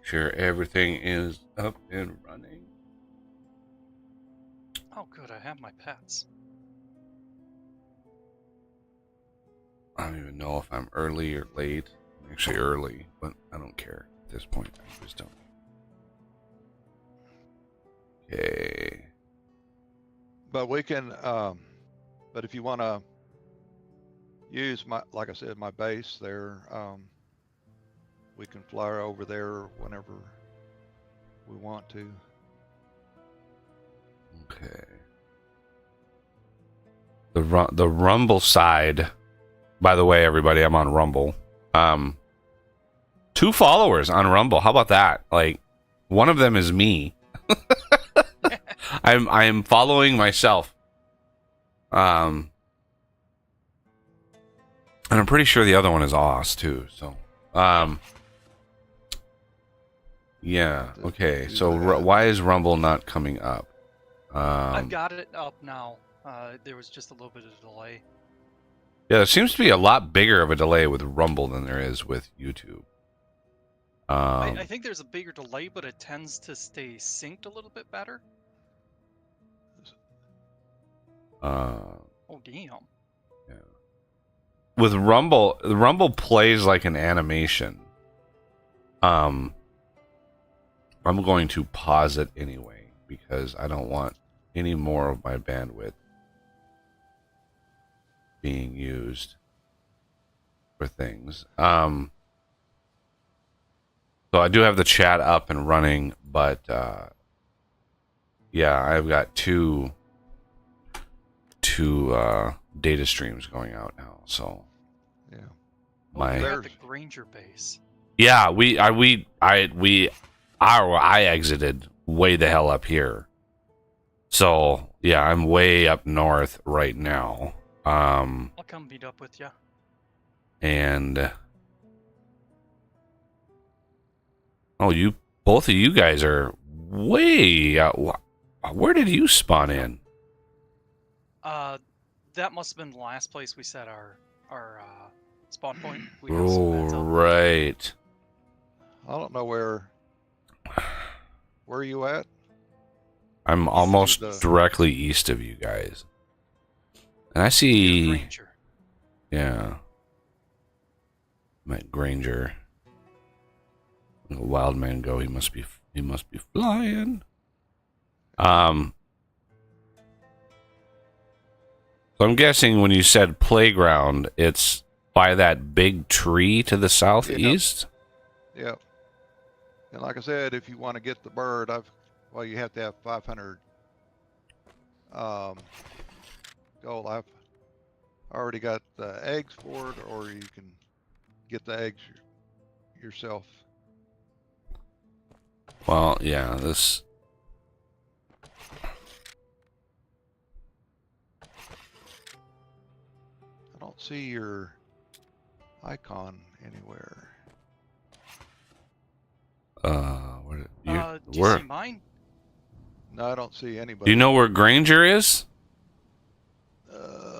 Sure, everything is up and running. Oh, good. I have my pets. I don't even know if I'm early or late. I'm actually early, but I don't care at this point. I just don't. Okay. But we can, but if you want to use my, like I said, my base there, we can fly over there whenever we want to. Okay. The Rumble side. By the way, everybody, I'm on Rumble. 2 followers on Rumble. How about that? Like, one of them is me. I'm following myself. And I'm pretty sure the other one is Oz too. So, yeah. Okay. So why is Rumble not coming up? I've got it up now. There was just a little bit of delay. Yeah, there seems to be a lot bigger of a delay with Rumble than there is with YouTube. I think there's a bigger delay, but it tends to stay synced a little bit better. Oh, damn. Yeah. With Rumble, the Rumble plays like an animation. I'm going to pause it anyway because I don't want any more of my bandwidth being used for things. So I do have the chat up and running, but yeah, I've got two data streams going out now. So yeah, I got the Granger base. Yeah, I exited way the hell up here. So yeah, I'm way up north right now. I'll come meet up with you. And both of you guys are way out. Where did you spawn in? That must have been the last place we set our spawn point. Oh, right. I don't know where are you at? I'm almost directly east of you guys. And I see Granger. Yeah. I'm at Granger. The wild man go, he must be flying. So I'm guessing when you said playground, it's by that big tree to the southeast? Yep. And like I said, if you want to get the bird, you have to have 500 gold. I've already got the eggs for it, or you can get the eggs yourself. Well, yeah, this... I don't see your icon anywhere. Do you see mine? No, I don't see anybody. Do you know where Granger is?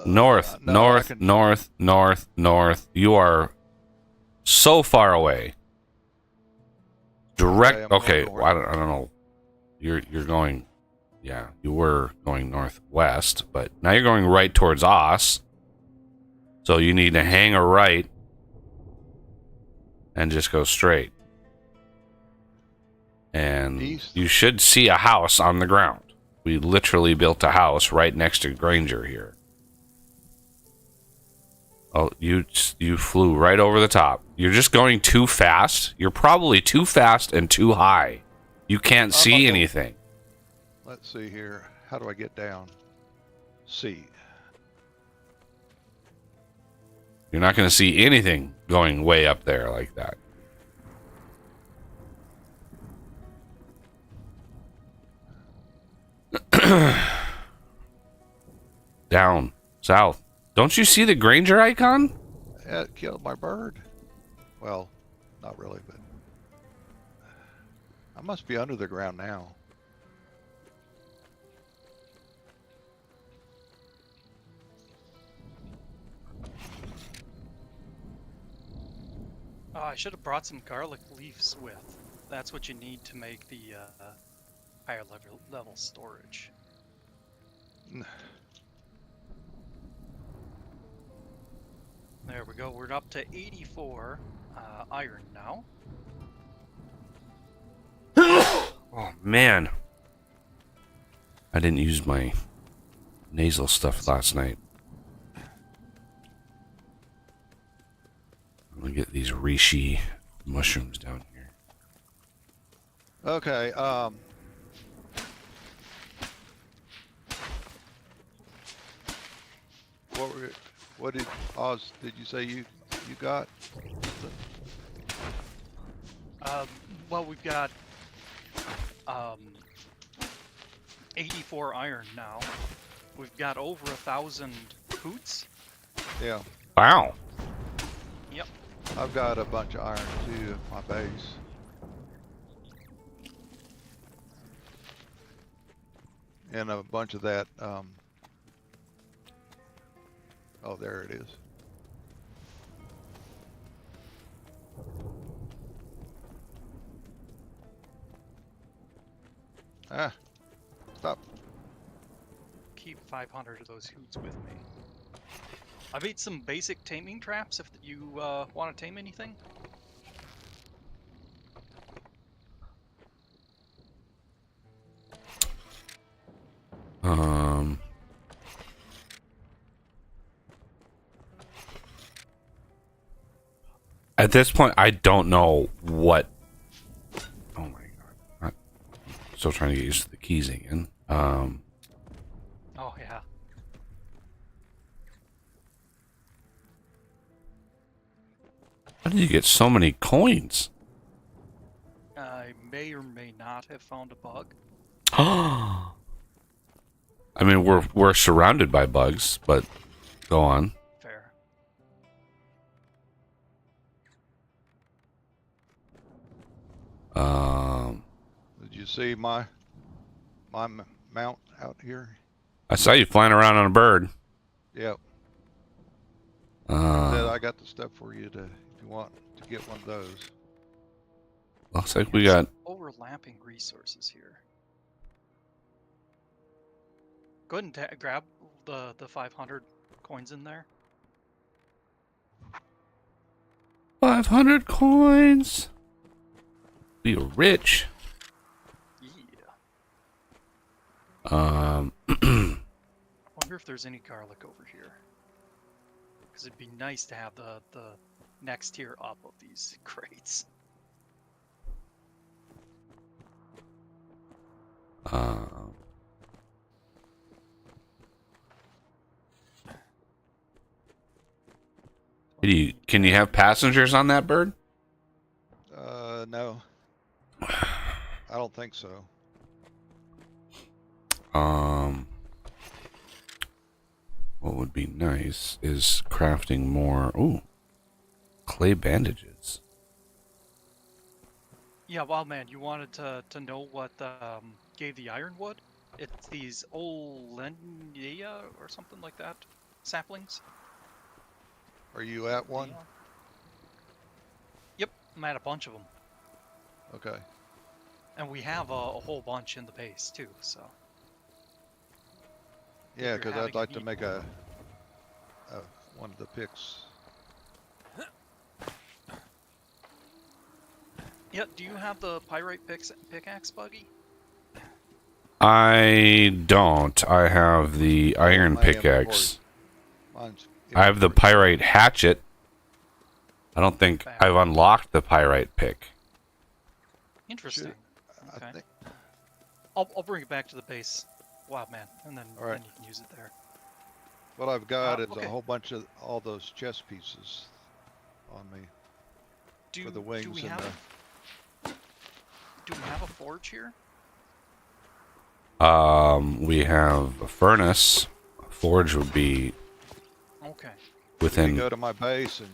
North. You are so far away. Direct. Okay, well, I don't know. You're going. Yeah, you were going northwest, but now you're going right towards Oss. So you need to hang a right and just go straight. And East. You should see a house on the ground. We literally built a house right next to Granger here. Oh, you flew right over the top. You're just going too fast. You're probably too fast and too high. You can't see anything. Let's see here. How do I get down? See. You're not going to see anything going way up there like that. Down, south. Don't you see the Granger icon? It killed my bird. Well, not really, but I must be under the ground now. I should have brought some garlic leaves with. That's what you need to make the higher level storage. There we go. We're up to 84 iron now. Oh man, I didn't use my nasal stuff last night. I'm gonna get these reishi mushrooms down here. Okay. What did Oz? Did you say you got? Well, we've got 84 iron now. We've got over 1,000 hoots. Yeah. Wow. Yep. I've got a bunch of iron too at my base. And a bunch of that, oh, there it is. Ah, stop. Keep 500 of those hoots with me. I made some basic taming traps if you want to tame anything. At this point, I don't know what. Oh my god! I'm still trying to get used to the keys again. Oh yeah. How did you get so many coins? I may or may not have found a bug. I mean, we're surrounded by bugs, but go on. Fair. Did you see my mount out here? I saw you flying around on a bird. Yep. Uh, I got the stuff for you to, if you want to get one of those. looks like we got. Overlapping resources here. Go ahead and grab the 500 coins in there. 500 coins. We are rich. Yeah. Wonder if there's any garlic over here. Because it'd be nice to have the next tier up of these crates. Can you have passengers on that bird? No. I don't think so. What would be nice is crafting more. Ooh, clay bandages. Yeah, well, man, you wanted to know what gave the ironwood? It's these Olenia or something like that saplings. Are you at one? Yep, I'm at a bunch of them. Okay. And we have a whole bunch in the base too, so. Yeah, you're because having I'd like a to neat make a one of the picks. Yeah, do you have the pyrite pickaxe, Buggy? I don't. I have the iron My pickaxe. Mine's I have the pyrite hatchet. I don't think I've unlocked the pyrite pick. Interesting. I Okay. think, I'll bring it back to the base, Wild Man, and then, All right. then you can use it there. what I've got is okay. a whole bunch of all those chess pieces on me for the wings do we and have the. do we have a forge here? We have a furnace. A forge would be Okay. You within. go to my base and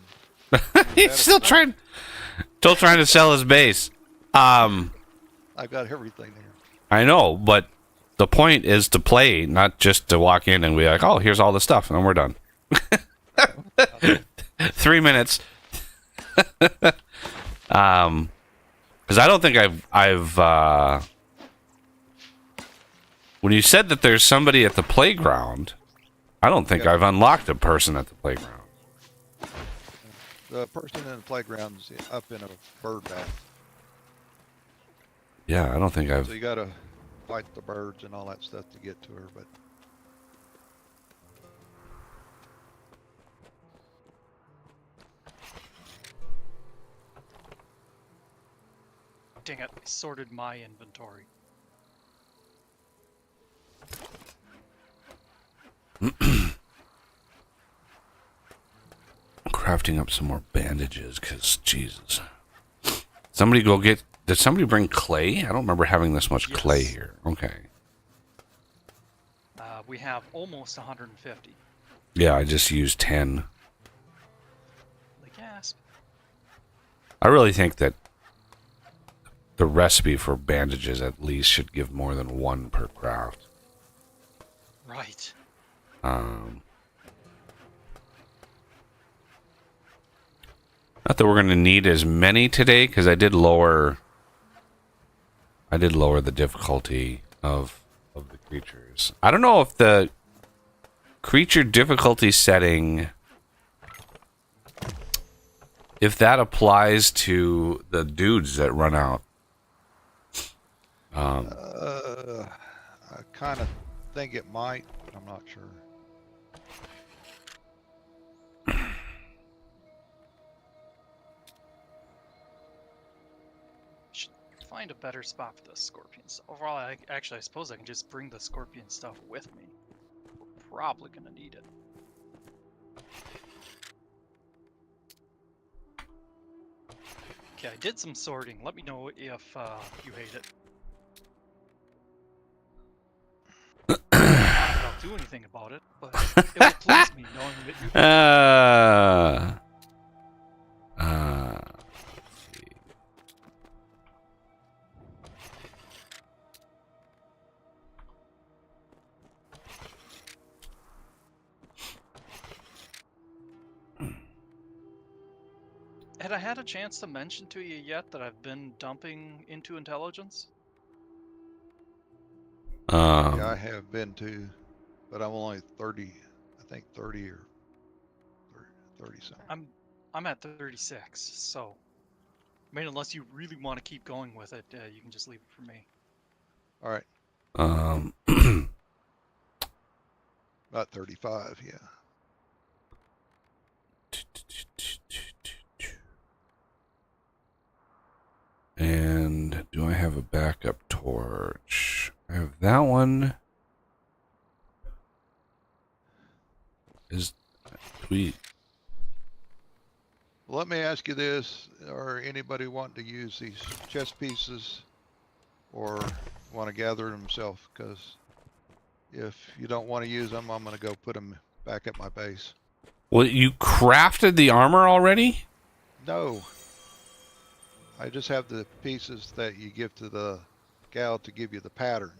He's still trying to sell his base. I've got everything there. I know, but the point is to play, not just to walk in and be like, "Oh, here's all the stuff," and then we're done. 3 minutes. Because I don't think I've when you said that there's somebody at the playground, I don't think Yeah. I've unlocked a person at the playground. The person in the playground's up in a bird bath. Yeah, I don't think I've... So you gotta fight the birds and all that stuff to get to her, but Dang it, I sorted my inventory. crafting up some more bandages, because, Jesus. Somebody go get... Did somebody bring clay? I don't remember having this much clay Yes. here. Okay. We have almost 150. Yeah, I just used 10. Like, yes. I really think that the recipe for bandages at least should give more than one per craft. Right. Not that we're going to need as many today, because I did lower the difficulty of the creatures. I don't know if the creature difficulty setting, if that applies to the dudes that run out. I kind of think it might, but I'm not sure. Should find a better spot for the scorpion stuff. Overall, I suppose I can just bring the scorpion stuff with me. We're probably gonna need it. Okay, I did some sorting. Let me know if you hate it. I'll do anything about it, but it will please me knowing that you. Let's see. Had I had a chance to mention to you yet that I've been dumping into intelligence? Yeah, I have been too, but I'm only 30, I think 30 or 30 something. I'm at 36, so I mean, unless you really want to keep going with it, you can just leave it for me. All right, Um, about 35, yeah. and do I have a backup torch? I have that one. Is we? Well, let me ask you this, or anybody wanting to use these chess pieces or want to gather them themselves? Because if you don't want to use them, I'm going to go put them back at my base. Well, you crafted the armor already? No, I just have the pieces that you give to the gal to give you the pattern.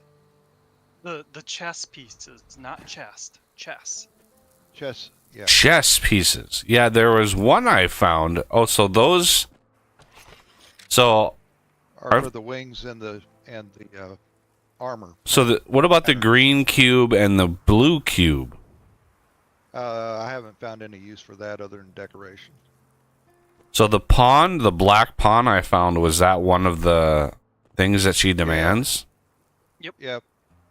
The chess pieces, not chest. Chess. Chess, yeah. Chess pieces. Yeah, there was one I found. Oh, so those. So, Are for the wings and the armor. what about the green cube and the blue cube? I haven't found any use for that other than decoration. So the pawn, the black pawn I found, was that one of the things that she demands? Yep.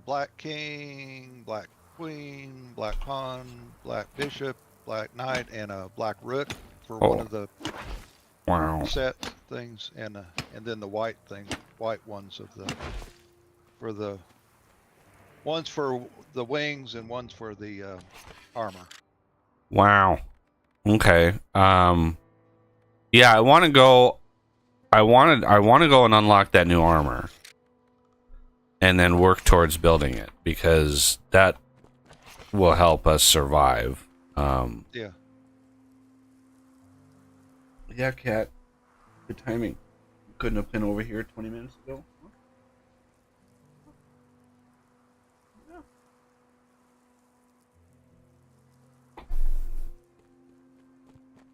Black king, black queen, black pawn, black bishop, black knight, and a black rook for one of the set things, and then the white ones for the ones for the wings and ones for the armor. Wow. Okay. Yeah, I want to go. I want to go and unlock that new armor, and then work towards building it, because that will help us survive. Yeah. Yeah, Cat. Good timing. Couldn't have been over here 20 minutes ago.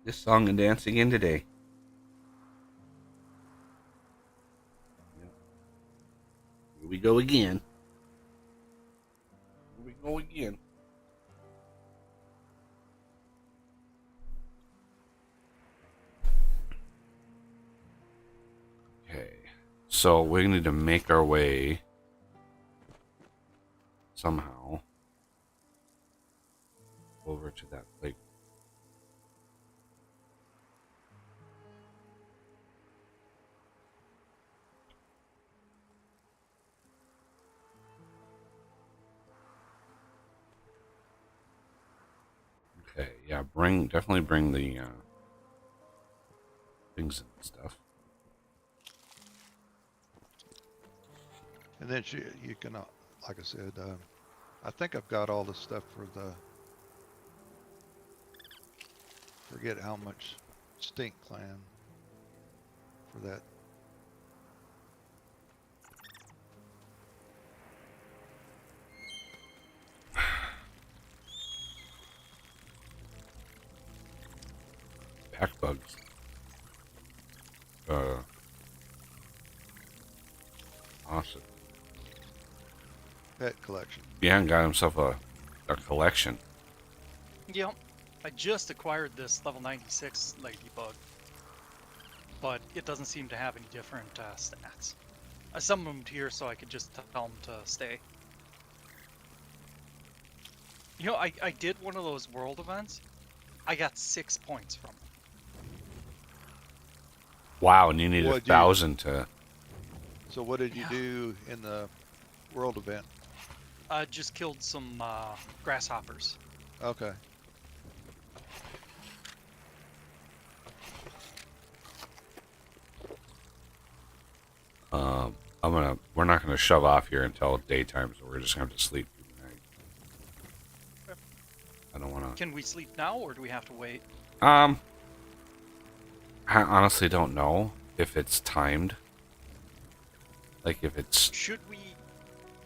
This song and dance again today. we go again. Here we go again. Okay. So we need to make our way somehow over to that lake. Okay, yeah, definitely bring the things and stuff. And then you can, like I said, I think I've got all the stuff for the, forget how much stink clan for that. Pack bugs. Awesome. Pet collection. Yeah, got himself a collection. Yep. I just acquired this level 96 ladybug, but it doesn't seem to have any different stats. I summoned him here so I could just tell him to stay. You know, I did one of those world events. I got 6 points from it. Wow, and you need What'd 1,000 to... So what did you do in the world event? I just killed some grasshoppers. Okay. We're not gonna shove off here until daytime, so we're just gonna have to sleep through the night. Okay. I don't wanna... Can we sleep now, or do we have to wait? I honestly don't know if it's timed. Like if it's... Should we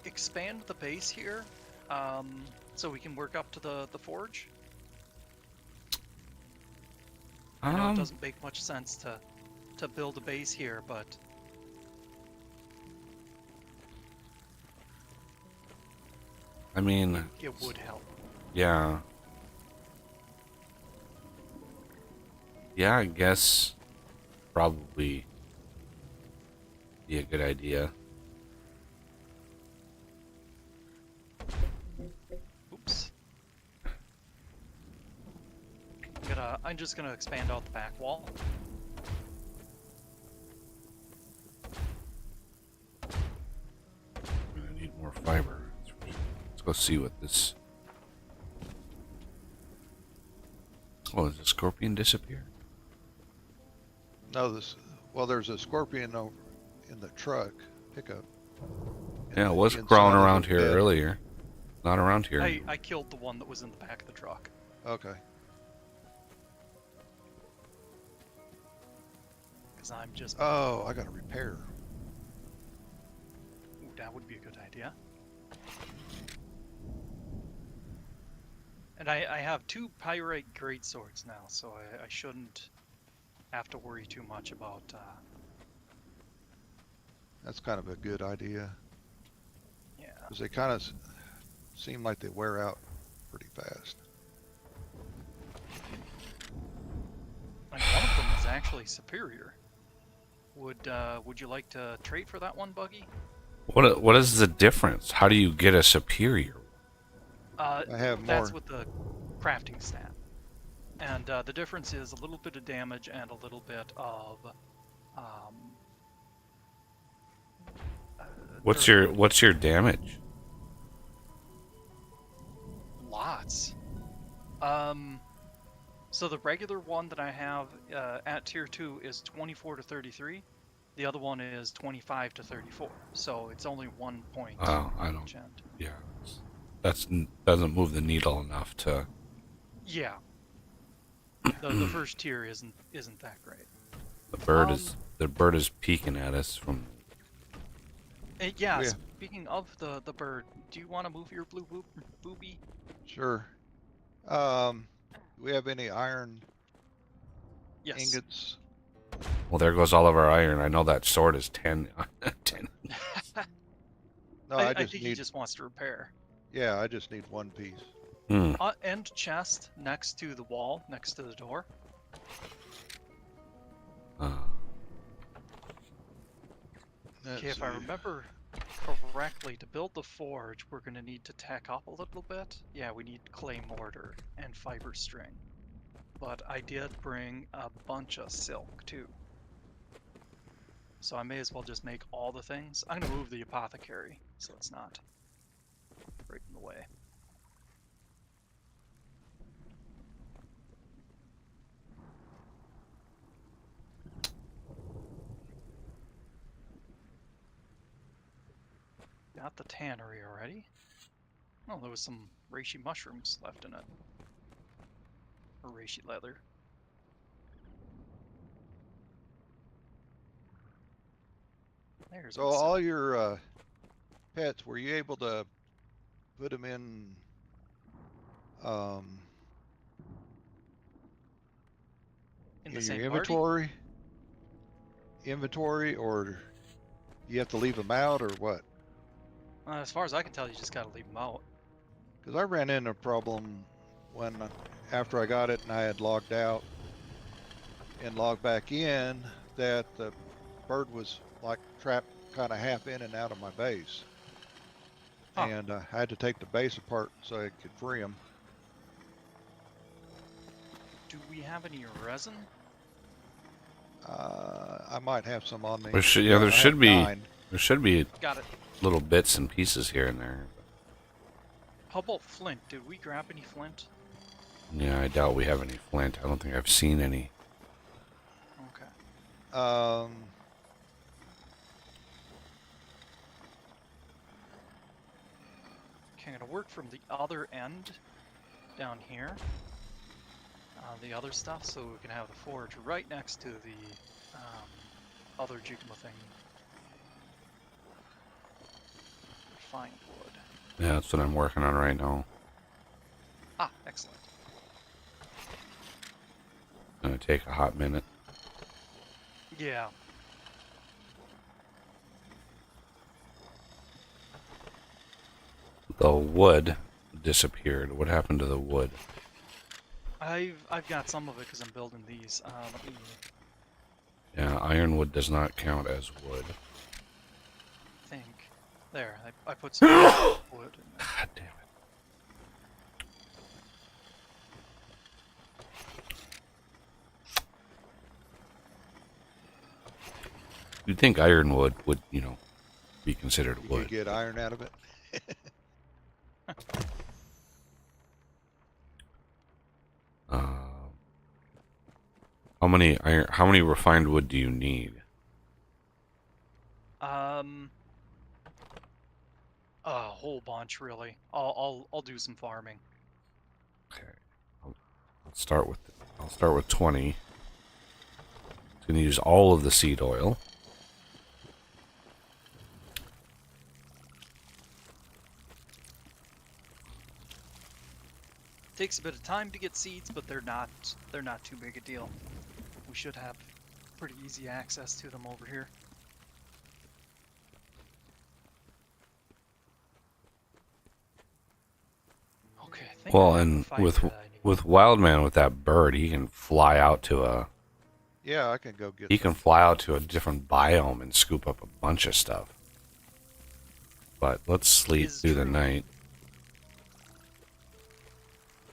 expand the base here, so we can work up to the forge? I know it doesn't make much sense to build a base here, but I mean... it would help. Yeah. Yeah, I guess probably be a good idea. Oops. I'm just gonna expand out the back wall. I'm gonna need more fiber. Let's go see what this... Oh, does the scorpion disappear? No, well, there's a scorpion over in the truck pickup. Yeah, it was Inside crawling of around the here bed. earlier. Not around here. I killed the one that was in the back of the truck. Okay. Because I'm just... Oh, I got to repair. Ooh, that would be a good idea. And I have 2 pyrite greatswords now, so I shouldn't have to worry too much about... That's kind of a good idea. yeah. Because they kind of seem like they wear out pretty fast. And one of them is actually superior. Would you like to trade for that one, Buggy? What is the difference? How do you get a superior? I have That's more. with the crafting stat. And the difference is a little bit of damage and a little bit of... What's your damage? Lots. So the regular one that I have at tier 2 is 24 to 33. The other one is 25 to 34. So it's only 1 point. Oh, I don't. each end. Yeah, doesn't move the needle enough to. Yeah. The first tier isn't that great. The bird is peeking at us from. Yeah, Yeah. Speaking of the bird, do you want to move your blue booby? Sure. Do we have any iron Yes. ingots? Well, there goes all of our iron. I know that sword is 10. 10. No, I I just think he need. just wants to repair. Yeah, I just need one piece. Hmm. End chest next to the wall, next to the door. Uh, Let's Okay, if I see. remember correctly, to build the forge, we're going to need to tack up a little bit. Yeah, we need clay mortar and fiber string. But I did bring a bunch of silk, too. So I may as well just make all the things. I'm going to move the apothecary, so it's not right in the way. Got the tannery already. Oh, there was some reishi mushrooms left in it. Or reishi leather. There's So what's all silk. your pets, were you able to put them um, In the in your same party? inventory, or you have to leave them out, or what? As far as I can tell, you just gotta leave them out. Because I ran into a problem when after I got it and I had logged out and logged back in, that the bird was like trapped kind of half in and out of my base. Huh. And I had to take the base apart so I could free him. Do we have any resin? I might have some on me. there should, Yeah, there I should have be 9. there should be Got it. little bits and pieces here and there. How about flint? Did we grab any flint? Yeah, I doubt we have any flint. I don't think I've seen any. Okay. Okay, I'm gonna work from the other end down here. The other stuff, so we can have the forge right next to the other Jigma thing. Fine wood. Yeah, that's what I'm working on right now. Ah, excellent. Gonna take a hot minute. Yeah. The wood disappeared. What happened to the wood? I've got some of it because I'm building these. Let me Yeah, ironwood does not count as wood. think. There, I put some wood in there. God damn it. You'd think ironwood would, be considered You wood. could get iron out of it. How many refined wood do you need? A whole bunch really. I'll do some farming. Okay. I'll start with 20. It's gonna use all of the seed oil. Takes a bit of time to get seeds, but they're not too big a deal. We should have pretty easy access to them over here. Okay, I think Well, I have the and fiber with that I need. with Wildman with that bird, he can fly out to a Yeah, I can go get he them. can fly out to a different biome and scoop up a bunch of stuff. But let's sleep Is through the true. night.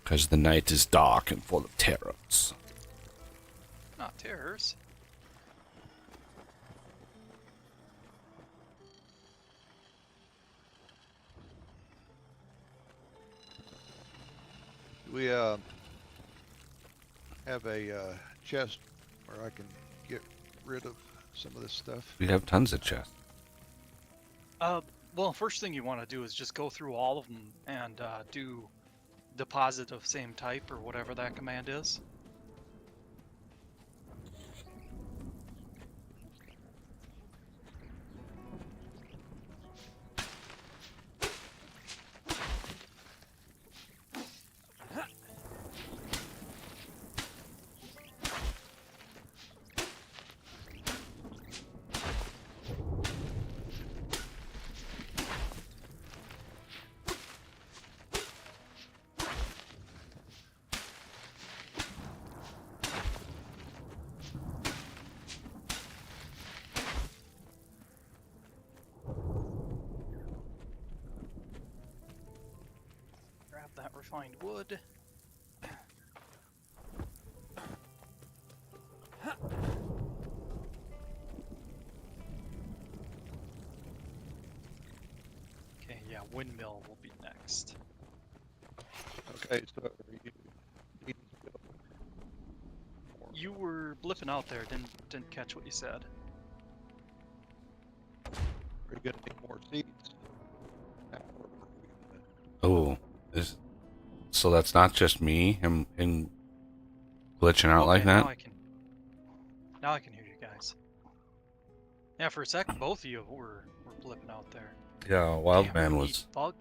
Because the night is dark and full of terrors. Not terrors. We have a chest where I can get rid of some of this stuff. We have tons of chests. Well, first thing you want to do is just go through all of them and do deposit of same type or whatever that command is. Find wood. Okay, yeah, windmill will be next. Okay, so are you needing to build more? You were blipping out there, didn't catch what you said. Are you gonna need more seats? Or are we gonna- Oh, so that's not just me, him glitching out like Okay, that? now I can hear you guys. Yeah, for a second both of you were blipping out there. Yeah, Damn, Wildman we was. need bug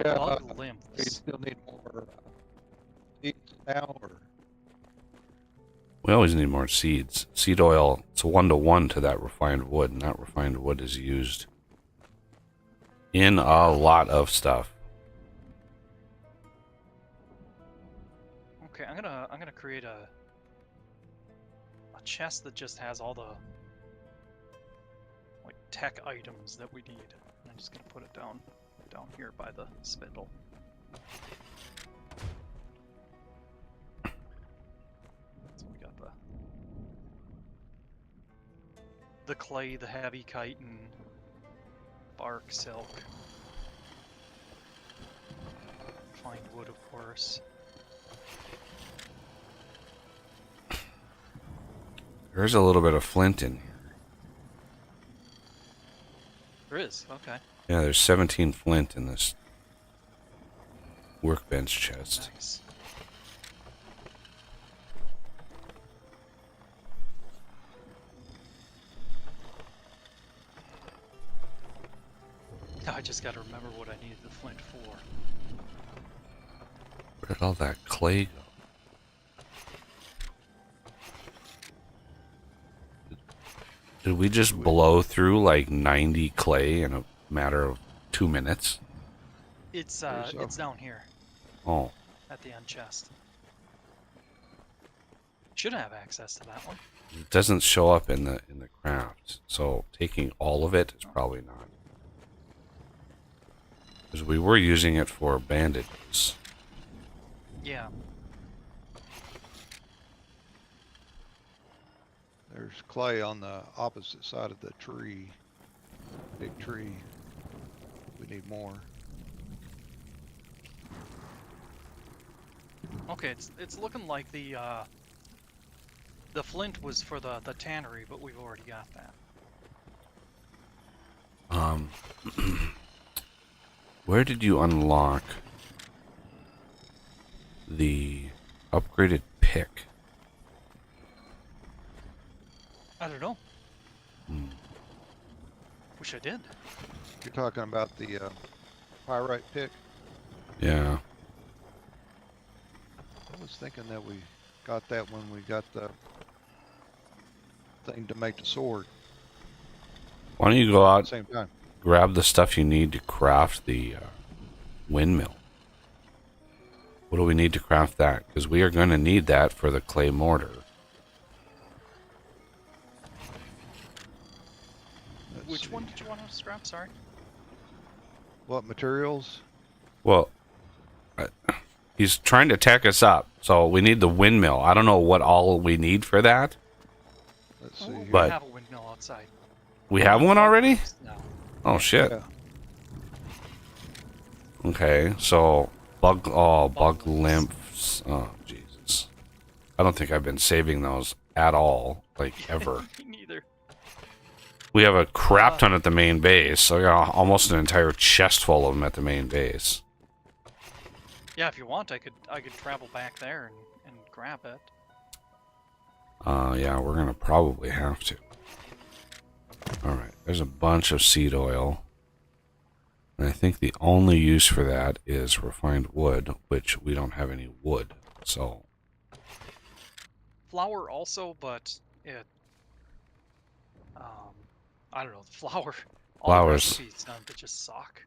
Yeah, you limbs. still need more seats now, or We always need more seeds. Seed oil, it's a 1-to-1 to that refined wood, and that refined wood is used in a lot of stuff. Okay, I'm gonna create a chest that just has all the like tech items that we need. And I'm just gonna put it down here by the spindle. So we got the clay, the heavy chitin, bark, silk, fine wood, of course. There's a little bit of flint in here. There is, okay. Yeah, there's 17 flint in this workbench chest. Nice. Now I just gotta remember what I needed the flint for. Where did all that clay go? Did we just blow through like 90 clay in a matter of 2 minutes? It's so. it's down here Oh, at the end chest. Should have access to that one. it doesn't show up in the craft, so taking all of it is probably not. Because we were using it for bandages. Yeah. there's clay on the opposite side of the tree. Big tree. We need more. Okay, it's looking like the flint was for the tannery, but we've already got that. Where did you unlock the upgraded pick? I don't know. Hmm. Wish I did. You're talking about the pyrite pick? Yeah. I was thinking that we got that when we got the thing to make the sword Why don't you go at out, the same time. grab the stuff you need to craft the windmill? What do we need to craft that? Because we are going to need that for the clay mortar. Let's Which see. one did you want to scrap? Sorry. What materials? Well, he's trying to tech us up, so we need the windmill. I don't know what all we need for that. Let's see Oh, here. we But- have a windmill outside. We have one already? No. Oh, shit. Yeah. Okay, so bug Bug lymphs. Oh, Jesus. I don't think I've been saving those at all, like ever. Me neither. We have a crap ton at the main base. So I got almost an entire chest full of them at the main base. Yeah, if you want, I could travel back there and grab it. Yeah, we're gonna probably have to. Alright, there's a bunch of seed oil. And I think the only use for that is refined wood, which we don't have any wood. So, Flour also, but it. I don't know. The flour. All the Flours. recipes that just suck.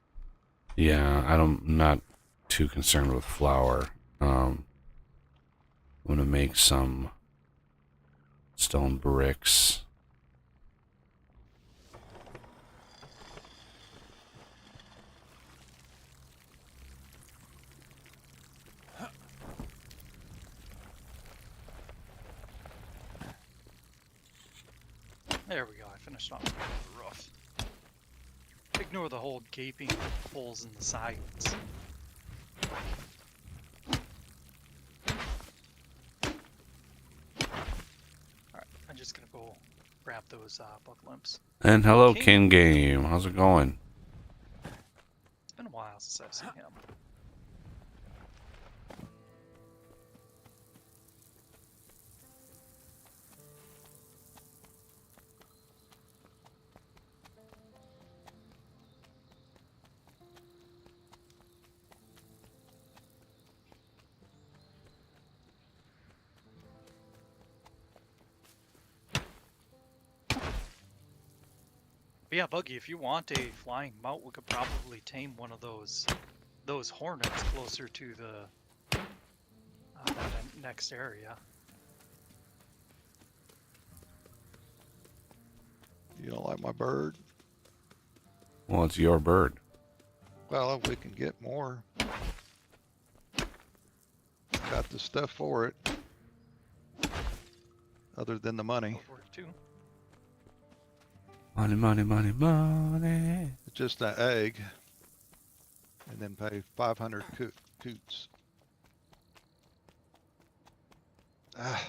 yeah, I'm not too concerned with flour. I'm gonna make some stone bricks. There we go. I finished off the roof. Ignore the whole gaping holes in the sides. Alright, I'm just gonna go grab those bug limps. And hello, Okay. King Game. How's it going? It's been a while since I've seen him. But yeah, Buggy, if you want a flying mount, we could probably tame one of those hornets closer to the that next area. You don't like my bird? Well, it's your bird. Well, if we can get more. Got the stuff for it. Other than the money. Go for it too. Money, money, money, money. It's just an egg. And then pay 500 coots. Ah,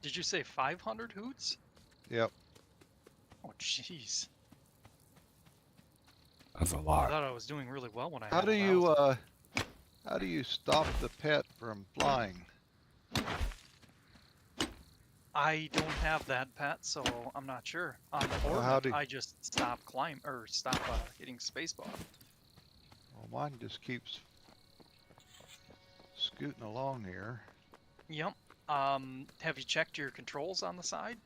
Did you say 500 hoots? yep. Oh, jeez. That's a I lot. thought I was doing really well when I How had do 1,000. how do you stop the pet from flying? I don't have that pet, so I'm not sure. On the Well, hornet, how do- I just stop hitting spacebar. Well, mine just keeps scooting along here. Yep. Have you checked your controls on the side?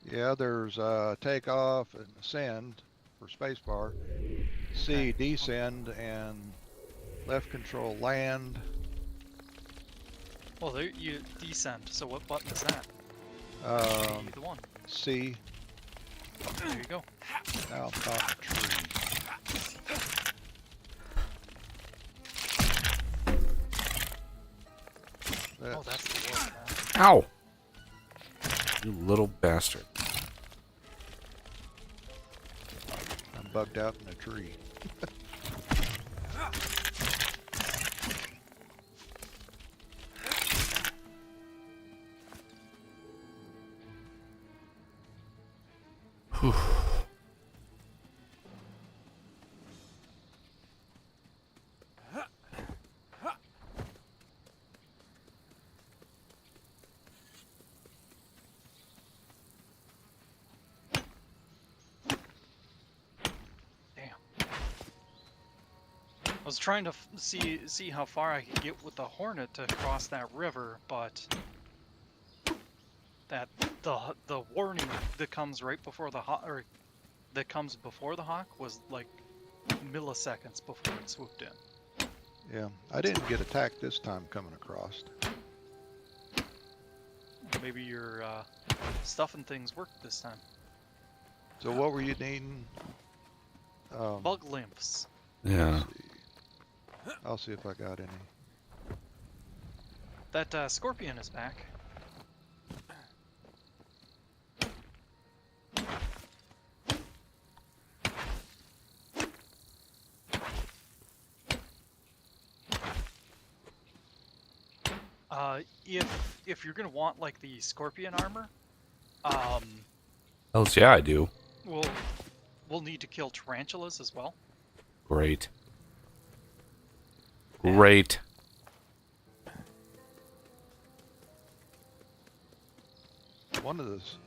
Yeah, there's take off and ascend for spacebar. C, Okay. descend, and left control land. Well, there you descend. So what button is that? Be the one. C, There you go. now top tree. Oh, that's the one. Ow! You little bastard. I'm bugged out in a tree. Whew. Damn. I was trying to see how far I could get with the Hornet to cross that river, but that the warning that comes right before the hawk, or that comes before the hawk, was like milliseconds before it swooped in. Yeah, I didn't get attacked this time coming across. Maybe your stuff and things worked this time. So what were you needing? Bug lymphs. Yeah. let's see. I'll see if I got any. That scorpion is back. If you're gonna want like the scorpion armor, Hells yeah, I do. we'll need to kill tarantulas as well. Great. Great.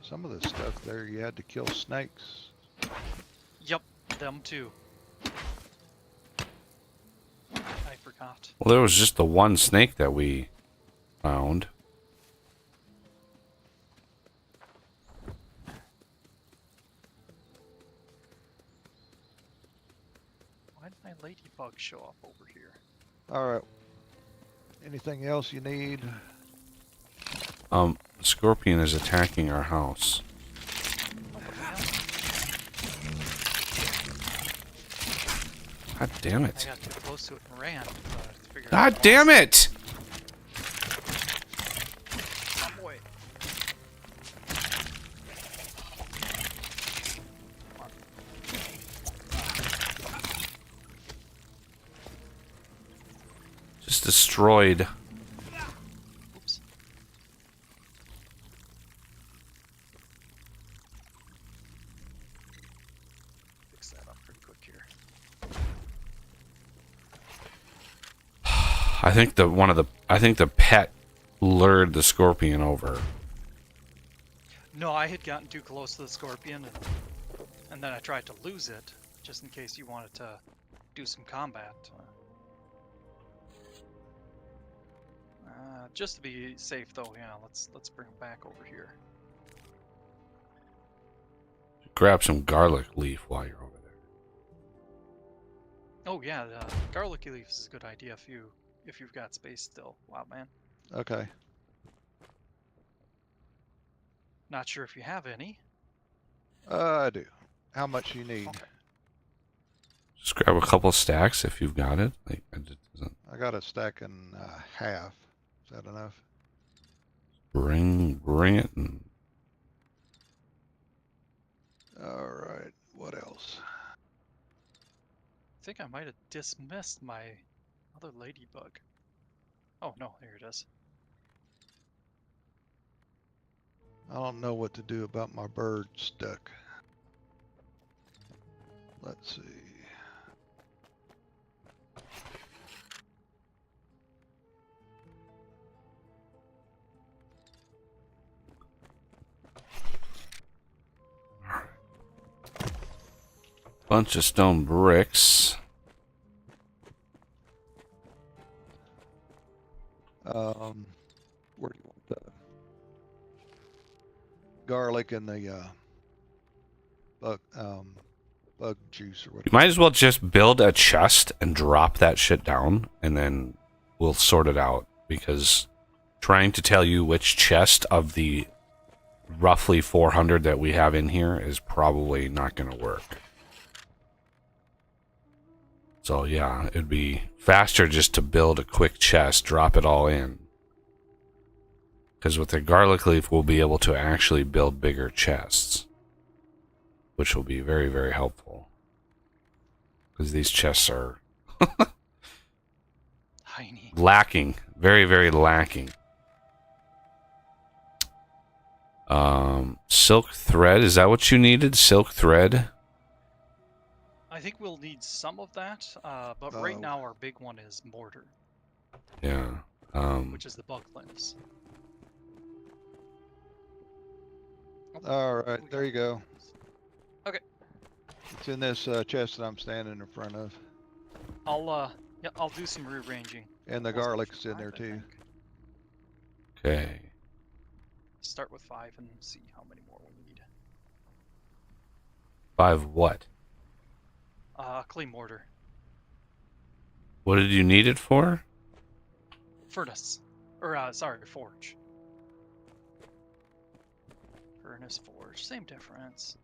Some of the stuff there you had to kill snakes. Yep, them too. I forgot. Well, there was just the one snake that we found. Why did my ladybug show up over here? All right. Anything else you need? Scorpion is attacking our house. Oh, what the hell? God damn I it. got too close to it and ran. God damn it! It's destroyed. Oops. Fix that up pretty quick here. I think the pet lured the scorpion over. No, I had gotten too close to the scorpion, and then I tried to lose it, just in case you wanted to do some combat. Just to be safe, though, yeah. Let's bring it back over here. Grab some garlic leaf while you're over there. Oh yeah, the garlic leaves is a good idea if you've got space still. Wow, man. Okay. Not sure if you have any. I do. How much you need? Okay. Just grab a couple stacks if you've got it. Like, it doesn't I got a stack and half. Is that enough? bring it and All right. What else? I think I might have dismissed my other ladybug. Oh no, here it is. I don't know what to do about my bird stuck. Let's see. bunch of stone bricks. Where do you want the garlic and the bug juice or You whatever? might as well just build a chest and drop that shit down, and then we'll sort it out. Because trying to tell you which chest of the roughly 400 that we have in here is probably not going to work. So yeah, it'd be faster just to build a quick chest, drop it all in. Because with the garlic leaf, we'll be able to actually build bigger chests. Which will be very, very helpful. Because these chests are Tiny. lacking. Very, very lacking. Silk thread, is that what you needed? Silk thread? I think we'll need some of that, but right Oh. now our big one is mortar, Yeah. which is the bug lens. All right, We there got you go. Okay. It's in this chest that I'm standing in front of, I'll do some rearranging. and the Almost garlic's in five, there I too. think. Okay. Start with 5 and see how many more we need. 5 what? Clay mortar. What did you need it for? Furnace. Or, sorry, forge. Furnace, forge. Same difference.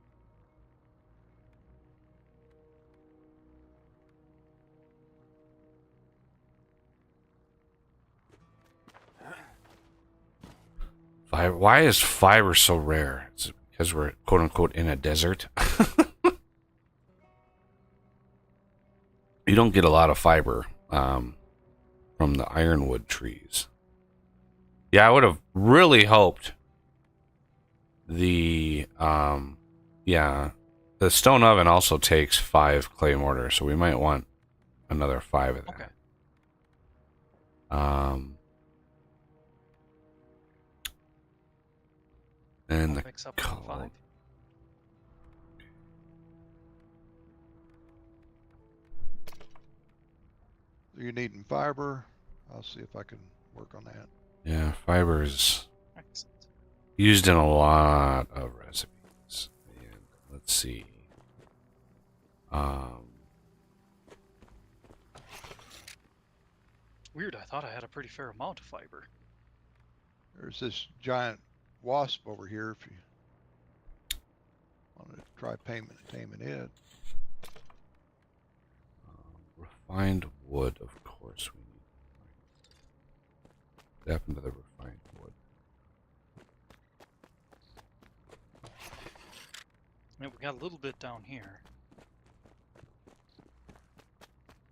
Why is fiber so rare? Is it because we're quote unquote in a desert? You don't get a lot of fiber from the ironwood trees. Yeah, I would have really hoped the the stone oven also takes 5 clay mortar, so we might want another 5 of that. Okay. And I'll the mix up coal. 5. You're needing fiber. I'll see if I can work on that. Yeah, fiber is Excellent. used in a lot of recipes. And let's see. Weird, I thought I had a pretty fair amount of fiber. There's this giant wasp over here if you want to try taming it. Refined wood, of course we need. What happened to the refined wood? And we got a little bit down here.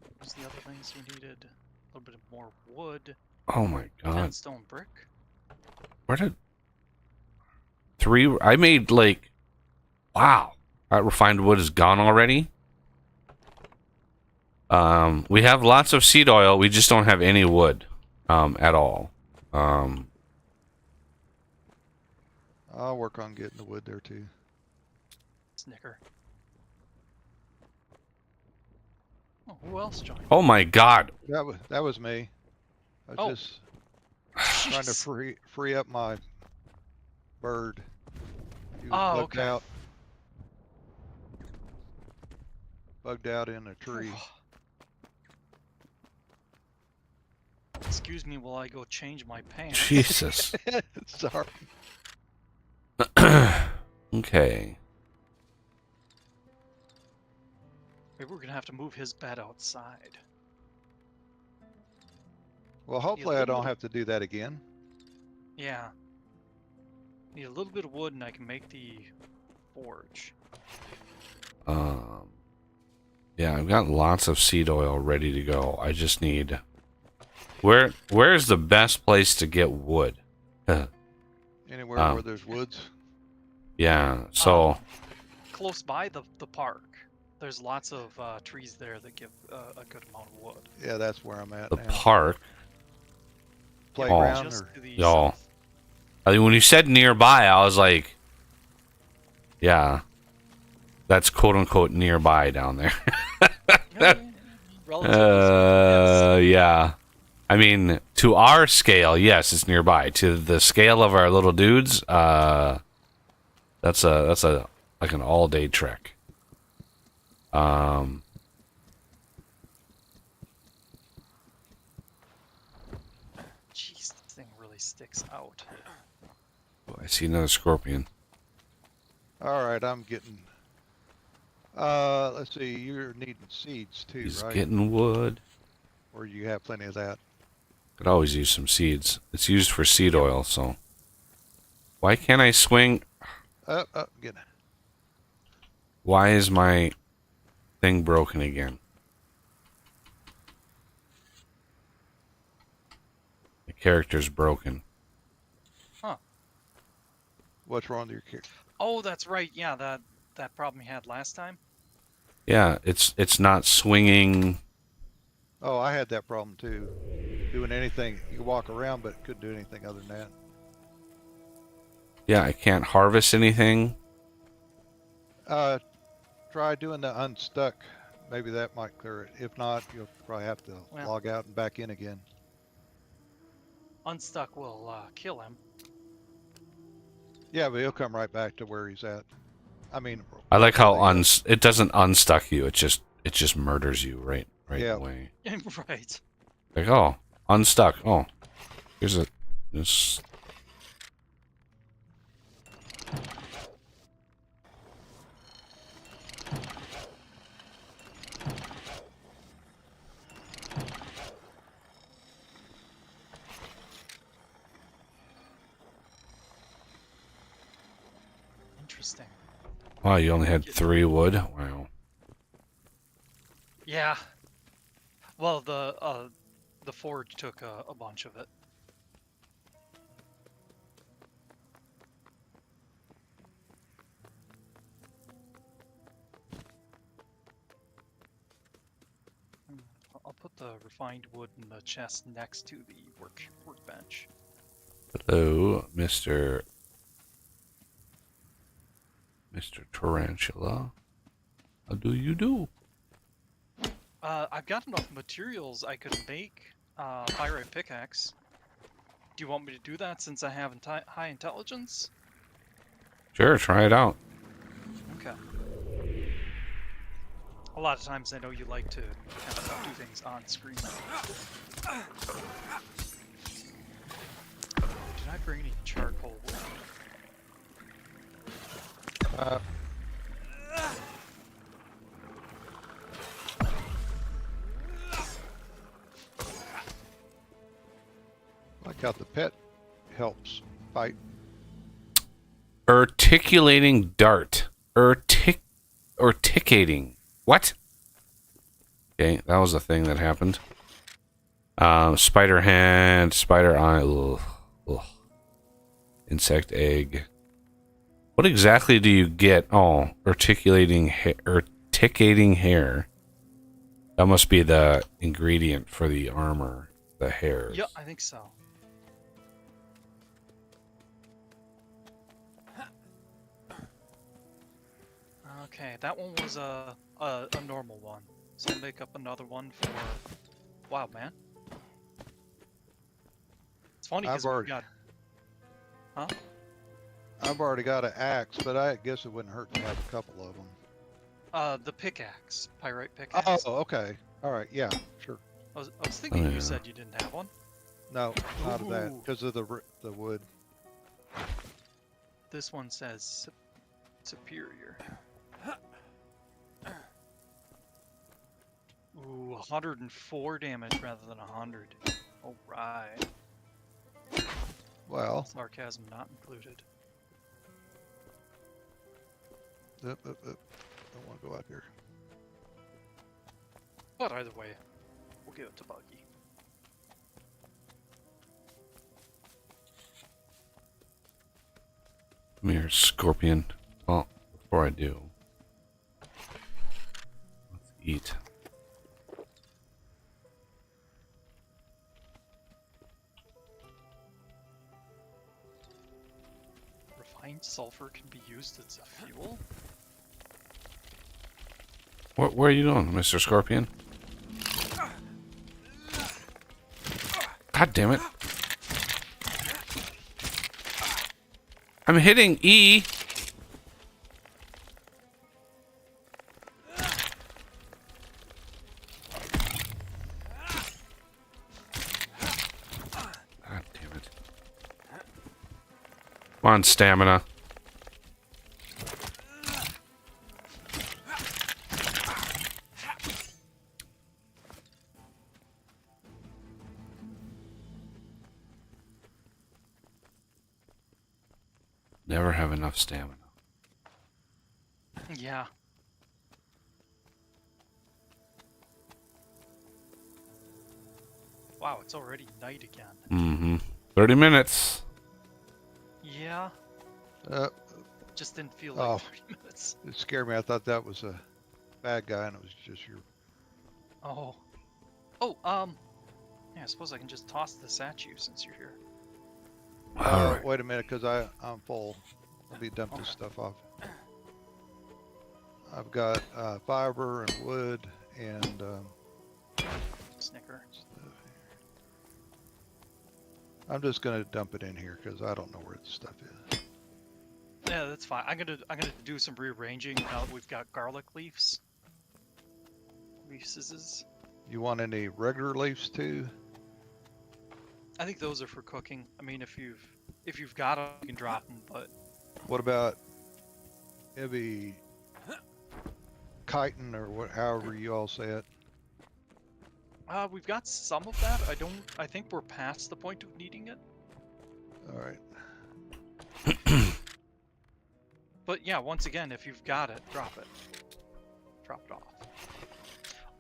What was the other things we needed? little bit more wood. Oh my 10 god. stone brick. Where did... 3... I made, like... Wow. That refined wood is gone already. We have lots of seed oil. We just don't have any wood. At all. I'll work on getting the wood there too. Snicker. Oh, who else joined? Oh my god. That was me. I was Oh. just trying to free up my bird. He was Oh, bugged okay. out. Bugged out in a tree. Excuse me while I go change my pants. Jesus. Sorry. Okay. Maybe we're gonna have to move his bed outside. Well, hopefully I don't have to do that again. Yeah. Need a little bit of wood and I can make the forge. Yeah, I've got lots of seed oil ready to go. I just need... Where's the best place to get wood? Anywhere where there's woods. Yeah, so... Close by the park. There's lots of trees there that give a good amount of wood. Yeah, that's where I'm at the now. park... Playground Just or to the Y'all. south. I mean, when you said nearby, I was like... Yeah. That's quote-unquote nearby down there. Relatively Yeah. I mean, to our scale, yes, it's nearby. To the scale of our little dudes, that's like an all-day trek. Jeez, this thing really sticks out. I see another scorpion. All right, I'm getting. Let's see. You're needing seeds too, He's right? getting wood. Or you have plenty of that. Could always use some seeds. It's used for seed oil, so. Why can't I swing? Get. Why is my thing broken again? The character's broken. Huh. What's wrong with your character? Oh, that's right. Yeah, that problem he had last time. Yeah, it's not swinging. Oh, I had that problem too. Doing anything, you could walk around, but couldn't do anything other than that. Yeah, I can't harvest anything. Try doing the unstuck. Maybe that might clear it. If not, you'll probably have to Well. log out and back in again. Unstuck will kill him. Yeah, but he'll come right back to where he's at. I mean, I like how it doesn't unstuck you. It just murders you right Yeah. away. Right. Like, oh, unstuck. Oh, here's this. Interesting. Wow, you only had 3 wood. Wow. Yeah. Well, the forge took a bunch of it. I'll put the refined wood in the chest next to the workbench. Hello, Mr. Tarantula. How do you do? I've got enough materials I could make pyrite pickaxe. Do you want me to do that since I have high intelligence? Sure, try it out. Okay. A lot of times I know you like to kind of do things on screen. Did I bring any charcoal with me? Like how the pet helps fight. Articulating dart. Articating. What? Okay, that was a thing that happened. Spider hand, spider eye, ugh, ugh. Insect egg. What exactly do you get? Oh, articulating hair. That must be the ingredient for the armor, the hairs. Yeah, I think so. Okay, that one was a normal one. So I'll make up another one for Wild Man. It's funny because we've got... Huh? I've already got an axe, but I guess it wouldn't hurt to have a couple of them. The pickaxe. Pyrite pickaxe. Oh, okay. All right, yeah, sure. I was thinking you said you didn't have one. No, not of that, Ooh. because of the wood. This one says superior. Ooh, 104 damage rather than 100. All right. Well, Sarcasm not included. don't want to go out here. But either way, we'll give it to Buggy. Come here, Scorpion. Well, before I do, let's eat. Refined sulfur can be used as a fuel? Where are you going, Mr. Scorpion? God damn it. I'm hitting E. God damn it. Come on, stamina. Never have enough stamina. Yeah. Wow, it's already night again. Mm-hmm. 30 minutes. Yeah, Uh, just didn't feel like Oh. 30 minutes. it scared me. I thought that was a bad guy, and it was just your. Oh. Oh, yeah, I suppose I can just toss this at you since you're here. All right. Wait a minute, because I'm full. Let me dump this stuff off. I've got fiber and wood and Snicker. I'm just gonna dump it in here because I don't know where the stuff is. Yeah, that's fine. I'm gonna do some rearranging now that we've got garlic leaves. Leaves. You want any regular leaves too? I think those are for cooking. I mean, if you've got them, you can drop them. But What about maybe chitin or however you all say it? we've got some of that. I think we're past the point of needing it. All right. But yeah, once again, if you've got it, drop it. Drop it off.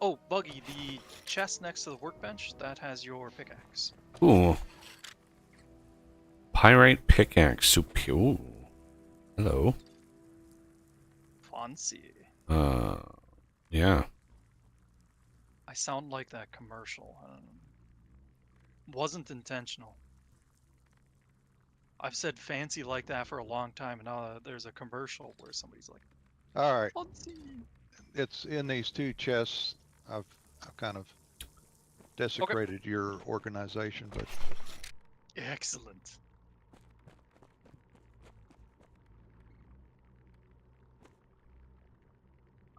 Oh, Buggy, the chest next to the workbench, that has your pickaxe. Ooh. Pyrite pickaxe. Ooh. Hello. Fancy. Yeah. I sound like that commercial. Wasn't intentional. I've said fancy like that for a long time, and now there's a commercial where somebody's like, All right. fancy. It's in these two chests. I've kind of desecrated your organization, but Excellent.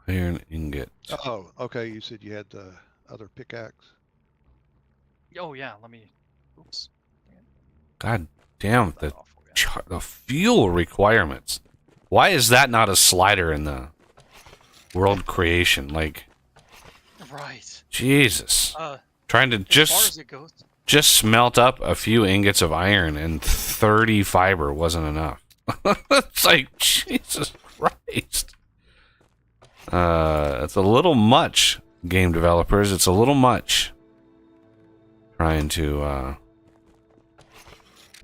Iron ingot. oh, okay. You said you had the other pickaxe. Oh yeah, let me. Oops. God damn That the off again. the fuel requirements. Why is that not a slider in the world creation? Like, Right. Jesus. Trying to As far as it goes. just smelt up a few ingots of iron and 30 fiber wasn't enough. It's like, Jesus Christ. It's a little much, game developers. It's a little much. Trying to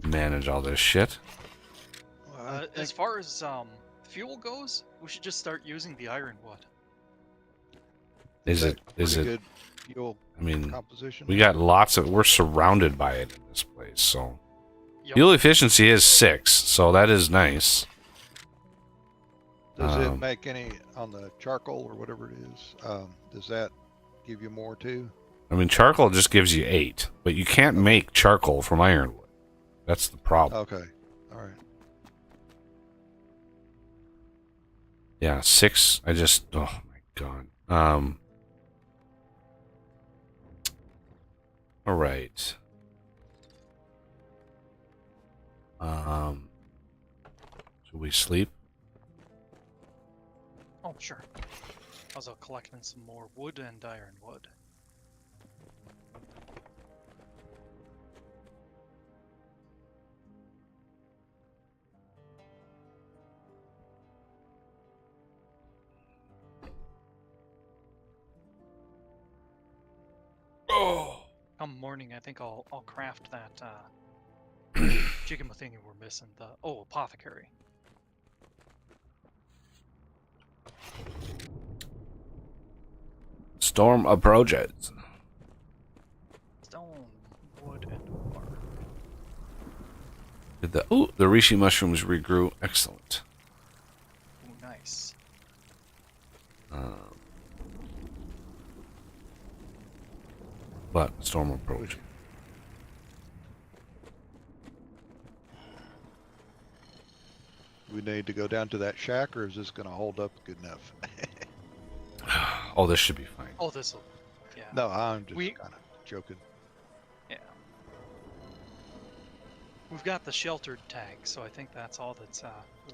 manage all this shit. Well, I As think far as fuel goes, we should just start using the ironwood. Is that's it? Is pretty it? good fuel I mean, composition. we got lots of. We're surrounded by it in this place, so Yep. fuel efficiency is 6, so that is nice. Does it make any on the charcoal or whatever it is? Does that give you more too? I mean, charcoal just gives you 8, but you can't make charcoal from ironwood. That's the problem. Okay. All right. Yeah, 6. I just. Oh my god. All right. Should we sleep? Oh, sure. I was out collecting some more wood and ironwood. Oh. Come morning, I think I'll craft that chicken thingy we're missing. The apothecary. Storm approaches. Stone, wood, and ore. Did the reishi mushrooms regrew? Excellent. Ooh, nice. But storm approach. We need to go down to that shack, or is this going to hold up good enough? Oh, this should be fine. Oh, this'll. Yeah. No, I'm just We- kind of joking. Yeah. We've got the sheltered tag, so I think that's all that's.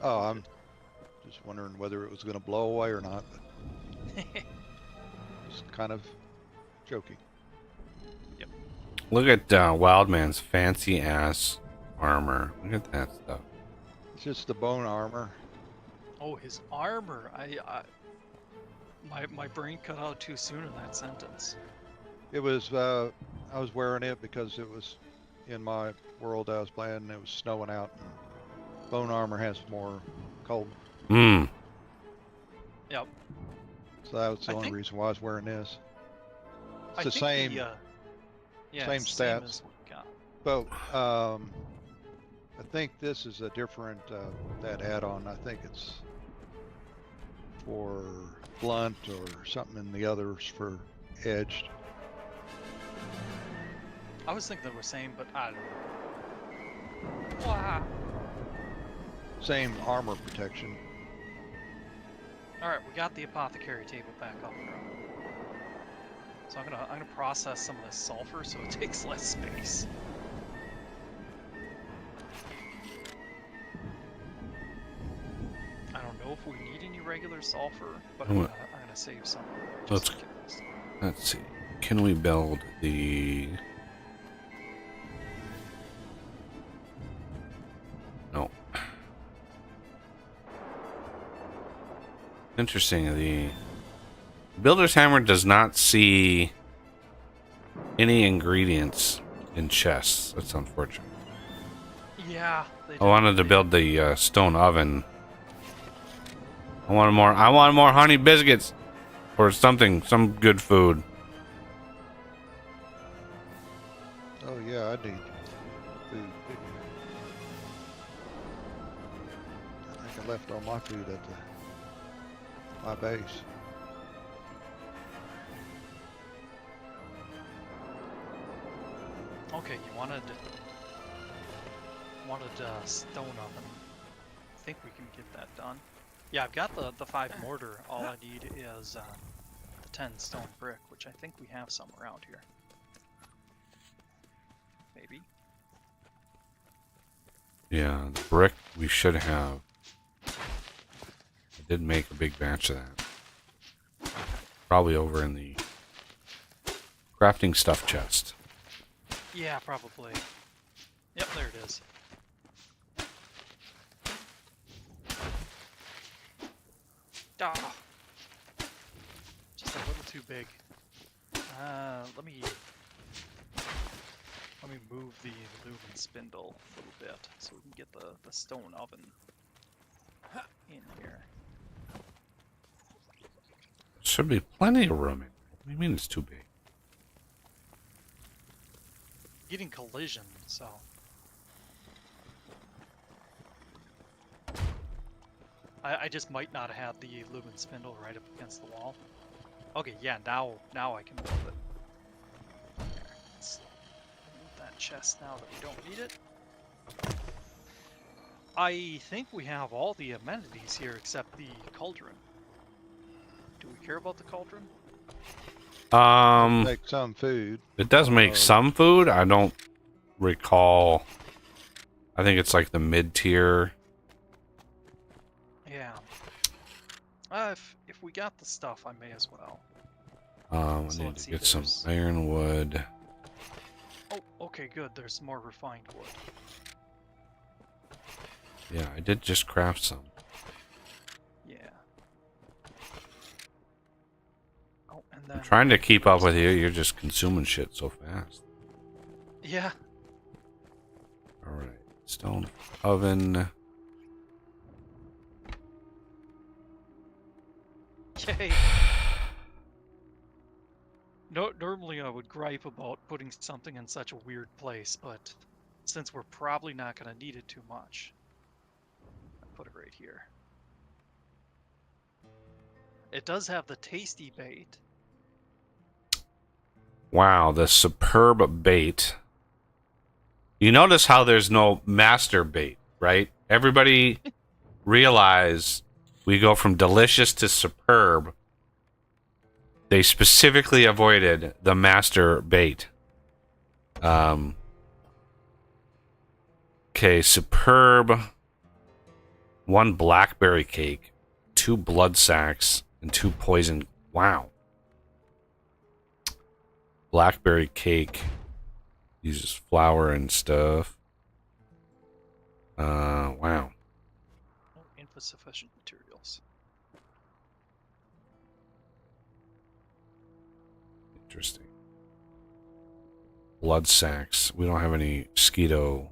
Oh, I'm just wondering whether it was going to blow away or not. But just kind of joking. Look at Wildman's fancy ass armor. Look at that stuff. It's just the bone armor. Oh, his armor! My brain cut out too soon in that sentence. It was. I was wearing it because it was in my world I was playing. And it was snowing out. And bone armor has more cold, Mmm. Yep. so that was the I only think- reason why I was wearing this. It's I the think same. yeah, same it's the same stats. as what we got. But I think this is a different that add-on. I think it's for blunt or something, and the others for edged. I was thinking they were same, but I don't know. Wow. Same armor protection. All right, we got the apothecary table back up and running. So I'm gonna process some of this sulfur so it takes less space. I don't know if we need any regular sulfur, but I'm What? gonna save some. Let's- Just in case. Let's see. Can we build the? No. Interesting. The builder's hammer does not see any ingredients in chests. That's unfortunate. Yeah. They I wanted to build the stone oven. I want more honey biscuits, or something, some good food. Oh yeah, I need food. I think I left all my food at my base. Okay, you wanted stone oven. I think we can get that done. Yeah, I've got the 5 mortar. All I need is the 10 stone brick, which I think we have some around here. Maybe. Yeah, the brick we should have. I did make a big batch of that. Probably over in the crafting stuff chest. Yeah, probably. Yep, there it is. Ah, just a little too big. Let me Let me move the lumen spindle a little bit so we can get the stone oven in here. Should be plenty of room in there. What do you mean it's too big? Getting collision, so. I just might not have had the lumen spindle right up against the wall. Okay, yeah, now I can build it. There, let's move that chest now that we don't need it. I think we have all the amenities here except the cauldron. Do we care about the cauldron? Make some food. It does make some food. I don't recall. I think it's like the mid-tier. Yeah. If we got the stuff, I may as well. I So need let's to see, get some there's- ironwood. Oh, okay, good. There's some more refined wood. Yeah, I did just craft some. Yeah. Oh, and then I'm trying to keep up with you. You're just consuming shit so fast. yeah. All right, stone oven. Yay. No, normally I would gripe about putting something in such a weird place, but since we're probably not going to need it too much, I'll put it right here. It does have the tasty bait. Wow, the superb bait. You notice how there's no master bait, right? Everybody realize we go from delicious to superb. They specifically avoided the master bait. Okay, superb. 1 blackberry cake, 2 blood sacks, and 2 poison. Wow. Blackberry cake uses flour and stuff. Wow. Oh, insufficient materials. Interesting. Blood sacks. We don't have any mosquito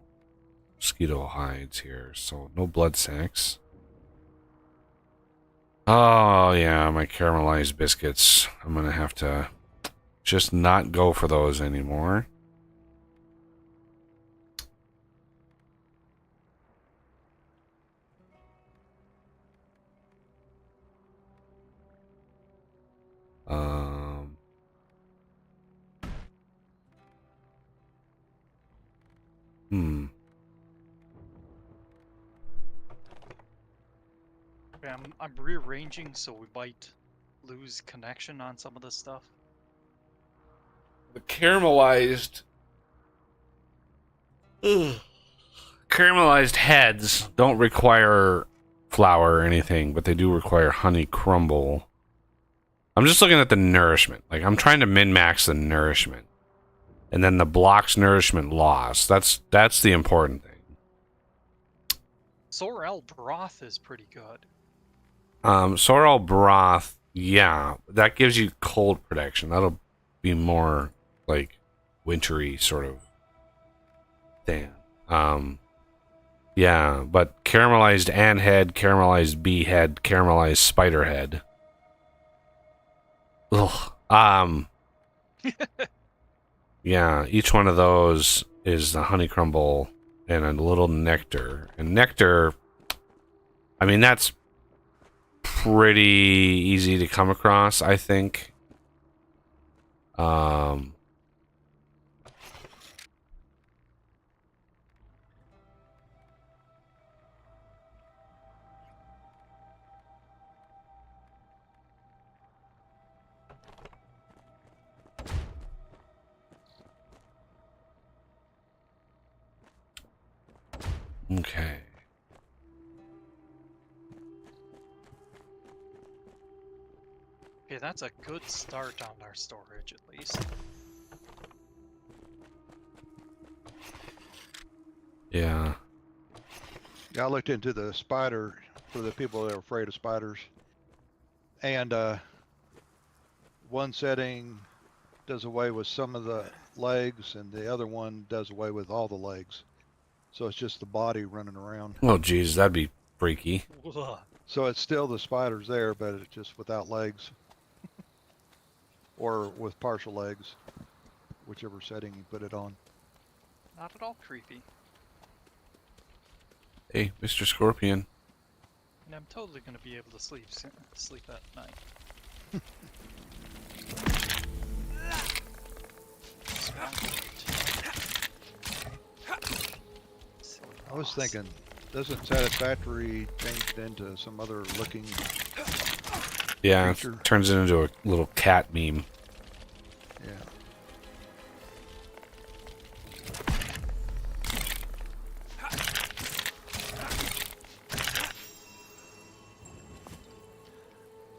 hides here, so no blood sacks. Oh yeah, my caramelized biscuits. I'm gonna have to just not go for those anymore. Hmm. Okay, I'm rearranging so we might lose connection on some of this stuff. The caramelized heads don't require flour or anything, but they do require honey crumble. I'm just looking at the nourishment. Like, I'm trying to min-max the nourishment. And then the block's nourishment loss. That's the important thing. Sorrel broth is pretty good. Sorrel broth, yeah. That gives you cold protection. That'll be more, like, wintry sort of thing. Yeah, but caramelized ant head, caramelized bee head, caramelized spider head. Ugh. Yeah, each one of those is the honey crumble and a little nectar. And nectar, I mean, that's pretty easy to come across, I think. Okay. Okay, that's a good start on our storage, at least. Yeah. Yeah, I looked into the spider for the people that are afraid of spiders. And one setting does away with some of the legs, and the other one does away with all the legs. So it's just the body running around. Oh, geez, that'd be freaky. Ugh. So it's still the spiders there, but it's just without legs. Or with partial legs, whichever setting you put it on. Not at all creepy. Hey, Mr. Scorpion. And I'm totally gonna be able to sleep at night. I was thinking, doesn't Satisfactory change it into some other looking Yeah, it creature? turns it into a little cat meme. Yeah.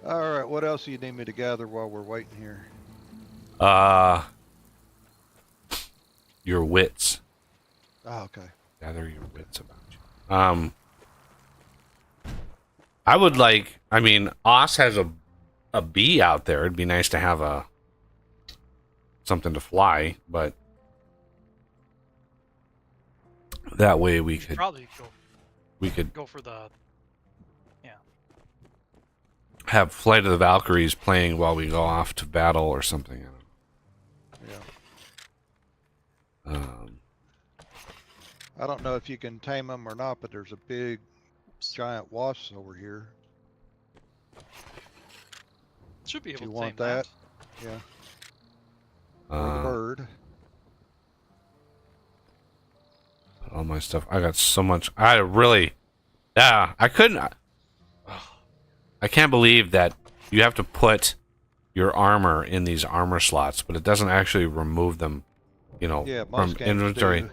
All right, what else do you need me to gather while we're waiting here? Your wits. Oh, okay. Gather your wits about you. I would like, I mean, Oz has a bee out there. It'd be nice to have something to fly, but that way we could Probably go for the have Flight of the Valkyries playing while we go off to battle or something. Yeah. I don't know if you can tame them or not, but there's a big giant wasp over here. Should be able Do you to want tame that? Yeah. Or the bird. All my stuff. I got so much. I really, yeah. I couldn't. I can't believe that you have to put your armor in these armor slots, but it doesn't actually remove them. You know, Yeah, from most games inventory. do.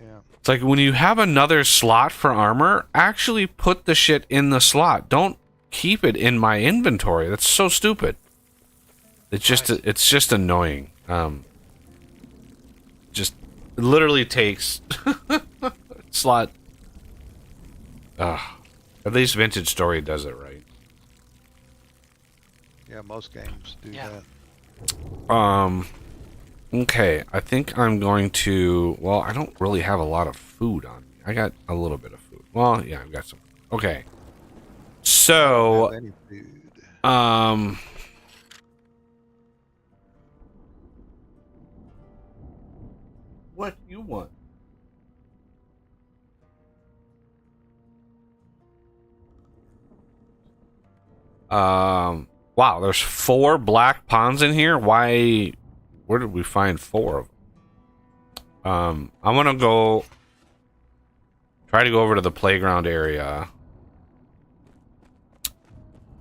Yeah. It's like when you have another slot for armor, actually put the shit in the slot. Don't keep it in my inventory. That's so stupid. It's just Right. it's just annoying. Just it literally takes slot. At least Vintage Story does it right. Yeah, most games do Yeah. that. Okay, I think I'm going to. Well, I don't really have a lot of food on me. I got a little bit of food. Well, yeah, I've got some. Okay. I don't So, have any food. what you want? Wow, there's 4 black ponds in here. Why? Where did we find 4 of them? I'm gonna go try to go over to the playground area.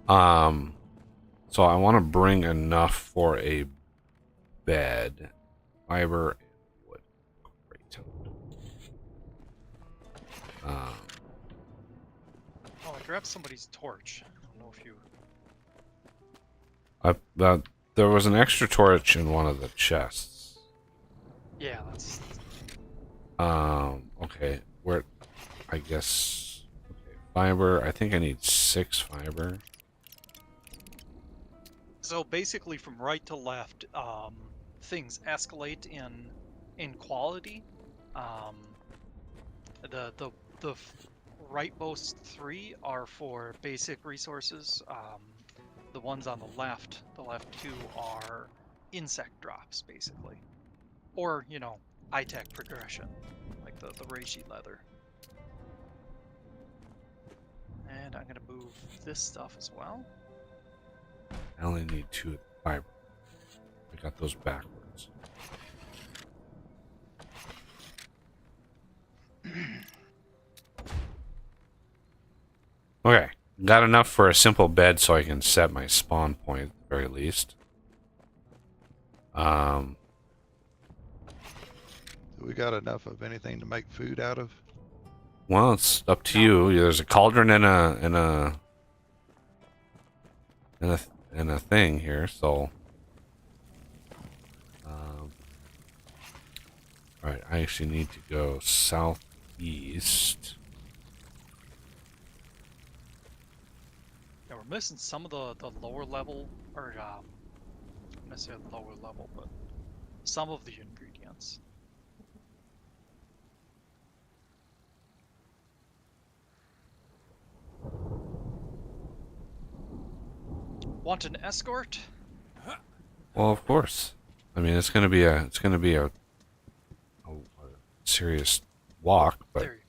So I want to bring enough for a bed, fiber, and wood. Great. Oh, I grabbed somebody's torch. I don't know if you. There was an extra torch in one of the chests. Yeah, that's. Okay, where? I guess. Okay, fiber. I think I need 6 fiber. So basically, from right to left, things escalate in quality. The rightmost 3 are for basic resources. The ones on the left 2 are insect drops, basically, or high-tech progression, like the reishi leather. And I'm gonna move this stuff as well. I only need 2 fiber. I got those backwards. Okay, got enough for a simple bed so I can set my spawn point at the very least. We got enough of anything to make food out of? Well, it's up to you. There's a cauldron and a thing here, so. All right, I actually need to go southeast. Yeah, we're missing some of the lower level or not necessarily lower level, but some of the ingredients. Want an escort? Well, of course. I mean, it's gonna be a serious walk, but There.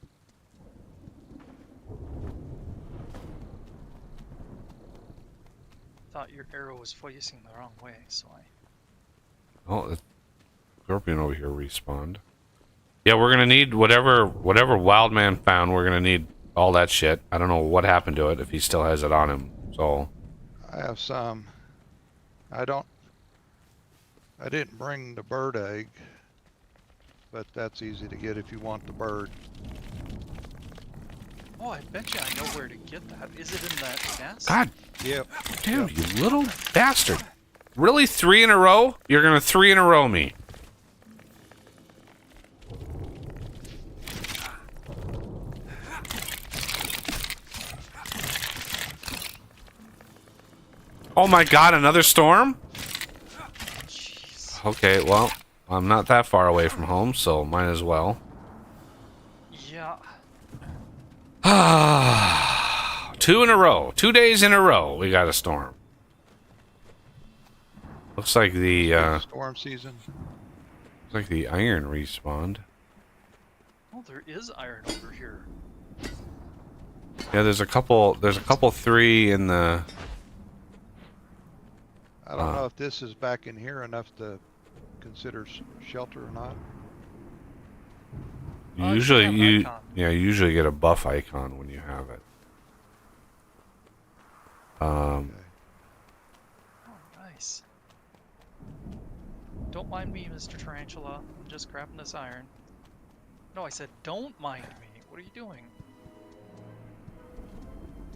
Thought your arrow was facing the wrong way, so I. oh, the scorpion over here respawned. Yeah, we're gonna need whatever wild man found. We're gonna need all that shit. I don't know what happened to it if he still has it on him. So I have some. I didn't bring the bird egg, but that's easy to get if you want the bird. Oh, I bet you I know where to get that. Is it in that chest? God Yep. damn, you little bastard! Really, 3 in a row? You're gonna 3 in a row me? Oh my God! Another storm? Jeez. Okay, well, I'm not that far away from home, so might as well. Yeah. 2 in a row. 2 days in a row, we got a storm. Looks like the Storm season. iron respawned. Oh, there is iron over here. Yeah, there's a couple 3 in the. I don't know if this is back in here enough to consider shelter or not. Usually you icon. usually get a buff icon when you have it. Okay. Oh, nice. Don't mind me, Mr. Tarantula. I'm just grabbing this iron. No, I said don't mind me. What are you doing?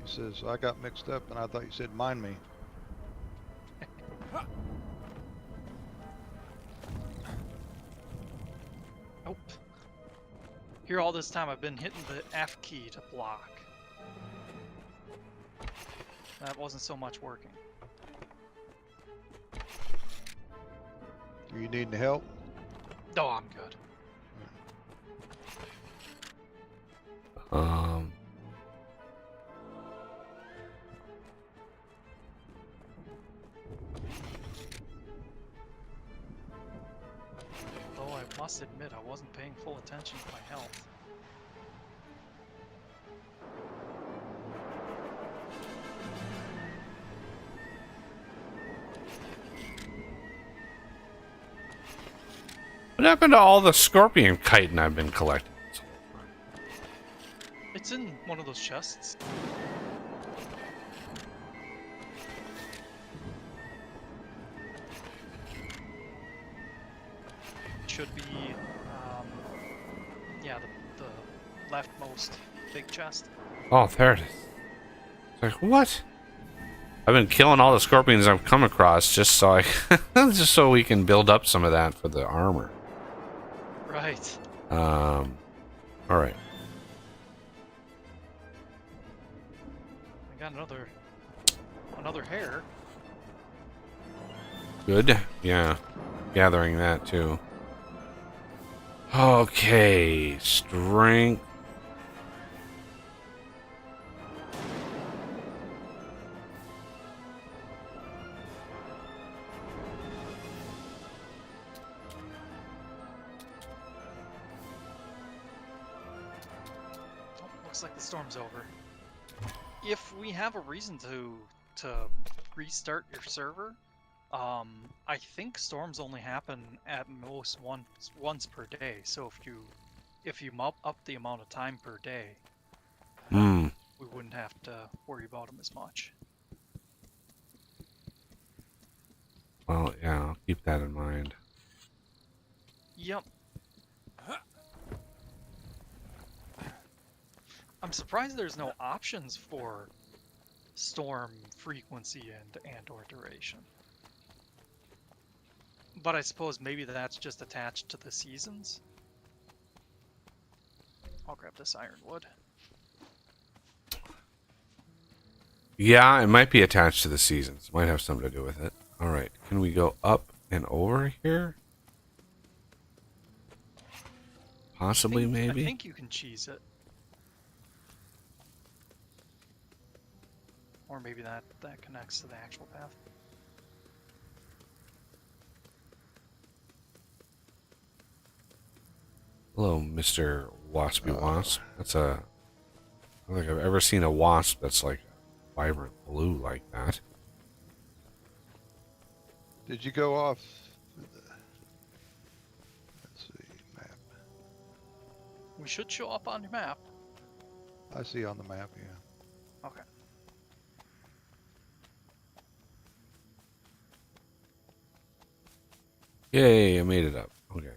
He says, I got mixed up and I thought you said mind me. Nope. Here all this time I've been hitting the F key to block. That wasn't so much working. You need help? No, I'm good. Though I must admit I wasn't paying full attention to my health. What happened to all the scorpion chitin I've been collecting? It's in one of those chests. It should be, yeah, the leftmost big chest. Oh, there it is. It's like, what? I've been killing all the scorpions I've come across just so just so we can build up some of that for the armor. Right. All right. I got another hair. Good. Yeah. Gathering that too. Okay. Strength. Oh, looks like the storm's over. If we have a reason to restart your server, I think storms only happen at most once per day. So if you up the amount of time per day, we wouldn't have to worry about them as much. Well, yeah, I'll keep that in mind. Yep. I'm surprised there's no options for storm frequency and/or duration. But I suppose maybe that's just attached to the seasons. I'll grab this ironwood. Yeah, it might be attached to the seasons. Might have something to do with it. All right. Can we go up and over here? Possibly, maybe? I think you can cheese it. Or maybe that connects to the actual path. Hello, Mr. Waspy Wasp. That's a... I don't think I've ever seen a wasp that's like vibrant blue like that. Did you go off? Let's see, map. We should show up on your map. I see on the map, yeah. Okay. Yay, I made it up. Okay.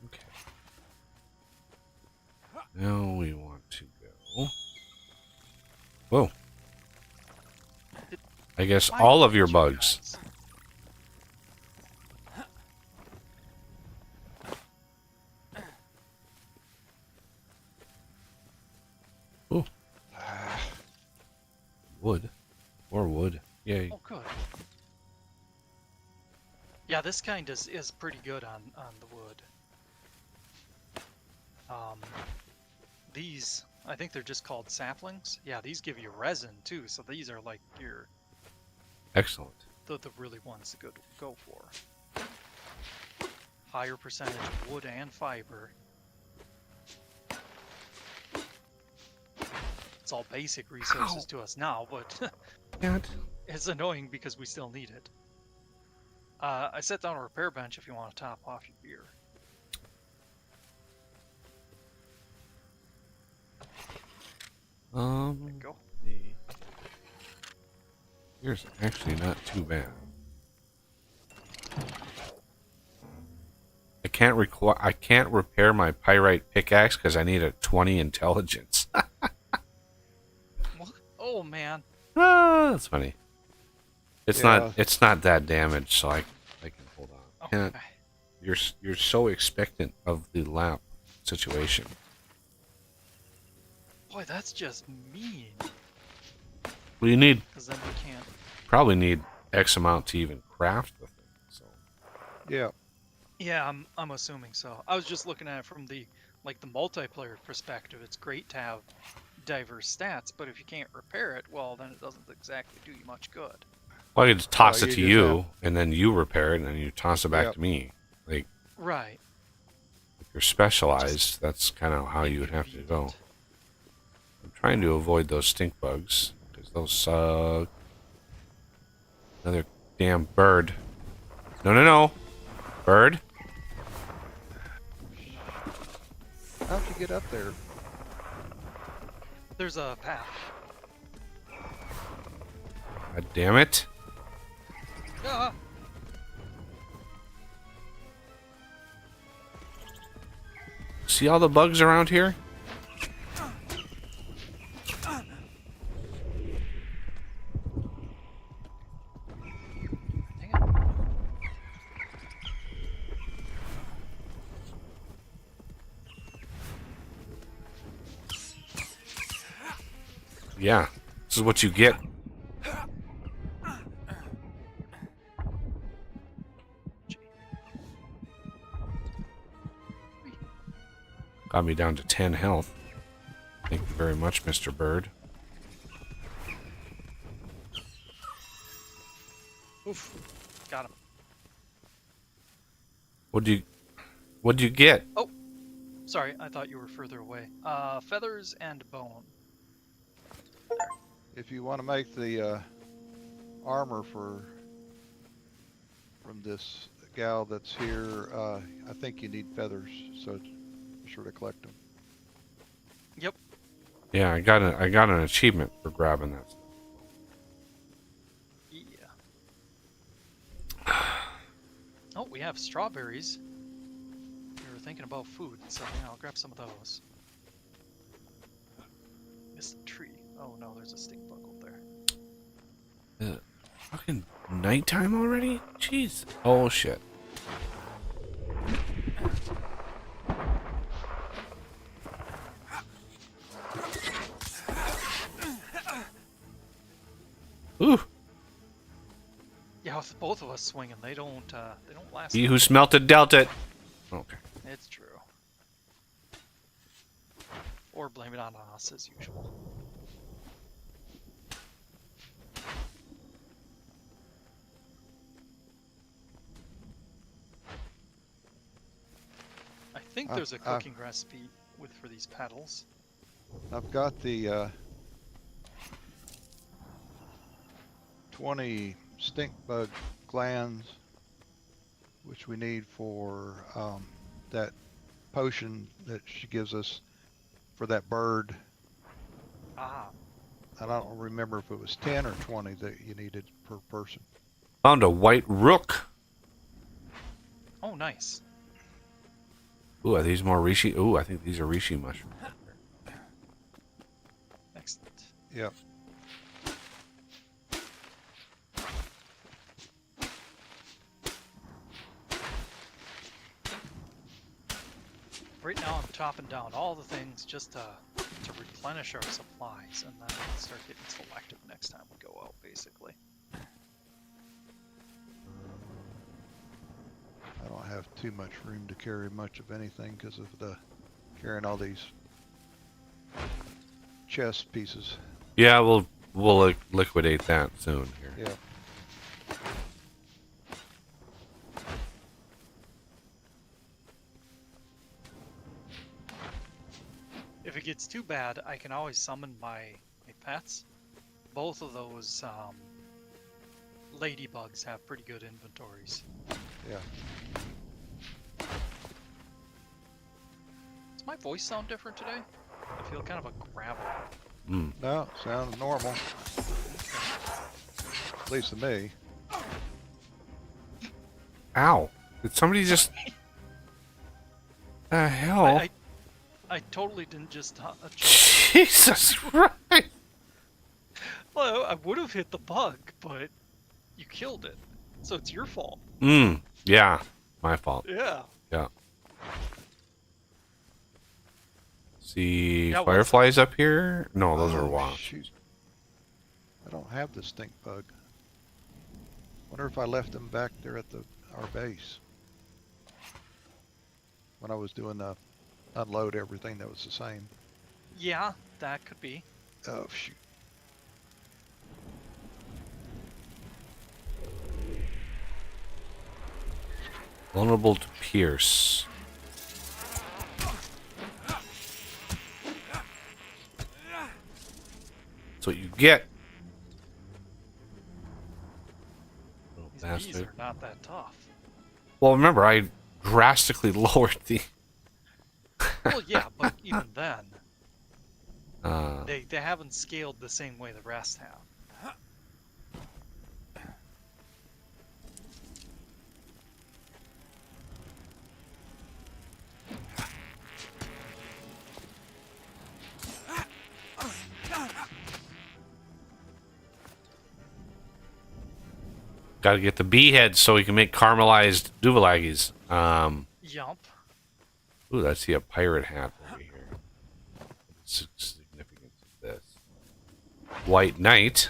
Okay. Now we want to go. Whoa. I guess Why all of your you bugs. guys? Ooh. Wood. More wood. Yay. Oh, good. Yeah, this kind is pretty good on the wood. These, I think they're just called saplings. Yeah, these give you resin too, so these are like your Excellent. the really ones to go for. Higher percentage of wood and fiber. It's all basic resources to us now, but Cat. it's annoying because we still need it. I set down a repair bench if you want to top off your beer. There you go. Here's actually not too bad. I can't repair my pyrite pickaxe because I need a 20 intelligence. What? Oh man. Ah, that's funny. It's Yeah. not that damaged, so I can hold on. Okay. You're so expectant of the lap situation. Boy, that's just mean. Well, you need Because then we can't. probably need X amount to even craft the thing. So Yeah. Yeah, I'm assuming so. I was just looking at it from the multiplayer perspective. It's great to have diverse stats, but if you can't repair it, well, then it doesn't exactly do you much good. well, I could just toss Well, it you to just you, have- and then you repair it, and then you toss it back Yep. to me. Like Right. if you're specialized, that's kind of how you would have to go. I'm trying to avoid those stink bugs because those suck. Another damn bird. No. Bird? How'd you get up there? There's a path. God damn it. Ah! See all the bugs around here? Dang it. Yeah. This is what you get. Got me down to 10 health. Thank you very much, Mr. Bird. Oof. Got him. What'd you get? Sorry, I thought you were further away. Feathers and bone. If you want to make the armor from this gal that's here, I think you need feathers, so be sure to collect them. Yep. Yeah, I got an achievement for grabbing that. Yeah. Oh, we have strawberries. We were thinking about food, so yeah, I'll grab some of those. Missed a tree. Oh no, there's a stink bug over there. Fucking nighttime already? Jeez. Oh shit. Ooh. Yeah, with both of us swinging, they don't last. He who smelt it dealt it. Okay. It's true. Or blame it on us as usual. I think there's a cooking recipe for these petals. I've got the 20 stink bug glands, which we need for that potion that she gives us for that bird. Ah, I don't remember if it was 10 or 20 that you needed per person. Found a white rook. oh, nice. Ooh, are these more reishi? Ooh, I think these are reishi mushrooms. Excellent. Yep. Right now, I'm chopping down all the things just to replenish our supplies, and then we'll start getting selective next time we go out, basically. I don't have too much room to carry much of anything because of the carrying all these chest pieces. Yeah, we'll liquidate that soon here. Yeah. If it gets too bad, I can always summon my pets. Both of those ladybugs have pretty good inventories. Yeah. Does my voice sound different today? I feel kind of a gravel. Mm. No, sounds normal. At least to me. Ow. Did somebody just... the hell? I totally didn't just jump. Jesus Christ. Well, I would have hit the bug, but you killed it. So it's your fault. Yeah. My fault. Yeah. Yeah. See Yeah, fireflies up here? No, those are Oh, wasps. shoot. I don't have the stink bug. Wonder if I left them back there at our base. When I was doing the unload everything that was the same. Yeah, that could be. Oh, shoot. Vulnerable to pierce. That's what you get. Little These bees bastard. are not that tough. Well, remember, I drastically lowered the... Well, yeah, but even then, Uh, they haven't scaled the same way the rest have. Gotta get the bee heads so we can make caramelized duvalagis. Yump. Ooh, I see a pirate hat over here. What's the significance of this? White Knight.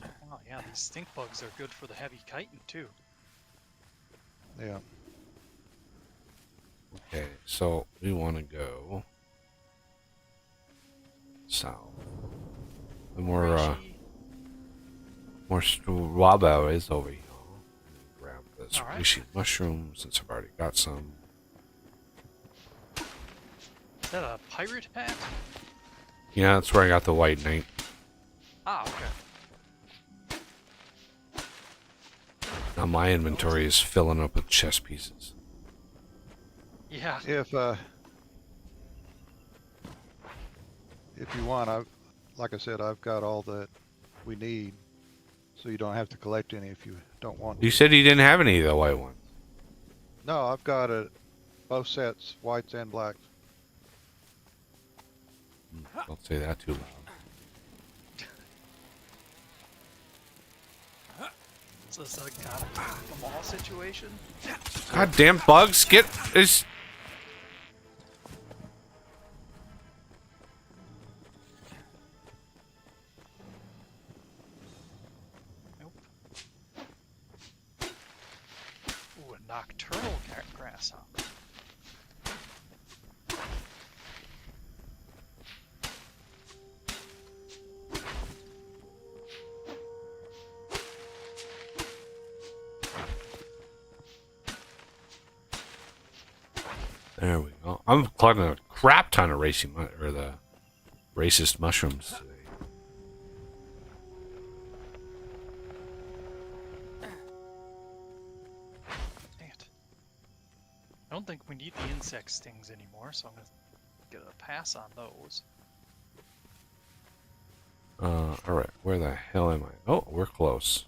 Oh yeah, these stink bugs are good for the heavy chitin too. Yeah. Okay, so we want to go south. The more strawberries is over here. Grab this All right. reishi mushroom since I've already got some. Is that a pirate hat? Yeah, that's where I got the White Knight. Ah, okay. Now my inventory is filling up with chess pieces. Yeah. If you want, like I said, I've got all that we need, so you don't have to collect any if you don't want. You said you didn't have any of the white ones. No, I've got both sets, whites and blacks. Don't say that too loud. Is this a got them all situation? Goddamn bugs, get this. Nope. Ooh, a nocturnal grasshopper. There we go. I'm collecting a crap ton of the racist mushrooms today. Dang it. I don't think we need the insect stings anymore, so I'm gonna get a pass on those. Alright, where the hell am I? Oh, we're close.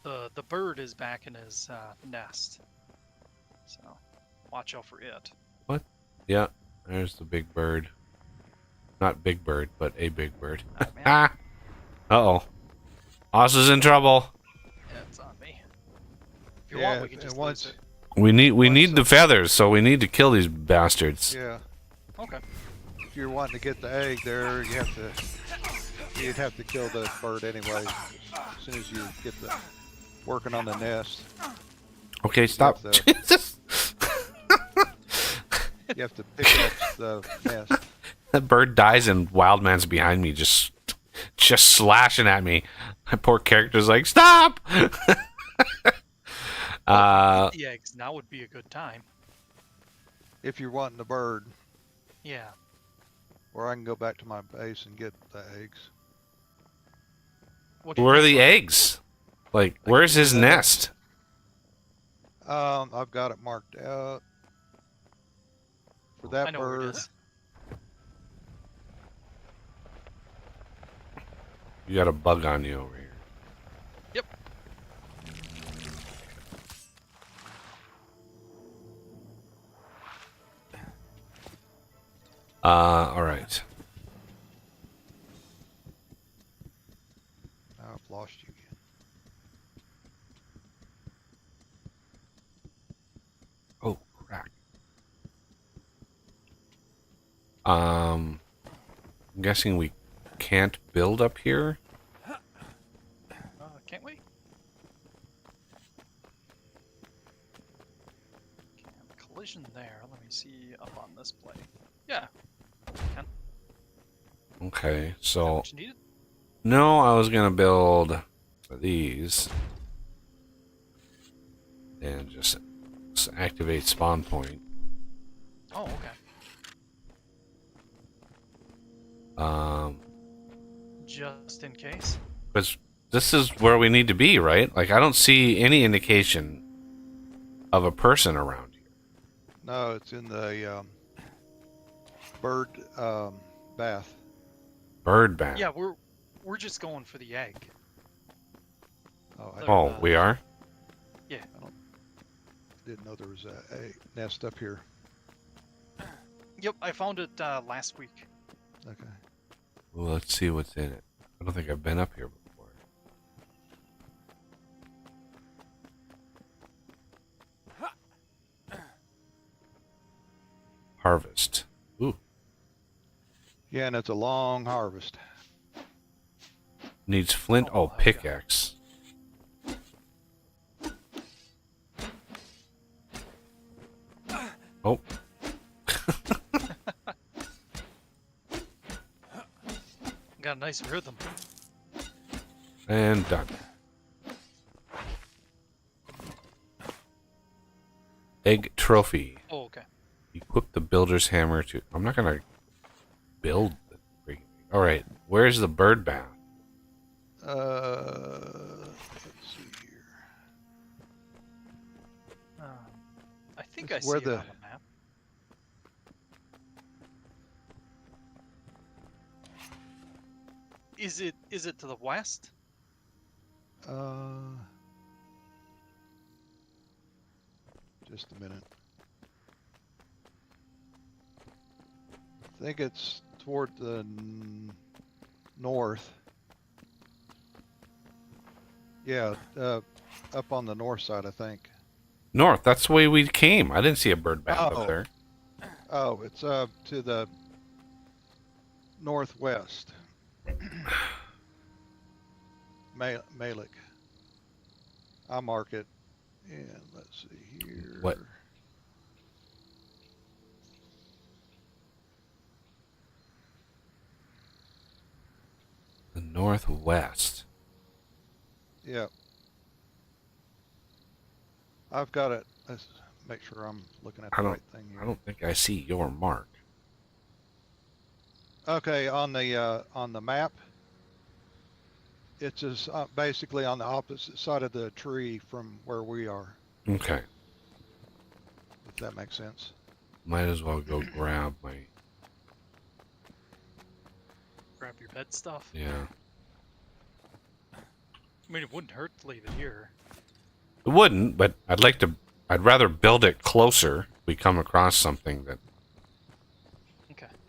The bird is back in his nest, so watch out for it. What? Yeah, there's the big bird. Not big bird, but a big bird. Oh, man. Ah! Uh-oh. Oz is in trouble. Yeah, it's on me. If you want, we can just lose it. We need the feathers, so we need to kill these bastards. Yeah. Okay. If you're wanting to get the egg there, you'd have to kill the bird anyway. As soon as you get the working on the nest. Okay, stop. You have to- Jesus. You have to pick up the nest. That bird dies and Wildman's behind me just slashing at me. My poor character's like, stop! The eggs. Now would be a good time. If you're wanting the bird, Yeah. or I can go back to my base and get the eggs. What do you Where are think? the eggs? Like, where's his nest? I've got it marked out. For that I know where it bird, is. You got a bug on you over here. Yep. Alright. I've lost you again. Oh, crack. I'm guessing we can't build up here? Can't we? Okay, collision there. Let me see up on this plate. Yeah. Can. Okay, Is that so... what you needed? No, I was gonna build these. And just activate spawn point. Oh, okay. Just in case. Because this is where we need to be, right? Like, I don't see any indication of a person around here. No, it's in the bird bath. Bird bath. Yeah, we're just going for the egg. Oh, I Oh, we are? didn't know there was a nest up here. Yep, I found it last week. Okay. Well, let's see what's in it. I don't think I've been up here before. Harvest. Ooh. Yeah, and it's a long harvest. Needs flint. Oh, pickaxe. Oh. Got a nice rhythm. And done. Egg trophy. Oh, okay. Equip the builder's hammer to... I'm not going to build the freaking thing. Alright, where's the bird bath? Let's see here. I think It's I see where it the- on the map. Is it to the west? Just a minute. I think it's toward the north. Yeah, up on the north side, I think. North. That's the way we came. I didn't see a bird bath up there. Oh, it's to the northwest. Malik. I'll mark it. And let's see here. What? The northwest. Yeah. I've got it. Let's make sure I'm looking at the right thing here. I don't think I see your mark. Okay, on the map, it's just basically on the opposite side of the tree from where we are. Okay. If that makes sense. Might as well go grab my... Grab your bed stuff. Yeah. I mean, it wouldn't hurt to leave it here. It wouldn't, but I'd rather build it closer if we come across something that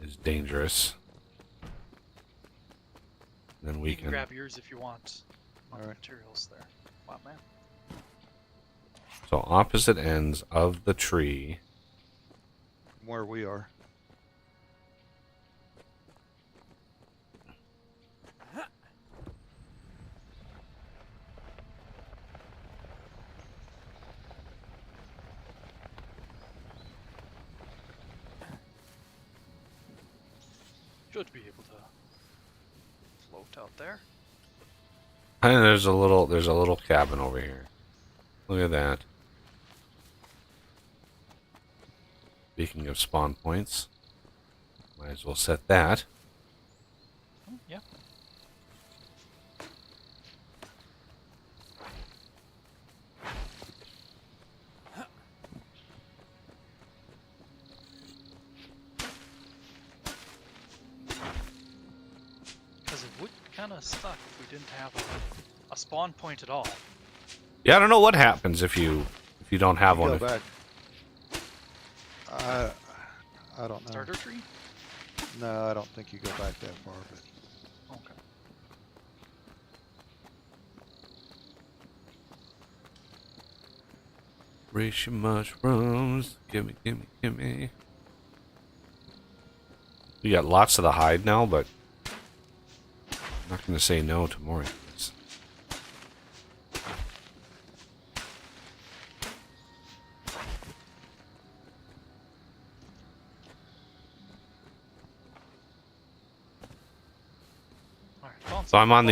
is dangerous. Then we can grab yours if you want. All right. Materials there. Wow, man. So opposite ends of the tree. Where we are. Should be able to float out there. And there's a little cabin over here. Look at that. Speaking of spawn points, might as well set that. Oh, yeah. Because it would kind of suck if we didn't have a spawn point at all. Yeah, I don't know what happens if you don't have one. Go back. I don't know. Starter tree? No, I don't think you go back that far. But Okay. Reishi mushrooms. Gimme, gimme, gimme. We got lots of the hide now, but I'm not going to say no to more of this. So I'm on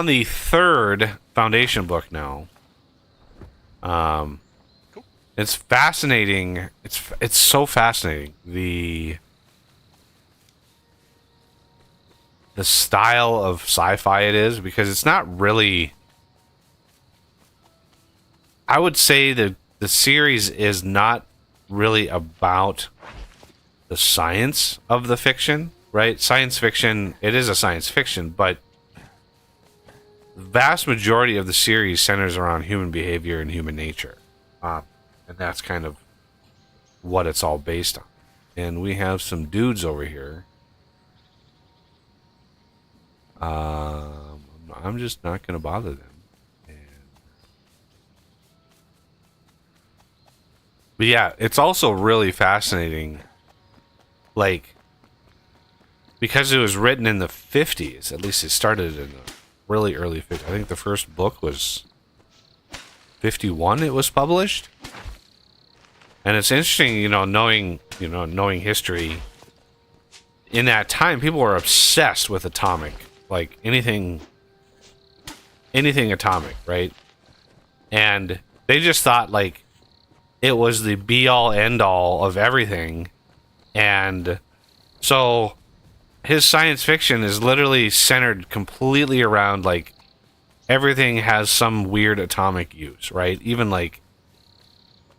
the third foundation book now. Cool. It's fascinating. It's so fascinating. The style of sci-fi it is, because it's not really... I would say that the series is not really about the science of the fiction, right? Science fiction, it is a science fiction, but the vast majority of the series centers around human behavior and human nature. And that's kind of what it's all based on. And we have some dudes over here. I'm just not going to bother them. But yeah, it's also really fascinating, like, because it was written in the 50s, at least it started in the really early 50s. I think the first book was 51 it was published. And it's interesting, knowing history. In that time, people were obsessed with atomic, like anything atomic, right? And they just thought like it was the be all end all of everything. And so his science fiction is literally centered completely around like everything has some weird atomic use, right? Even like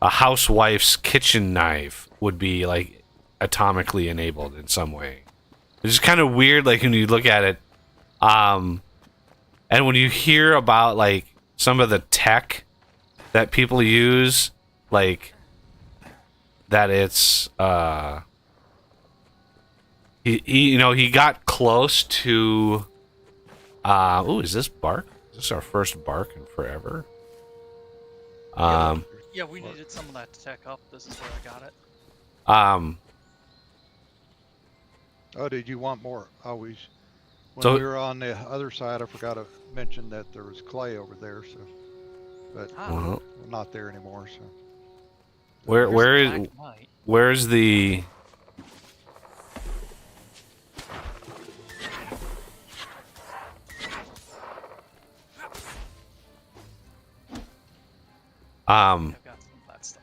a housewife's kitchen knife would be like atomically enabled in some way. It's just kind of weird, like when you look at it, and when you hear about like some of the tech that people use, like that it's he got close to ooh, is this bark? Is This is our first bark in forever. Yeah, we needed some of that to tech up. This is where I got it. Oh, did you want more? When So- we were on the other side, I forgot to mention that there was clay over there. So, but well, we're not there anymore. So where Here's is black knight. where's the? I've got some of that stuff.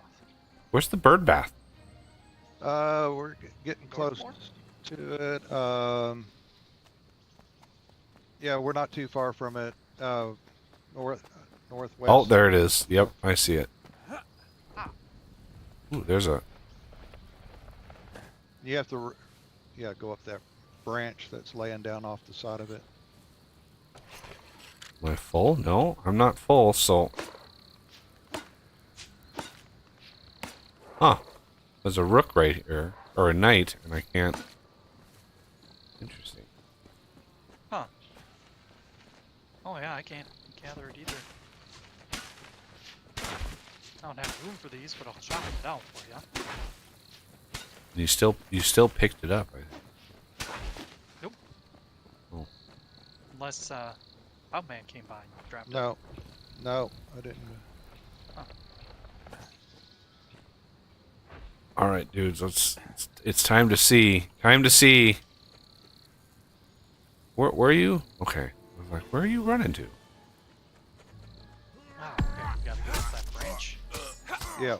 Where's the bird bath? we're getting close Northmore? to it. Yeah, we're not too far from it. Northwest. Oh, there it is. Yep, I see it. Ooh, there's a. You have to, yeah, go up that branch that's laying down off the side of it. Am I full? No, I'm not full. So. Huh. There's a rook right here, or a knight, and I can't. Interesting. Huh. Oh yeah, I can't gather it either. I don't have room for these, but I'll chop them down for you. You still picked it up. I think. Nope. Oh. Unless Outman came by and dropped it. No, I didn't. All right, dudes. It's time to see. Time to see. Where are you? Okay. I was like, where are you running to? Oh, okay, we gotta get up that branch. Yeah.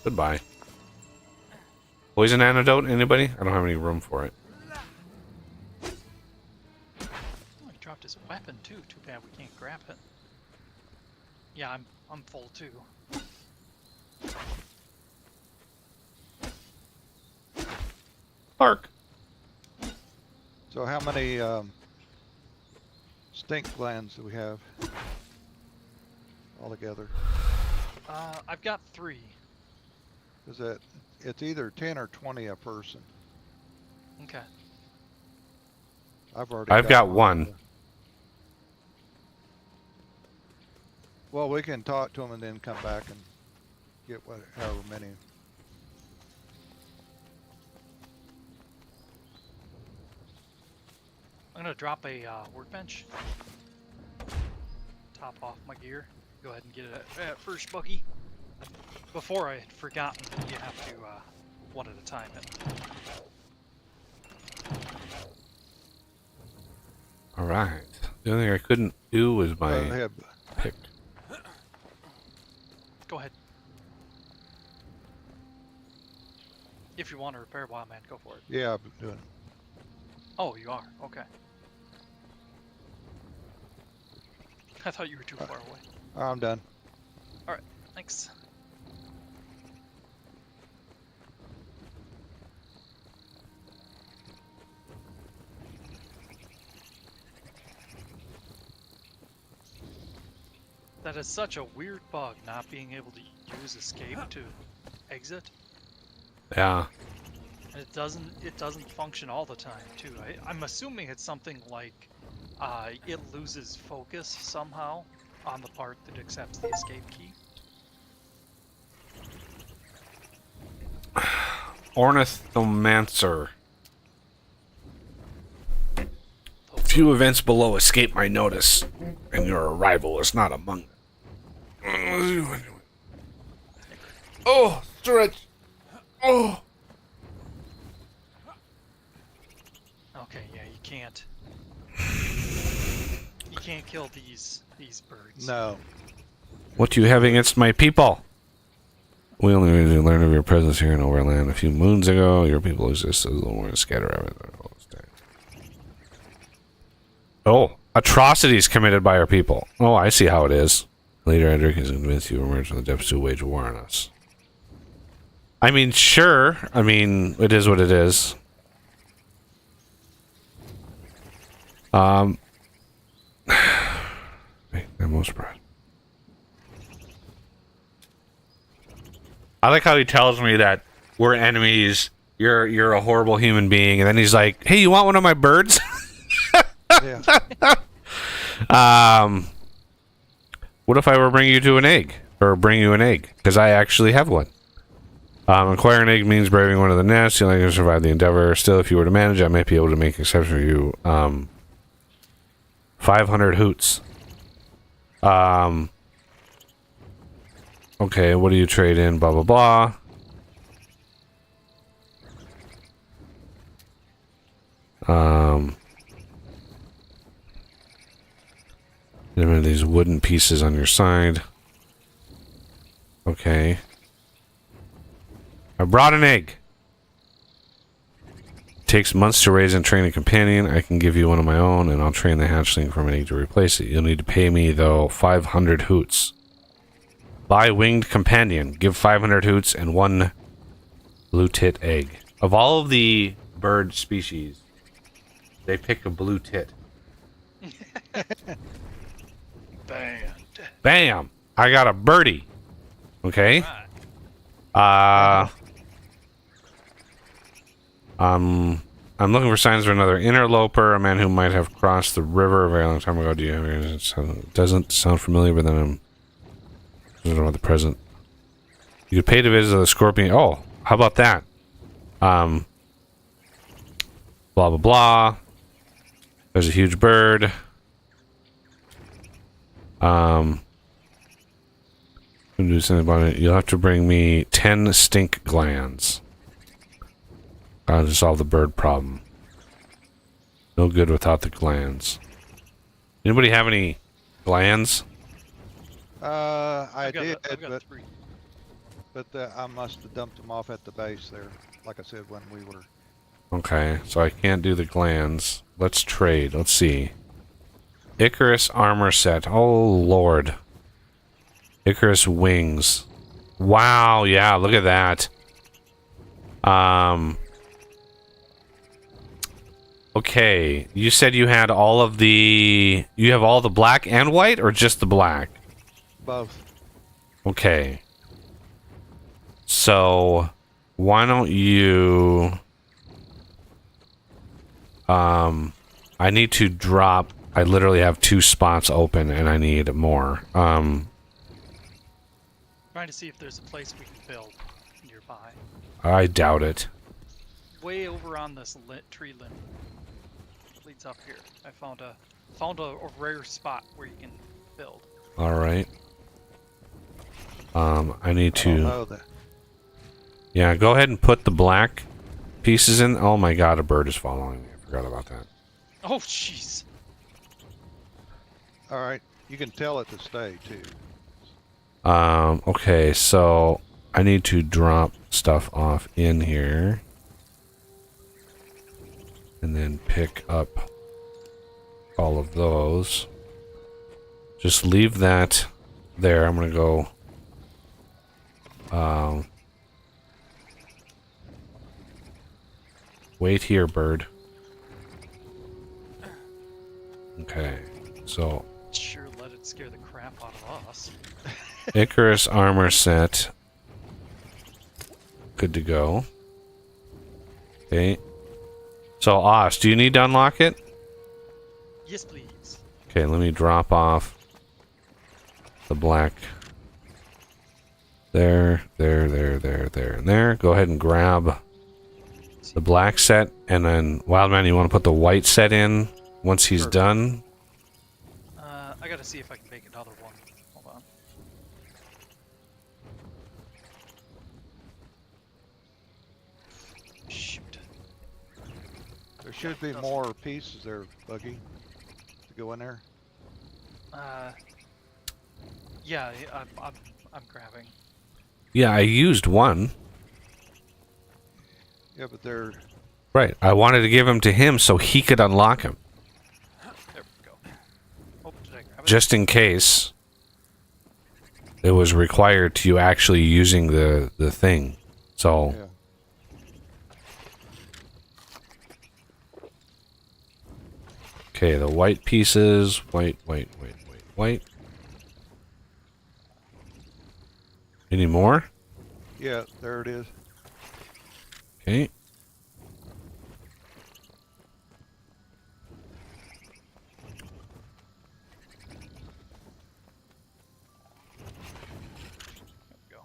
Goodbye. Poison antidote? Anybody? I don't have any room for it. Oh, he dropped his weapon too. Too bad we can't grab it. Yeah, I'm full too. Bark. So how many stink glands do we have altogether? I've got 3. Is that it's either 10 or 20 a person. Okay. I've got one. Well, we can talk to them and then come back and get however many. I'm gonna drop a workbench. Top off my gear. Go ahead and get it at first, Bucky. Before I had forgotten that you have to one at a time. All right. The only thing I couldn't do was my Have, pick. Go ahead. If you want to repair Wildman, go for it. yeah, I've been doing. Oh, you are? Okay. I thought you were too far away. I'm done. Alright, thanks. That is such a weird bug, not being able to use escape to exit. Yeah. And it doesn't function all the time too. I'm assuming it's something like it loses focus somehow on the part that accepts the escape key. Ornithomancer. Few events below escape my notice, and your arrival is not among them. Oh, stretch. Oh. Okay, yeah, you can't kill these birds. No. What do you have against my people? We only really learned of your presence here in Overland a few moons ago. Your people exist as a little more scattered around. Oh, atrocities committed by our people. Oh, I see how it is. Leader Edric is convinced you emerged from the depths to wage war on us. I mean, sure. I mean, it is what it is. Wait, I'm most surprised. I like how he tells me that we're enemies. You're a horrible human being. And then he's like, hey, you want one of my birds? Yeah. What if I were bring you to an egg? Or bring you an egg? Because I actually have one. Acquire an egg means braving one of the nests. You only can survive the endeavor. Still, if you were to manage, I might be able to make exception for you. 500 hoots. Okay, what do you trade in? Blah, blah, blah. These wooden pieces on your side. Okay. I brought an egg. Takes months to raise and train a companion. I can give you one of my own, and I'll train the hatchling from an egg to replace it. You'll need to pay me, though, 500 hoots. Buy winged companion. Give 500 hoots and 1 blue tit egg. Of all of the bird species, they pick a blue tit. Banned. Bam! I got a birdie. Okay. I'm looking for signs of another interloper, a man who might have crossed the river a very long time ago. Do you have it doesn't sound familiar, but then I don't know the present. You could pay to visit the scorpion. Oh, how about that? Blah blah blah. There's a huge bird. Do something about it. You'll have to bring me 10 stink glands. To solve the bird problem. No good without the glands. Anybody have any glands? I did, I've got 3. but I must have dumped them off at the base there. Like I said, when we were. Okay, so I can't do the glands. Let's trade. Let's see. Icarus armor set. Oh, Lord. Icarus wings. Wow, yeah, look at that. Okay, you said you had all of the... You have all the black and white, or just the black? Both. Okay. So, why don't you... I need to drop... I literally have 2 spots open, and I need more. Trying to see if there's a place we can build nearby. I doubt it. Way over on this tree limb. Leads up here. I found a rare spot where you can build. Alright. I need I don't to... know that. Yeah, go ahead and put the black pieces in. Oh my god, a bird is following me. I forgot about that. Oh, jeez. All right, you can tell it to stay too. Okay, so I need to drop stuff off in here. And then pick up all of those. Just leave that there. I'm gonna go... wait here, bird. Okay, so... Sure, let it scare the crap out of us. Icarus armor set. Good to go. Okay. So, Oz, do you need to unlock it? Yes, please. Okay, let me drop off the black. There, and there. Go ahead and grab the black set, and then, Wildman, you want to put the white set in once he's Sure. done? I gotta see if I can make another one. Hold on. Shoot. There should be more pieces there, Buggy, to go in there. Yeah, I'm grabbing. Yeah, I used one. Yeah, but they're Right, I wanted to give him to him so he could unlock him. There we go. Oh, did I grab it? Just in case it was required to you actually using the thing. So, yeah. okay, the white pieces. White. Any more? Yeah, there it is. Okay. There we go.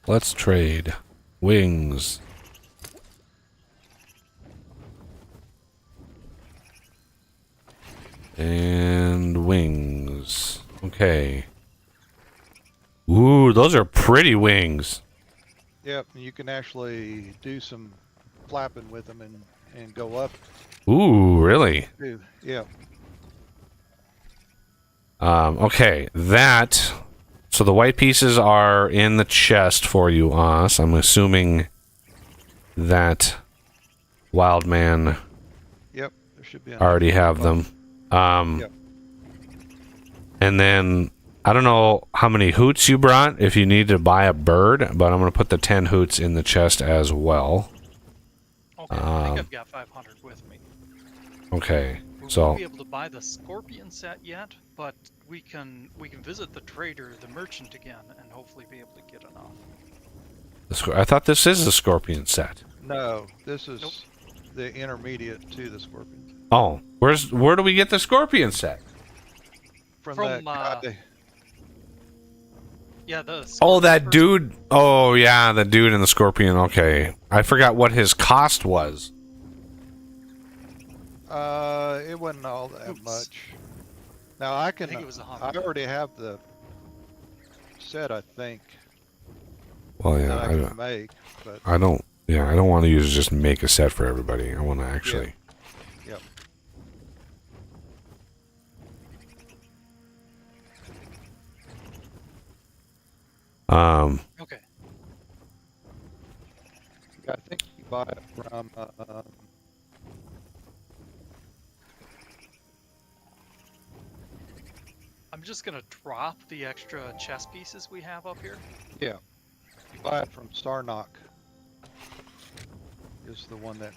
Let's trade. Wings. And wings. Okay. Ooh, those are pretty wings. Yep, and you can actually do some flapping with them and go up Ooh, really? too. Yep. Okay, that. So the white pieces are in the chest for you, Os. I'm assuming that wild man Yep. There should be enough already for have both. them. Yep. And then I don't know how many hoots you brought if you need to buy a bird, but I'm going to put the 10 hoots in the chest as well. Okay, I think I've got 500 with me. Okay, We so won't be able to buy the scorpion set yet, but we can visit the trader, the merchant again, and hopefully be able to get enough. I thought this is the scorpion set. No, this is Nope. the intermediate to the scorpion. Oh, where do we get the scorpion set? From From, that guy. Yeah, the Oh, scorpion that person- dude. Oh, yeah, the dude in the scorpion. Okay. I forgot what his cost was. It wasn't all that Oops. much. Now I can. think it was I 100. already have the set, I think, Well, that yeah, I can make. But I don't. Yeah, I don't want to use just make a set for everybody. I want to actually. Yep. Okay. I think you buy it from. I'm just gonna drop the extra chess pieces we have up here. Yeah. You buy it from Starnock. Is the one that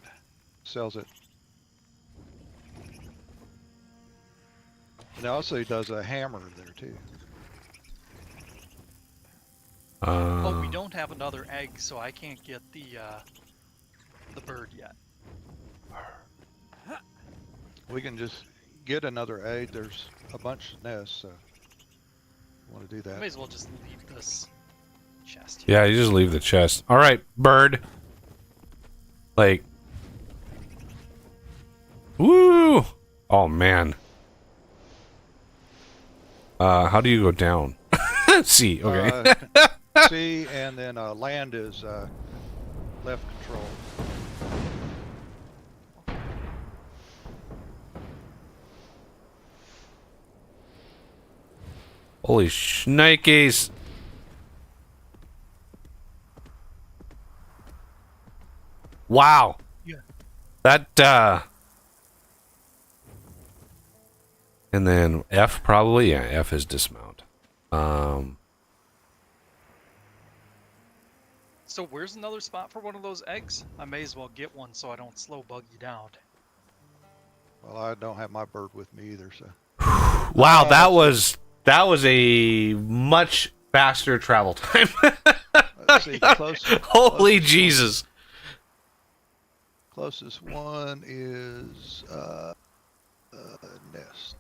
sells it. And also he does a hammer there too. Oh, we don't have another egg, so I can't get the bird yet. We can just get another egg. There's a bunch of nests, so want to do I may that. as well just leave this chest. Yeah, you just leave the chest. All right, bird. Like. Woo! Oh man. How do you go down? C. Okay. C, and then land is left control. Holy shnikes. Wow. Yeah. That, and then F probably? Yeah, F is dismount. So where's another spot for one of those eggs? I may as well get one so I don't slow bug you down. Well, I don't have my bird with me either, so. Wow, that was a much faster travel time. Let's see, Holy Jesus. Closest one is nest.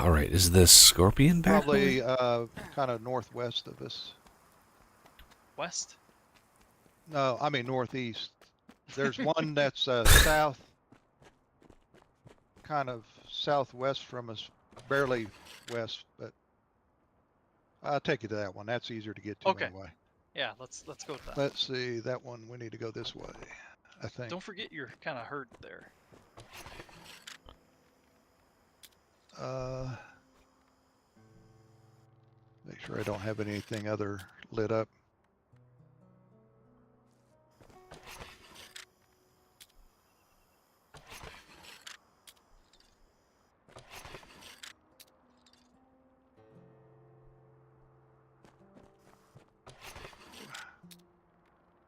All right, is this scorpion back? Probably kind of northwest of us. West? No, I mean northeast. There's one that's south, kind of southwest from us, barely west, but I'll take you to that one. That's easier to get to Okay. anyway. Yeah, let's go with that. Let's see, that one we need to go this way, I think. Don't forget you're kind of hurt there. Make sure I don't have anything other lit up.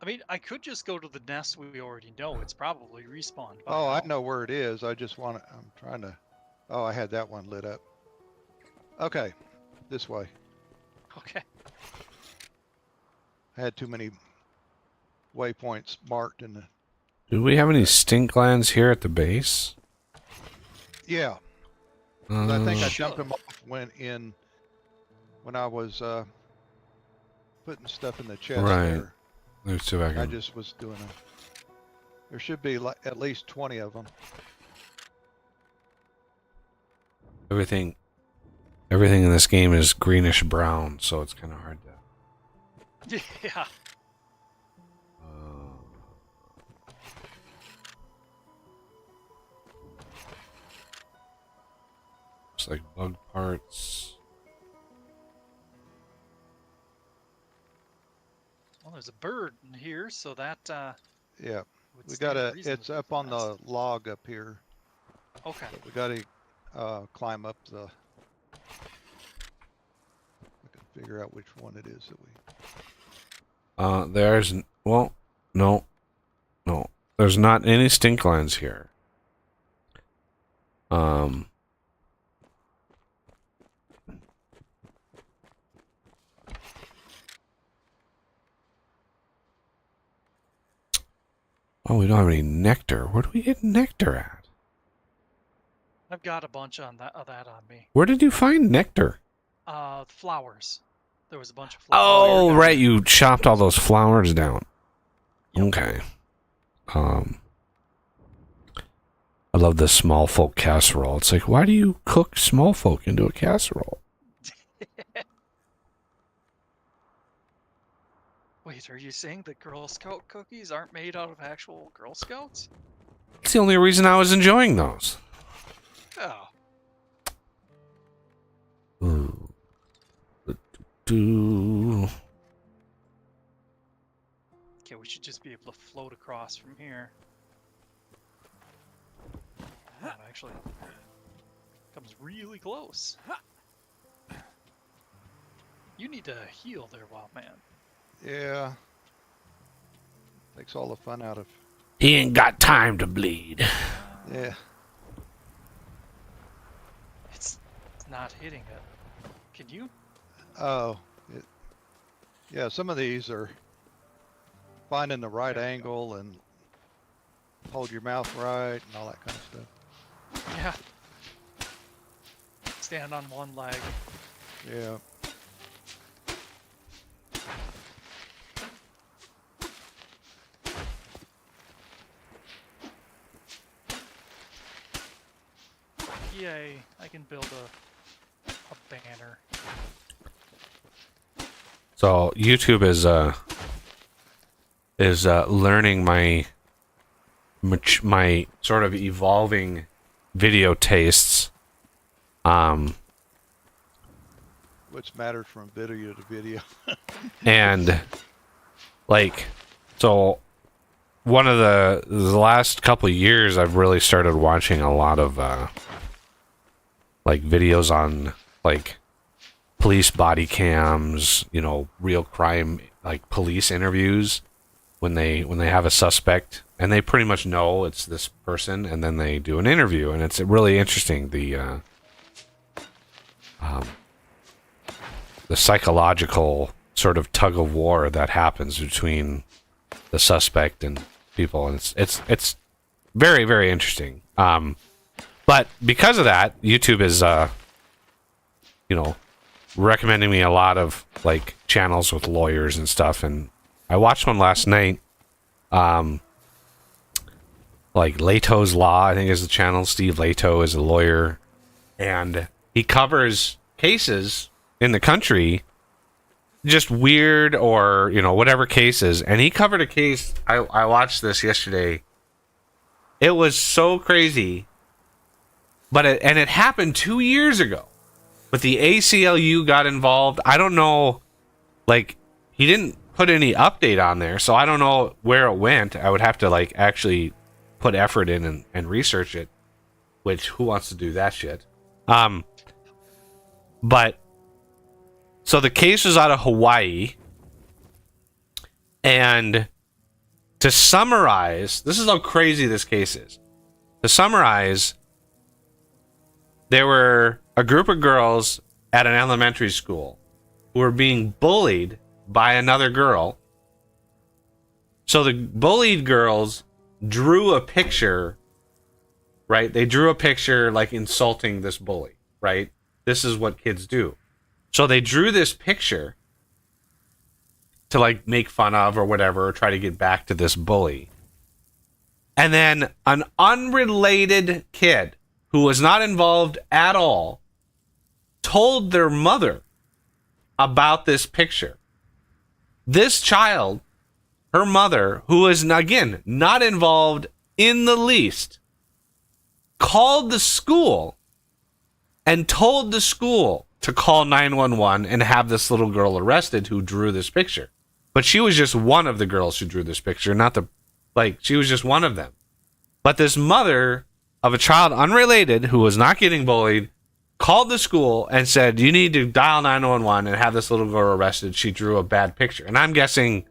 I mean, I could just go to the nest we already know. It's probably respawned. by Oh, I now. know where it is. I just want to, I'm trying to, oh, I had that one lit up. Okay, this way. Okay. I had too many waypoints marked in the. Do we have any stink glands here at the base? Yeah, 'cause I think I Uh, jumped them off when I was putting stuff in the chest Right. there. Let's see if I I can. just was doing a. There should be like at least 20 of them. Everything in this game is greenish brown, so it's kind of hard to. Yeah. Looks like bug parts. Well, there's a bird in here, so that Yeah, would we stand to gotta. reason It's to be up on fast. the log up here. Okay. But we gotta climb up the. I can figure out which one it is that we. Well, no. There's not any stink lines here. Oh, we don't have any nectar. Where do we get nectar at? I've got a bunch of that on me. Where did you find nectar? Flowers. There was a bunch of flowers. Oh, right. You chopped all those flowers down. Yep. Okay. I love this small folk casserole. It's like, why do you cook small folk into a casserole? Wait, are you saying that Girl Scout cookies aren't made out of actual Girl Scouts? It's the only reason I was enjoying those. Oh. Ooh. Do. Okay, we should just be able to float across from here. That actually comes really close. You need to heal there, Wild Man. Yeah. Takes all the fun out of. He ain't got time to bleed. Yeah. It's not hitting it. Can you? Oh. Yeah, some of these are finding the right There we go. angle and hold your mouth right and all that kind of stuff. Yeah. Stand on one leg. Yeah. Yay, I can build a banner. So YouTube is learning my sort of evolving video tastes. Which matters from video to video. And like, so one of the last couple of years, I've really started watching a lot of like videos on like police body cams, you know, real crime, like police interviews when they have a suspect and they pretty much know it's this person, and then they do an interview, and it's really interesting the psychological sort of tug of war that happens between the suspect and people, and it's very, very interesting. But because of that, YouTube is you know, recommending me a lot of like channels with lawyers and stuff, and I watched one last night. Like Leto's Law, I think is the channel. Steve Leto is a lawyer, and he covers cases in the country, just weird or, you know, whatever cases. And he covered a case. I watched this yesterday. It was so crazy, but it happened 2 years ago. But the ACLU got involved. I don't know, like, he didn't put any update on there, so I don't know where it went. I would have to like actually put effort in and research it, which who wants to do that shit? But so the case was out of Hawaii, and to summarize, this is how crazy this case is. To summarize, there were a group of girls at an elementary school who were being bullied by another girl. So the bullied girls drew a picture, right? They drew a picture like insulting this bully, right? This is what kids do. So they drew this picture to like make fun of or whatever, or try to get back to this bully. And then an unrelated kid who was not involved at all told their mother about this picture. This child, her mother, who is, again, not involved in the least, called the school and told the school to call 911 and have this little girl arrested who drew this picture. But she was just one of the girls who drew this picture, she was just one of them. But this mother of a child unrelated who was not getting bullied called the school and said, you need to dial 911 and have this little girl arrested. She drew a bad picture. And I'm guessing,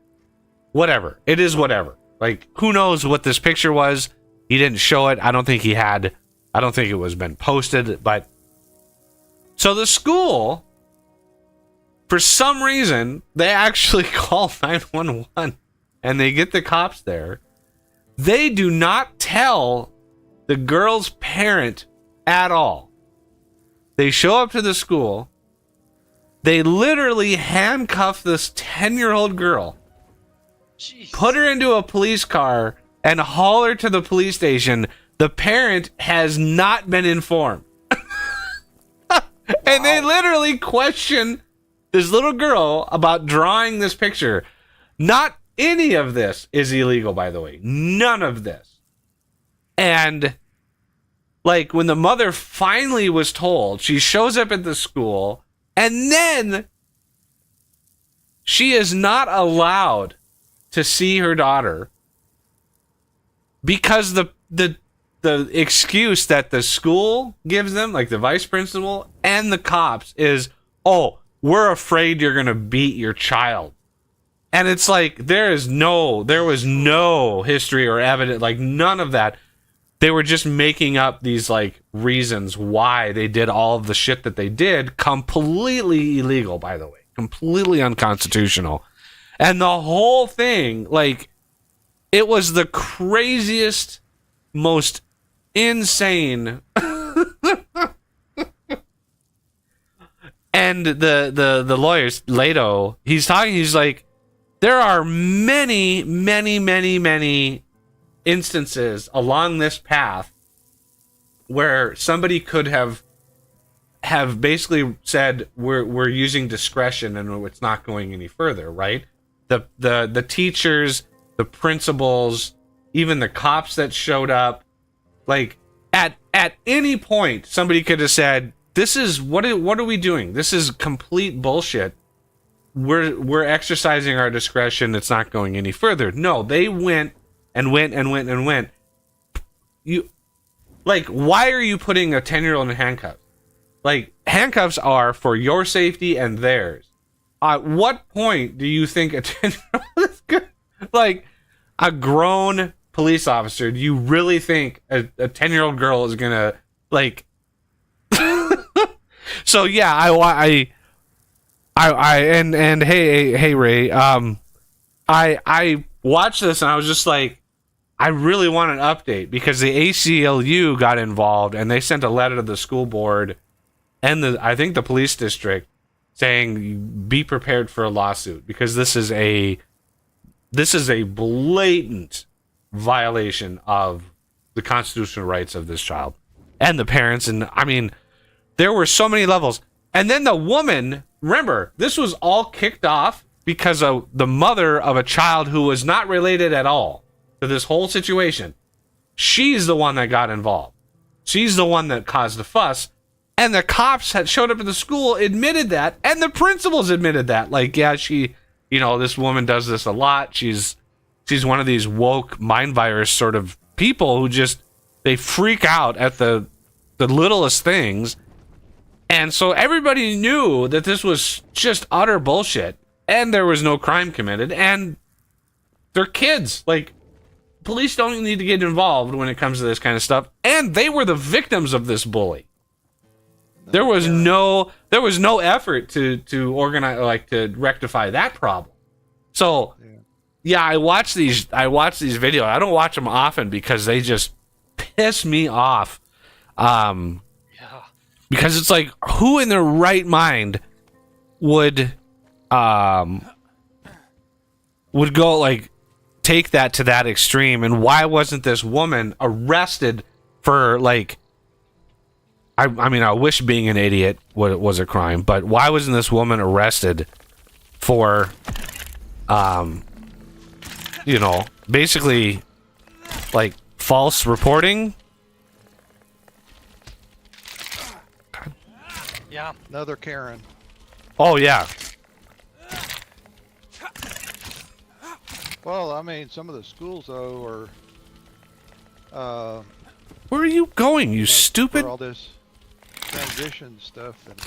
whatever. It is whatever. Like, who knows what this picture was? He didn't show it. I don't think it was been posted. But so the school, for some reason, they actually call 911 and they get the cops there. They do not tell the girl's parent at all. They show up to the school. They literally handcuff this 10-year-old girl, Jeez. put her into a police car, and haul her to the police station. The parent has not been informed. And they literally question this little girl about drawing this picture. Not any of this is illegal, by the way. None of this. And like when the mother finally was told, she shows up at the school, and then she is not allowed to see her daughter because the excuse that the school gives them, like the vice principal and the cops, is, oh, we're afraid you're going to beat your child. And it's like, there was no history or evidence, like none of that. They were just making up these like reasons why they did all of the shit that they did. Completely illegal, by the way. Completely unconstitutional. And the whole thing, like, it was the craziest, most insane. And the lawyers, Leto, he's like, there are many, many, many, many instances along this path where somebody could have basically said we're using discretion and it's not going any further, right? The teachers, the principals, even the cops that showed up, like at any point somebody could have said, this is what are we doing? This is complete bullshit. We're exercising our discretion. It's not going any further. No, they went and went and went and went. You, like, why are you putting a 10-year-old in handcuffs? Like, handcuffs are for your safety and theirs. At what point do you think a 10-year-old is good? Like, a grown police officer, do you really think a 10-year-old girl is gonna, like... So, yeah, I hey Ray, I watched this and I was just like, I really want an update, because the ACLU got involved and they sent a letter to the school board and I think the police district saying, be prepared for a lawsuit, because this is a blatant violation of the constitutional rights of this child and the parents. And I mean, there were so many levels. And then the woman, remember, this was all kicked off because of the mother of a child who was not related at all to this whole situation. She's the one that got involved. She's the one that caused the fuss. And the cops had showed up at the school, admitted that, and the principals admitted that. Like, yeah, this woman does this a lot. She's one of these woke mind virus sort of people who just, they freak out at the littlest things. And so everybody knew that this was just utter bullshit, and there was no crime committed, and they're kids. Like, police don't need to get involved when it comes to this kind of stuff, and they were the victims of this bully. There was no effort to organize, like, to rectify that problem. So yeah, I watch these videos. I don't watch them often because they just piss me off. Because it's like, who in their right mind would go, like, take that to that extreme? And why wasn't this woman arrested for, like, I mean, I wish being an idiot was a crime, but why wasn't this woman arrested for, basically, like, false reporting? Yeah. Another Karen. Oh, yeah. Well, I mean, some of the schools, though, are... Where are you going, you stupid? For all this transition stuff and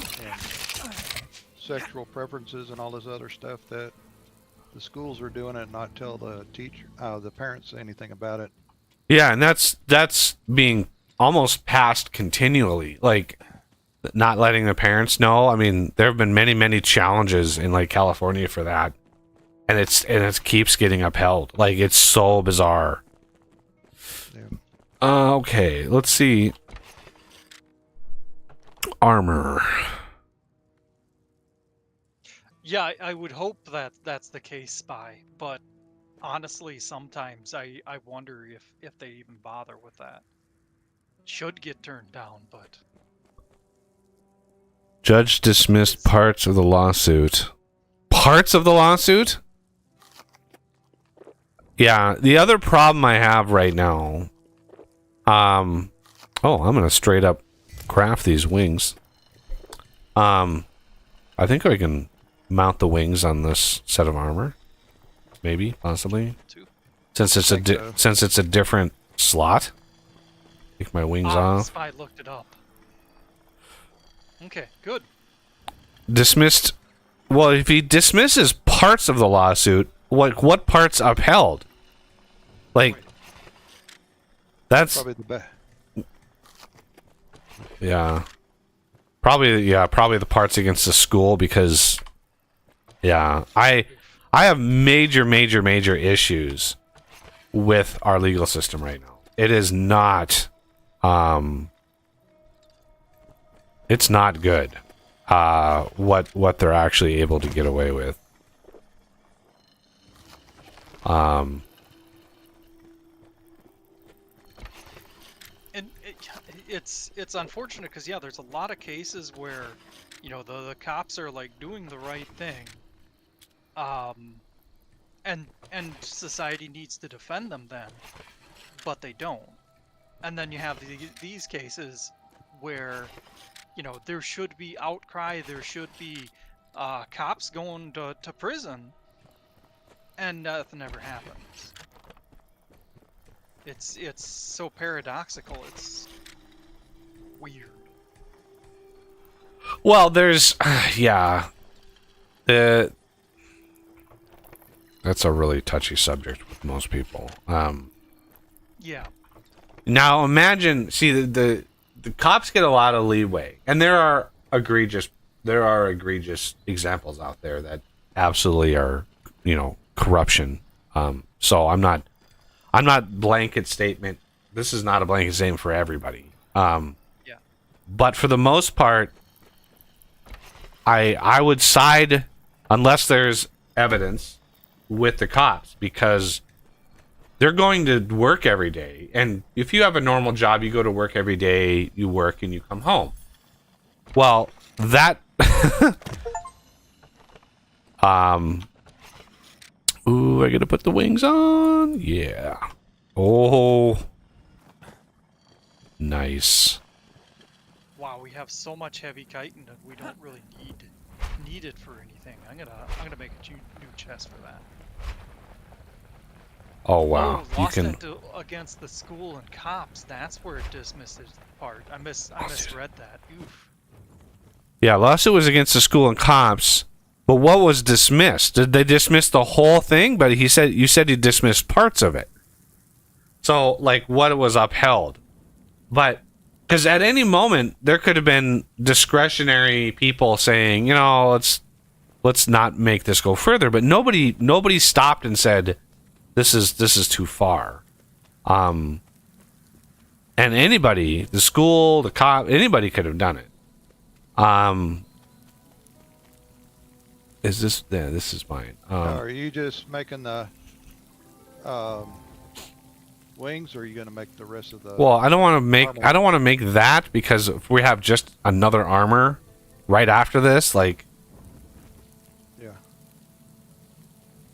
sexual preferences and all this other stuff, that the schools are doing it and not tell the the parents anything about it. Yeah, and that's being almost passed continually, like, not letting the parents know. I mean, there have been many challenges in, like, California for that, and it keeps getting upheld. Like, it's so bizarre. Yeah. Okay, let's see. Armor. Yeah, I would hope that that's the case, Spy. But honestly, sometimes I wonder if they even bother with that. Should get turned down, but... Judge dismissed parts of the lawsuit. Parts of the lawsuit? Yeah, the other problem I have right now... I'm gonna straight up craft these wings. I think I can mount the wings on this set of armor. Maybe, possibly. Since it's a different slot. Take my wings off. Spy looked it up. Okay, good. Dismissed. Well, if he dismisses parts of the lawsuit, what parts upheld? Like, that's Probably the best. Yeah. Probably the parts against the school, because I have major issues with our legal system right now. It is not it's not good. What they're actually able to get away with. And it's unfortunate because there's a lot of cases where, the cops are, like, doing the right thing, and society needs to defend them then, but they don't. And then you have these cases where, there should be outcry, there should be cops going to prison, and nothing ever happens. It's so paradoxical. It's weird. Well, there's that's a really touchy subject with most people. Yeah. Now imagine, see, the cops get a lot of leeway, and there are egregious examples out there that absolutely are, corruption. So I'm not blanket statement. This is not a blanket statement for everybody. But for the most part, I would side, unless there's evidence, with the cops, because they're going to work every day. And if you have a normal job, you go to work every day, you work, and you come home. Well, that... Ooh, I gotta put the wings on. Yeah. Oh. Nice. Wow, we have so much heavy chitin that we don't really need it for anything. I'm gonna make a new chest for that. Oh wow. Oh, lost it against the school and cops. That's where it dismisses the part. I misread that. Oof. Yeah, lawsuit was against the school and cops. But what was dismissed? Did they dismiss the whole thing? But you said he dismissed parts of it. So, like, what was upheld? But because at any moment there could have been discretionary people saying, you know, let's not make this go further. But nobody stopped and said, this is too far. And anybody, the school, the cop, anybody could have done it. Is this? Yeah, this is mine. Are you just making the wings, or are you going to make the rest of the? Well, I don't want to make. armor? I don't want to make that because if we have just another armor right after this, like, Yeah.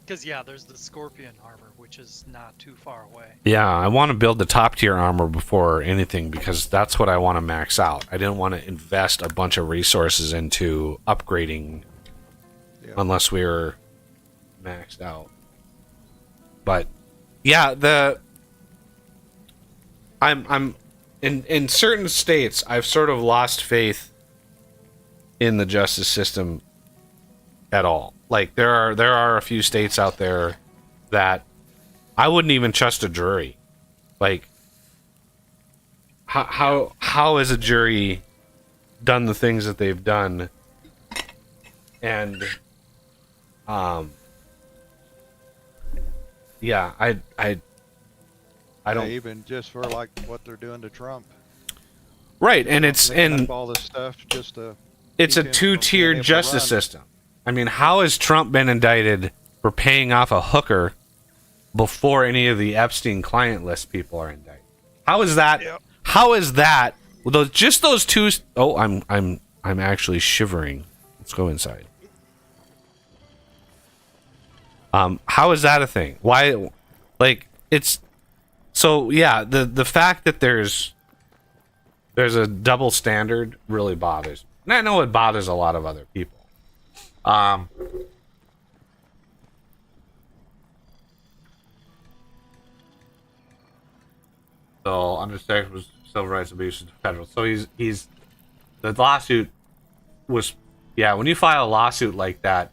Because yeah, there's the Scorpion armor, which is not too far away. yeah, I want to build the top tier armor before anything because that's what I want to max out. I didn't want to invest a bunch of resources into upgrading unless we were maxed out. But yeah, I'm in certain states I've sort of lost faith in the justice system at all. Like there are a few states out there that I wouldn't even trust a jury. Like how has a jury done the things that they've done? And yeah, I don't even just for like what they're doing to Trump. right, and it's Making in up all this stuff just to. it's a keep him from being two-tiered able to justice run. system. I mean, how has Trump been indicted for paying off a hooker before any of the Epstein client list people are indicted? How is that? Yep. How is that? Well, just those two. Oh, I'm actually shivering. Let's go inside. How is that a thing? Why? Like it's so yeah. The fact that there's a double standard really bothers me. And I know it bothers a lot of other people. So under section was civil rights abuses federal. So he's the lawsuit was when you file a lawsuit like that,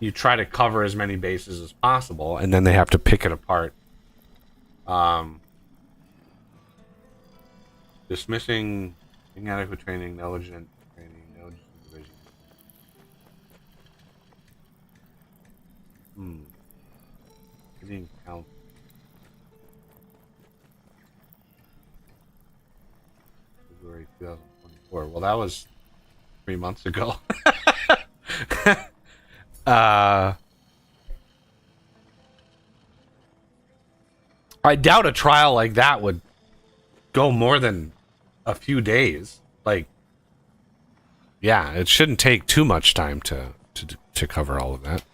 you try to cover as many bases as possible, and then they have to pick it apart. Dismissing inadequate training, negligent training, negligent supervision. Didn't count. February 2024. Well, that was 3 months ago. I doubt a trial like that would go more than a few days. Like, yeah, it shouldn't take too much time to cover all of that.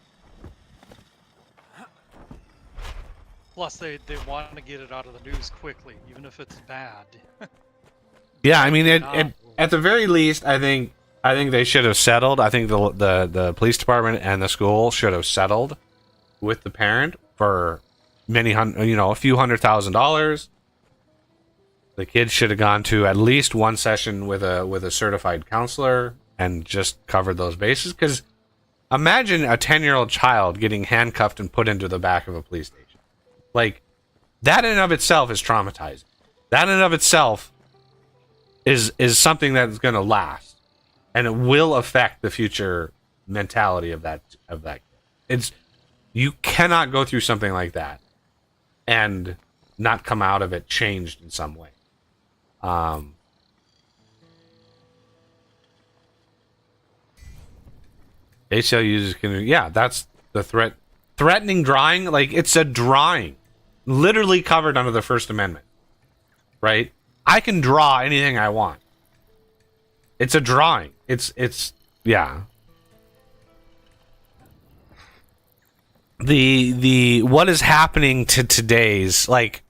Plus, they want to get it out of the news quickly, even if it's bad. Yeah, I mean, at the very least, I think they should have settled. I think the police department and the school should have settled with the parent for a few $100,000. The kids should have gone to at least one session with a certified counselor and just covered those bases. Because imagine a 10-year-old child getting handcuffed and put into the back of a police station. Like, that in and of itself is traumatizing. That in and of itself is something that's going to last, and it will affect the future mentality of that. You cannot go through something like that and not come out of it changed in some way. ACLUs can, that's the threat. Threatening drawing, like, it's a drawing, literally covered under the First Amendment, right? I can draw anything I want. It's a drawing. It's The what is happening to today's, like,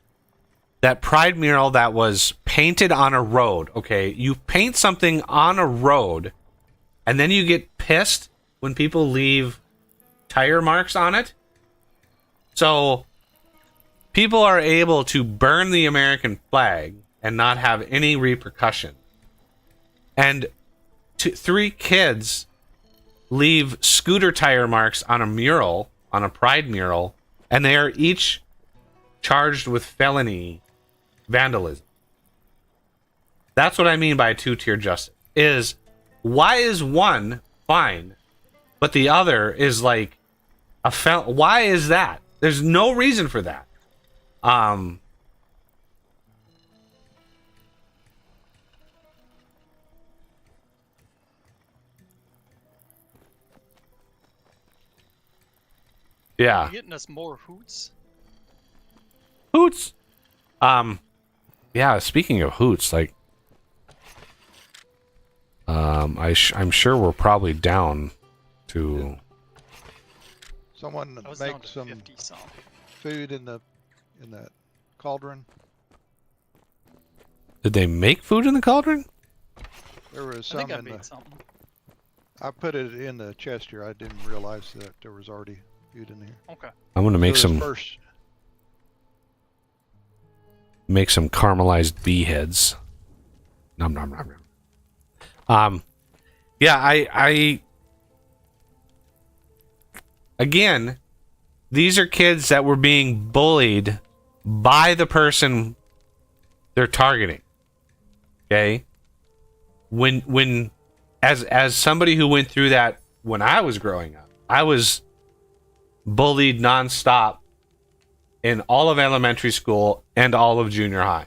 that pride mural that was painted on a road. Okay, you paint something on a road and then you get pissed when people leave tire marks on it. So people are able to burn the American flag and not have any repercussion. And 3 kids leave scooter tire marks on a mural, on a pride mural, and they are each charged with felony vandalism. That's what I mean by two-tier justice. Is why is one fine, but the other is like a why is that? There's no reason for that. Yeah. You getting us more hoots? Hoots. Yeah, speaking of hoots, like I'm sure we're probably down to Someone I was down make to some 50 some. food in that cauldron. Did they make food in the cauldron? There was I some think I in the. made something. I put it in the chest here. I didn't realize that there was already food in here. Okay. I'm gonna make So this some first. caramelized bee heads. Nom nom nom nom. Yeah, I again, these are kids that were being bullied by the person they're targeting. Okay? When as somebody who went through that when I was growing up, I was bullied nonstop in all of elementary school and all of junior high.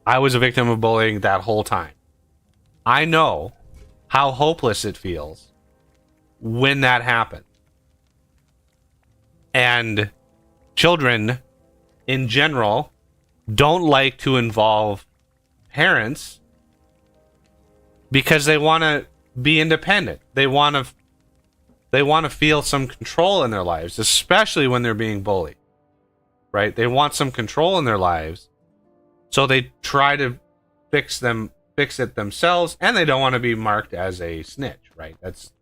I was a victim of bullying that whole time. I know how hopeless it feels when that happens. And children in general don't like to involve parents because they want to be independent. They want to feel some control in their lives, especially when they're being bullied. Right? They want some control in their lives. So they try to fix it themselves, and they don't want to be marked as a snitch, right? That's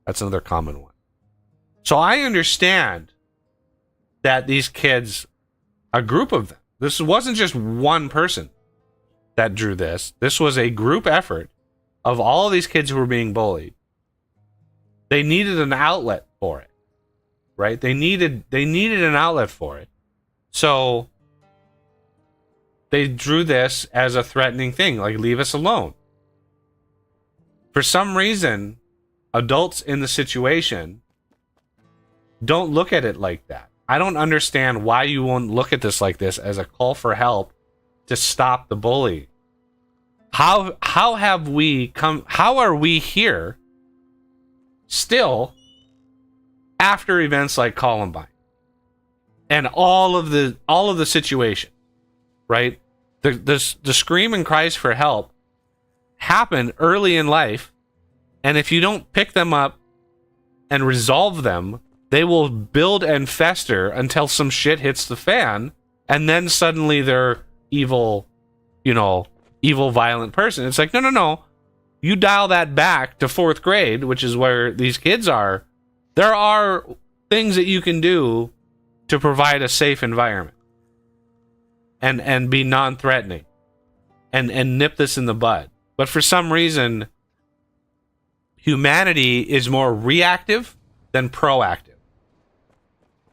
another common one. So I understand that these kids, a group of them, this wasn't just one person that drew this. This was a group effort of all of these kids who were being bullied. They needed an outlet for it, right? They needed an outlet for it. So they drew this as a threatening thing, like leave us alone. For some reason, adults in the situation don't look at it like that. I don't understand why you won't look at this like this as a call for help to stop the bully. How have we come? How are we here still after events like Columbine and all of the situation, right? The scream and cries for help happen early in life, and if you don't pick them up and resolve them, they will build and fester until some shit hits the fan, and then suddenly they're evil, violent person. It's like, no. You dial that back to 4th grade, which is where these kids are. There are things that you can do to provide a safe environment and be non-threatening and nip this in the bud. But for some reason, humanity is more reactive than proactive.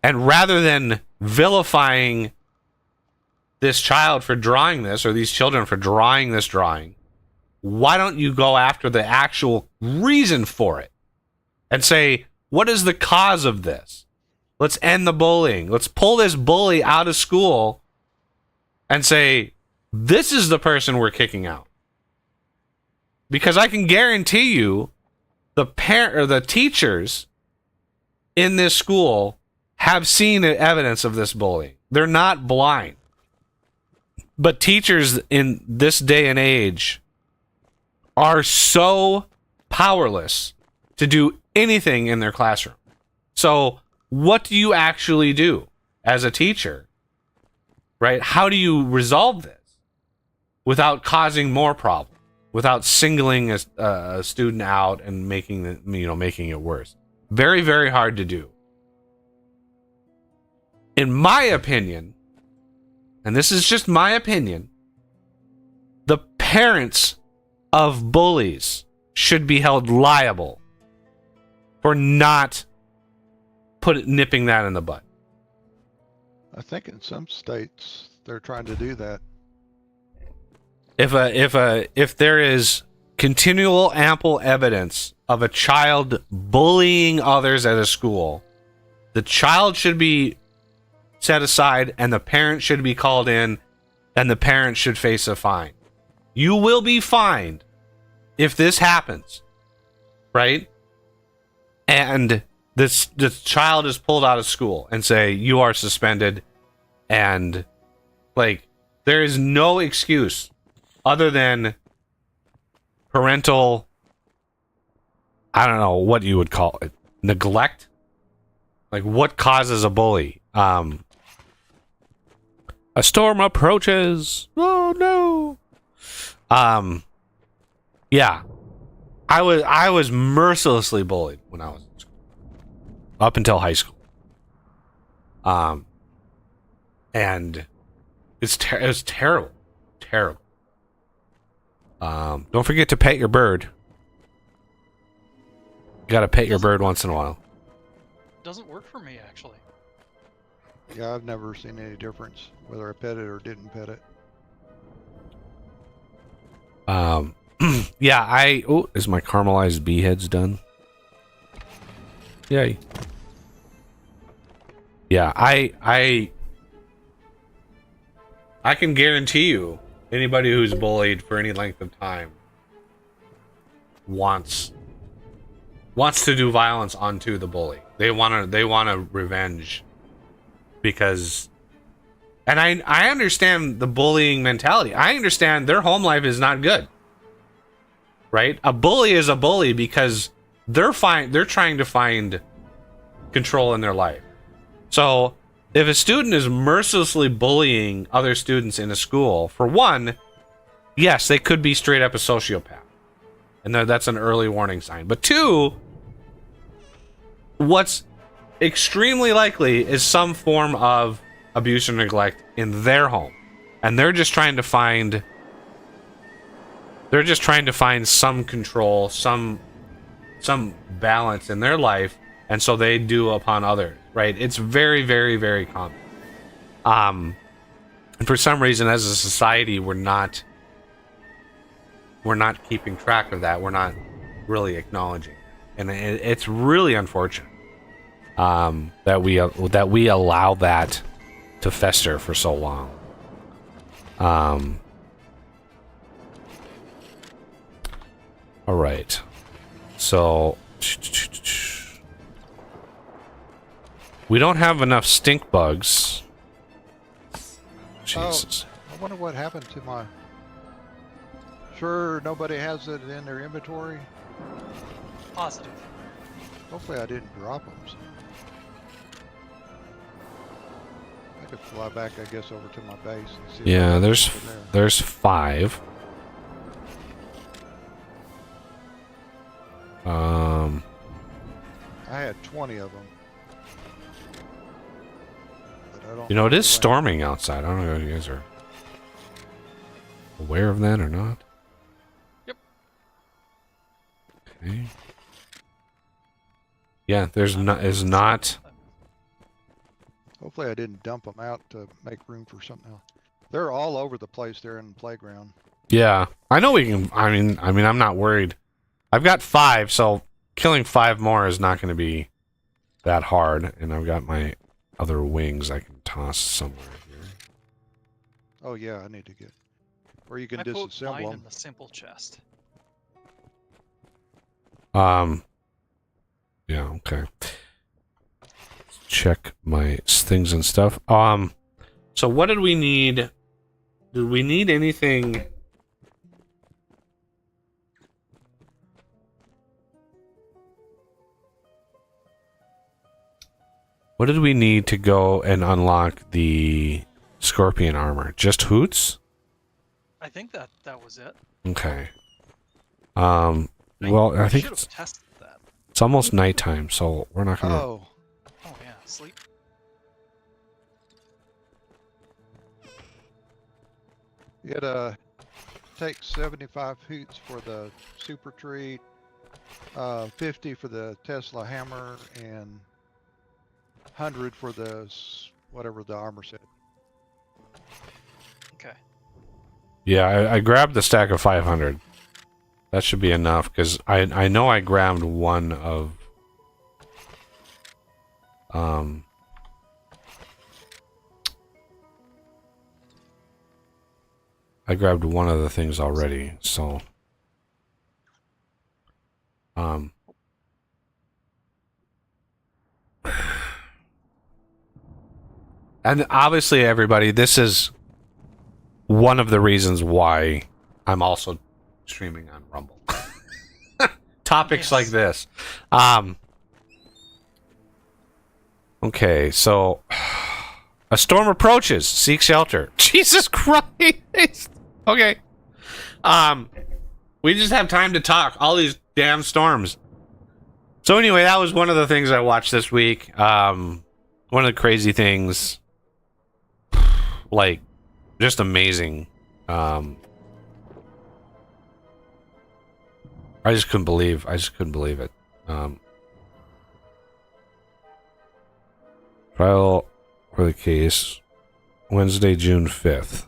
And rather than vilifying this child for drawing this, or these children for drawing this drawing, why don't you go after the actual reason for it and say, what is the cause of this? Let's end the bullying. Let's pull this bully out of school and say, this is the person we're kicking out. Because I can guarantee you the parent or the teachers in this school have seen evidence of this bullying. They're not blind. But teachers in this day and age are so powerless to do anything in their classroom. So what do you actually do as a teacher? Right? How do you resolve this without causing more problems? Without singling a student out and making it worse? Very, very hard to do. In my opinion, and this is just my opinion, the parents of bullies should be held liable for not nipping that in the bud. I think in some states they're trying to do that. If there is continual ample evidence of a child bullying others at a school, the child should be set aside and the parent should be called in and the parent should face a fine. You will be fined if this happens, right? And this child is pulled out of school and say you are suspended, and like there is no excuse other than parental, I don't know what you would call it, neglect. Like what causes a bully? A storm approaches. Oh no. Yeah. I was mercilessly bullied when I was in school. Up until high school. And it was terrible. Terrible. Don't forget to pet your bird. You gotta pet your bird once in a while. Doesn't work for me, actually. Yeah, I've never seen any difference whether I pet it or didn't pet it. Yeah, is my caramelized bee heads done? Yay. Yeah, I can guarantee you anybody who's bullied for any length of time wants to do violence onto the bully. They want to revenge because, and I understand the bullying mentality. I understand their home life is not good. Right? A bully is a bully because they're trying to find control in their life. So, if a student is mercilessly bullying other students in a school, for one, yes, they could be straight up a sociopath. And that's an early warning sign. But two, what's extremely likely is some form of abuse or neglect in their home. And they're just trying to find some control, some balance in their life, and so they do upon others, right? It's very, very, very common. And for some reason, as a society, we're not keeping track of that. We're not really acknowledging, and it's really unfortunate that we allow that to fester for so long. All right, so we don't have enough stink bugs. Jesus. Oh, I wonder what happened to my... Sure, nobody has it in their inventory? Positive. Hopefully I didn't drop them. So. I could fly back, I guess, over to my base and see. Yeah, there's 5. I had 20 of them. But I don't You know, it is when. storming outside. I don't know if you guys are aware of that or not. Yep. Okay. Yeah, there's not. Hopefully I didn't dump them out to make room for something else. They're all over the place there in the playground. Yeah, I know we can. I mean, I'm not worried. I've got 5, so killing 5 more is not going to be that hard. And I've got my other wings I can toss somewhere here. Oh yeah, I need to get where you can I put disassemble mine them. in the simple chest. Yeah, okay. Check my things and stuff. So what did we need? Did we need anything? What did we need to go and unlock the scorpion armor? Just hoots? I think that was it. Okay. Well, I think should have tested that. it's almost nighttime, so we're not gonna. Oh, Oh yeah, sleep. you gotta take 75 hoots for the super treat, 50 for the Tesla hammer, and 100 for the whatever the armor said. Okay. Yeah, I grabbed the stack of 500. That should be enough, because I know I grabbed one of... I grabbed one of the things already, so... And obviously, everybody, this is one of the reasons why I'm also streaming on Rumble. Topics like this. Okay, so a storm approaches. Seek shelter. Jesus Christ. Okay. We just have time to talk. All these damn storms. So anyway, that was one of the things I watched this week. One of the crazy things, like, just amazing. I just couldn't believe it. Trial for the case, Wednesday, June 5th.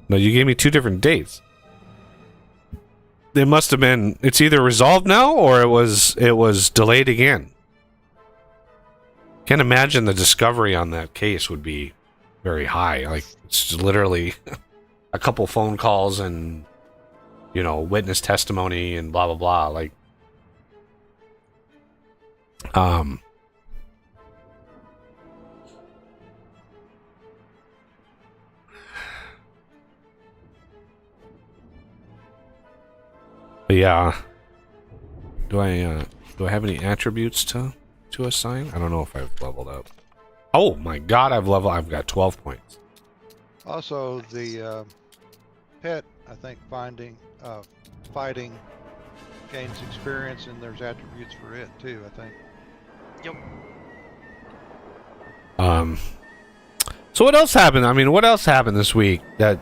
No, you gave me two different dates. It must have been, it's either resolved now or it was delayed again. Can't imagine the discovery on that case would be very high. Like, it's literally a couple phone calls and, you know, witness testimony and blah, blah, blah. Like, but yeah. Do I have any attributes to assign? I don't know if I've leveled up. Oh my god, I've got 12 points. Also, the pet, I think, fighting gains experience, and there's attributes for it too, I think. Yep. So what else happened? I mean, what else happened this week that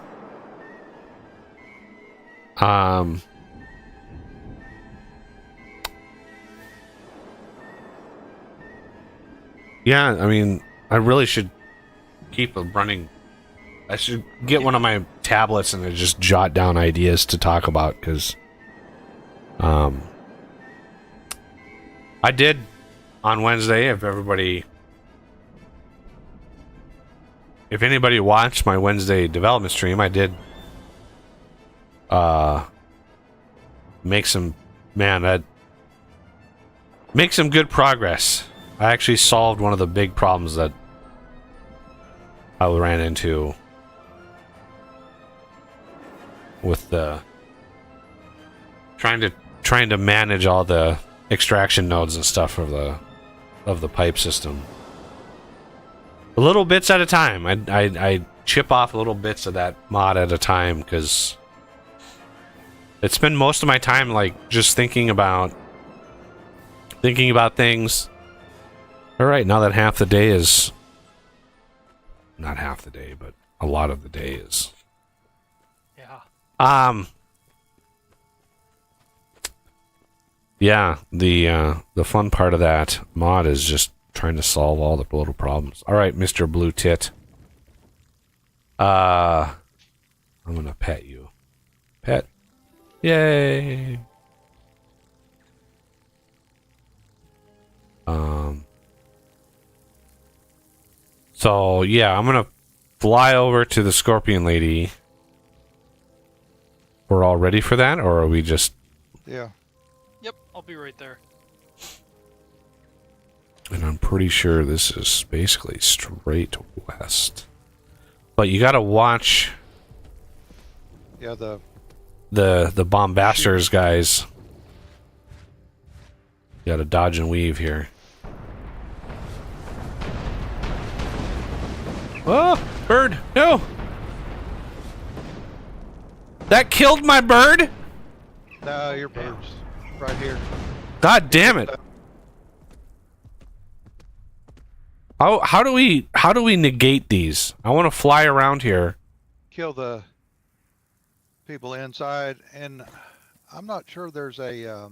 yeah, I mean, I really should keep a running. I should get one of my tablets and just jot down ideas to talk about, because I did on Wednesday. If anybody watched my Wednesday development stream, I did make some good progress. I actually solved one of the big problems that I ran into with the trying to manage all the extraction nodes and stuff of the pipe system. Little bits at a time. I chip off little bits of that mod at a time, because I spend most of my time like just thinking about things. All right, now that half the day is not half the day, but a lot of the day is. Yeah. Yeah, the fun part of that mod is just trying to solve all the little problems. All right, Mr. Blue Tit. I'm gonna pet you. Pet. Yay. So yeah, I'm gonna fly over to the Scorpion Lady. We're all ready for that, or are we just... Yeah. Yep, I'll be right there. And I'm pretty sure this is basically straight west. But you gotta watch... Yeah, the bombasters guys. You gotta dodge and weave here. Oh, bird, no! That killed my bird? No, your bird's right here. God damn it. How do we negate these? I want to fly around here. Kill the people inside, and I'm not sure there's a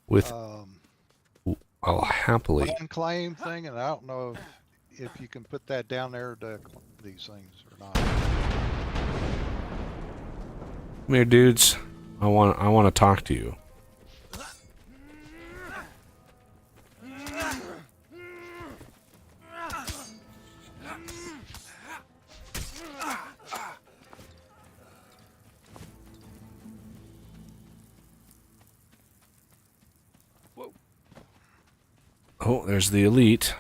With I'll happily land claim thing, and I don't know if you can put that down there to these things or not. Come here, dudes. I want to talk to you. Whoa. Oh, there's the elite.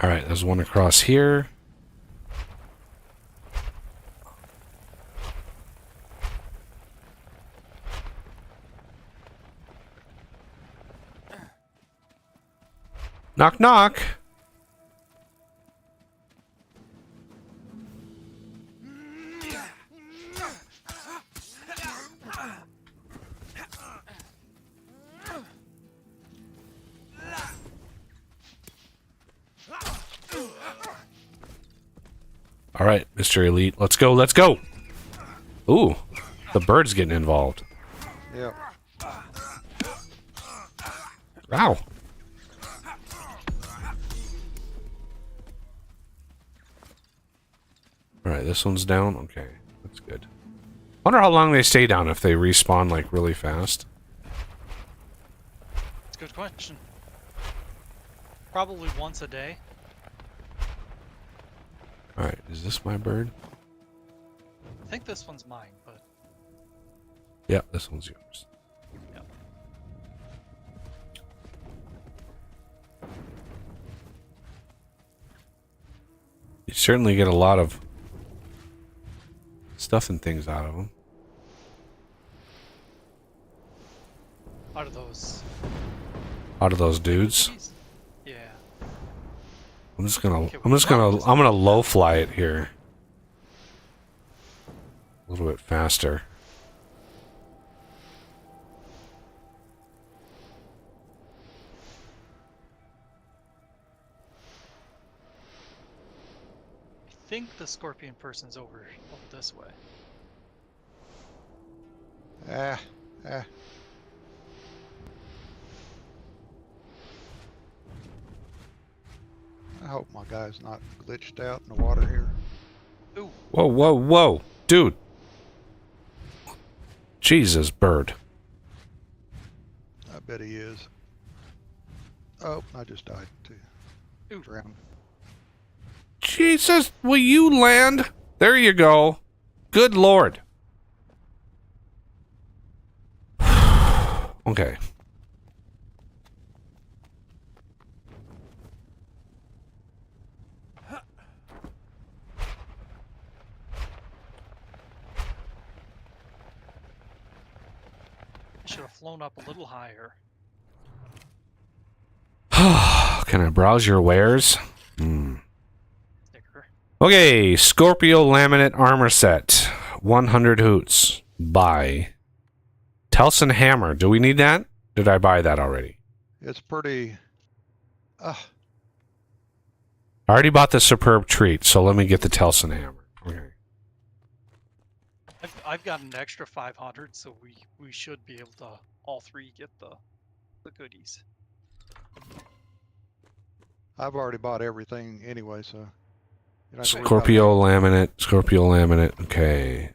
Alright, there's one across here. Knock, knock. All right, Mr. Elite, let's go, let's go. Ooh, the bird's getting involved. Yep. Wow. All right, this one's down. Okay, that's good. Wonder how long they stay down if they respawn like really fast. It's a good question. Probably once a day. All right, is this my bird? I think this one's mine, but Yeah, this one's yours. Yep. You certainly get a lot of stuff and things out of them. out of those. Out of those dudes. Yeah. I'm just gonna Okay, I'm gonna low fly it here. A little bit faster. I think the scorpion person's over this way. Ah. I hope my guy's not glitched out in the water here. Ooh. Whoa, whoa, whoa, dude! Jesus, bird. I bet he is. Oh, I just died too. Ooh. Drowned. Jesus, will you land? There you go. Good Lord. Okay. Should have flown up a little higher. Can I browse your wares? Hmm. Sticker. Okay, Scorpio laminate armor set. 100 hoots. Buy. Telson hammer. Do we need that? Did I buy that already? It's pretty. I already bought the superb treat, so let me get the Telson hammer. Okay. I've got an extra 500, so we should be able to all three get the goodies. I've already bought everything anyway, so. You don't have to worry about Scorpio laminate. Scorpio laminate. Okay.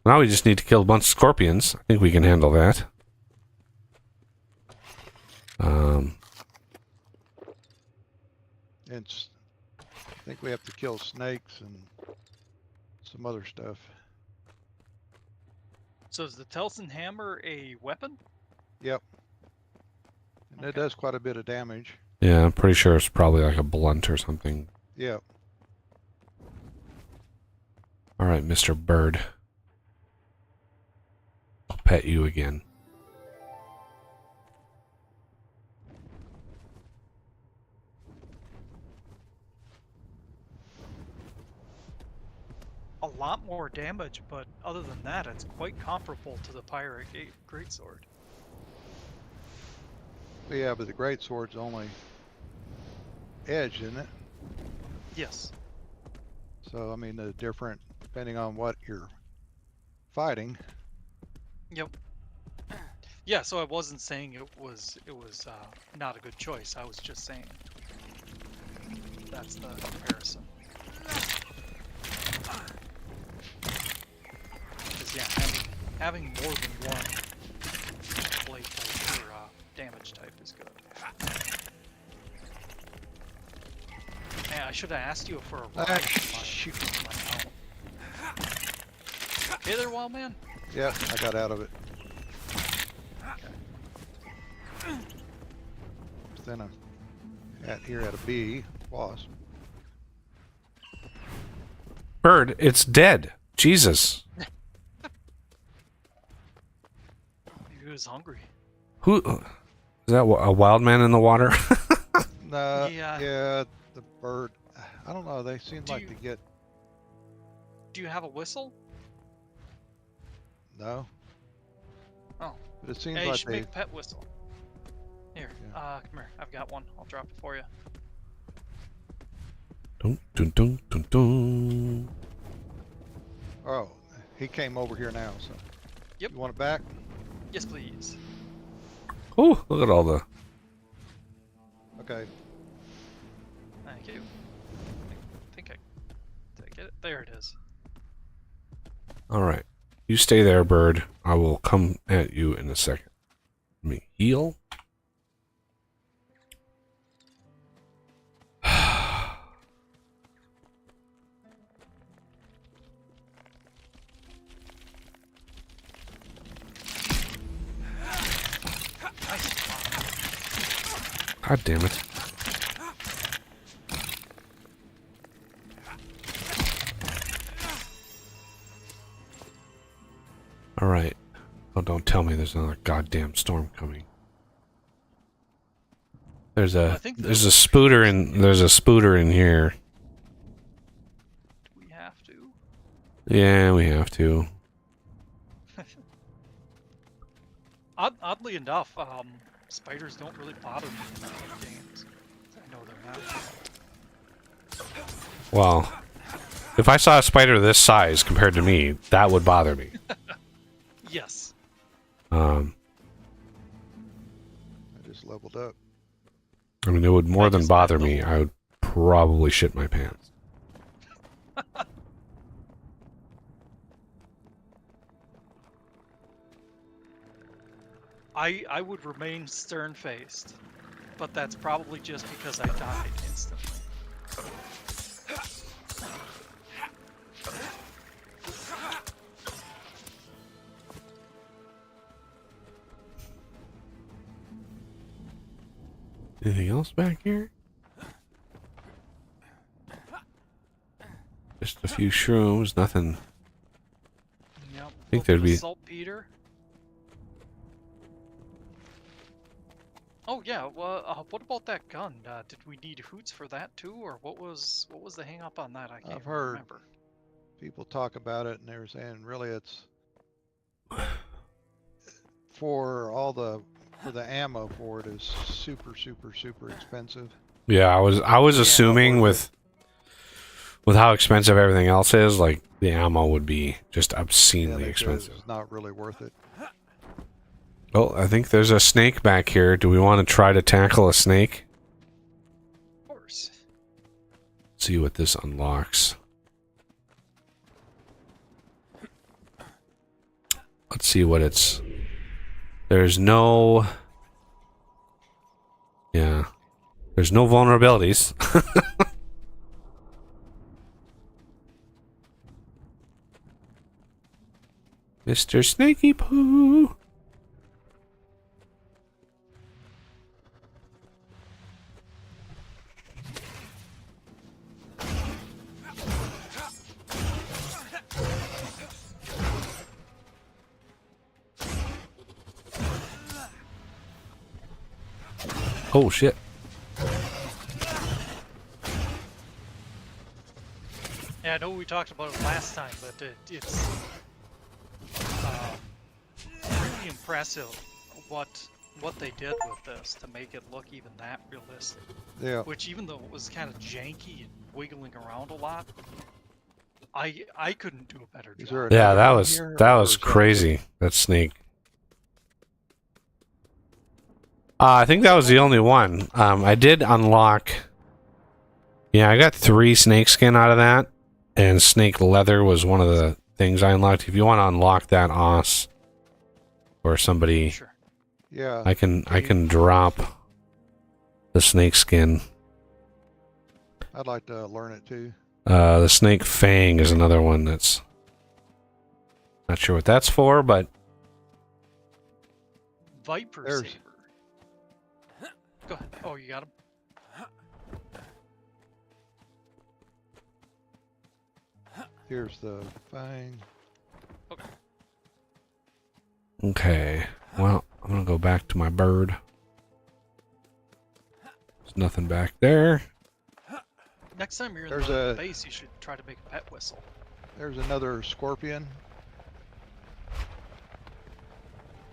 Now we just need to kill a bunch of scorpions. I think we can handle that. I think we have to kill snakes and some other stuff. So is the Telson hammer a weapon? Yep. And it Okay. does quite a bit of damage. Yeah, I'm pretty sure it's probably like a blunt or something. Yep. All right, Mr. Bird. I'll pet you again. A lot more damage, but other than that, it's quite comparable to the pirate greatsword. Yeah, but the great sword's only edge, isn't it? Yes. So I mean the different depending on what you're fighting. Yep. Yeah, so I wasn't saying it was not a good choice. I was just saying that's the comparison. Because yeah, having more than one blade type or damage type is good. Man, I should have asked you for a ride. Shoot. Hey there, wild man. Yeah, I got out of it. Then I'm here at a bee, wasp. Bird, it's dead. Jesus. Maybe he was hungry. Who is that? A wild man in the water? No, Yeah. yeah, the bird. I don't know. They seem like to get. Do you have a whistle? No. Oh. But it seems Hey, you like should they. make a pet whistle. Here, come here. I've got one. I'll drop it for you. Dun, dun, dun, dun, dun. Oh, he came over here now. So. Yep. You want it back? Yes, please. Oh, look at all the. Okay. Thank you. I think did I get it? There it is. All right. You stay there, bird. I will come at you in a second. Let me heal. God damn it. All right. Oh, don't tell me there's another goddamn storm coming. There's a spooter in here. Do we have to? Yeah, we have to. Oddly enough, spiders don't really bother me in the games. I know they're not. Well, if I saw a spider this size compared to me, that would bother me. Yes. I just leveled up. I mean, it would more than bother me. I would probably shit my pants. I would remain stern-faced, but that's probably just because I died instantly. Anything else back here? Just a few shrooms, nothing. Yep. I think there'd be saltpeter. Oh yeah. Well, what about that gun? Did we need hoots for that too, or what was the hang up on that? I can't I've heard remember. people talk about it, and they were saying really it's for the ammo for it is super expensive. Yeah, I was assuming with how expensive everything else is, like the ammo would be just obscenely expensive. It's not really worth it. Well, I think there's a snake back here. Do we want to try to tackle a snake? Of course. See what this unlocks. Let's see what it's... There's no... Yeah. There's no vulnerabilities. Mr. Snaky Poo. Oh shit. Yeah, I know we talked about it last time, but it's really impressive what they did with this to make it look even that realistic. Yeah. Which, even though it was kind of janky and wiggling around a lot, I couldn't do a better Is job. there Yeah, another that one was here, that or was is that crazy. That snake. I think that was the only one. I did unlock. Yeah, I got 3 snake skin out of that, and snake leather was one of the things I unlocked. If you want to unlock that, Os, or somebody, Sure. Yeah. I can drop the snake skin. I'd like to learn it too. The snake fang is another one that's not sure what that's for, but Viper There's- saber. Go ahead. Oh, you got him. Here's the fang. okay. Well, I'm gonna go back to my bird. There's nothing back there. Next time you're in There's the a- base, you should try to make a pet whistle. There's another scorpion.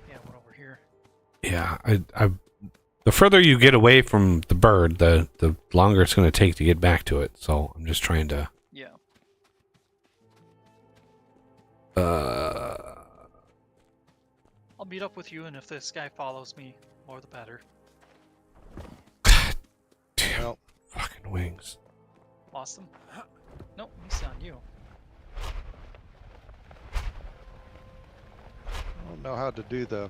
Yeah, one over here. Yeah, I the further you get away from the bird, the longer it's going to take to get back to it. So I'm just trying to. Yeah. I'll meet up with you, and if this guy follows me, more the better. Damn, Well, fucking wings. Lost him? Nope, he's on you. I don't know how to do the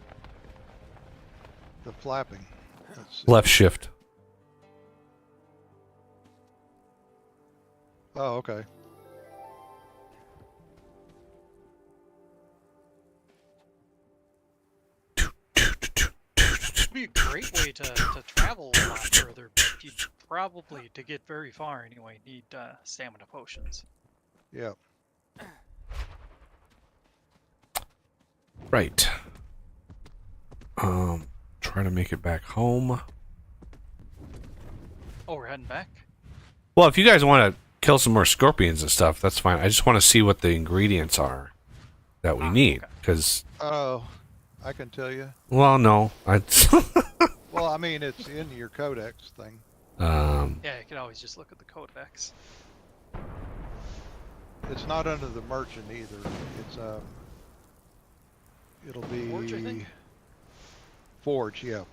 flapping. Let's see. Left shift. Oh, okay. It'd be a great way to travel a lot further, but you'd probably, to get very far anyway, need stamina potions. Yeah. Right. Try to make it back home. Oh, we're heading back? Well, if you guys want to kill some more scorpions and stuff, that's fine. I just want to see what the ingredients are that we need. okay. Because, Oh, I can tell you. well, no. Well, I mean, it's in your codex thing. Yeah, you can always just look at the codex. It's not under the merchant either. It's it'll be Forge, I think? Forge, yeah.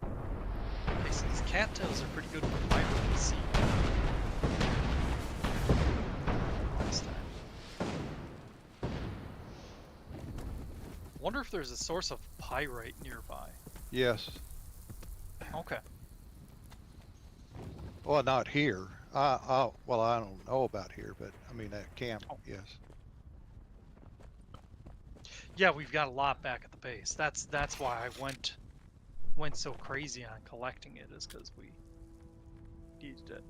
Okay, so these cattails are pretty good with fiber and seed. Last time. Wonder if there's a source of pyrite nearby. Yes. Okay. Well, not here. Well, I don't know about here, but I mean at camp, Oh. yes. Yeah, we've got a lot back at the base. That's why I went so crazy on collecting it, is because we needed it.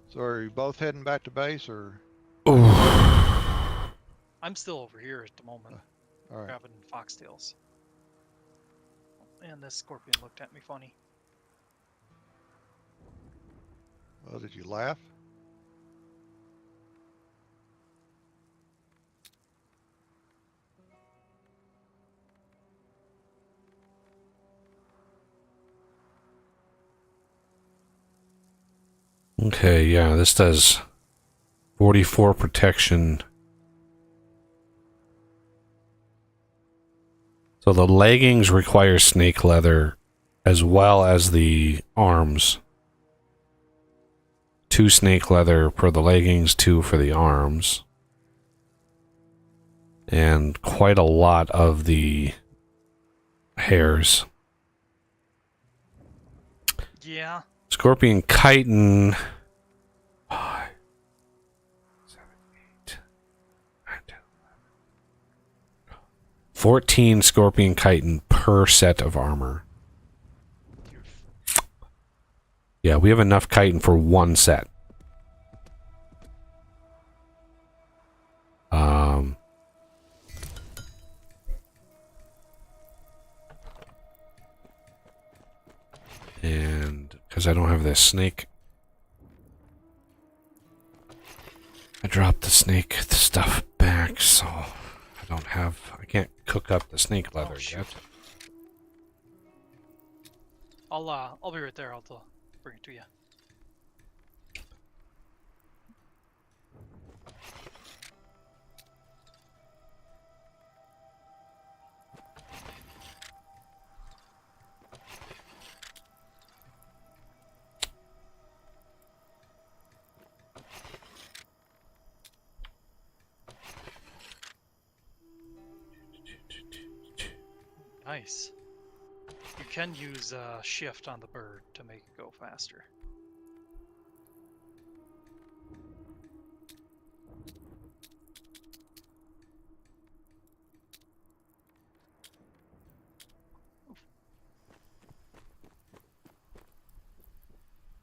So are you both heading back to base, or? I'm still over here at the moment, All right. grabbing foxtails. And this scorpion looked at me funny. Well, did you laugh? Okay, yeah, this does 44 protection. So the leggings require snake leather as well as the arms. 2 snake leather for the leggings, 2 for the arms. And quite a lot of the hairs. Yeah. Scorpion chitin. 5, 7, 8, 9, 10, 11. 14 scorpion chitin per set of armor. Yeah, we have enough chitin for 1 set. And because I don't have this snake, I dropped the snake stuff back, so I can't cook up the snake leather shoot. yet. I'll be right there. I'll bring it to you. Nice. You can use shift on the bird to make it go faster.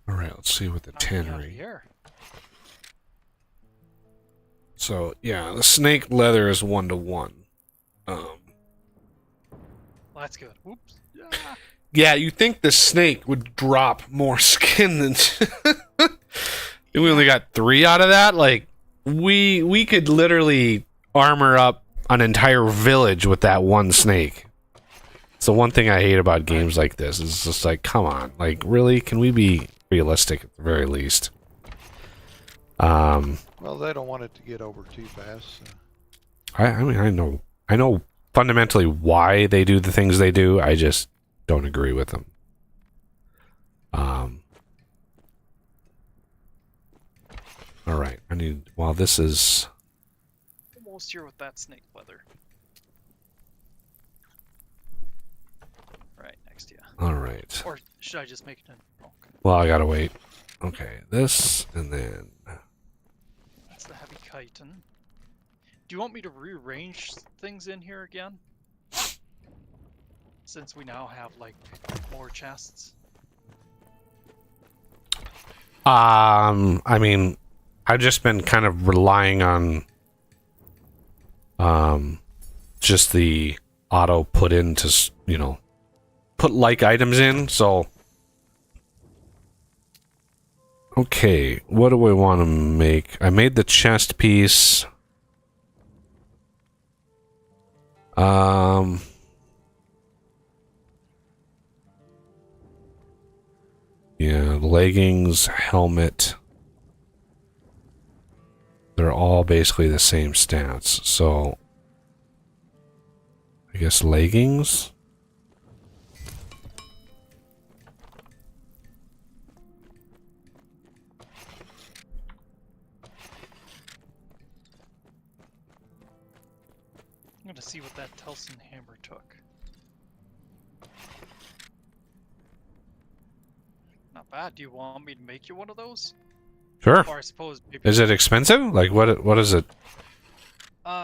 All right, let's see what the tannery. Here. So yeah, the snake leather is 1-to-1. Well, that's good. Whoops. Ah. Yeah, you think the snake would drop more skin than we only got 3 out of that? Like we could literally armor up an entire village with that one snake. It's the one thing I hate about games like this. It's just like, come on. Like, really? Can we be realistic at the very least? Well, they don't want it to get over too fast. So. I mean, I know fundamentally why they do the things they do. I just don't agree with them. All right. I need. Well, this is Almost here with that snake leather. Right next to you. all right. Or should I just make it in? Oh, okay. Well, I gotta wait. Okay, this and then. That's the heavy chitin. Do you want me to rearrange things in here again? Since we now have like more chests. I mean, I've just been kind of relying on just the auto put into, put like items in, so okay, what do I want to make? I made the chest piece. Yeah, leggings, helmet. They're all basically the same stats, so I guess leggings? I'm gonna see what that Telson hammer took. Not bad. Do you want me to make you one of those? Sure. Or I suppose maybe Is it expensive? Like what is it?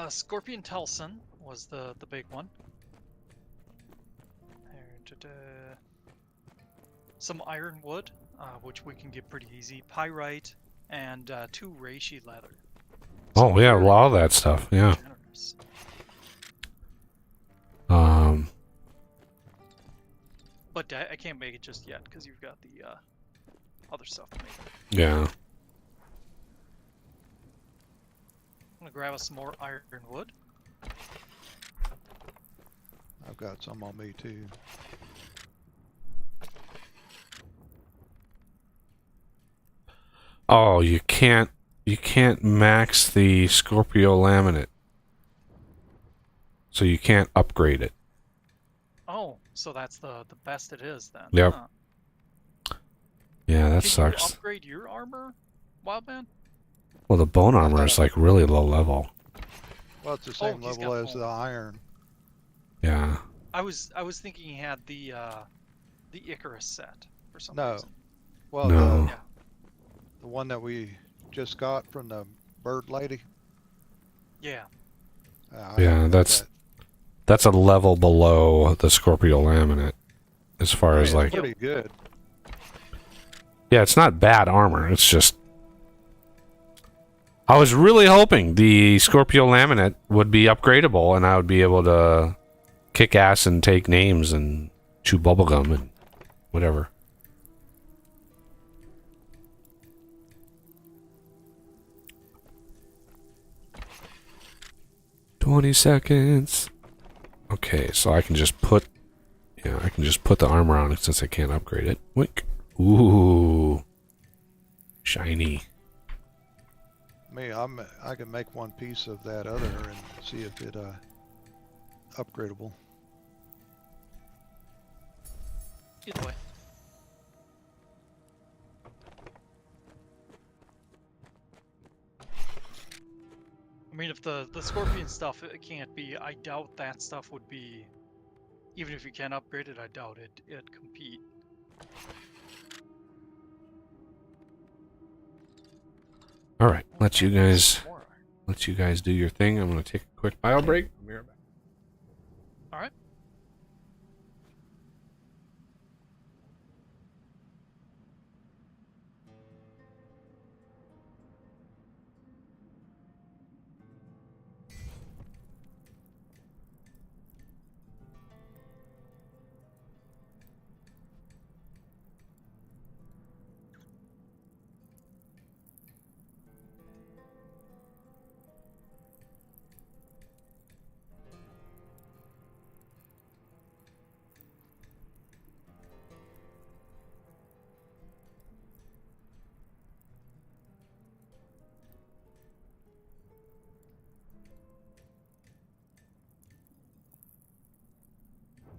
Scorpion Telson was the big one. Some iron wood, which we can get pretty easy. Pyrite and 2 reishi leather. Oh yeah, a lot of that stuff. Yeah. Generous. But I can't make it just yet because you've got the other stuff to make. Yeah. I'm gonna grab us some more iron wood. I've got some on me too. Oh, you can't max the Scorpio laminate. So you can't upgrade it. Oh, so that's the best it is then. Yep. Huh. Yeah, that Can sucks. you upgrade your armor, Wildman? Well, the bone armor is like really low level. Well, it's the same he's level got as bone. the iron. Yeah. I was thinking he had the Icarus set for some No. reason. Well, No. the one that we just got from the bird lady. Yeah. I Yeah, haven't got that's- that. That's a level below the Scorpio laminate as far as It's like pretty good. yeah, it's not bad armor. It's just I was really hoping the Scorpio laminate would be upgradable and I would be able to kick ass and take names and chew bubblegum and whatever. $20. Okay, so I can just put the armor on it since I can't upgrade it. Wink. Ooh. Shiny. I can make one piece of that other and see if it upgradable. Either way. I mean, if the Scorpion stuff it can't be, I doubt that stuff would be Even if you can upgrade it, I doubt it'd compete. All right, let you guys More. do your thing. I'm going to take a quick bio break. I'll be right back. All right.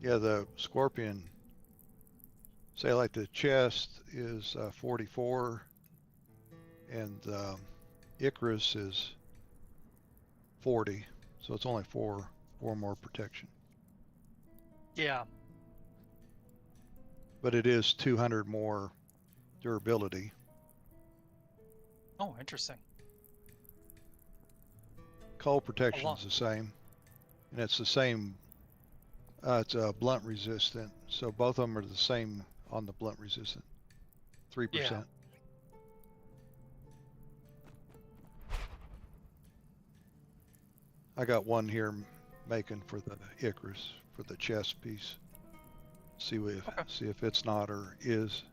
Yeah, the Scorpion, say like the chest is 44, and Icarus is 40, so it's only four more protection. Yeah. But it is 200 more durability. Oh, interesting. Cold protection is the same, and it's the same. It's blunt resistant, so both of them are the same on the blunt resistant. 3%. Yeah. I got one here making for the Icarus for the chest piece. See if it's not or is.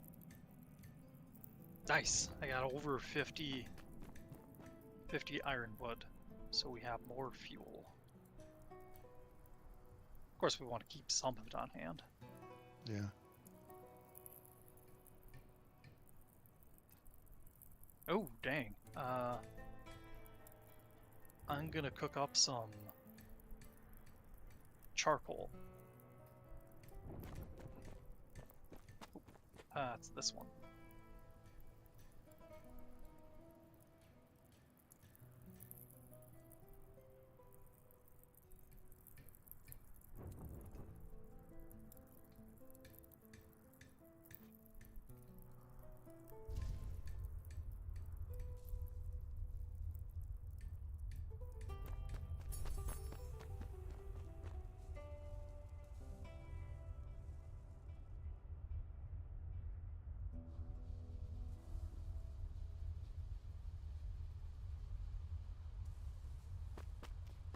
Nice. I got over 50 ironwood, so we have more fuel. Of course, we want to keep some of it on hand. Yeah. Oh, dang. I'm gonna cook up some charcoal. It's this one.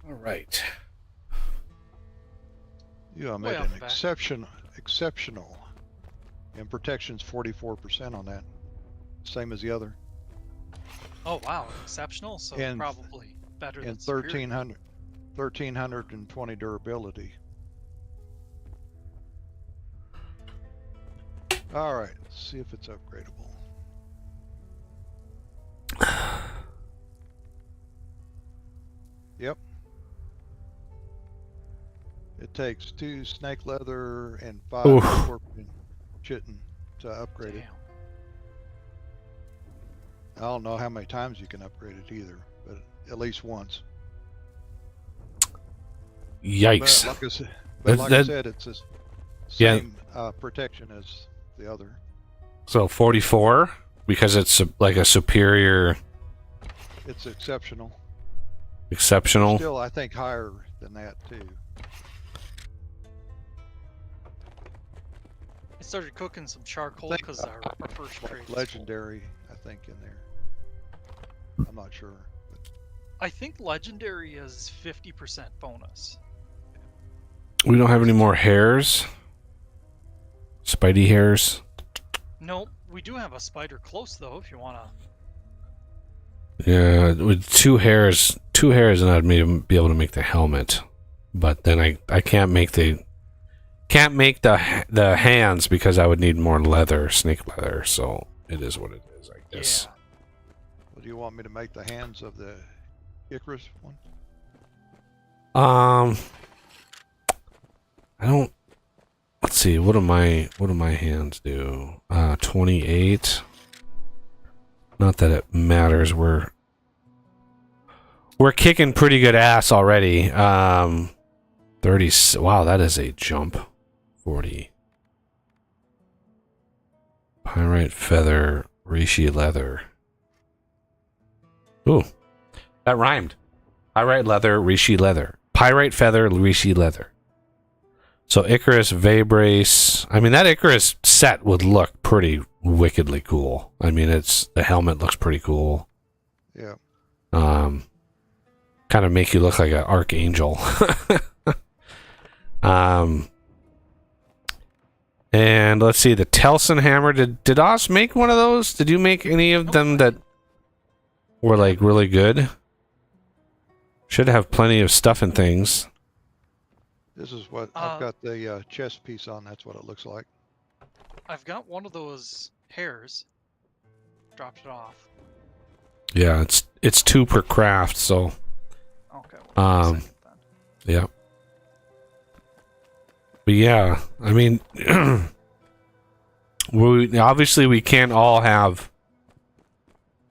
All right. You made an exceptional, and protection's 44% on that, same as the other. Oh wow, exceptional. So And- probably better than And superior. 1320 durability. All right, let's see if it's upgradable. Yep. It takes 2 snake leather and 5 Oof. scorpion chitin to upgrade it. Damn. I don't know how many times you can upgrade it either, but at least once. Yikes. But like I That- said, it's the Yeah. same protection as the other. So 44 because it's like a superior It's exceptional. exceptional. Still, I think higher than that too. I started cooking some charcoal Think- because our first Like trade. was full. legendary, I think in there. I'm not sure. But I think legendary is 50% bonus. We don't have any more hairs. Spidey hairs. No, we do have a spider close though. If you wanna. Yeah, with two hairs, and I'd be able to make the helmet. But then I can't make the hands because I would need more leather, snake leather. So it is what it is, I guess. Yeah. well, do you want me to make the hands of the Icarus one? I don't. Let's see. What do my hands do? 28. Not that it matters. We're kicking pretty good ass already. 30. Wow, that is a jump. 40. Pyrite feather, reishi leather. Ooh, that rhymed. Pyrite leather, reishi leather. Pyrite feather, reishi leather. So Icarus Vaybrace. I mean, that Icarus set would look pretty wickedly cool. I mean, the helmet looks pretty cool. Yeah. Kind of make you look like an archangel. And let's see, the Telson hammer. Did Oz make one of those? Did you make any of them that were like really good? Should have plenty of stuff and things. This is what I've got the chest piece on. That's what it looks like. I've got one of those hairs. Dropped it off. Yeah, it's 2 per craft, so Okay. Well, yeah. But yeah, I mean, we can't all have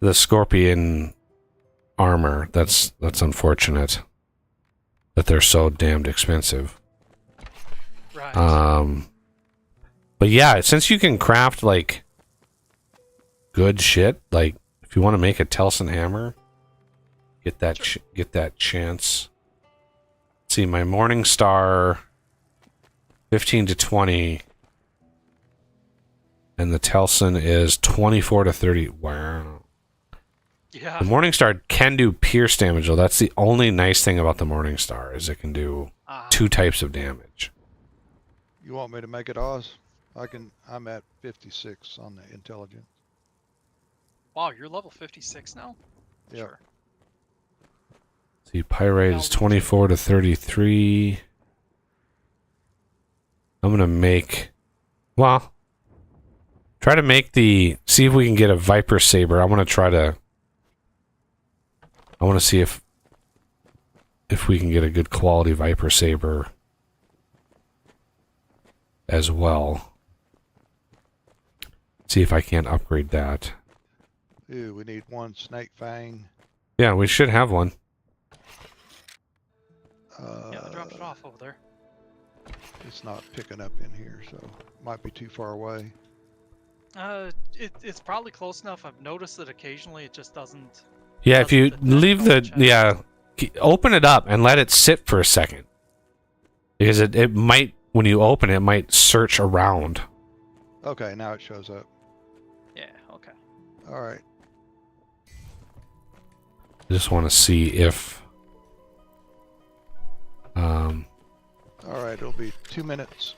the scorpion armor. That's unfortunate that they're so damned expensive. Right. But yeah, since you can craft like good shit, like if you want to make a Telson hammer, get that get that chance. Let's see, my Morning Star 15 to 20, and the Telson is 24 to 30. Wow. Yeah. The Morning Star can do pierce damage, though. That's the only nice thing about the Morning Star, is it can do 2 types of damage. You want me to make it, Oz? I'm at 56 on the intelligence. Wow, you're level 56 now? Yeah. Sure. See, Pyrite is 24 to 33. I'm going to make... Well, try to make the... See if we can get a Viper Saber. I want to try to... I want to see if we can get a good quality Viper Saber as well. See if I can't upgrade that. Ooh, we need 1 snake fang. Yeah, we should have one. Yeah, I dropped it off over there. It's not picking up in here, so might be too far away. It's probably close enough. I've noticed that occasionally it just doesn't. Yeah, if you leave open it up and let it sit for a second. Because it might, when you open it, might search around. Okay, now it shows up. Yeah, okay. All right. I just want to see if... All right, it'll be 2 minutes.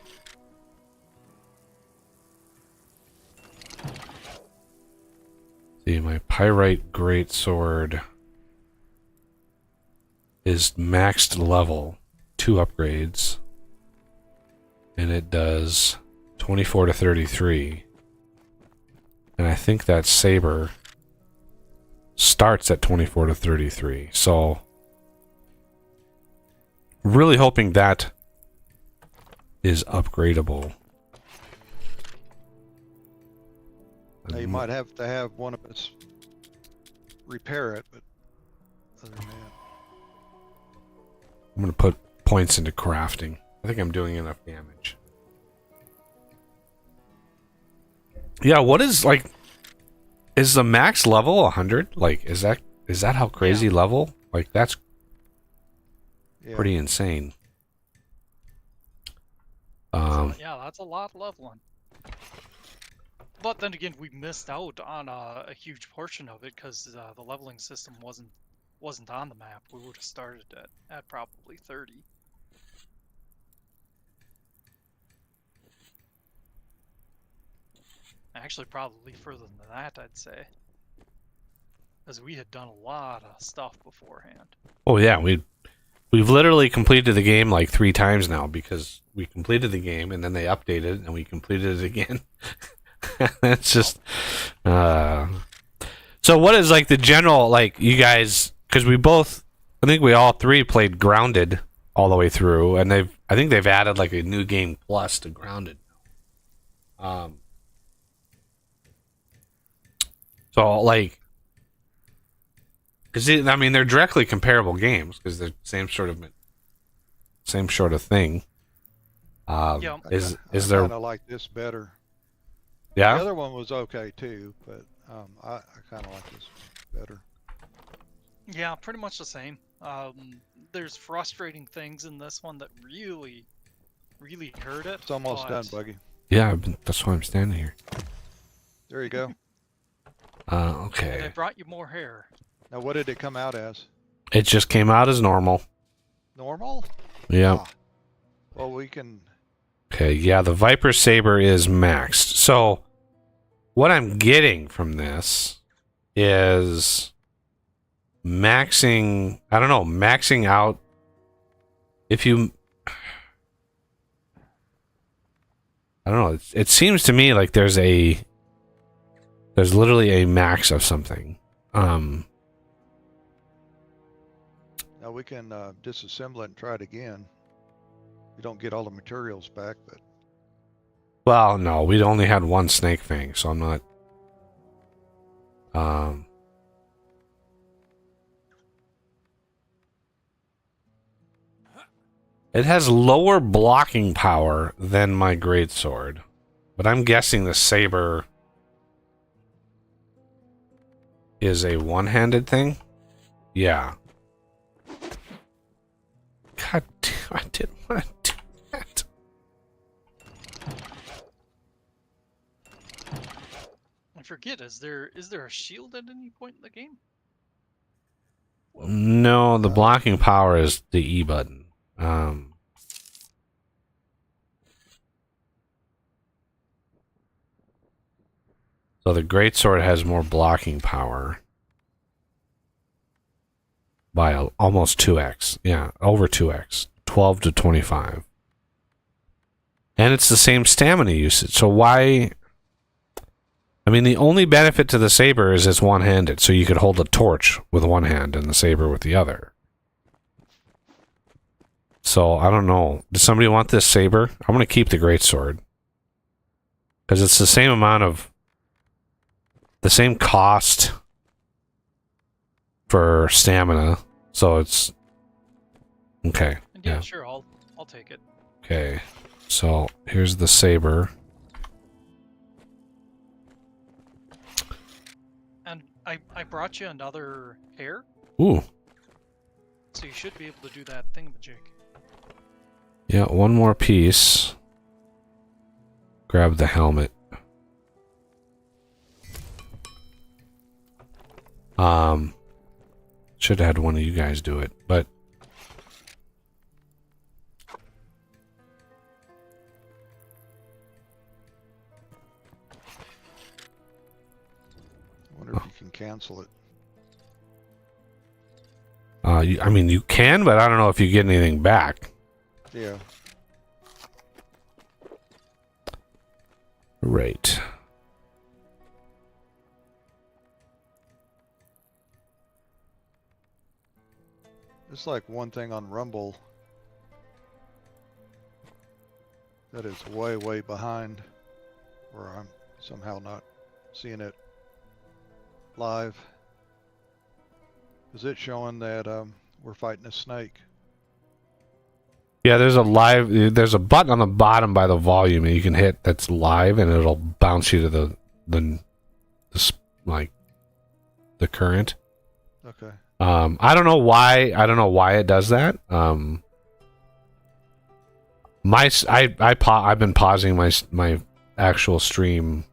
See, my Pyrite Greatsword is maxed level, 2 upgrades, and it does 24 to 33. And I think that Saber starts at 24 to 33. So, really hoping that is upgradable. Now, you might have to have one of us repair it, but other than that... I'm going to put points into crafting. I think I'm doing enough damage. Yeah, what is, like... Is the max level 100? Like, is that how crazy level? Like, that's pretty insane. Yeah, that's a lot of leveling. But then again, we missed out on a huge portion of it because the leveling system wasn't on the map. We would have started at probably 30. Actually, probably further than that, I'd say. Because we had done a lot of stuff beforehand. Oh yeah, we've literally completed the game like 3 times now, because we completed the game and then they updated and we completed it again. It's just so what is like the general, like, you guys, because I think we all 3 played Grounded all the way through, and I think they've added like a new game plus to Grounded. So like, because I mean they're directly comparable games because they're same sort of thing. Yeah. Is I there? kind of like this better. The Yeah. other one was okay too, but I kind of like this better. Yeah, pretty much the same. There's frustrating things in this one that really, really hurt it. It's almost done, but Buggy. Yeah. That's why I'm standing here. There you go. And I Okay. brought you more hair. Now, what did it come out as? It just came out as normal. Normal? Yeah. Ah, well, we can. Okay. Yeah. The Viper Saber is maxed. So, what I'm getting from this is maxing. I don't know. Maxing out. If you. I don't know. It seems to me like there's literally a max of something. Now we can disassemble it and try it again. You don't get all the materials back, but Well, no, we only had one snake fang, so I'm not. It has lower blocking power than my greatsword, but I'm guessing the saber is a one-handed thing. Yeah. God damn, I didn't want to do that. I forget, is there a shield at any point in the game? No, the blocking power is the E button. So the greatsword has more blocking power by almost 2x. Yeah, over 2x. 12 to 25. And it's the same stamina usage. So why... I mean, the only benefit to the saber is it's one-handed, so you could hold a torch with one hand and the saber with the other. So, I don't know. Does somebody want this saber? I'm going to keep the greatsword. Because it's the same amount of... the same cost for stamina. So it's... Okay. And yeah, sure, I'll take it. Okay. So, here's the saber. And I brought you another hair, Ooh. so you should be able to do that thingamajig. Yeah, one more piece. Grab the helmet. Should have had one of you guys do it, but I wonder if you can cancel it. I mean, you can, but I don't know if you get anything back. Yeah. Right. It's like one thing on Rumble that is way, way behind, where I'm somehow not seeing it live. Is it showing that we're fighting a snake? Yeah, there's a button on the bottom by the volume that you can hit that's live, and it'll bounce you to the current. Okay. I don't know why. I don't know why it does that. I've been pausing my actual stream,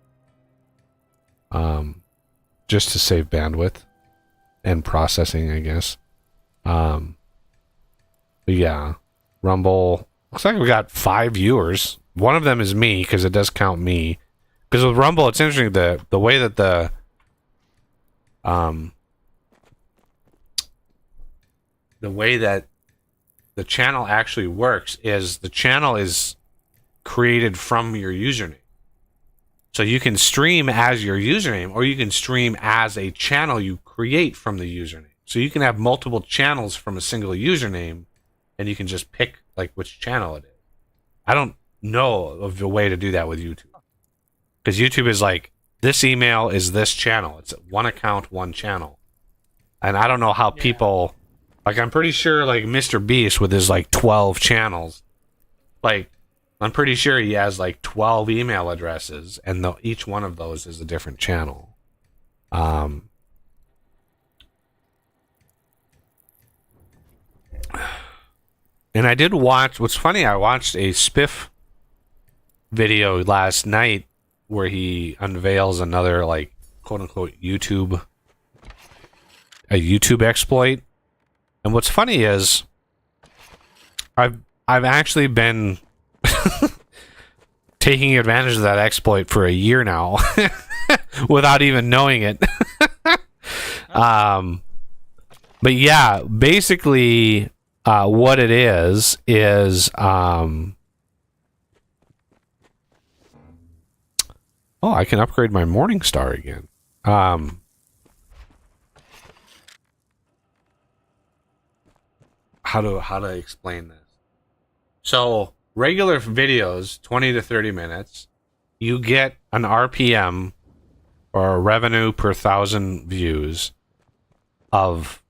just to save bandwidth and processing, I guess. But yeah, Rumble looks like we got 5 viewers. One of them is me because it does count me. Because with Rumble, it's interesting the way that the way that the channel actually works is the channel is created from your username. So you can stream as your username, or you can stream as a channel you create from the username. So you can have multiple channels from a single username, and you can just pick like which channel it is. I don't know of a way to do that with YouTube. Because YouTube is like, this email is this channel. It's one account, one channel. And I don't know how people... Like, I'm pretty sure, like, Mr. Beast with his, like, 12 channels, like, I'm pretty sure he has like 12 email addresses, and each one of those is a different channel. And I did watch, what's funny, I watched a Spiff video last night where he unveils another, like, quote-unquote a YouTube exploit. And what's funny is I've actually been taking advantage of that exploit for a year now without even knowing it. But yeah, basically what it is oh, I can upgrade my Morning Star again. How to explain this? So regular videos, 20 to 30 minutes, you get an RPM or a revenue per 1,000 views of,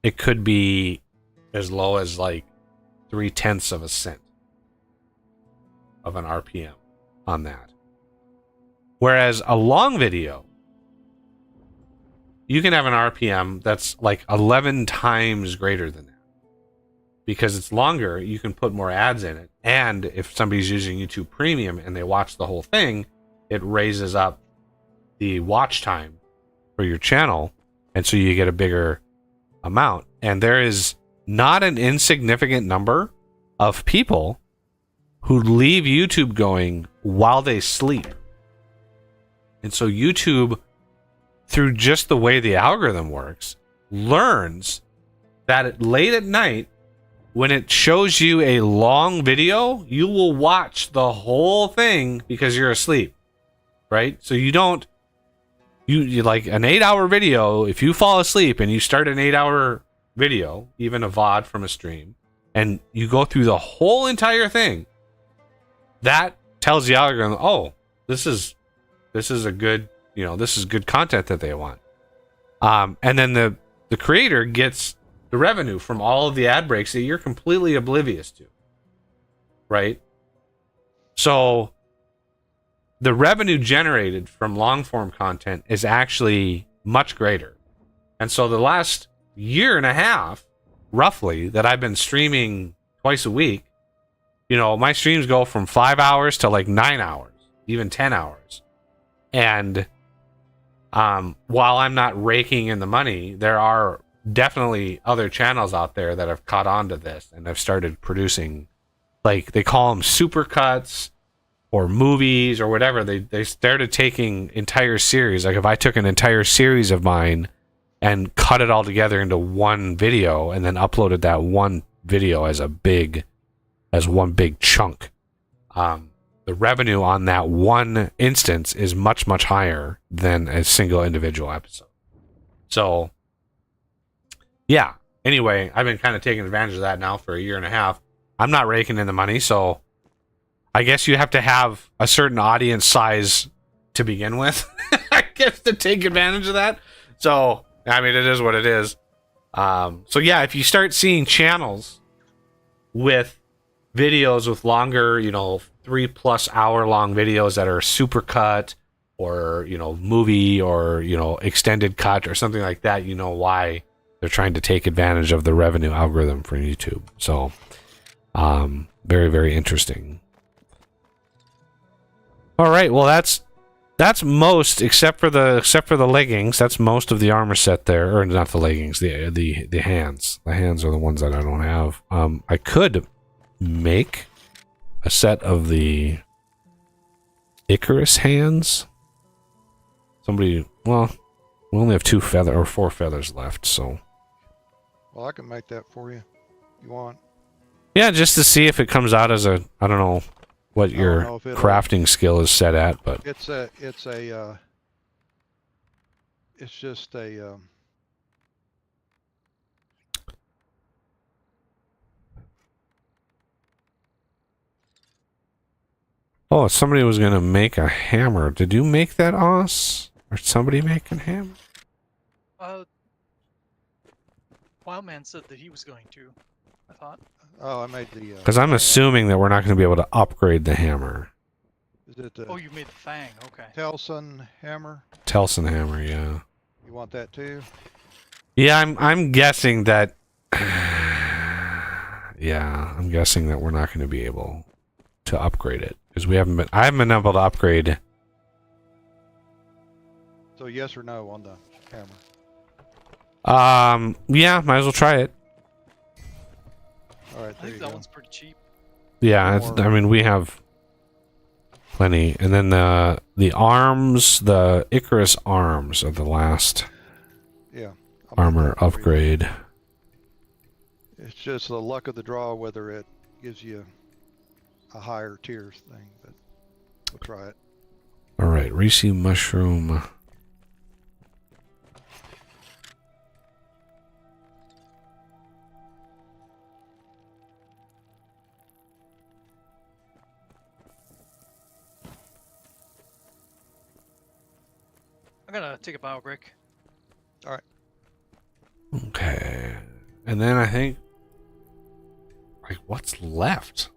it could be as low as like 0.3 of a cent of an RPM on that. Whereas a long video, you can have an RPM that's like 11 times greater than that. Because it's longer, you can put more ads in it. And if somebody's using YouTube Premium and they watch the whole thing, it raises up the watch time for your channel. And so you get a bigger amount. And there is not an insignificant number of people who leave YouTube going while they sleep. And so YouTube, through just the way the algorithm works, learns that late at night, when it shows you a long video, you will watch the whole thing because you're asleep, right? So you don't, you like an 8-hour video, if you fall asleep and you start an 8-hour video, even a VOD from a stream, and you go through the whole entire thing, that tells the algorithm, oh, this is a good, this is good content that they want. And then the creator gets the revenue from all of the ad breaks that you're completely oblivious to, right? So the revenue generated from long form content is actually much greater. And so the last year and a half, roughly, that I've been streaming twice a week, my streams go from 5 hours to like 9 hours, even 10 hours. And while I'm not raking in the money, there are definitely other channels out there that have caught on to this and have started producing, like, they call them supercuts or movies or whatever. They started taking entire series. Like if I took an entire series of mine and cut it all together into one video and then uploaded that one video as one big chunk, the revenue on that one instance is much, much higher than a single individual episode. So yeah. Anyway, I've been kind of taking advantage of that now for a year and a half. I'm not raking in the money, so I guess you have to have a certain audience size to begin with, I guess, to take advantage of that. So, I mean, it is what it is. So yeah, if you start seeing channels with videos with longer, 3+ hour long videos that are super cut or, movie or, extended cut or something like that, why they're trying to take advantage of the revenue algorithm for YouTube. So, very, very interesting. All right, well that's most, except for the leggings. That's most of the armor set there, or not the leggings, the hands. The hands are the ones that I don't have. I could make a set of the Icarus hands. We only have 4 feathers left, so. Well, I can make that for you. You want? Yeah, just to see if it comes out as I don't know what your crafting skill is set at, but it's just a oh, somebody was gonna make a hammer. Did you make that, Oz? Or somebody making hammer? Wildman said that he was going to. I thought. Oh, I made the. Because I'm fan. assuming that we're not going to be able to upgrade the hammer. Is it the Oh, you made the fang. Okay. Telson hammer? Telson hammer, yeah. You want that too? Yeah, I'm guessing that. Yeah, I'm guessing that we're not going to be able to upgrade it because I haven't been able to upgrade. So yes or no on the hammer? Yeah, might as well try it. All right, I there think you that go. one's pretty cheap. Yeah, More- I mean we have plenty, and then the arms, the Icarus arms are the last Yeah. I'll make armor that for you. upgrade. It's just the luck of the draw whether it gives you a higher tier thing, but we'll try it. All right, Reese mushroom. I'm gonna take a bio break. Okay, and then I think like what's left?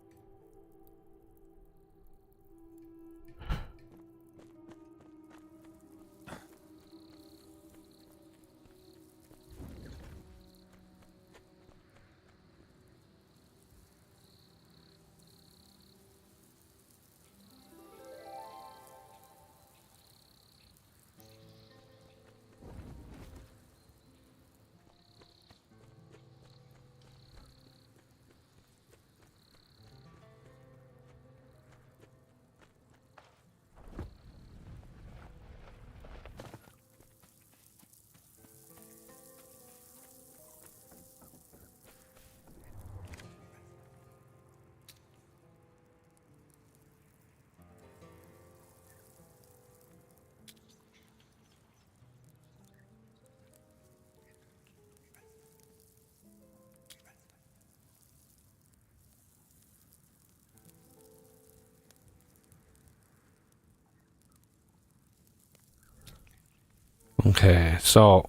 Okay, so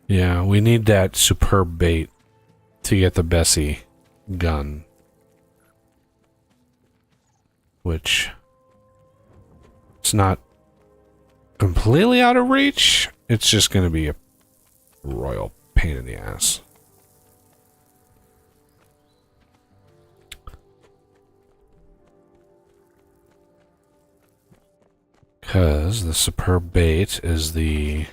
yeah, we need that superb bait to get the Bessie gun, which it's not completely out of reach. It's just going to be a royal pain in the ass. Because the superb bait is the...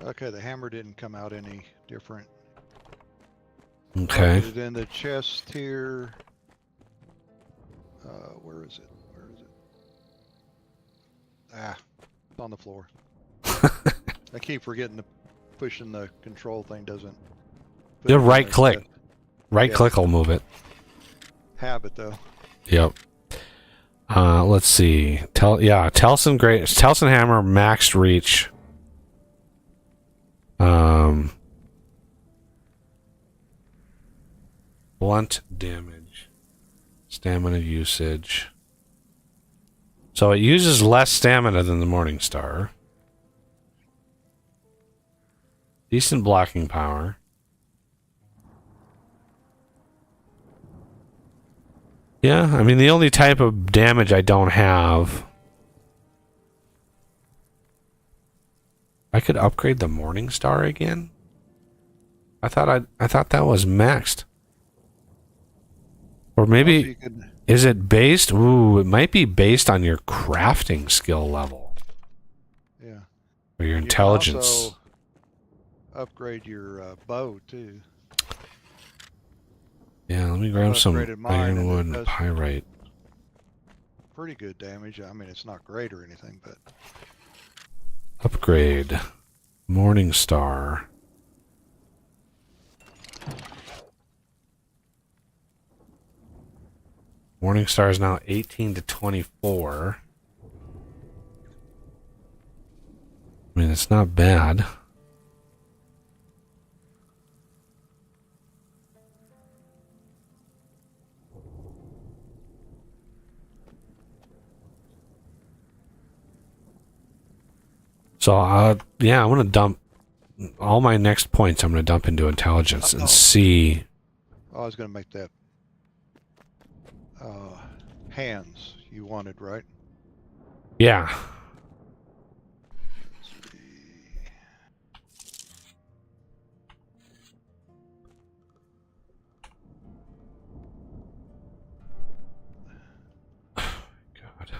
Okay, the hammer didn't come out any different. Okay. Then the chest here. Where is it? Where is it? Ah, it's on the floor. I keep forgetting to pushing the control thing doesn't. put Yeah, it in right there. click. Right Yeah. click will move it. Have it though. Yep. Let's see. Telson hammer maxed reach. Blunt damage. Stamina usage. So it uses less stamina than the Morning Star. Decent blocking power. Yeah, I mean, the only type of damage I don't have... I could upgrade the Morning Star again? I thought that was maxed. Or Also, maybe... you could, Is it based? Ooh, it might be based on your crafting skill level. yeah. Or your You can intelligence. also upgrade your bow too. Yeah, let me grab some upgraded mine, and it ironwood and does- pyrite. Pretty good damage. I mean, it's not great or anything, but Upgrade. Morning Star. Morning Star is now 18 to 24. I mean, it's not bad. So, yeah, I'm gonna dump all my next points. I'm gonna dump into intelligence and see. Oh, I was going to make that hands you wanted, right? Yeah. Let's see. God.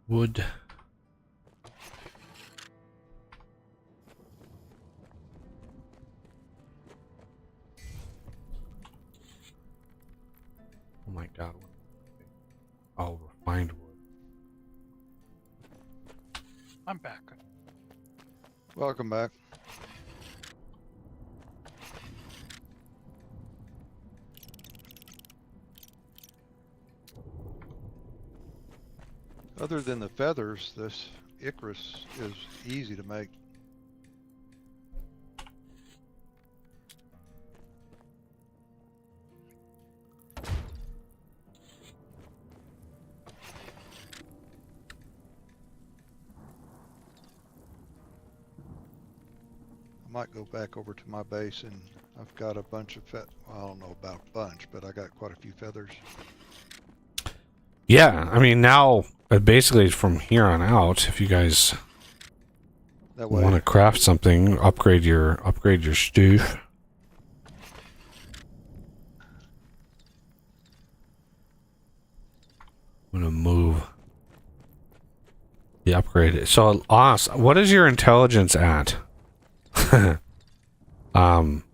Wood. Oh my God. Oh, refined wood. I'm back. Welcome back. Other than the feathers, this Icarus is easy to make. I might go back over to my base, and I've got a bunch of well, I don't know about a bunch, but I got quite a few feathers. Yeah, I mean now basically from here on out, if you guys That want to way, craft something, upgrade your stuff. I'm gonna move the upgrade. So, what is your intelligence at? -4. Um,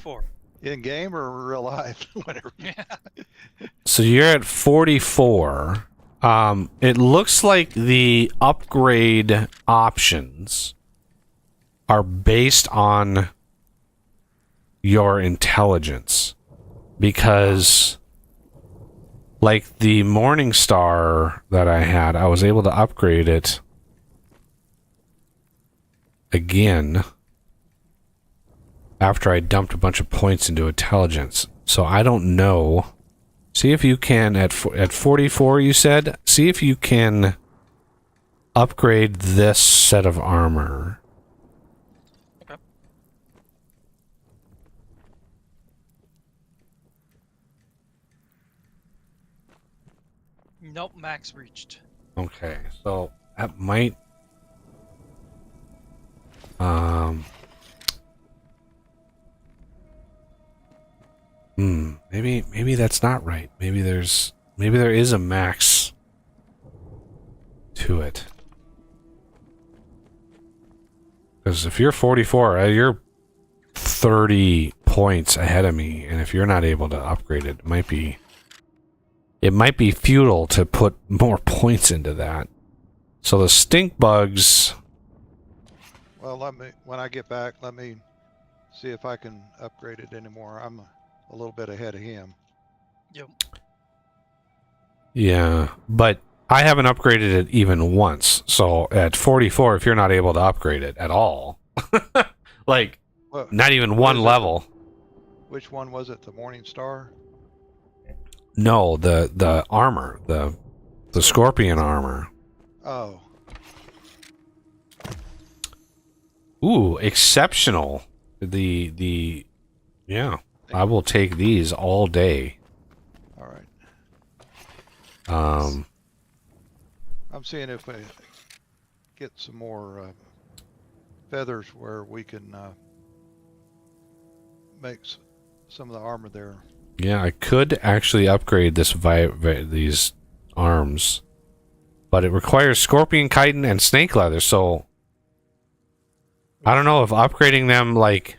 44. in game or real life, whatever. Yeah. so you're at 44. It looks like the upgrade options are based on your intelligence, because like the Morning Star that I had, I was able to upgrade it again after I dumped a bunch of points into intelligence. So I don't know. See if you can at 44 you said, see if you can upgrade this set of armor. Okay. Nope, max reached. Okay, so that might maybe that's not right. Maybe there is a max to it. Because if you're 44, you're 30 points ahead of me, and if you're not able to upgrade it, it might be futile to put more points into that. So the stink bugs. Well, when I get back, let me see if I can upgrade it anymore. I'm a little bit ahead of him. Yep. Yeah, but I haven't upgraded it even once. So at 44, if you're not able to upgrade it at all, like Well, not even one level. Which one was it? The Morning Star? No, the armor, the scorpion armor. Oh, Ooh, exceptional. Yeah, I will take these all day. all right. Um, I'm seeing if I get some more feathers where we can make some of the armor there. yeah, I could actually upgrade these arms, but it requires scorpion chitin and snake leather, so I don't know if upgrading them, like,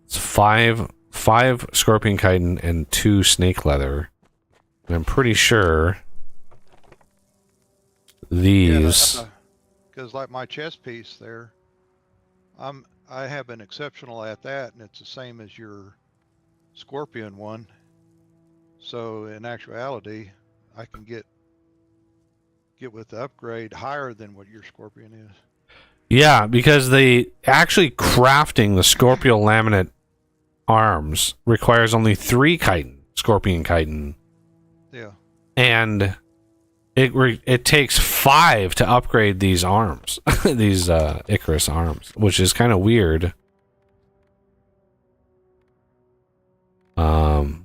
it's five scorpion chitin and 2 snake leather. And I'm pretty sure these. Because like my chest piece there, I have an exceptional at that, and it's the same as your scorpion one. So in actuality, I can get with the upgrade higher than what your scorpion is. Yeah, because they actually crafting the Scorpio laminate arms requires only 3 chitin, scorpion chitin, Yeah. and it takes 5 to upgrade these arms, these Icarus arms, which is kind of weird. Feathers.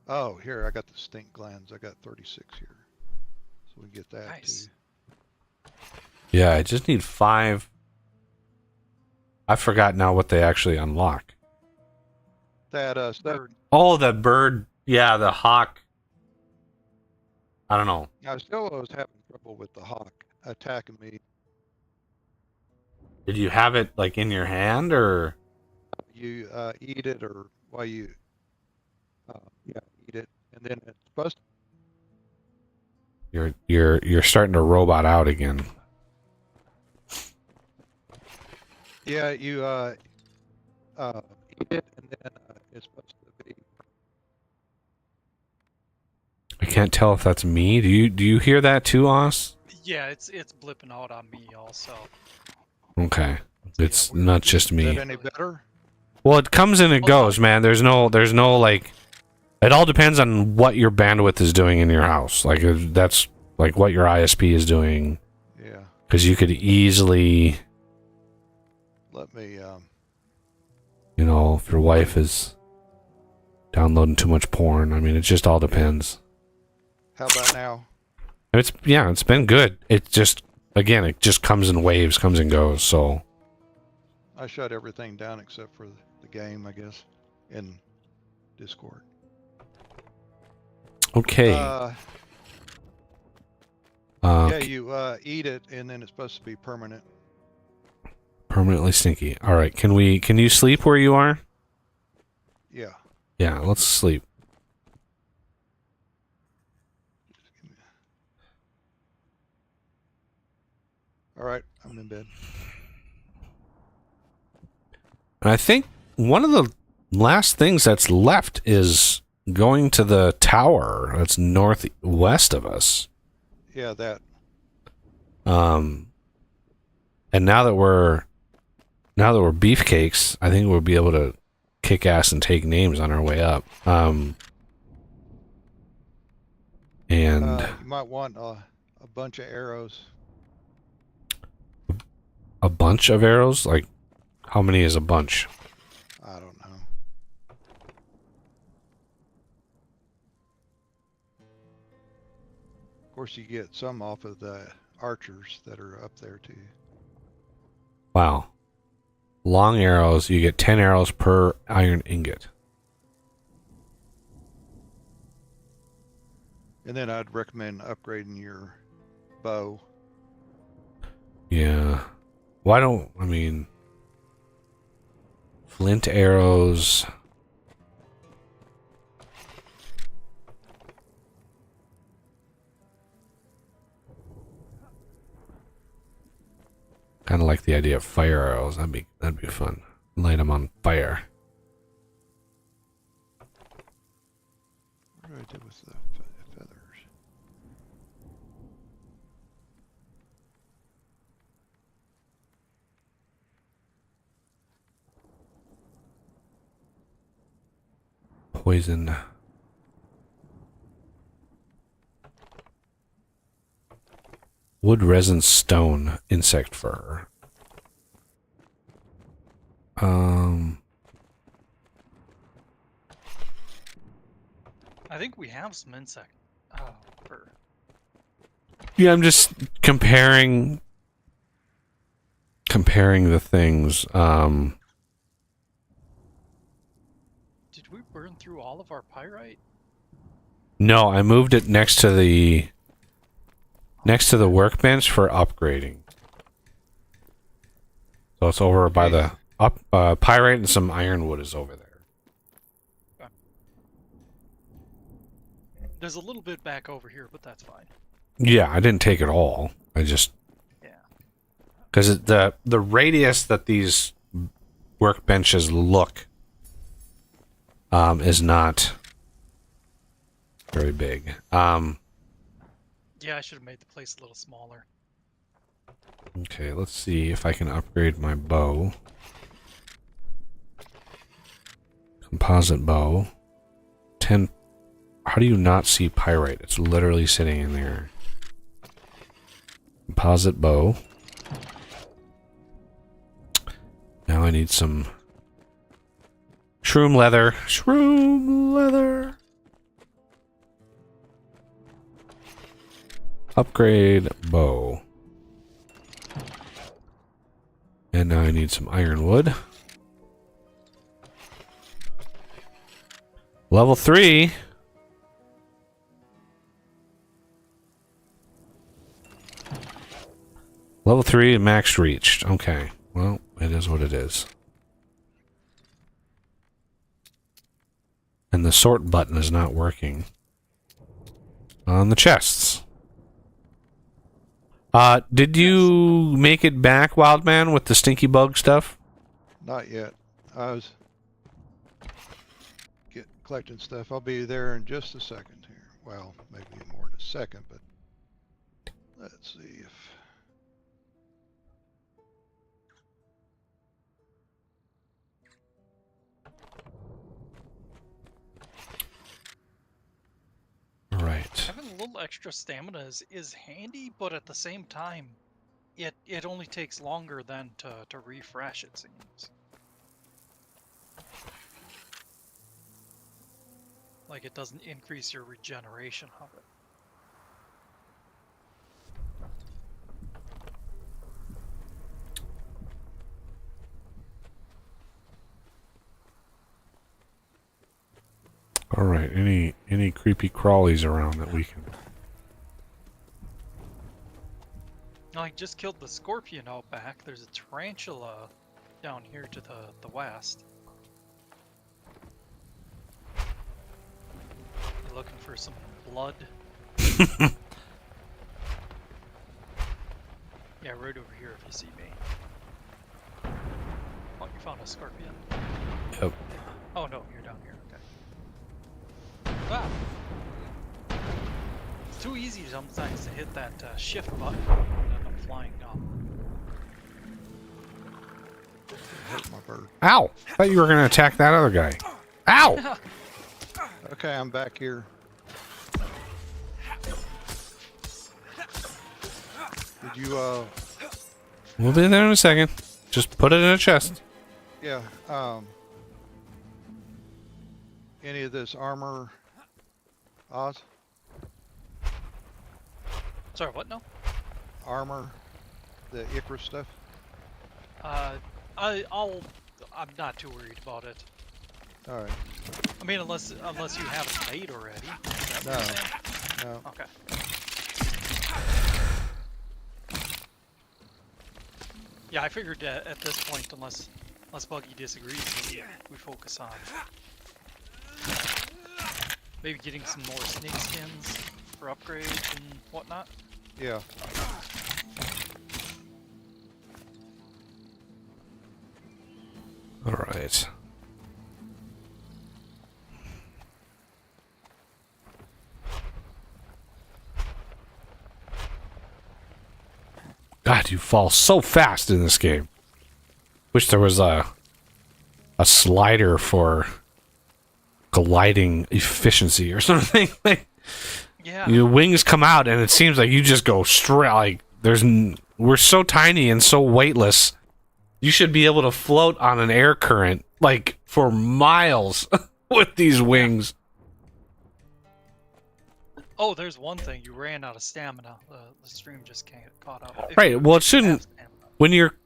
Oh, here I got the stink glands. I got 36 here, so we get that Nice. too. Yeah, I just need 5. I forgot now what they actually unlock. That Bird. Oh, the bird. Yeah, the hawk. I don't know. I still was having trouble with the hawk attacking me. Did you have it like in your hand or? You eat it, or while you eat it, and then it's supposed to. You're starting to robot out again. Yeah, you eat it, and then it's supposed to be. I can't tell if that's me. Do you hear that too, Oz? Yeah, it's blipping out on me also. Okay, it's Yeah, not just Is that me. any better? Well, it comes and it goes, man. There's no like. It all depends on what your bandwidth is doing in your house. Like that's like what your ISP is doing, Yeah. because you could easily, Let me. you know, if your wife is downloading too much porn. I mean, it just all depends. How about now? It's been good. It just again, it just comes in waves, comes and goes. So I shut everything down except for the game, I guess, in Discord. okay. Yeah, you eat it, and then it's supposed to be permanent. Permanently stinky. All right. Can you sleep where you are? Yeah. Yeah, let's sleep. All right, I'm in bed. And I think one of the last things that's left is going to the tower that's northwest of us. Yeah, that. And now that we're beefcakes, I think we'll be able to kick ass and take names on our way up. And You might want a bunch of arrows. a bunch of arrows. Like, how many is a bunch? I don't know. Of course, you get some off of the archers that are up there too. Wow. Long arrows. You get 10 arrows per iron ingot. And then I'd recommend upgrading your bow. Yeah. Why don't, I mean, flint arrows. Kind of like the idea of fire arrows. That'd be fun. Light them on fire. What do I do with the feathers? Poison. Wood, resin, stone, insect fur. I think we have some insect. Fur. Yeah, I'm just comparing the things. Did we burn through all of our pyrite? No, I moved it next to the workbench for upgrading. So it's over by the pyrite, and some ironwood is over there. There's a little bit back over here, but that's fine. Yeah, I didn't take it all. I just because the radius that these workbenches look is not very big. Yeah, I should have made the place a little smaller. Okay, let's see if I can upgrade my bow. Composite bow. 10. How do you not see pyrite? It's literally sitting in there. Composite bow. Now I need some shroom leather. Shroom leather. Upgrade bow. And now I need some ironwood. Level 3. Level 3 max reached. Okay. Well, it is what it is. And the sort button is not working on the chests. Did you make it back, Wildman, with the stinky bug stuff? Not yet. I was collecting stuff. I'll be there in just a second here. Well, maybe more in a second, but let's see if... Right. Having a little extra stamina is handy, but at the same time, it only takes longer than to refresh, it seems. Like it doesn't increase your regeneration of it. All right. Any creepy crawlies around that we can? I just killed the scorpion out back. There's a tarantula down here to the west. You looking for some blood? Yeah, right over here if you see me. Oh, you found a scorpion. Yep. Oh no, you're down here. Okay. Wow. It's too easy sometimes to hit that shift button and end up flying up. Hurt my bird. Ow! I thought you were going to attack that other guy. Ow! Okay, I'm back here. Did you, We'll be there in a second. Just put it in a chest. yeah, any of this armor, Oz? Sorry, what now? Armor? The Icarus stuff? I'm not too worried about it. Alright. I mean, unless you have it made already. Is that what you're saying? No. Okay. Yeah, I figured at this point, unless Buggy disagrees, we focus on maybe getting some more snake skins for upgrades and whatnot. Yeah. All right. God, you fall so fast in this game. Wish there was a slider for gliding efficiency or something. Like, Yeah. your wings come out and it seems like you just go straight. Like we're so tiny and so weightless. You should be able to float on an air current like for miles with these wings. Oh, there's one thing. You ran out of stamina. The stream just can't caught up. If Right. you Well, it have shouldn't. stamina.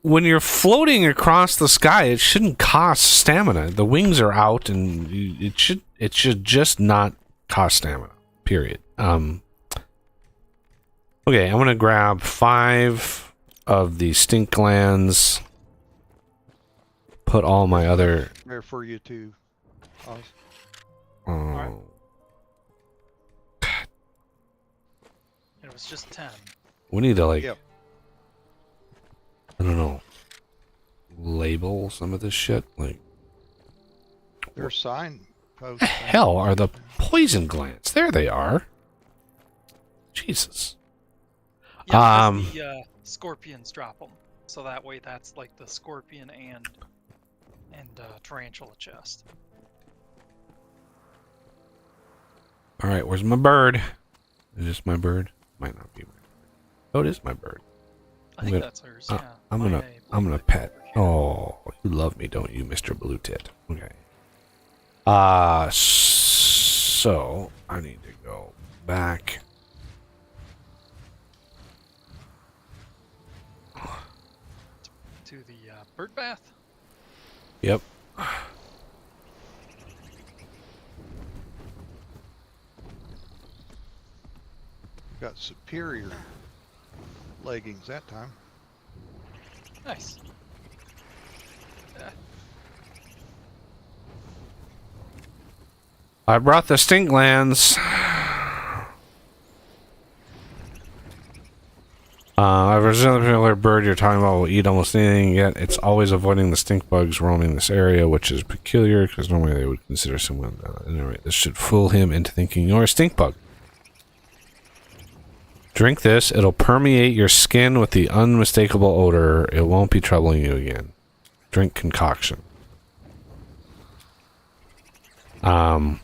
When you're floating across the sky, it shouldn't cost stamina. The wings are out, and it should just not cost stamina. Period. Okay, I'm gonna grab 5 of the stink glands. Put all my other. There for you too, Oz. Oh, It was just 10. we need to like. Yep. I don't know. Label some of this shit. Like, There's signposts. hell are the poison glands? There they are. Jesus. Yeah, Um, because scorpions drop them. So that way, that's like the scorpion and tarantula chest. All right, where's my bird? Is this my bird? Might not be my bird. Oh, it is my bird. I think that's hers. Yeah. I'm gonna pet. Oh, you love me, don't you, Mr. Blue Tit? Okay. So I need to go back. To the bird bath. Yep. Got superior leggings that time. Nice. I brought the stink glands. I've resumed the particular bird you're talking about will eat almost anything, yet it's always avoiding the stink bugs roaming this area, which is peculiar, because normally they would consider someone... anyway, this should fool him into thinking you're a stink bug. Drink this, it'll permeate your skin with the unmistakable odor. It won't be troubling you again. Drink concoction. By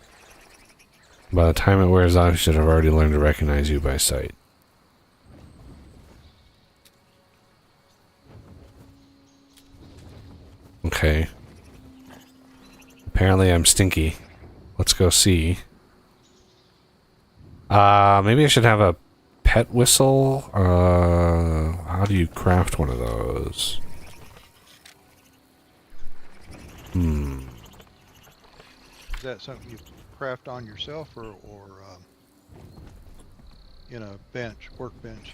the time it wears off, you should have already learned to recognize you by sight. Okay. Apparently I'm stinky. Let's go see. Maybe I should have a pet whistle. How do you craft one of those? Is that something you craft on yourself or in a workbench?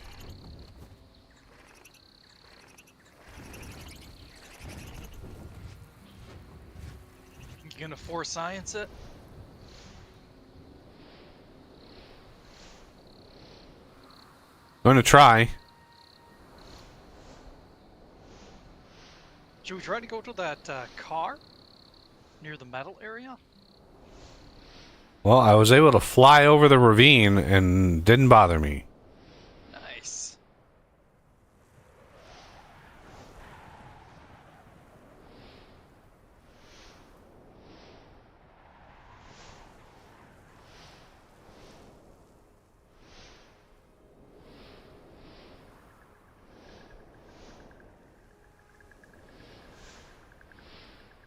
You gonna force science it? I'm gonna try. Should we try to go to that car near the metal area? Well, I was able to fly over the ravine and didn't bother me. Nice.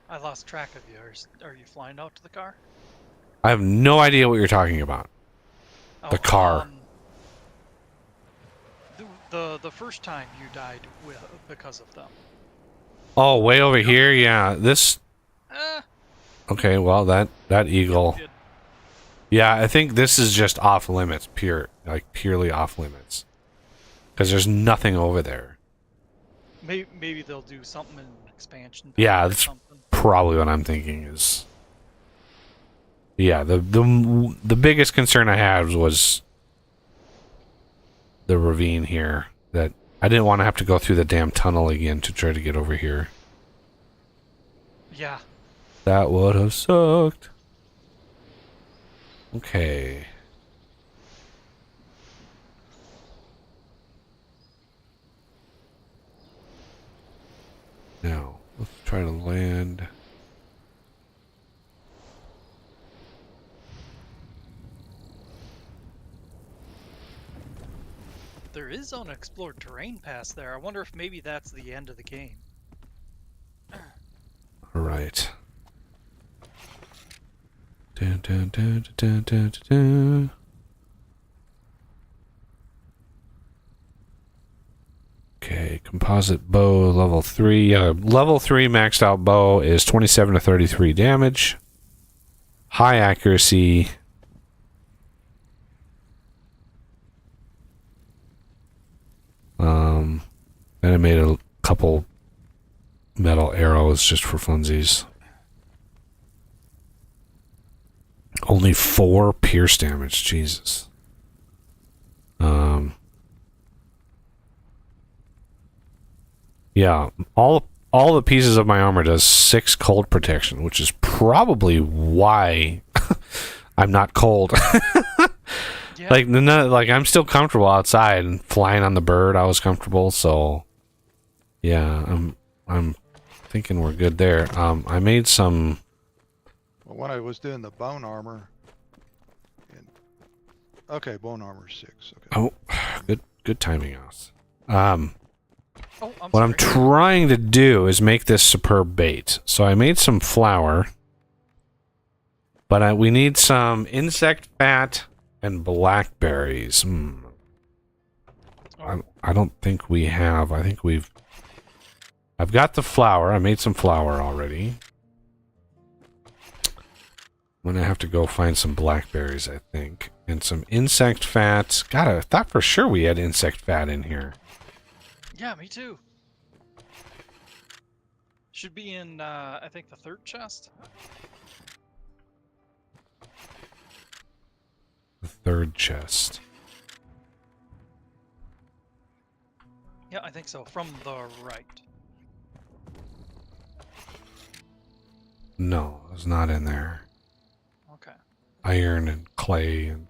I lost track of you. Are you flying out to the car? I have no idea what you're talking about. The car. The first time you died because of them. Oh, way over here? Yeah, this... Okay, well, that eagle... Yeah, I think this is just off limits, purely off limits. Because there's nothing over there. Maybe they'll do something in expansion. Yeah, that's probably what I'm thinking is... Yeah, the biggest concern I had was the ravine here. That I didn't want to have to go through the damn tunnel again to try to get over here. Yeah. That would have sucked. Okay. Now, let's try to land. There is unexplored terrain past there. I wonder if maybe that's the end of the game. All right. Dun, dun, dun, dun, dun, dun, dun. Okay, composite bow level 3. Yeah, level 3 maxed out bow is 27 to 33 damage. High accuracy. And I made a couple metal arrows just for funsies. Only 4 pierce damage, Jesus. Yeah, all the pieces of my armor does 6 cold protection, which is probably why I'm not cold. Yeah. Like I'm still comfortable outside and flying on the bird. I was comfortable, so yeah, I'm thinking we're good there. I made some. Well, when I was doing the bone armor, and okay, bone armor 6. Okay. Oh, good timing, Oz. Oh, I'm What sorry. I'm trying to do is make this superb bait. So I made some flour, but we need some insect fat and blackberries. Oh, I don't think we have. I think I've got the flour. I made some flour already. I'm gonna have to go find some blackberries, I think, and some insect fat. God, I thought for sure we had insect fat in here. yeah, me too. Should be in, I think, the third chest. The third chest. Yeah, I think so. From the right. No, it's not in there. Okay. Iron and clay and.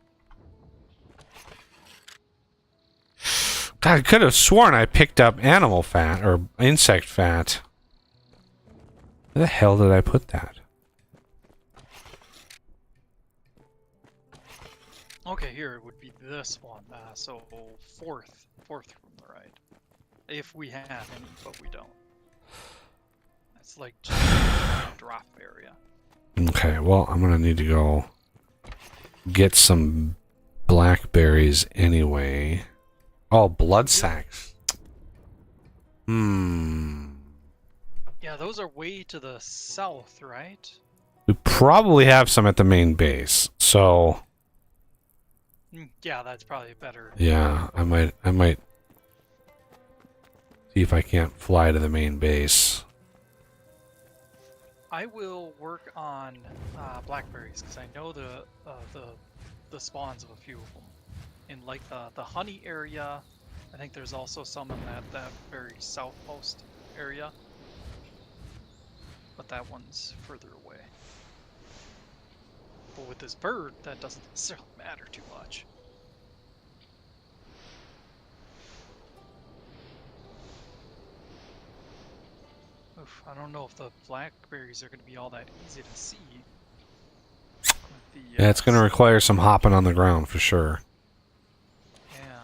God, I could have sworn I picked up animal fat or insect fat. Where the hell did I put that? Okay, here it would be this one. So fourth from the right. If we have any, but we don't. It's like just a drop area. Okay, well, I'm gonna need to go get some blackberries anyway. Oh, blood sacks. Yeah, those are way to the south, right? We probably have some at the main base, so Yeah, that's probably better. yeah, I might see if I can't fly to the main base. I will work on blackberries because I know the spawns of a few of them. In like the honey area, I think there's also some in that very south post area. But that one's further away. But with this bird, that doesn't necessarily matter too much. Oof, I don't know if the blackberries are going to be all that easy to see. With the, Yeah, it's going to require some hopping on the ground for sure. Yeah.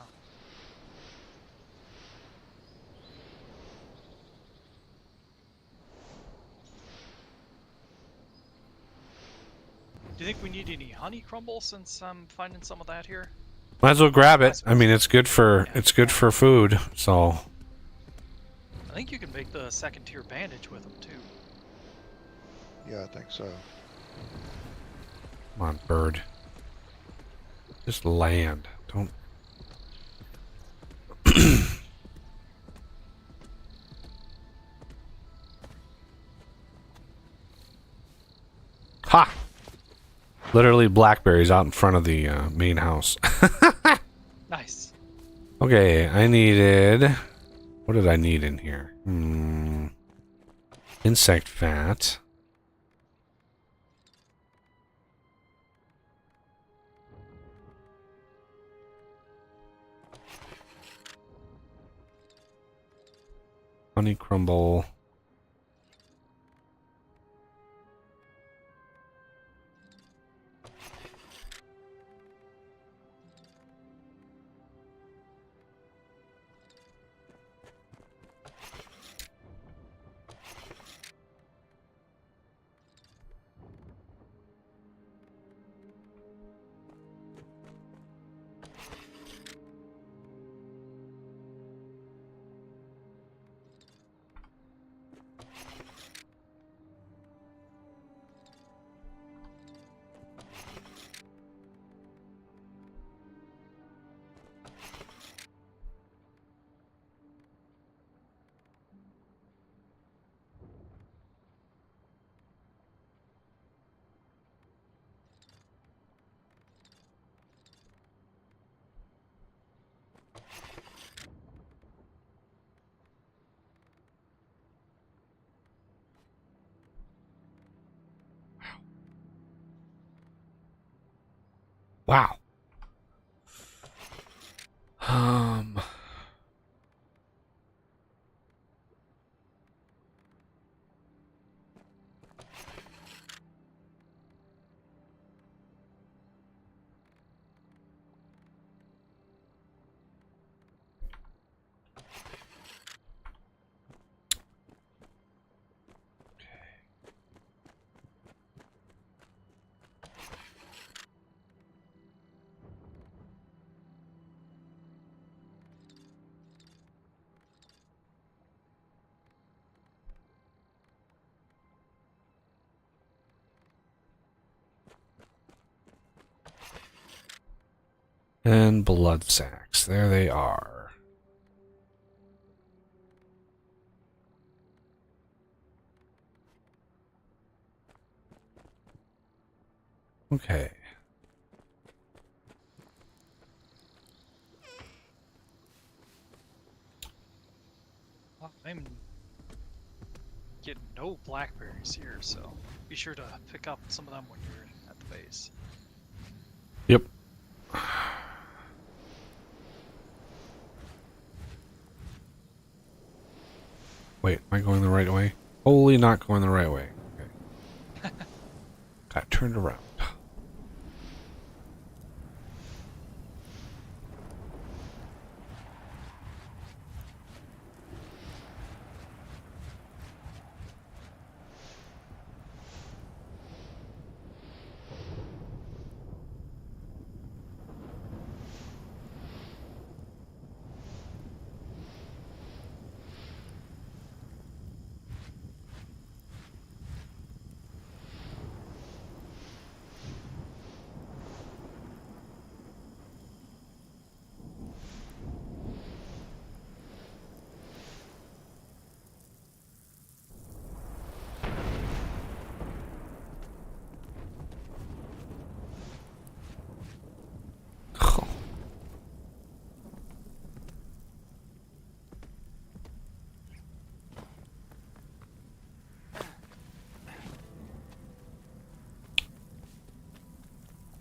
Do you think we need any honey crumble since I'm finding some of that here? Might as well grab it. I mean, it's good for food. So I think you can make the second tier bandage with them too. Yeah, I think so. come on, bird. Just land. Don't. Ha! Literally blackberries out in front of the main house. Nice. Okay, I needed. What did I need in here? Insect fat. Honey crumble. Wow. Um. And blood sacks. There they are. Okay. Well, I'm getting no blackberries here, so be sure to pick up some of them when you're at the base. Yep. Wait, am I going the right way? Holy, not going the right way. Okay. Got turned around.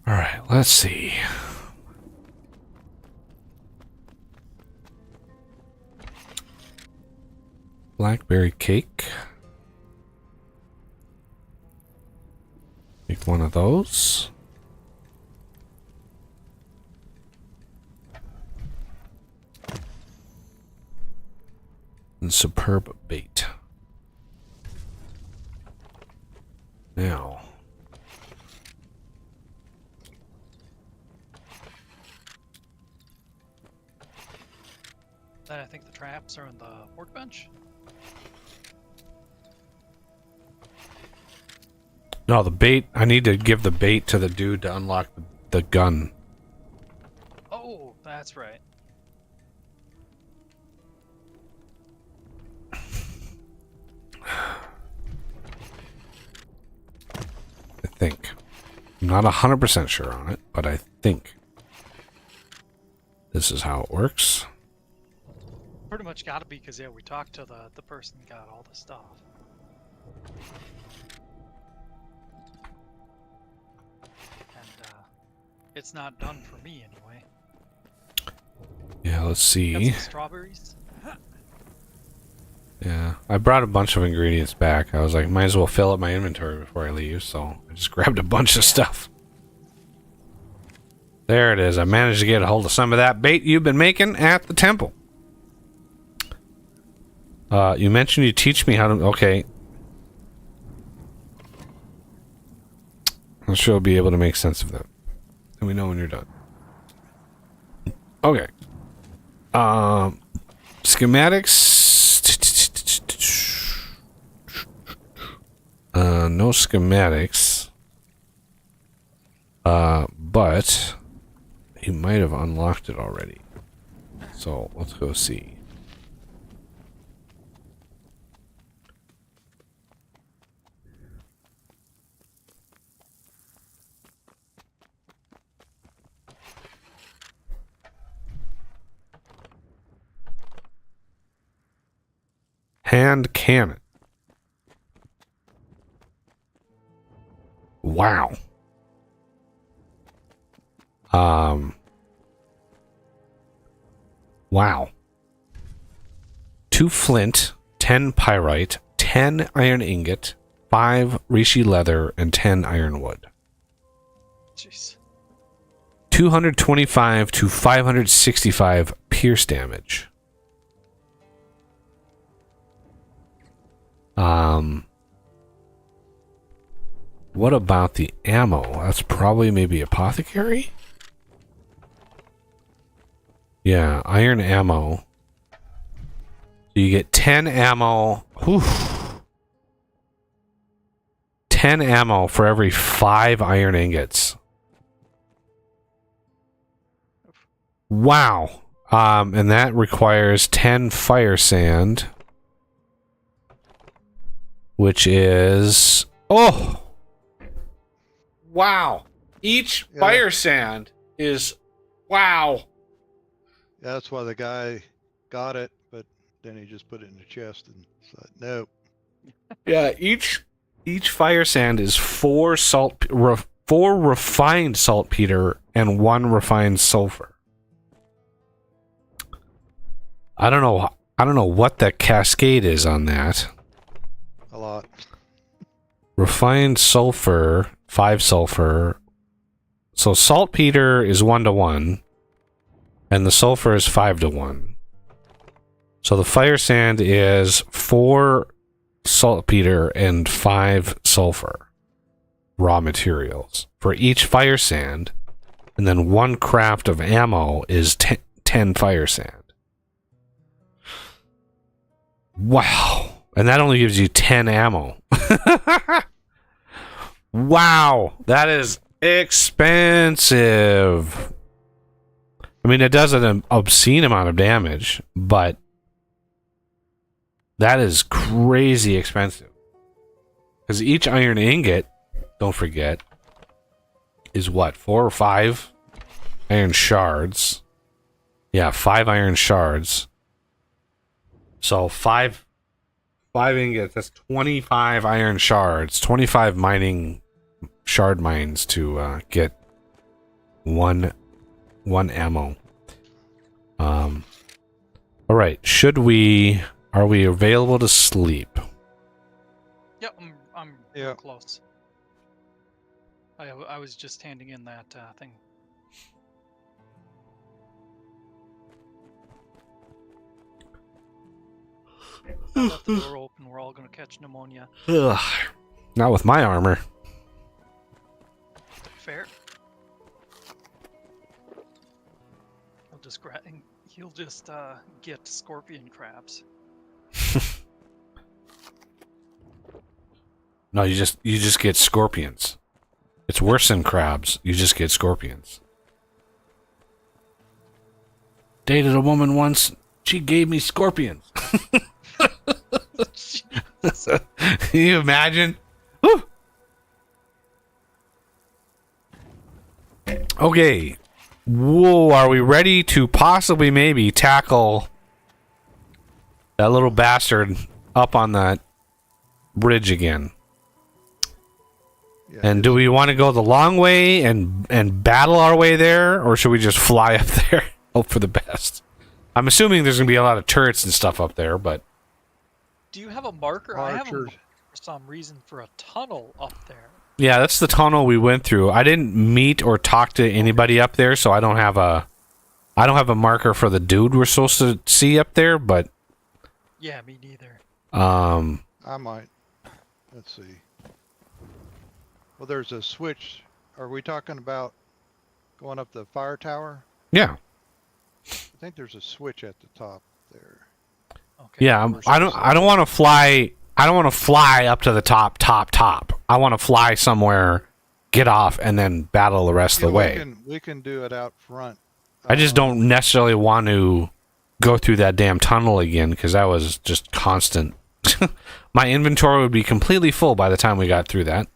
All right, let's see. Blackberry cake. Make one of those. And superb bait. Now. Then I think the traps are on the workbench. No, the bait. I need to give the bait to the dude to unlock the gun. Oh, that's right. I think. I'm not 100% sure on it, but I think this is how it works. Pretty much gotta be, because yeah, we talked to the person who got all the stuff. And it's not done for me anyway. Yeah, let's Got see. some strawberries. Yeah, I brought a bunch of ingredients back. I was like, might as well fill up my inventory before I leave, so I just grabbed a bunch of stuff. There it is. I managed to get a hold of some of that bait you've been making at the temple. You mentioned you teach me how to... Okay. I'm sure I'll be able to make sense of that. Let me know when you're done. Okay. Schematics... no schematics. But he might have unlocked it already. So let's go see. Hand cannon. Wow. Wow. 2 flint, 10 pyrite, 10 iron ingot, 5 reishi leather, and 10 ironwood. Jeez. 225 to 565 pierce damage. What about the ammo? That's probably maybe apothecary? Yeah, iron ammo. So you get 10 ammo. Whew. 10 ammo for every 5 iron ingots. Wow. And that requires 10 fire sand. Which is... Oh! Wow. Each fire sand is... Wow. Yeah, that's why the guy got it, but then he just put it in the chest and said, nope. Yeah, each fire sand is 4 refined saltpeter and 1 refined sulfur. I don't know what that cascade is on that. A lot. Refined sulfur, 5 sulfur. So saltpeter is 1-to-1, and the sulfur is 5-to-1. So the fire sand is 4 saltpeter and 5 sulfur raw materials for each fire sand, and then 1 craft of ammo is 10 fire sand. Wow. And that only gives you 10 ammo. Wow. That is expensive. I mean, it does an obscene amount of damage, but that is crazy expensive. Because each iron ingot, don't forget, is what? 4 or 5 iron shards. Yeah, 5 iron shards. So 5 ingots, that's 25 iron shards, 25 mining shard mines to get one ammo. All right, are we available to sleep? Yep, I'm Yeah. close. I was just handing in that thing. I left the door open. We're all gonna catch pneumonia. Ugh, not with my armor. Fair. He'll just get scorpion crabs. No, you just get scorpions. It's worse than crabs. You just get scorpions. Dated a woman once. She gave me scorpions. Can you imagine? Woo! Okay. Whoa, are we ready to possibly maybe tackle that little bastard up on that bridge again? Yeah, And do we want to go the long way and battle our way there, or should we just fly up there? Hope for the best. I'm assuming there's going to be a lot of turrets and stuff up there, but... Do you have a marker? I have a Archers. marker for some reason for a tunnel up there. Yeah, that's the tunnel we went through. I didn't meet or talk to anybody up there, so I don't have a marker for the dude we're supposed to see up there, but... Yeah, me neither. I might. Let's see. Well, there's a switch. Are we talking about going up the fire tower? Yeah. I think there's a switch at the top there. Okay. Yeah, I don't want to fly. I don't want to fly up to the top. I want to fly somewhere, get off, and then battle the rest of the way. We can do it out front. I just don't necessarily want to go through that damn tunnel again because that was just constant. My inventory would be completely full by the time we got through that.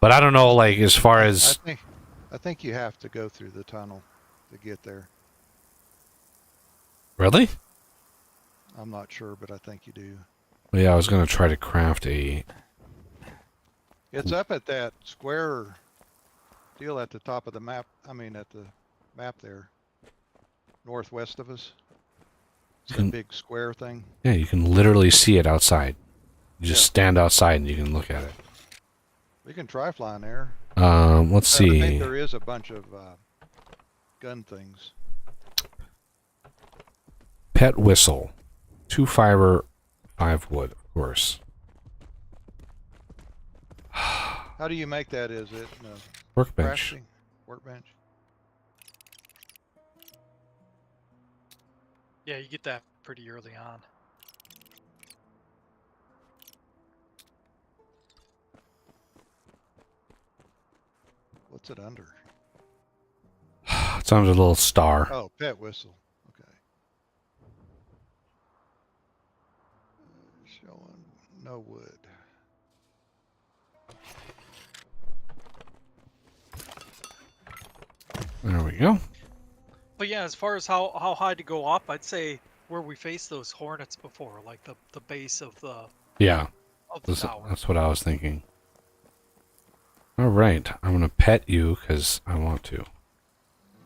But I don't know, like, as far as... I think you have to go through the tunnel to get there. Really? I'm not sure, but I think you do. Well, yeah, I was going to try to craft a... It's up at that square deal at the top of the map. I mean, at the map there, northwest of us. It's Can- a big square thing. Yeah, you can literally see it outside. You just Yeah. stand outside and you can look at it. We can try flying there. Let's I see. think there is a bunch of gun things. Pet whistle. 2 fiber, 5 wood, of course. How do you make that? Is it Workbench. crafting? Workbench? Yeah, you get that pretty early on. What's it under? It's under a little star. Oh, pet whistle. Okay. Showing no wood. There we go. But yeah, as far as how high to go up, I'd say where we faced those hornets before, like the base of the Yeah, tower. that's what I was thinking. All right, I'm gonna pet you because I want to.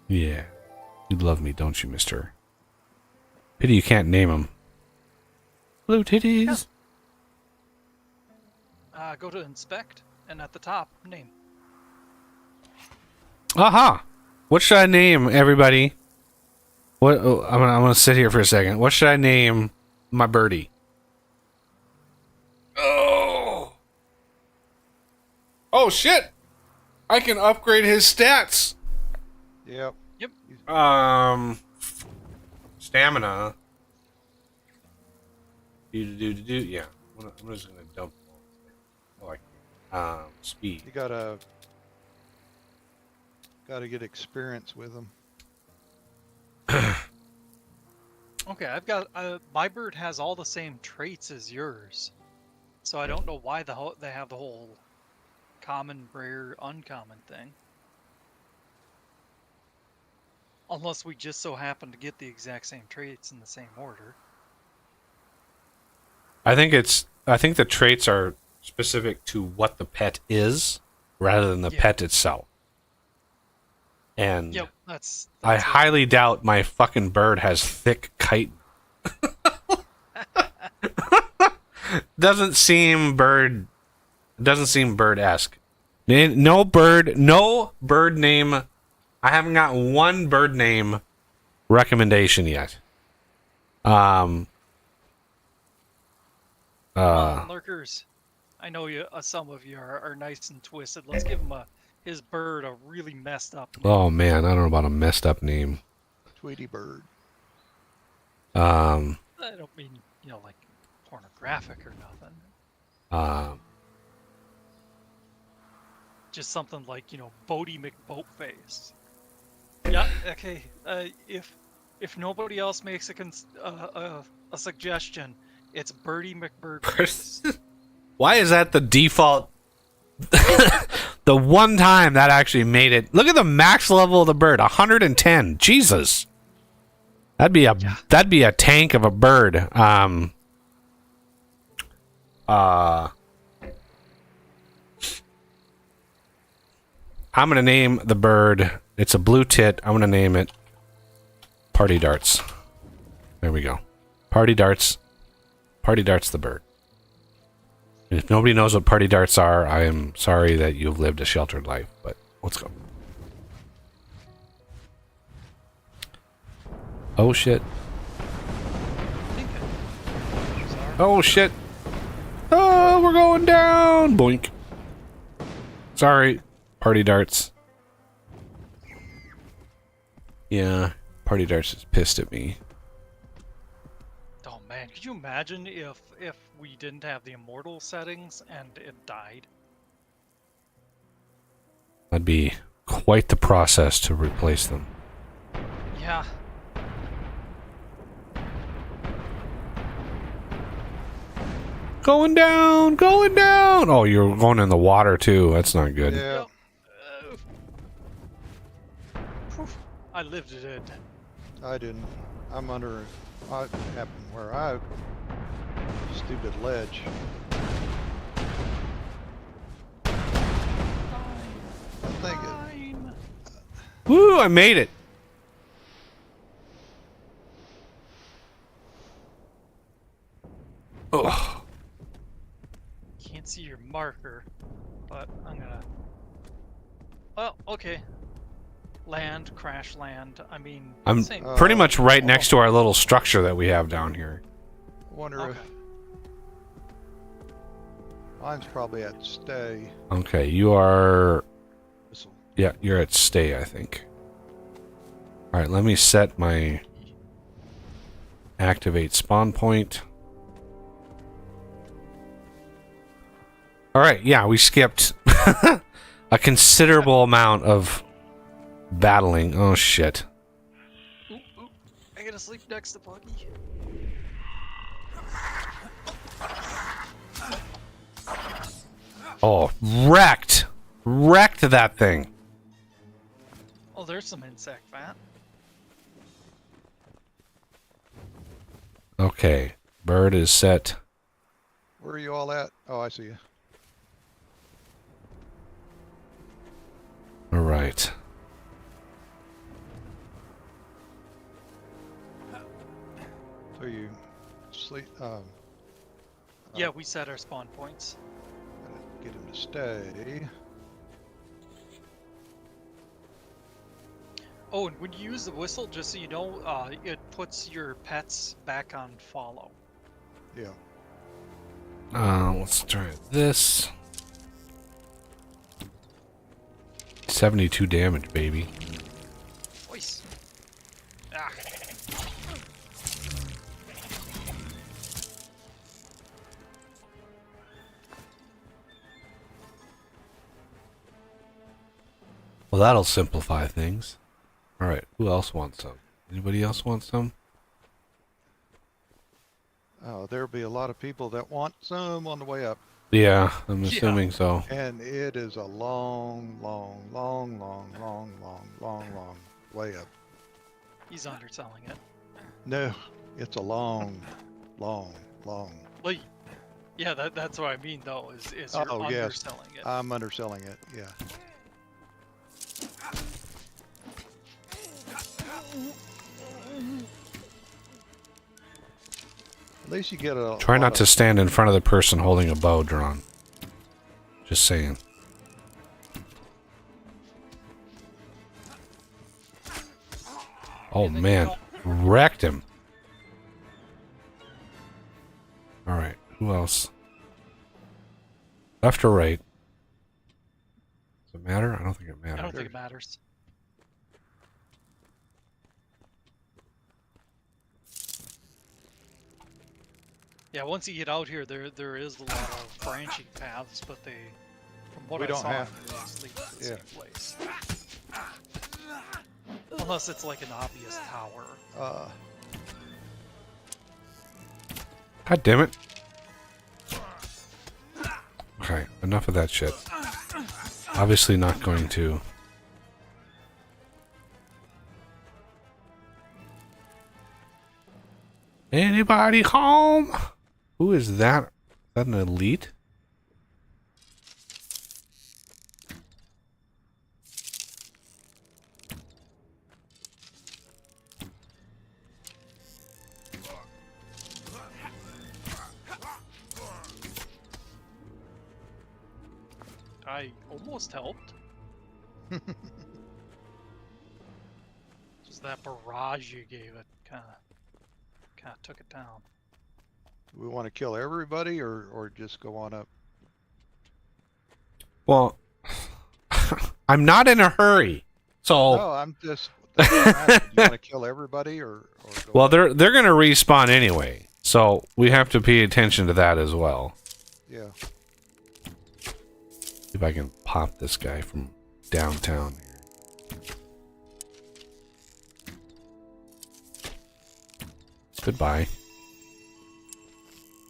Yeah, you love me, don't you, Mister? Pity you can't name him. Blue titties. Go to inspect, and at the top, name. Aha! What should I name, everybody? What? Oh, I'm gonna sit here for a second. What should I name my birdie? Oh! Oh shit! I can upgrade his stats. Yep. Stamina. Do. Yeah. I'm just gonna dump. Like, speed. You gotta get experience with them. Okay, I've got my bird has all the same traits as yours, so I don't know why they have the whole common, rare, uncommon thing. Unless we just so happen to get the exact same traits in the same order. I think the traits are specific to what the pet is rather than the Yeah. pet itself. And Yep, that's I it. highly doubt my fucking bird has thick kite. Doesn't seem bird-esque. No bird name. I haven't got one bird name recommendation yet. Lurkers. I know you. Some of you are nice and twisted. Let's give him his bird a really messed up name. Oh man, I don't know about a messed up name. Tweety bird. I don't mean like pornographic or nothing. Just something like Bodie McBoatface. Yeah. Okay. If nobody else makes a suggestion, it's Birdie McBirdface. Why is that the default? The one time that actually made it. Look at the max level of the bird, 110. Jesus, that'd be a tank of a bird. I'm gonna name the bird. It's a blue tit. I'm gonna name it Party Darts. There we go. Party Darts. Party Darts the bird. And if nobody knows what party darts are, I am sorry that you've lived a sheltered life, but let's go. Oh shit. Oh shit. Oh, we're going down. Boink. Sorry, party darts. Yeah, party darts is pissed at me. Oh man, could you imagine if we didn't have the immortal settings and it died? That'd be quite the process to replace them. Yeah. Going down, going down. Oh, you're going in the water too. That's not good. Yeah. I lived it. I didn't. I'm under. What happened where I. Stupid ledge. I think it. time. Woo! I made it. Oh, Can't see your marker, but I'm gonna. Well, okay. Land, crash land. I mean, I'm same. pretty much right next to our little structure that we have down here. Wonder Okay. if mine's probably at stay. Okay, you are. Whistle. Yeah, you're at stay, I think. All right, let me set my activate spawn point. All right, yeah, we skipped a considerable amount of battling. Oh shit. Oop, oop. I gotta sleep next to Buggy. Oh, wrecked. Wrecked that thing. Oh, there's some insect fat. Okay, bird is set. Where are you all at? Oh, I see you. All right. So you sleep. Yeah, we set our spawn points. Gotta get him to stay. Oh, and when you use the whistle, just so you know, it puts your pets back on follow. Yeah. Let's try this. 72 damage, baby. Voice. Ah. Well, that'll simplify things. All right, who else wants some? Anybody else want some? Oh, there'll be a lot of people that want some on the way up. Yeah, I'm Yeah. assuming so. And it is a long way up. He's underselling it. No, it's a long. Well, yeah, that's what I mean, though, is you're Oh, yes. underselling it. I'm underselling it, yeah. At least you get a Try lot not to of- stand in front of the person holding a bow drawn. Just saying. Oh And then man, wrecked him. All right, who else? Left or right? Does it matter? I don't think it I matters. don't think it matters. Yeah, once you get out here, there is a lot of branching paths, but they, from what We I don't saw, have- they always lead to the yeah. same place. Unless it's like an obvious tower. God damn it. Okay, enough of that shit. Obviously not going to. Anybody home? Who is that? Is that an elite? I almost helped. Just that barrage you gave it kind of took it down. We want to kill everybody or just go on up? Well, I'm not in a hurry. So, No, I'm just. That's what I'm asking. You want to kill everybody or go well, up? they're going to respawn anyway. So, we have to pay attention to that as well. Yeah. See if I can pop this guy from downtown here. Goodbye.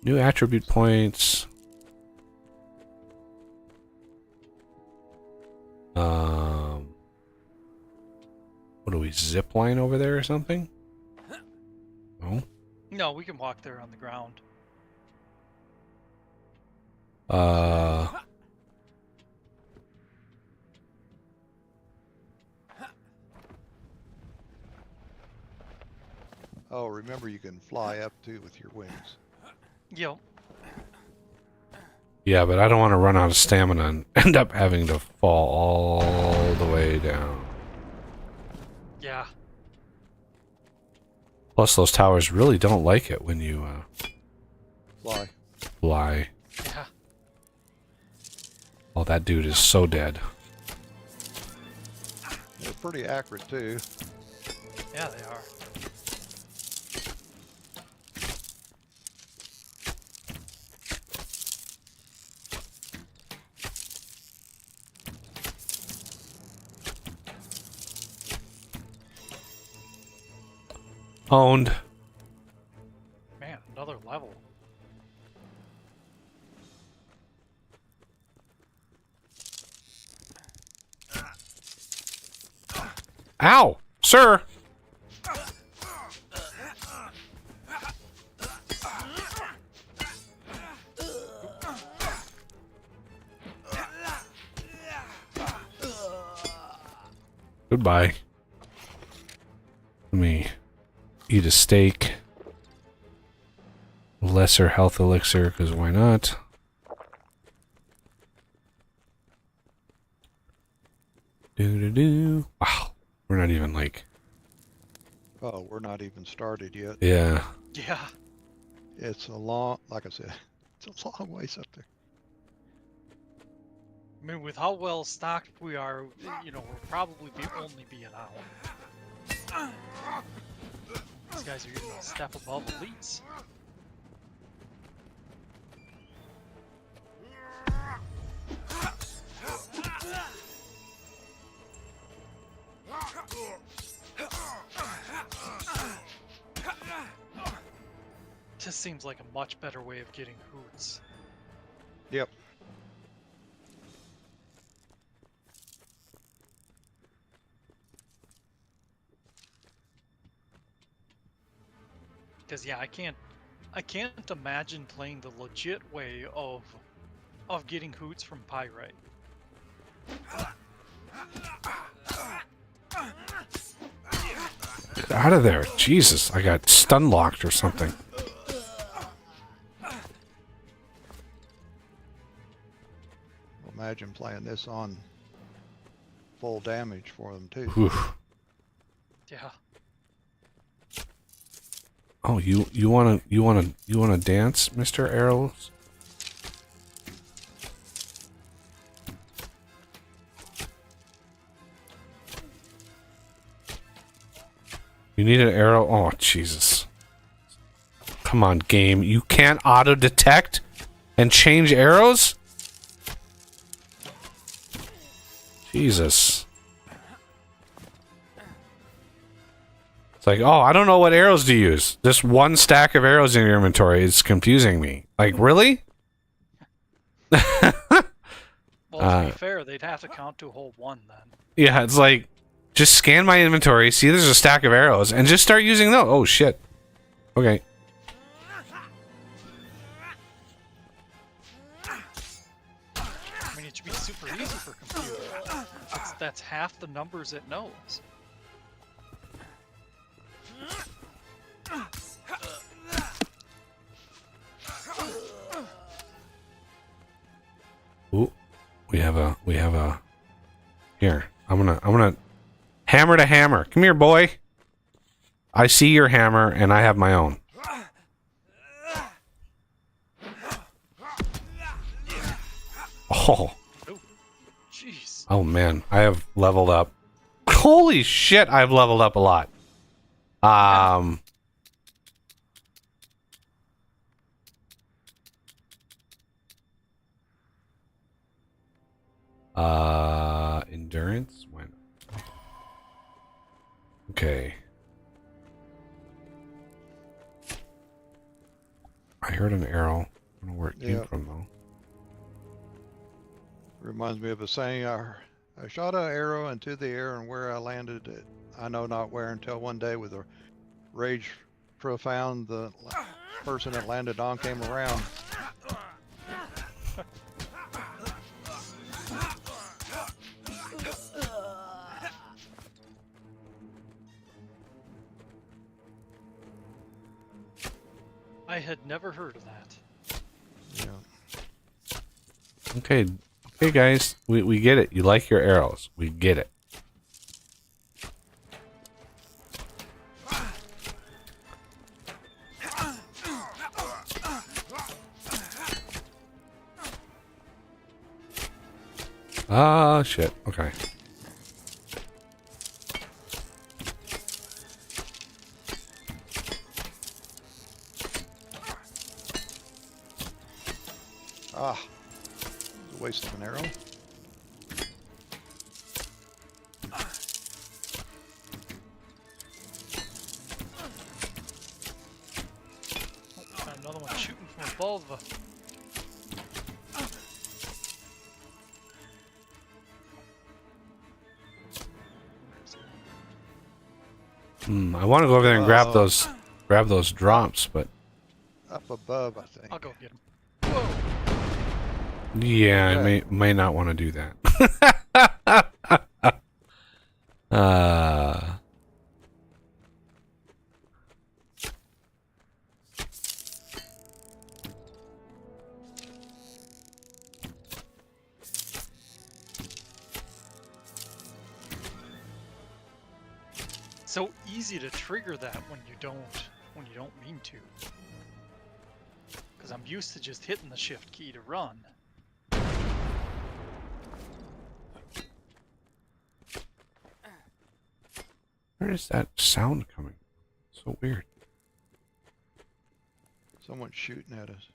New attribute points. What do we zip line over there or something? No. No, we can walk there on the ground. Oh, remember you can fly up too with your wings. Yep. Yeah, but I don't want to run out of stamina and end up having to fall all the way down. Yeah. Plus, those towers really don't like it when you Fly. fly. Yeah. Oh, that dude is so dead. They're pretty accurate too. Yeah, they are. Owned. Man, another level. Ow! Sir! Goodbye. Let me eat a steak. Lesser health elixir, because why not? Do. Wow. We're not even like... Oh, we're not even started yet. Yeah. Yeah. It's a long, like I said, it's a long ways up there. I mean, with how well stocked we are, you know, we'll probably only be an hour. These guys are even a step above elites. This seems like a much better way of getting hoots. Yep. Because yeah, I can't imagine playing the legit way of getting hoots from pyrite. Get out of there. Jesus, I got stun locked or something. Imagine playing this on full damage for them too. Oof. Yeah. Oh, you wanna dance, Mr. Arrows? You need an arrow? Oh, Jesus. Come on, game. You can't auto-detect and change arrows? Jesus. It's like, oh, I don't know what arrows to use. This one stack of arrows in your inventory is confusing me. Like, really? Well, to be fair, they'd have to count to a whole one then. Yeah, it's like, just scan my inventory, see there's a stack of arrows, and just start using those. Oh, shit. Okay. I mean, it should be super easy for computer. That's half the numbers it knows. Ooh, we have a. Here, I'm gonna hammer to hammer. Come here, boy. I see your hammer, and I have my own. Oh. Jeez. Oh man, I have leveled up. Holy shit, I've leveled up a lot. Endurance? When? Okay. I heard an arrow. I don't know where it came Yeah. from though. Reminds me of a saying, I shot an arrow into the air and where I landed it, I know not where, until one day with a rage profound, the person that landed on came around. I had never heard of that. Yeah. Okay, okay, guys, we get it. You like your arrows. We get it. Ah, shit. Okay. Ah, it's a waste of an arrow. Oh, got another one shooting from above. I want to go over there and grab Uh-oh. those drops, but Up above, I think. I'll go get him. Whoa! yeah, Okay. I may not want to do that. So easy to trigger that when you don't mean to. Because I'm used to just hitting the shift key to run. Where is that sound coming? So weird. Someone's shooting at us.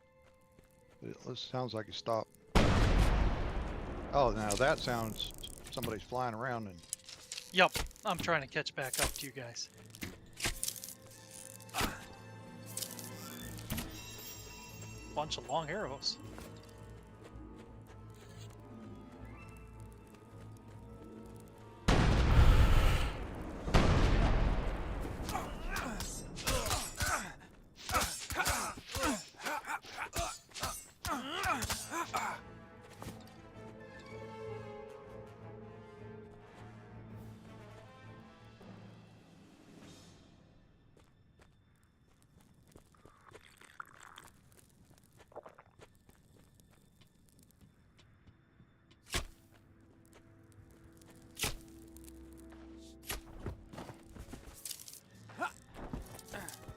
It sounds like it stopped. Oh, now that sounds somebody's flying around and Yup, I'm trying to catch back up to you guys. Bunch of long arrows.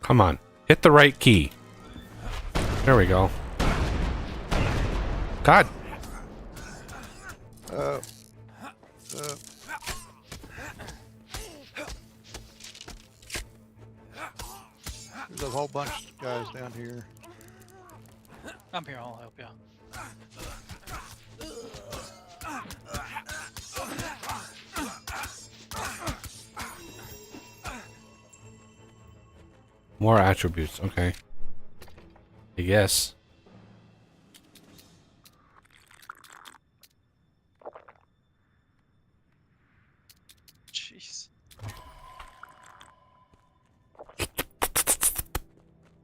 Come on, hit the right key. There we go. God, uh, there's a whole bunch of guys down here. I'm here, I'll help you. more attributes. Okay. I guess. Jeez.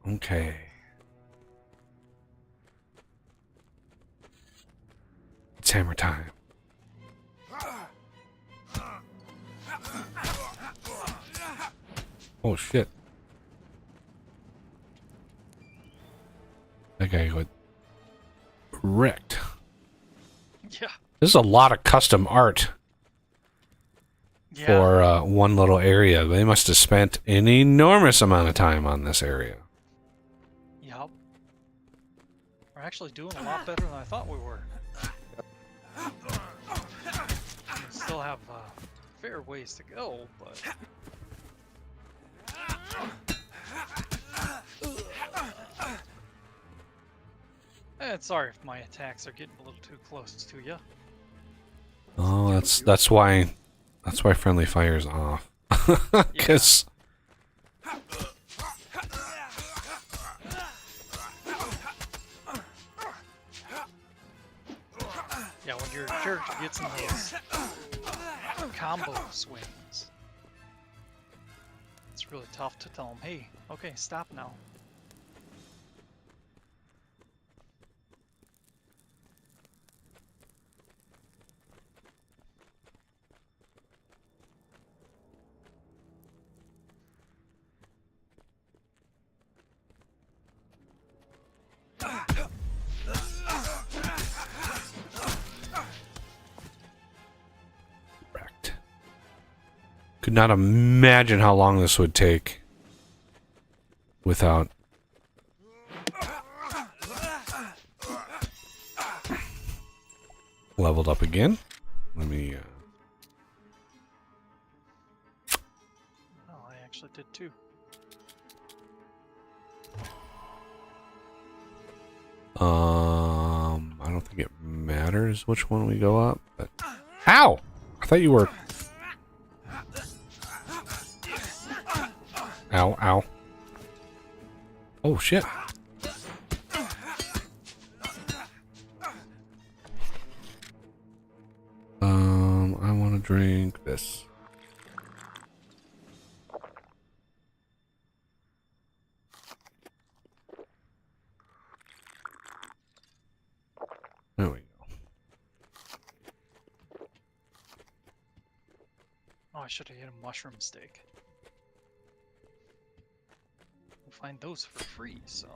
Okay. It's hammer time. Oh shit. That guy got wrecked. Yeah. This is a lot of custom art Yeah. for one little area. They must have spent an enormous amount of time on this area. Yup. We're actually doing a lot better than I thought we were. We still have fair ways to go, but... sorry if my attacks are getting a little too close to you. Oh, that's why friendly fire is off. Because yeah, when your character gets in those combo swings, it's really tough to tell them, hey, okay, stop now. Could not imagine how long this would take without. Leveled up again. Let me. Oh, I actually did too. I don't think it matters which one we go up, but. Ow! I thought you were. Ow, ow. Oh, shit. I want to drink this. There we go. Oh, I should have hit a mushroom steak. We'll find those for free, so.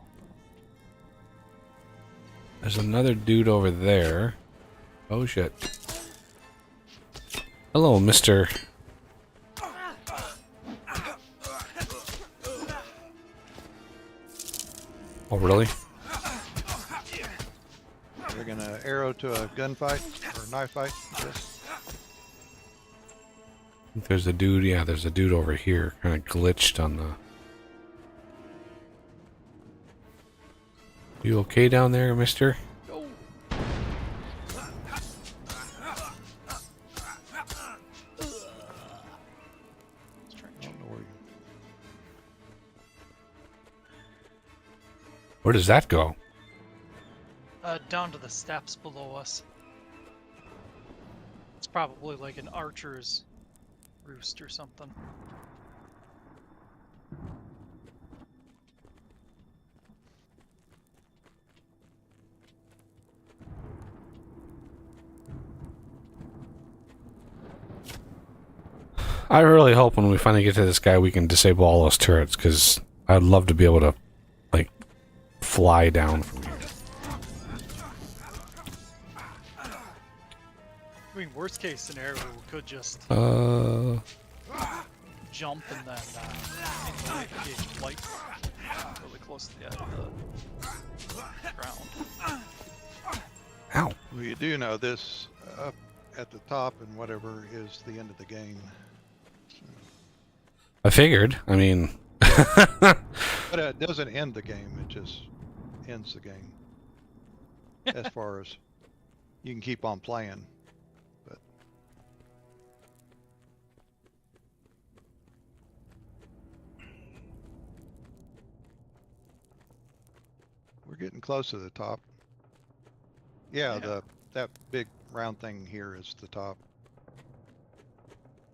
There's another dude over there. Oh shit. Hello, Mr. Oh, really? We're gonna arrow to a gunfight or knife fight. Yes. I think there's a dude. Yeah, there's a dude over here. Kind of glitched on the. You okay down there, mister? Go. Where does that go? Down to the steps below us. It's probably like an archer's roost or something. I really hope when we finally get to this guy we can disable all those turrets, because I'd love to be able to, like, fly down from here. I mean, worst case scenario, we could just jump and then engage flight really close to the edge of the ground. Ow. Well, you do know this up at the top and whatever is the end of the game. I figured. I mean... But it doesn't end the game, it just ends the game. As far as you can keep on playing. But we're getting close to the top. Yeah, that big round thing here is the top.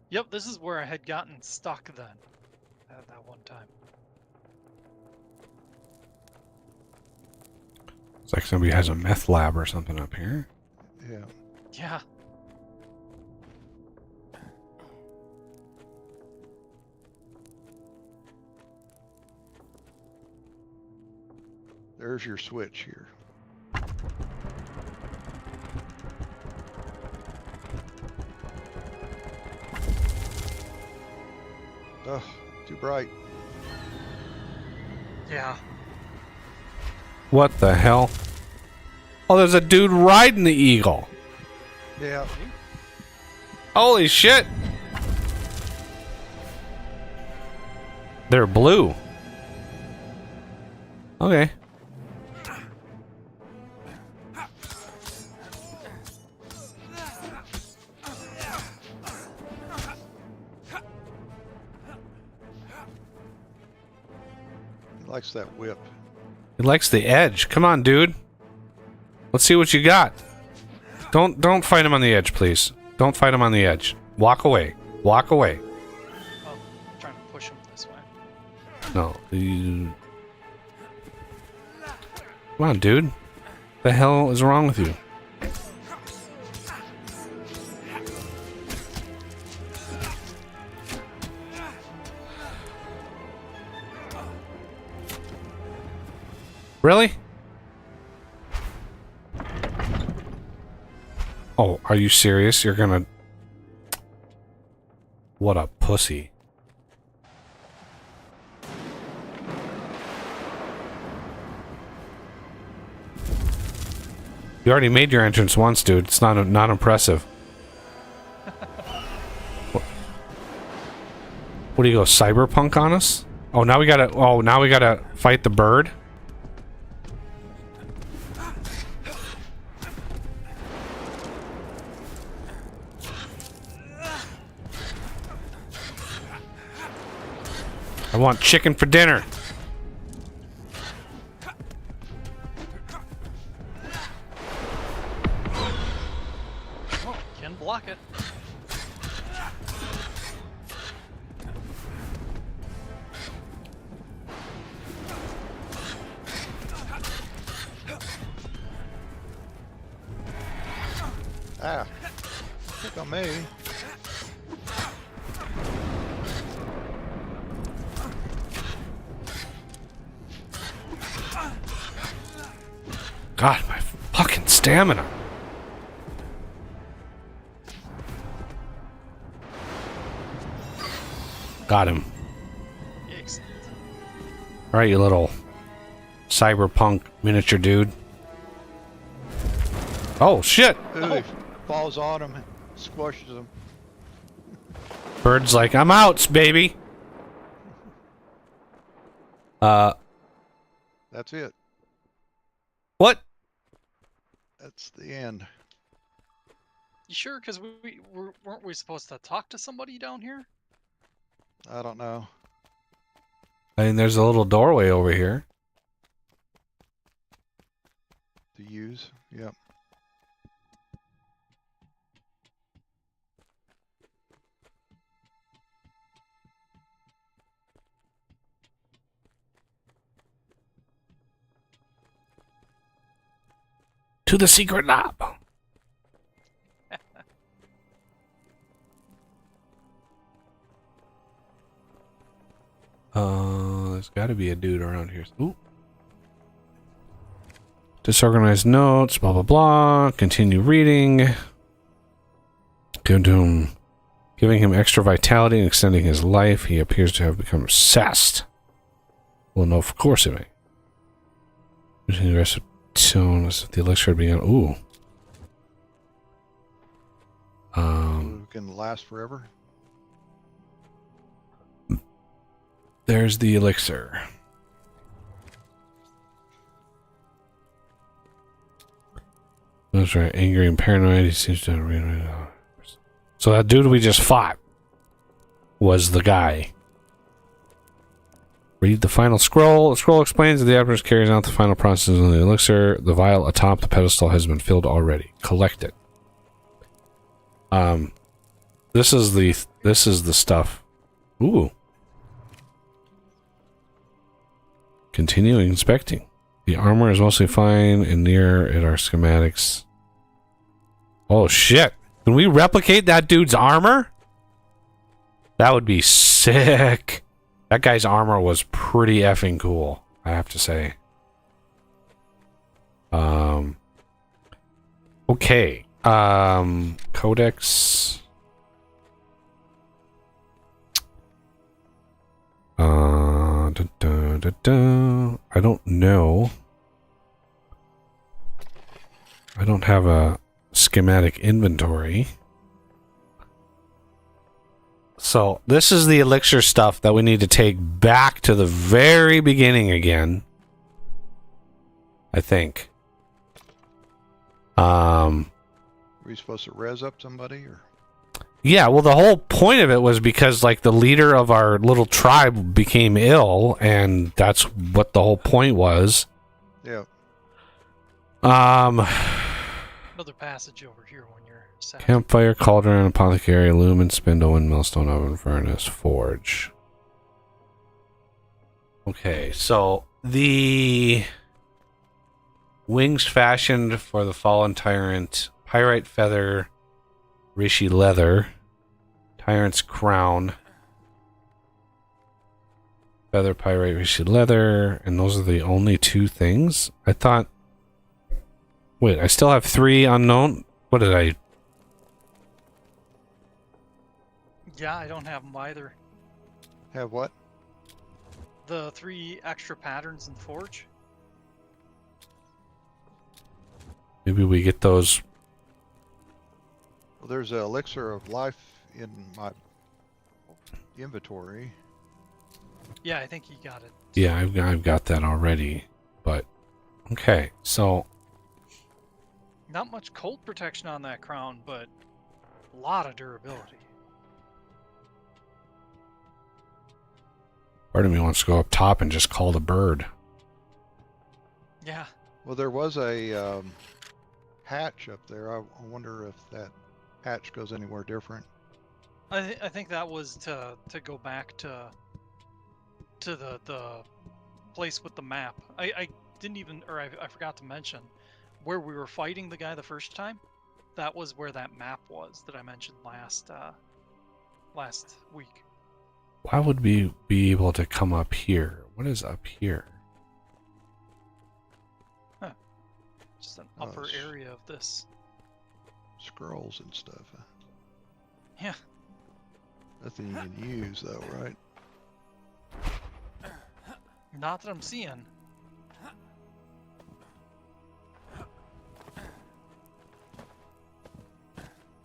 Yep, this is where I had gotten stuck then. At that one time. It's like somebody has a meth lab or something up here. Yeah. Yeah. There's your switch here. Ugh, too bright. Yeah. What the hell? Oh, there's a dude riding the eagle. Yeah. Holy shit! They're blue. Okay. He likes that whip. He likes the edge. Come on, dude. Let's see what you got. Don't fight him on the edge, please. Don't fight him on the edge. Walk away. Walk away. Oh, I'm trying to push him this way. No. You... Come on, dude. The hell is wrong with you? Really? Oh, are you serious? You're gonna... What a pussy. You already made your entrance once, dude. It's not impressive. What do you go, cyberpunk on us? Oh, now we gotta fight the bird. I want chicken for dinner. Oh, can block it. Ah, pick on me. God, my fucking stamina. Got him. Excellent. All right, you little cyberpunk miniature dude. Oh, shit. Ooh, he falls on him, squashes him. Bird's like, I'm out, baby. That's it. What? That's the end. You sure? Because weren't we supposed to talk to somebody down here? I don't know. I mean, there's a little doorway over here. To use. Yep. To the secret lab. There's got to be a dude around here. Ooh. Disorganized notes, blah, blah, blah. Continue reading. Giving him extra vitality and extending his life. He appears to have become obsessed. Well, no, of course it may. Using the rest of tone as if the elixir had begun. Ooh. Who can last forever. There's the elixir. That's right. Angry and paranoid. He seems to have... So that dude we just fought was the guy. Read the final scroll. The scroll explains that the Empress carries out the final process of the elixir. The vial atop the pedestal has been filled already. Collect it. This is the stuff. Ooh. Continuing inspecting. The armor is mostly fine and near it are schematics. Oh shit. Can we replicate that dude's armor? That would be sick. That guy's armor was pretty effing cool, I have to say. Okay. Codex. I don't know. I don't have a schematic inventory. So this is the elixir stuff that we need to take back to the very beginning again. I think. Were you supposed to res up somebody or? Yeah, well, the whole point of it was because, like, the leader of our little tribe became ill, and that's what the whole point was. Yeah. Another passage over here when you're sad. Campfire, cauldron, apothecary, lumen, spindle, and millstone oven, furnace, forge. Okay, so the wings fashioned for the fallen tyrant, pyrite feather, Rishi leather, tyrant's crown, feather, pyrite, Rishi leather, and those are the only two things? I thought... Wait, I still have 3 unknown? What did I... Yeah, I don't have them either. Have what? The 3 extra patterns in the forge. Maybe we get those. Well, there's an elixir of life in my inventory. Yeah, I think he got it. Yeah, I've got that already. But okay, so Not much cold protection on that crown, but a lot of durability. part of me wants to go up top and just call the bird. Yeah. Well, there was a hatch up there. I wonder if that hatch goes anywhere different. I think that was to go back to the place with the map. I didn't even, or I forgot to mention, where we were fighting the guy the first time. That was where that map was that I mentioned last week. Why would we be able to come up here? What is up here? Just an upper Nice. area of this. Scrolls and stuff. Yeah. Nothing you can use though, right? Not that I'm seeing.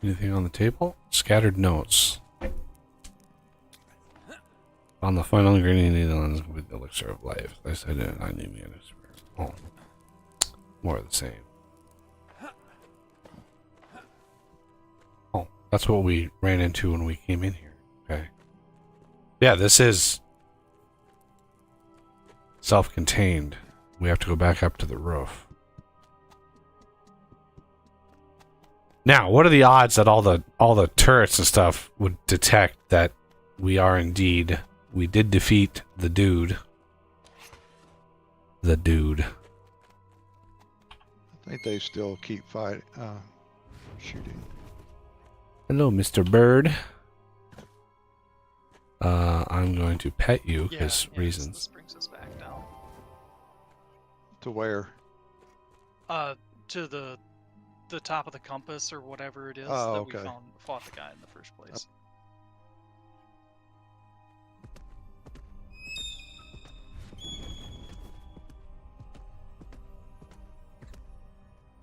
Anything on the table? Scattered notes. On the final ingredient in the lens with the elixir of life. I said it. I knew me. Oh, more of the same. Oh, that's what we ran into when we came in here. Okay. Yeah, this is self-contained. We have to go back up to the roof. Now, what are the odds that all the turrets and stuff would detect that we did defeat the dude? The dude. I think they still keep fighting, shooting. Hello, Mr. Bird. I'm going to pet you Yeah, because so reasons. this brings us back down. To where? To the top of the compass or whatever it is Oh, that okay. we fought the guy in the first place.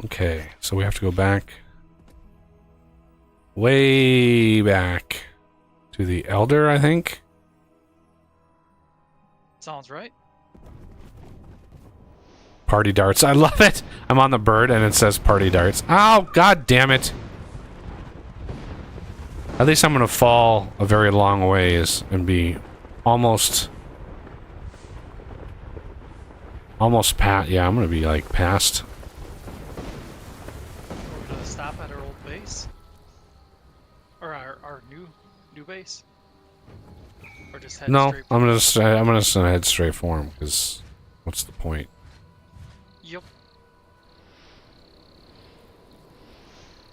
Okay, so we have to go back. Way back to the Elder, I think. Sounds right. Party darts. I love it. I'm on the bird and it says party darts. Oh, god damn it. At least I'm going to fall a very long ways and be almost past. Yeah, I'm going to be like past. We're gonna stop at our old base, or our new base, or just head No, straight. I'm going to head straight for him because what's the point? Yep.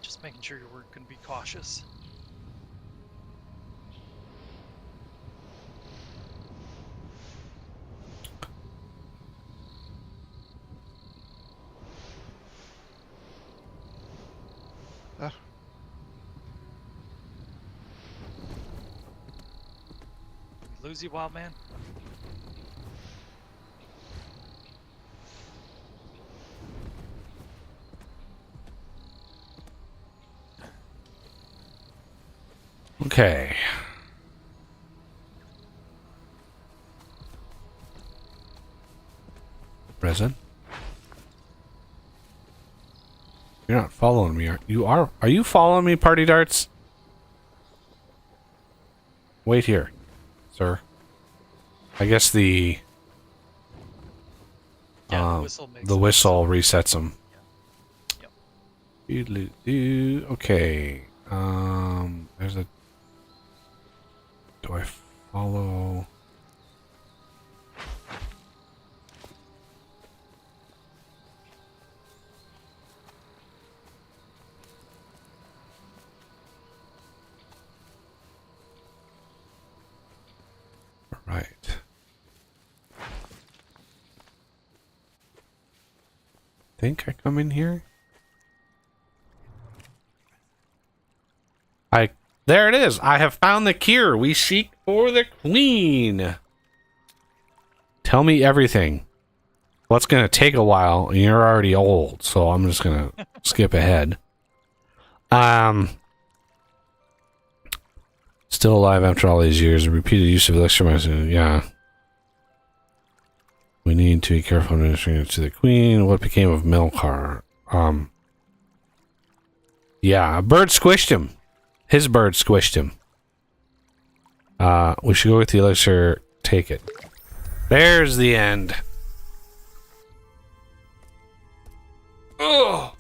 Just making sure we're gonna be cautious. We lose you, wild man. Okay. Resin? You're not following me, are you following me, party darts? Wait here, sir. I guess the Yeah, the whistle makes the it whistle resets them. Yep. Doodly-doo. Okay. There's a. Do I follow? Right. Think I come in here? There it is. I have found the cure. We seek for the queen. Tell me everything. Well, it's going to take a while, and you're already old, so I'm just going to skip ahead. Still alive after all these years. Repeated use of elixir medicine. Yeah. We need to be careful administering it to the queen. What became of Melkar? Yeah, a bird squished him. His bird squished him. We should go with the elixir. Take it. There's the end. Oh.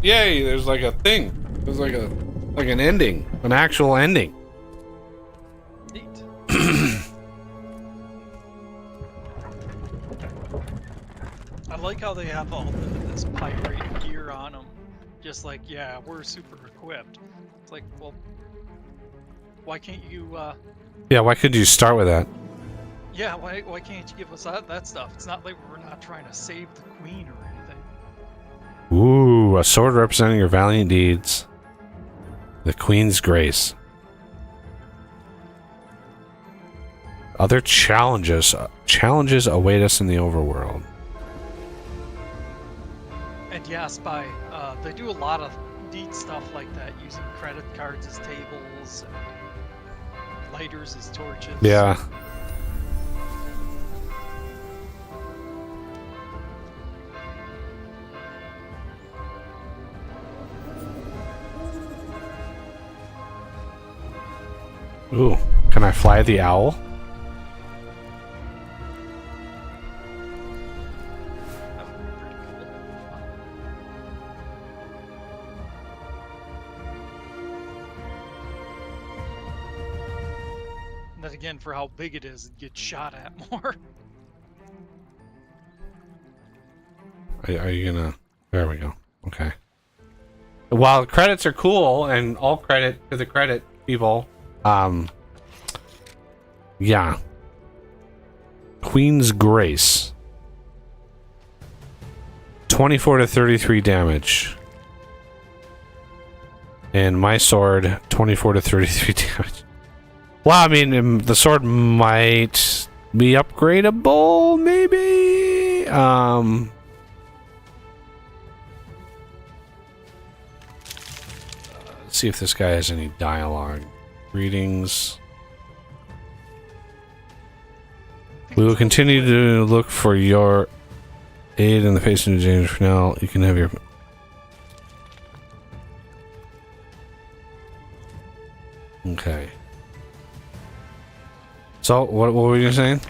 Yay, there's like a thing. There's like an ending. An actual ending. Neat. I like how they have all this pirate gear on them. Just like, yeah, we're super equipped. It's like, well, why can't you, Yeah, why couldn't you start with that? yeah, why can't you give us that stuff? It's not like we're not trying to save the queen or anything. Ooh, a sword representing your valiant deeds. The Queen's Grace. Other challenges await us in the overworld. And yes, they do a lot of neat stuff like that, using credit cards as tables and lighters as torches. Yeah. Ooh, can I fly the owl? That would be pretty cool. And then again, for how big it is, it gets shot at more. Are you gonna... There we go. Okay. While credits are cool, and all credit to the credit people, yeah. Queen's Grace. 24 to 33 damage. And my sword, 24 to 33 damage. Well, I mean, the sword might be upgradable, maybe? Let's see if this guy has any dialogue. Greetings. We will continue to look for your aid in the face of New James. For now, you can have your... Okay. So, what were you saying?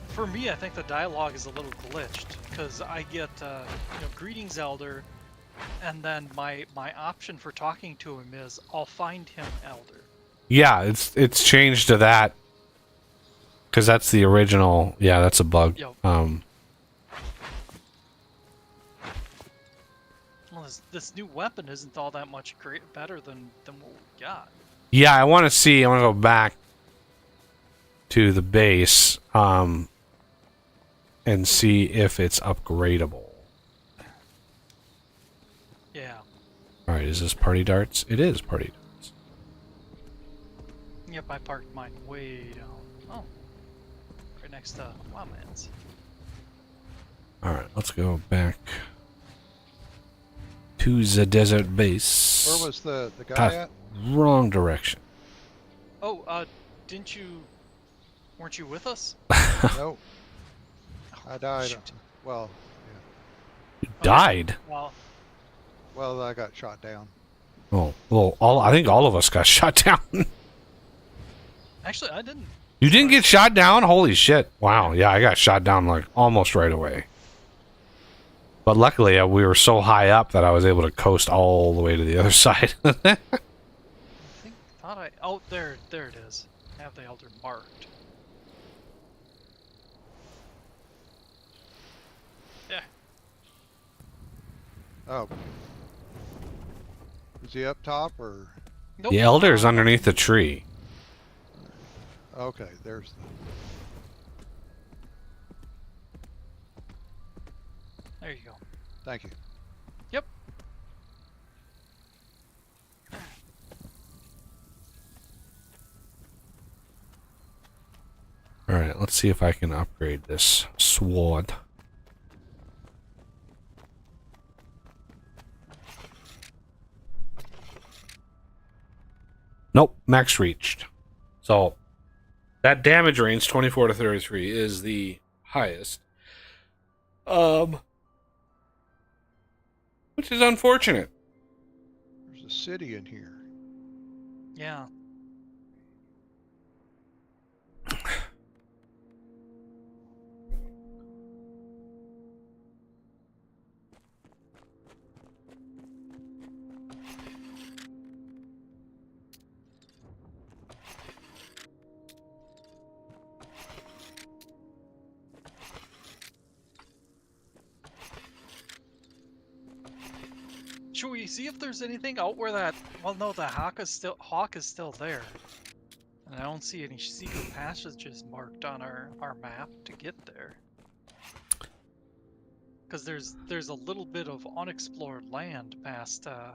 For me, I think the dialogue is a little glitched, because I get, greetings, Elder, and then my option for talking to him is, I'll find him, Elder. Yeah, it's changed to that. Because that's the original... Yeah, that's a bug. Yep. Well, this new weapon isn't all that much better than what we got. Yeah, I want to go back to the base, and see if it's upgradable. Yeah. Alright, is this party darts? It is party darts. Yep, I parked mine way down. Oh. Right next to Wildlands. Alright, let's go back to the desert base. Where was the guy at? Wrong direction. Oh, weren't you with us? Nope. I died. Shoot. Well, You died? well, I got shot down. Oh, well, I think all of us got shot down. Actually, I didn't. You didn't get shot down? Holy shit. Wow, yeah, I got shot down like almost right away. But luckily, we were so high up that I was able to coast all the way to the other side. Oh, there it is. I have the Elder marked. Yeah. Oh. Is he up top or? Nope. The Elder's underneath the tree. Okay, there's the. There you go. Thank you. Alright, let's see if I can upgrade this sword. Nope, max reached. So, that damage range, 24 to 33, is the highest. Which is unfortunate. There's a city in here. Yeah. Should we see if there's anything out where that? Well, no, the hawk is still there, and I don't see any secret passages marked on our map to get there. Because there's a little bit of unexplored land past to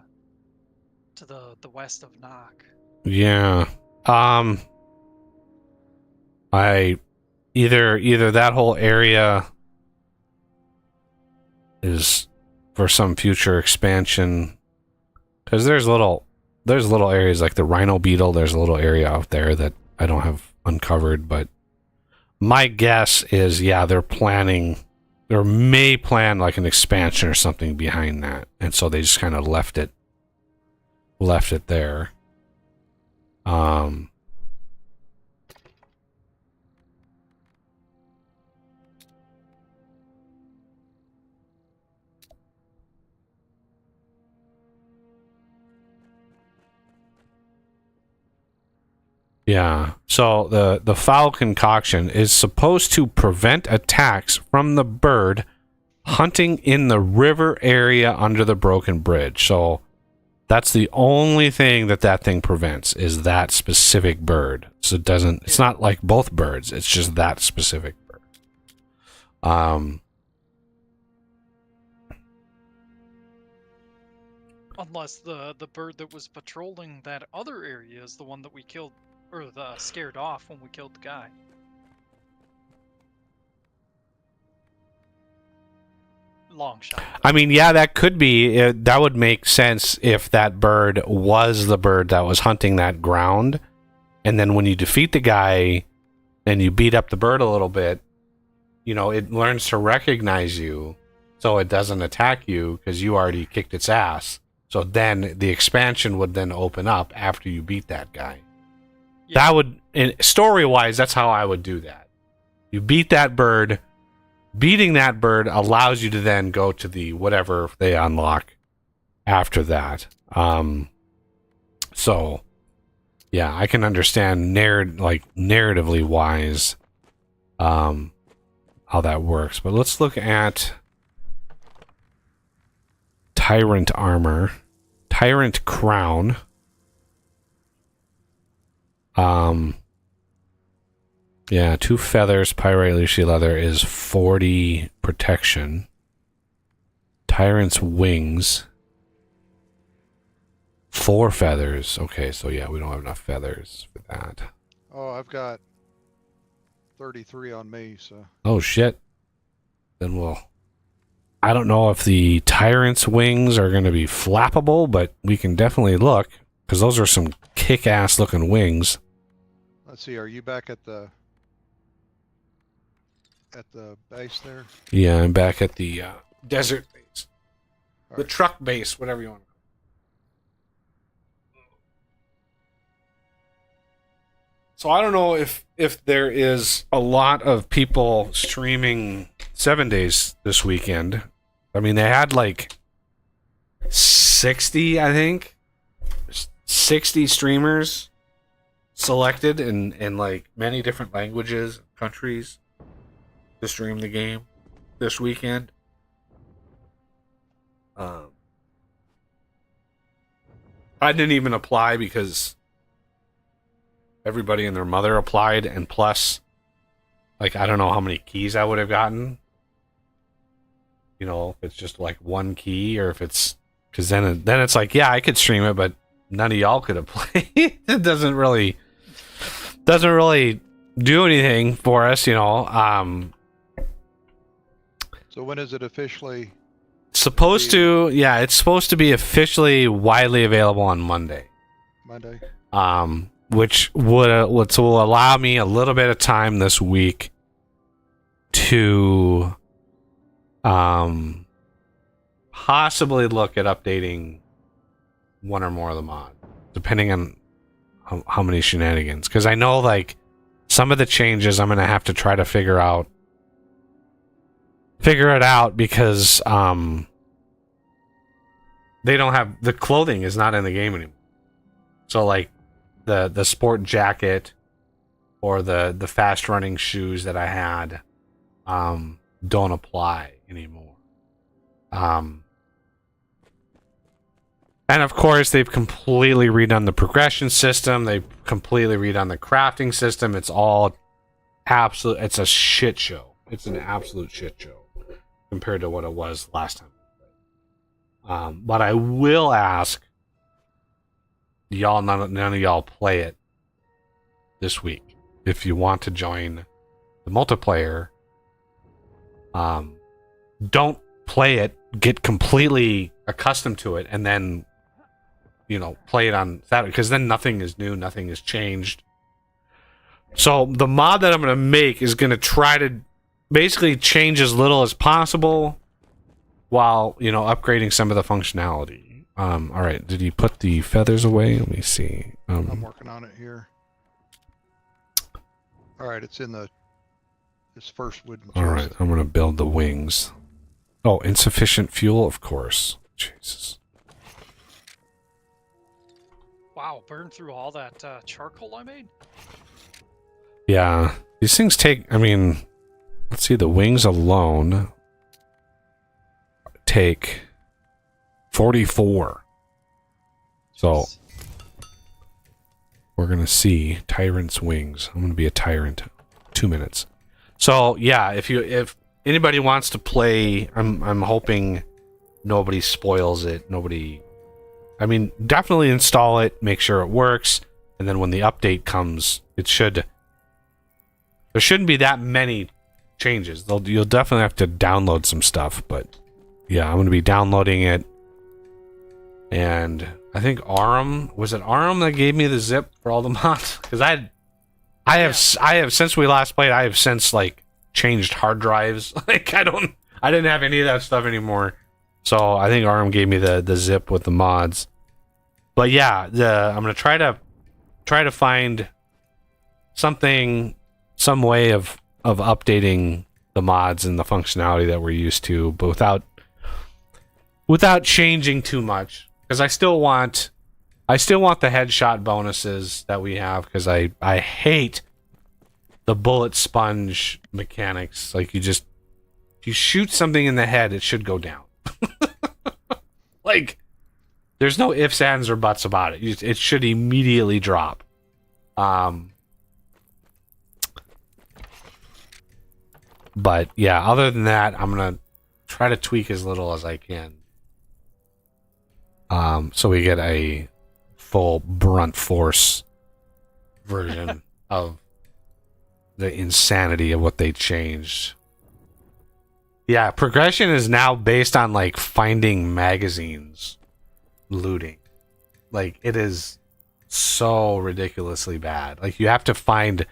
the west of Nock. Yeah. I either that whole area is for some future expansion, because there's little areas like the rhino beetle. There's a little area out there that I don't have uncovered, but my guess is, yeah, they're planning, or may plan like an expansion or something behind that, and so they just kind of left it there. Yeah, so the foul concoction is supposed to prevent attacks from the bird hunting in the river area under the broken bridge. So that's the only thing that thing prevents, is that specific bird. So it's not like both birds, it's just that specific bird. Unless the bird that was patrolling that other area is the one that we killed, or scared off when we killed the guy. Long shot. I mean, yeah, that could be. That would make sense if that bird was the bird that was hunting that ground. And then when you defeat the guy and you beat up the bird a little bit, you know, it learns to recognize you, so it doesn't attack you because you already kicked its ass. So then the expansion would then open up after you beat that guy. Yeah. That would, story-wise, that's how I would do that. You beat that bird. Beating that bird allows you to then go to the whatever they unlock after that. So, yeah, I can understand narratively wise how that works. But let's look at Tyrant armor, Tyrant crown. Yeah, 2 feathers, pyrite Lucy leather is 40 protection. Tyrant's wings, 4 feathers. Okay, so yeah, we don't have enough feathers for that. Oh, I've got 33 on me, so. Oh shit. Then I don't know if the Tyrant's wings are going to be flappable, but we can definitely look, because those are some kick-ass looking wings. Let's see, are you back at the base there? Yeah, I'm back at the desert base. All the right. truck base, whatever you want to call it. So I don't know if there is a lot of people streaming 7 days this weekend. I mean, they had like 60, I think. 60 streamers selected in like many different languages, countries, to stream the game this weekend. I didn't even apply because everybody and their mother applied, and plus, like, I don't know how many keys I would have gotten. You know, if it's just like 1 key, or if it's, because then it's like, yeah, I could stream it, but none of y'all could have played. It doesn't really do anything for us, you know. So when is it officially? It's supposed to be officially widely available on Monday. Monday? Which will allow me a little bit of time this week to possibly look at updating one or more of the mods, depending on how many shenanigans. Because I know, like, some of the changes I'm gonna have to try to figure it out because they don't have the clothing is not in the game anymore. So like the sport jacket or the fast running shoes that I had don't apply anymore. And of course they've completely redone the progression system, they've completely redone the crafting system. It's all it's a shit show. It's an absolute shit show compared to what it was last time. But I will ask y'all, none of y'all play it this week. If you want to join the multiplayer, don't play it, get completely accustomed to it, and then, you know, play it on Saturday, because then nothing is new, nothing is changed. So the mod that I'm going to make is going to try to basically change as little as possible while, you know, upgrading some of the functionality. All right, did he put the feathers away? Let me see. I'm working on it here. All right, it's in this first wooden chest. All right, I'm going to build the wings. Oh, insufficient fuel, of course. Jesus. Wow, burned through all that charcoal I made? Yeah, these things take, I mean, let's see, the wings alone take 44. So we're going to see Tyrant's wings. I'm going to be a tyrant. 2 minutes. So yeah, if anybody wants to play, I'm hoping nobody spoils it. I mean, definitely install it, make sure it works, and then when the update comes, there shouldn't be that many changes. You'll definitely have to download some stuff, but yeah, I'm going to be downloading it. And I think was it Arum that gave me the zip for all the mods? Because I have since we last played, I have since like changed hard drives. Like I didn't have any of that stuff anymore. So I think Arum gave me the zip with the mods. But yeah, I'm gonna try to find some way of updating the mods and the functionality that we're used to, but without changing too much. Because I still want the headshot bonuses that we have, because I hate the bullet sponge mechanics. Like if you shoot something in the head, it should go down. Like there's no ifs, ands, or buts about it. It should immediately drop. But yeah, other than that, I'm gonna try to tweak as little as I can. So we get a full brunt force version of the insanity of what they changed. Yeah, progression is now based on like finding magazines, looting. Like it is so ridiculously bad. Like you have to find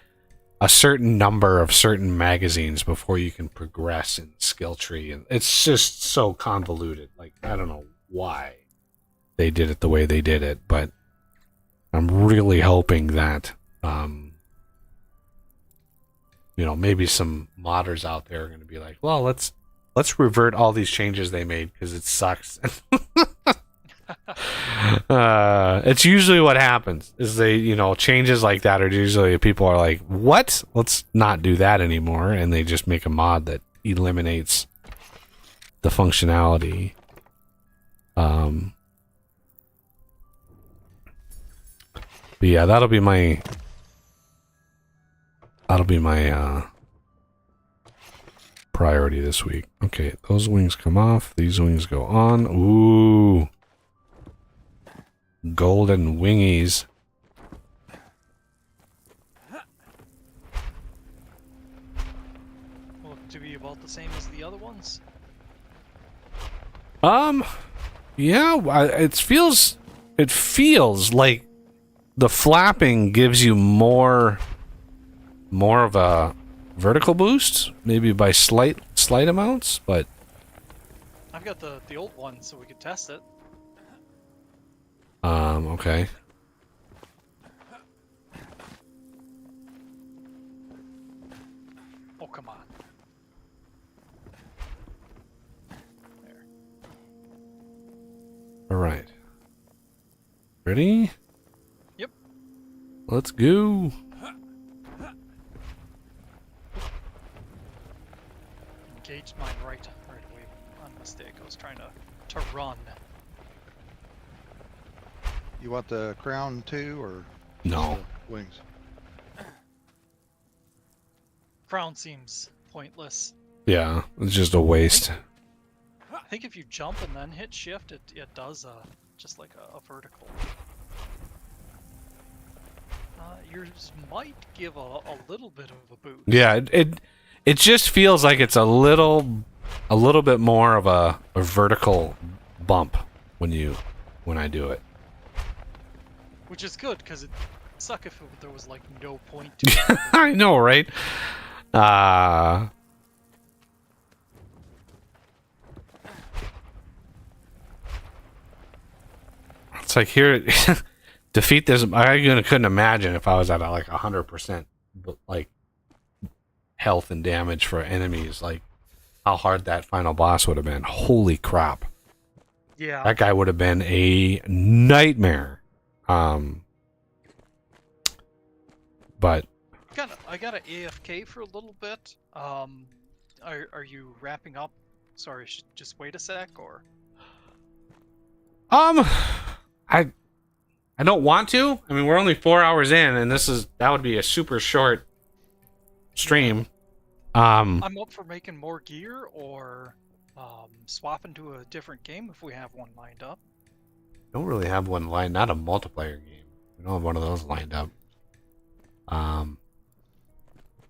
a certain number of certain magazines before you can progress in the skill tree, and it's just so convoluted. Like I don't know why they did it the way they did it, but I'm really hoping that maybe some modders out there are going to be like, well, let's revert all these changes they made because it sucks. It's usually what happens is they, changes like that are usually people are like, what? Let's not do that anymore, and they just make a mod that eliminates the functionality. But yeah, that'll be my priority this week. Okay, those wings come off. These wings go on. Ooh. Golden wingies. to be about the same as the other ones? Yeah, it feels like the flapping gives you more of a vertical boost, maybe by slight amounts, but I've got the old one, so we could test it. okay. Oh, come on. There. All right. Ready? Yep. Let's go. Engaged mine right away. On mistake. I was trying to run. You want the crown too, or No. the wings? Crown seems pointless. Yeah, it's just a waste. I think if you jump and then hit shift, it does just like a vertical. Yours might give a little bit of a boost. Yeah, it just feels like it's a little bit more of a vertical bump when I do it. Which is good, because it'd suck if there was like no point to it. I know, right? It's like here, defeat this. I couldn't imagine if I was at like 100%, like health and damage for enemies. Like how hard that final boss would have been. Holy crap! Yeah. That guy would have been a nightmare. But I got an AFK for a little bit. Are you wrapping up? Sorry, just wait a sec, or? I don't want to. I mean, we're only 4 hours in, and that would be a super short stream. I'm up for making more gear, or swapping to a different game if we have one lined up. Don't really have one lined. Not a multiplayer game. We don't have one of those lined up. I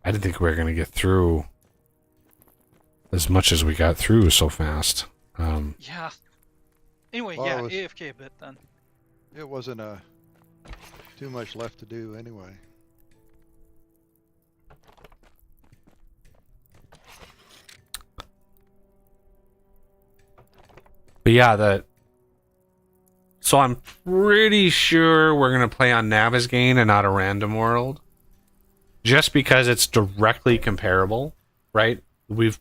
didn't think we were gonna get through as much as we got through so fast. Yeah. Anyway, Well, yeah, it was- AFK a bit then. It wasn't too much left to do anyway. But yeah, so I'm pretty sure we're gonna play on Navigaine and not a random world, just because it's directly comparable, right? We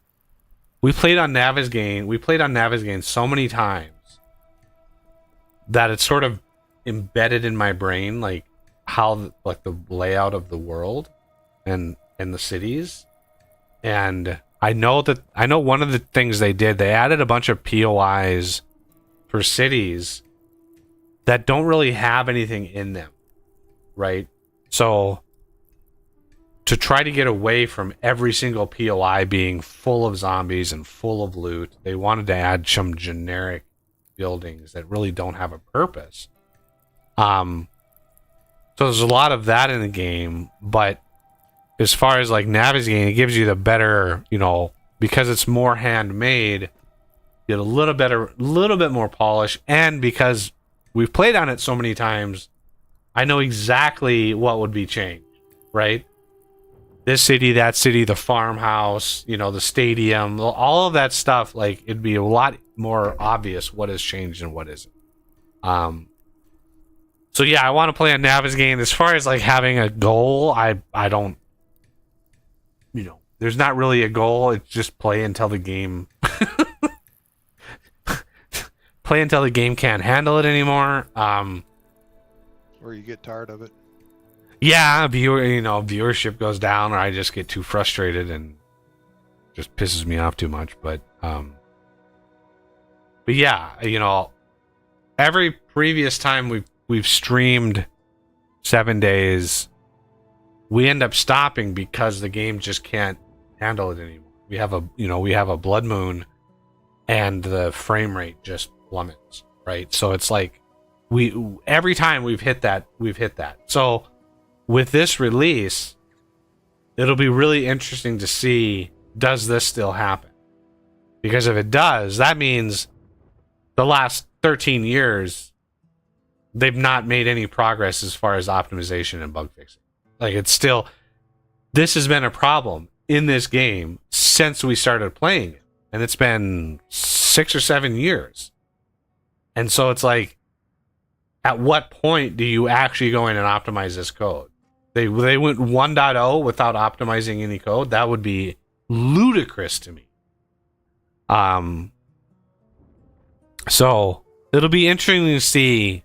played on Navigaine. We played on Navigaine so many times that it's sort of embedded in my brain, like how like the layout of the world and the cities. And I know one of the things they did, they added a bunch of POIs for cities that don't really have anything in them, right? So to try to get away from every single POI being full of zombies and full of loot, they wanted to add some generic buildings that really don't have a purpose. So there's a lot of that in the game, but as far as like Navigaine, it gives you the better, because it's more handmade, you get a little bit more polish, and because we've played on it so many times, I know exactly what would be changed, right? This city, that city, the farmhouse, the stadium, all of that stuff, like it'd be a lot more obvious what has changed and what isn't. So yeah, I want to play on Navigaine. As far as like having a goal, I don't, there's not really a goal. It's just play until the game can't handle it anymore. Or you get tired of it. Yeah, viewership goes down, or I just get too frustrated and just pisses me off too much. But yeah, every previous time we've streamed 7 days, we end up stopping because the game just can't handle it anymore. We have a blood moon, and the frame rate just plummets, right? So it's like every time we've hit that. So with this release, it'll be really interesting to see does this still happen? Because if it does, that means the last 13 years, they've not made any progress as far as optimization and bug fixing. Like, it's still, this has been a problem in this game since we started playing it. And it's been 6 or 7 years. And so it's like, at what point do you actually go in and optimize this code? They went 1.0 without optimizing any code. That would be ludicrous to me. So it'll be interesting to see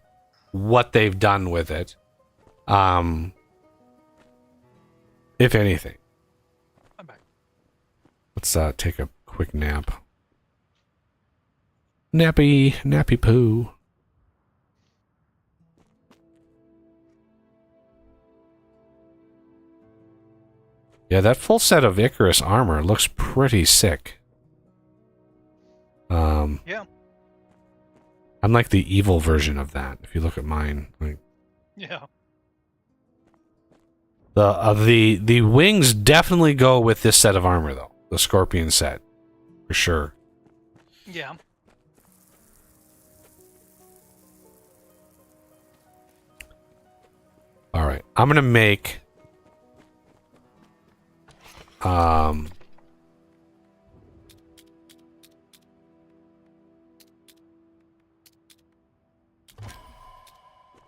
what they've done with it. If anything. I'm back. Let's take a quick nap. Nappy poo. Yeah, that full set of Icarus armor looks pretty sick. Yeah. I'm like the evil version of that. If you look at mine, like Yeah. the wings definitely go with this set of armor, though. The Scorpion set, for sure. Yeah. All right, I'm gonna make.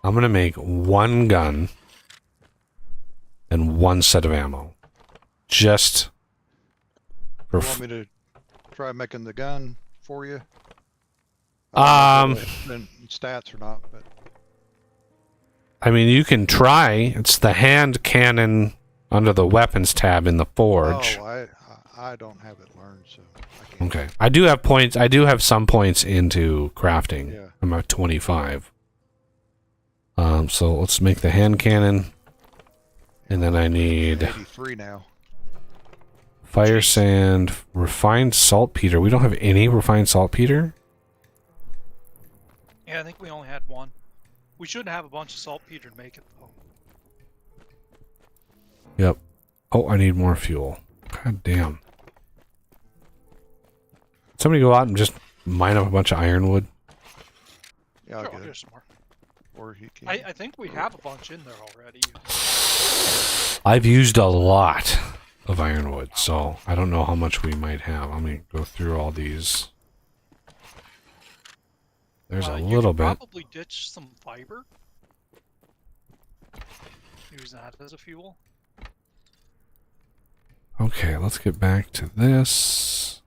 I'm gonna make one gun and one set of ammo. Just for You want me to try making the gun for you? Um, in stats or not, but I mean, you can try. It's the hand cannon under the weapons tab in the forge. oh, I don't have it learned, so I can't. Okay. I do have points. I do have some points into crafting. Yeah. I'm at 25. So let's make the hand cannon. And then I need 83 now. fire sand, refined saltpeter. We don't have any refined saltpeter? Yeah, I think we only had one. We should have a bunch of saltpeter to make it, though. Yep. Oh, I need more fuel. God damn. Somebody go out and just mine up a bunch of ironwood. Yeah, I'll Sure, get there's it. some more. Or he can. I think we have a bunch in there already. I've used a lot of ironwood, so I don't know how much we might have. Let me go through all these. There's a You little could bit. probably ditch some fiber. Use that as a fuel. Okay, let's get back to this.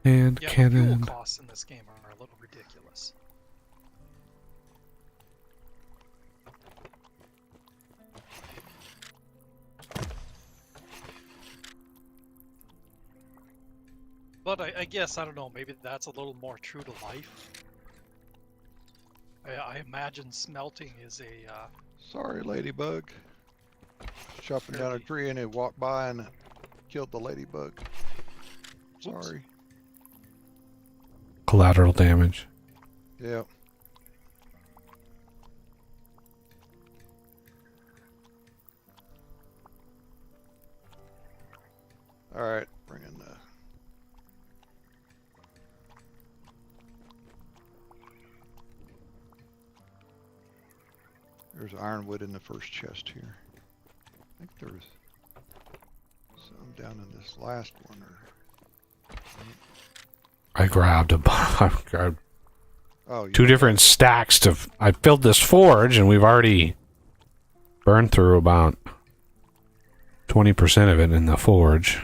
And Yeah, the cannon. fuel costs in this game are a little ridiculous. But I guess, I don't know, maybe that's a little more true to life. I imagine smelting is a, Sorry, ladybug. Chopping down a tree and it walked by and killed the ladybug. Oops. Sorry. Collateral damage. Yep. All right, bring in the. There's ironwood in the first chest here. I think there's some down in this last one. Or I grabbed I grabbed oh, you two different stacks to. I filled this forge, and we've already burned through about 20% of it in the forge.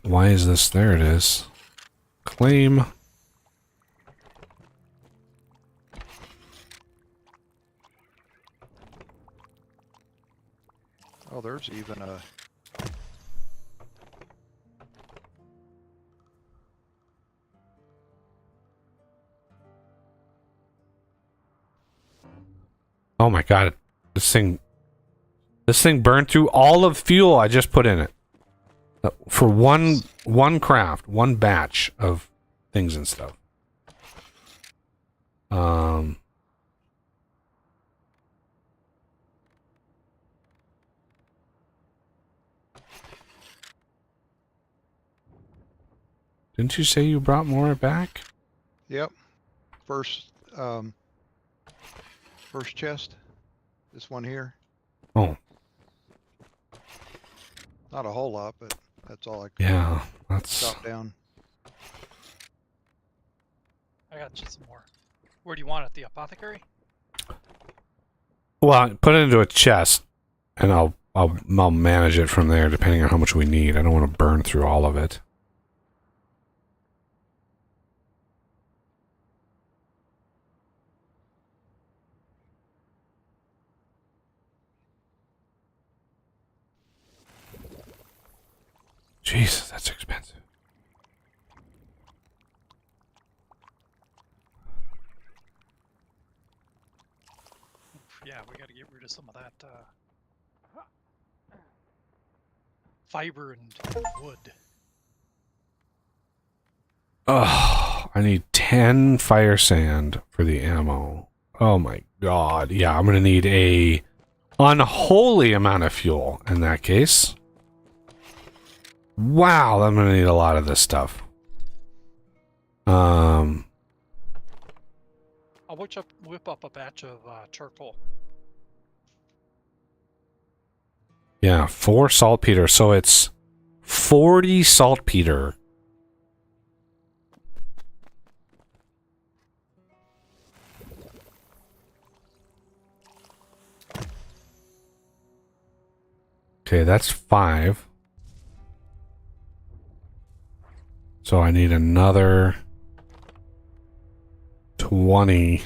Why is this? There it is. Claim. Oh, there's even a. Oh my god, this thing This thing burned through all of fuel I just put in it. For one craft, one batch of things and stuff. Didn't you say you brought more back? Yep. First, first chest. This one here. Oh. Not a whole lot, but that's all I could Yeah, that's... chop down. I got you some more. Where do you want it? The apothecary? Well, put it into a chest, and I'll manage it from there, depending on how much we need. I don't want to burn through all of it. Jesus, that's expensive. Yeah, we got to get rid of some of that fiber and wood. Oh, I need 10 fire sand for the ammo. Oh my god. Yeah, I'm gonna need a unholy amount of fuel in that case. Wow, I'm gonna need a lot of this stuff. I'll whip up a batch of charcoal. Yeah, 4 saltpeter, so it's 40 saltpeter. Okay, that's 5. So I need another 20.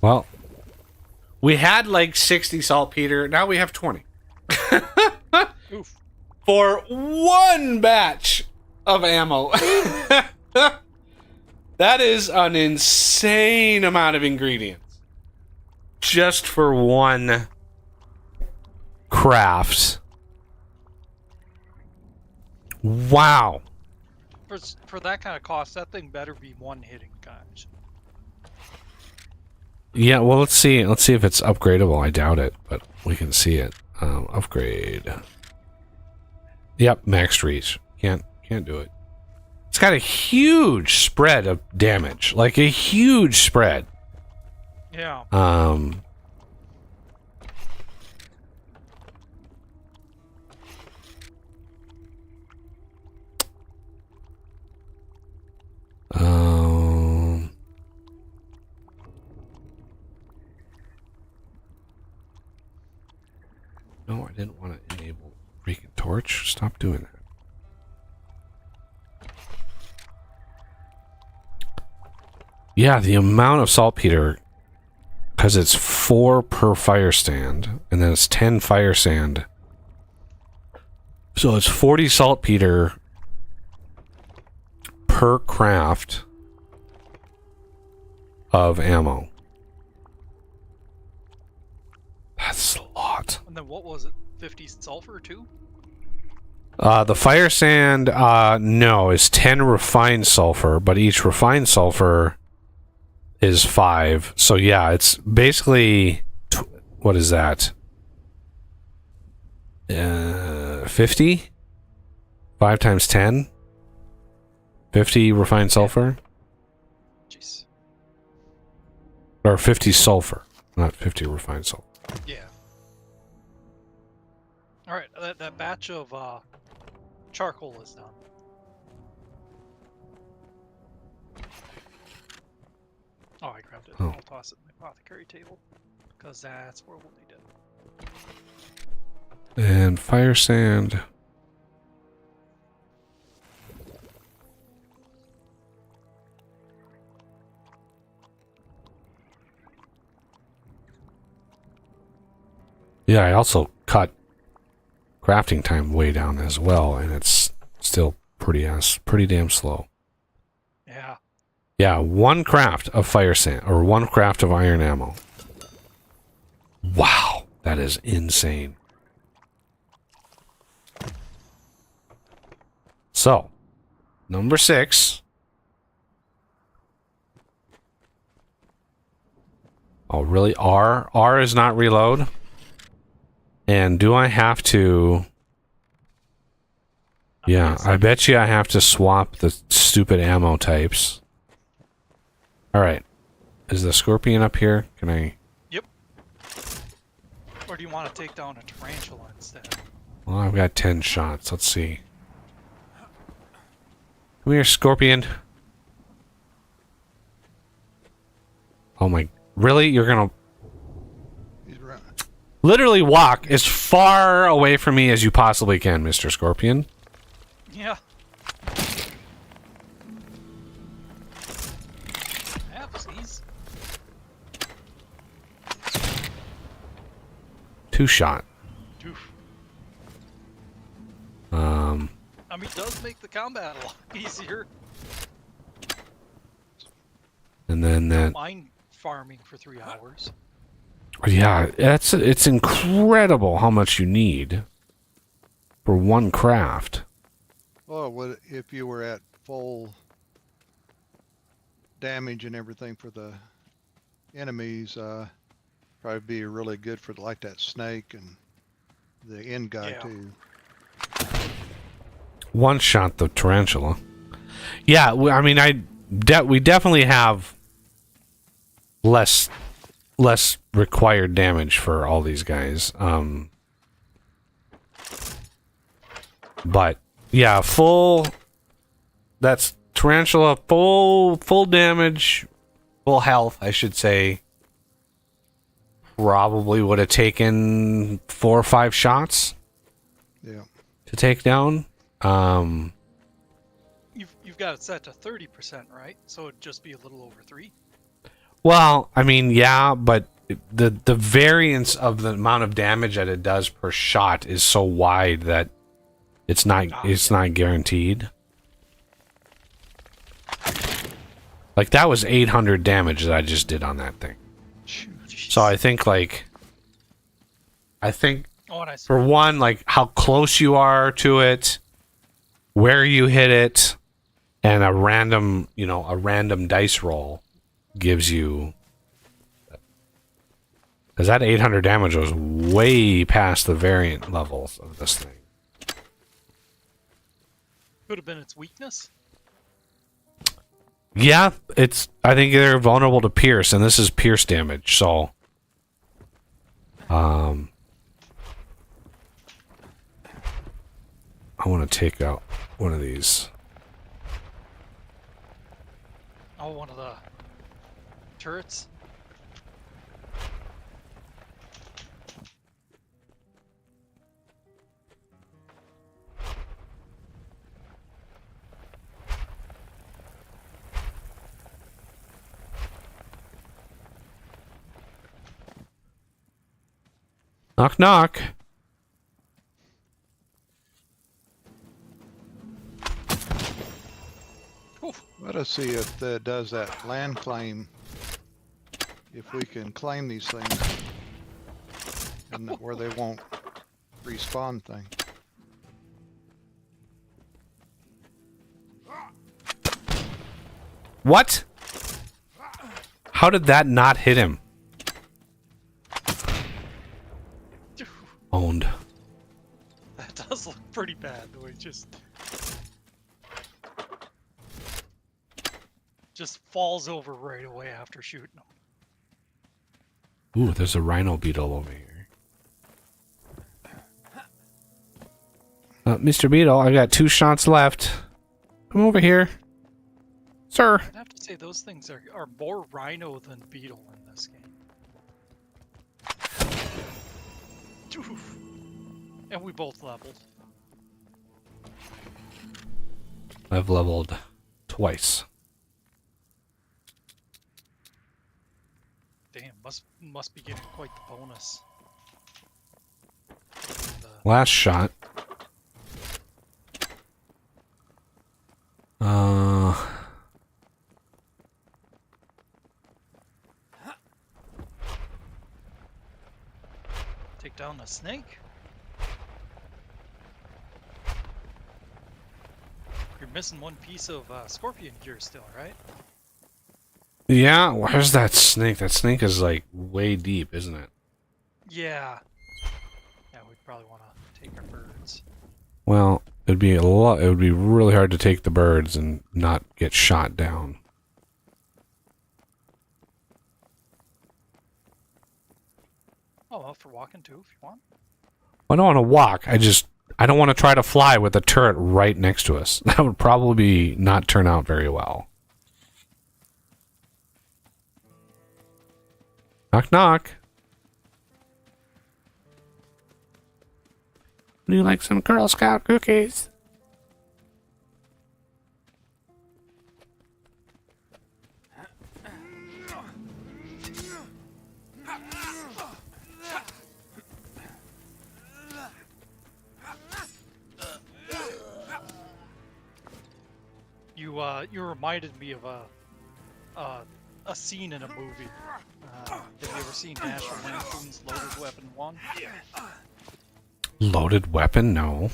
Well, we had like 60 saltpeter. Now we have 20. Oof. For one batch of ammo. That is an insane amount of ingredients. Just for one craft. Wow. For that kind of cost, that thing better be one hitting, guys. Yeah, well, let's see. Let's see if it's upgradable. I doubt it, but we can see it. Upgrade. Yep, max reach. Can't do it. It's got a huge spread of damage, like a huge spread. Yeah. No, I didn't want to enable freaking torch. Stop doing that. Yeah, the amount of saltpeter, because it's 4 per fire stand, and then it's 10 fire sand. So it's 40 saltpeter per craft of ammo. That's a lot. And then what was it? 50 sulfur too? The fire sand, no, is 10 refined sulfur, but each refined sulfur is 5. So yeah, it's basically, what is that? 50? 5 times 10? 50 refined sulfur? Jeez. Or 50 sulfur, not 50 refined sulfur. Yeah. Alright, that batch of charcoal is done. Oh, I grabbed it. Oh. I'll toss it in the apothecary table. Because that's where we'll need it. And fire sand. Yeah, I also cut crafting time way down as well, and it's still pretty damn slow. Yeah. Yeah, 1 craft of fire sand, or 1 craft of iron ammo. Wow, that is insane. So, number 6. Oh, really? R is not reload? And do I have to... Yeah, I bet you I have to swap the stupid ammo types. Alright. Is the scorpion up here? Can I... Yep. Or do you want to take down a tarantula instead? Well, I've got 10 shots. Let's see. Come here, scorpion. Oh my... Really? You're gonna... He's running. Literally walk as far away from me as you possibly can, Mr. Scorpion. Yeah. Appsies. 2 shot. Oof. Um... I mean, it does make the combat a lot easier. And then that... Mine farming for 3 hours. Yeah, it's incredible how much you need for one craft. Well, if you were at full damage and everything for the enemies, probably be really good for like that snake and the end guy Yeah. too. One shot the tarantula. Yeah, I mean, we definitely have less required damage for all these guys. But yeah, that's tarantula, full damage, full health, I should say. Probably would have taken 4 or 5 shots Yeah. to take down. You've got it set to 30%, right? So it'd just be a little over 3. Well, I mean, yeah, but the variance of the amount of damage that it does per shot is so wide that it's not guaranteed. Like that was 800 damage that I just did on that thing. So I think Oh, and I for one, like how close you are to it, where you hit it, and a random dice roll gives you, because that 800 damage was way past the variant levels of this thing. could have been its weakness. Yeah, I think they're vulnerable to pierce, and this is pierce damage, so I want to take out one of these. Oh, one of the turrets. Knock knock. Let us see if that does that land claim. If we can claim these things, and where they won't respawn thing. What? How did that not hit him? Owned. That does look pretty bad, though. It just falls over right away after shooting him. Ooh, there's a rhino beetle over here. Mr. Beetle, I got 2 shots left. Come over here. Sir. I'd have to say those things are more rhino than beetle in this game. Oof. And we both leveled. I've leveled twice. Damn, must be getting quite the bonus. Last shot. Take down the snake? You're missing one piece of scorpion gear still, right? Yeah, where's that snake? That snake is like way deep, isn't it? Yeah. Yeah, we'd probably want to take our birds. Well, it'd be a lot. It would be really hard to take the birds and not get shot down. Oh, well, for walking too, if you want. I don't want to walk. I don't want to try to fly with a turret right next to us. That would probably not turn out very well. Knock, knock. Would you like some Girl Scout cookies? You reminded me of a scene in a movie. Have you ever seen National Lampoon's Loaded Weapon 1? Loaded weapon? No.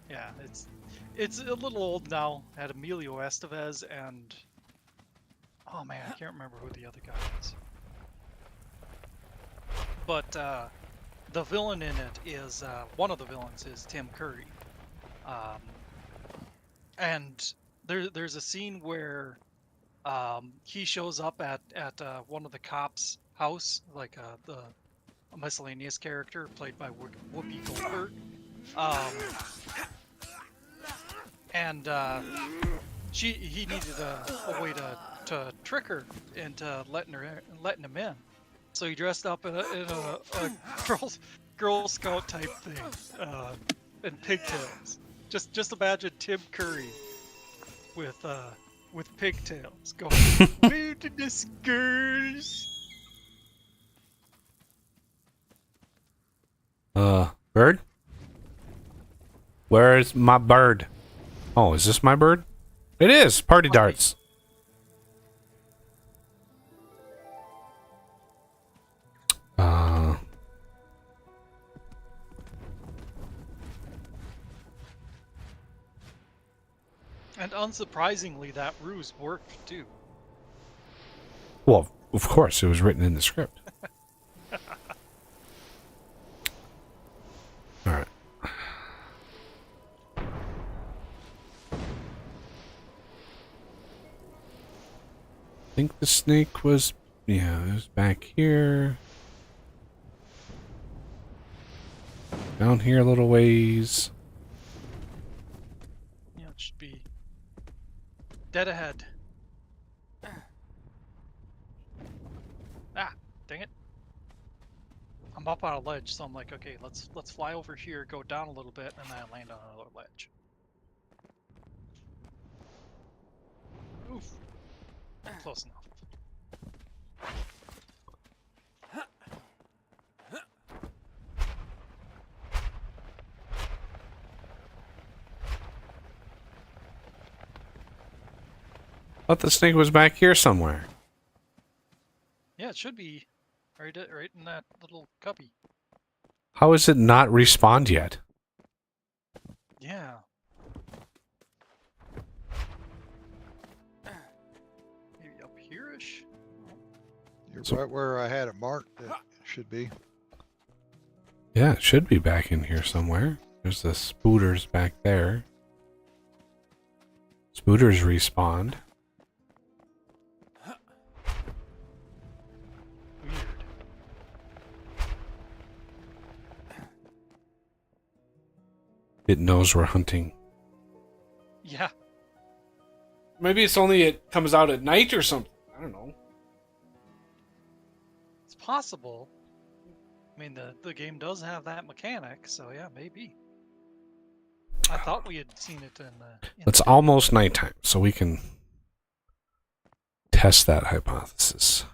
Yeah, it's a little old now. Had Emilio Estevez and oh man, I can't remember who the other guy is. But the villain in it is one of the villains is Tim Curry, and there's a scene where he shows up at one of the cops' house, like a miscellaneous character played by Whoopi Goldberg, and he needed a way to trick her into letting him in. So he dressed up in a Girl Scout type thing, and pigtails. Just imagine Tim Curry with pigtails going wilderness girls. Bird? Where's my bird? Oh, is this my bird? It is! Party darts. And unsurprisingly, that ruse worked too. Well, of course, it was written in the script. Alright. I think the snake was... Yeah, it was back here. Down here a little ways. Yeah, it should be dead ahead. Ah, dang it. I'm up on a ledge, so I'm like, okay, let's fly over here, go down a little bit, and then I land on another ledge. Oof. Close enough. Thought the snake was back here somewhere. Yeah, it should be right in that little cubby. How is it not respawned yet? Yeah. Maybe up here-ish? You're right where I had it marked. It should be. Yeah, it should be back in here somewhere. There's the spooters back there. Spooters respawned. Weird. It knows we're hunting. Yeah. Maybe it's only it comes out at night or something. I don't know. It's possible. I mean, the game does have that mechanic, so yeah, maybe. I thought we had seen it in the... It's almost nighttime, so we can test that hypothesis.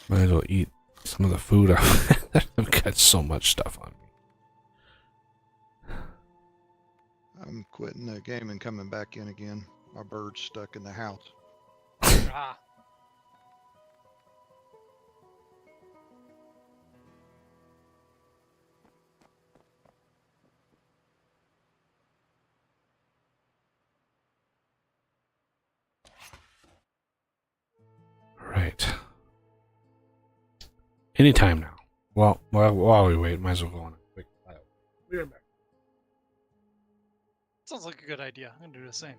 Might as well eat some of the food. I've got so much stuff on me. I'm quitting the game and coming back in again. My bird's stuck in the house. Ah, Right. Anytime now. Well, while we wait, might as well go on a quick file. Be right back. sounds like a good idea. I'm gonna do the same.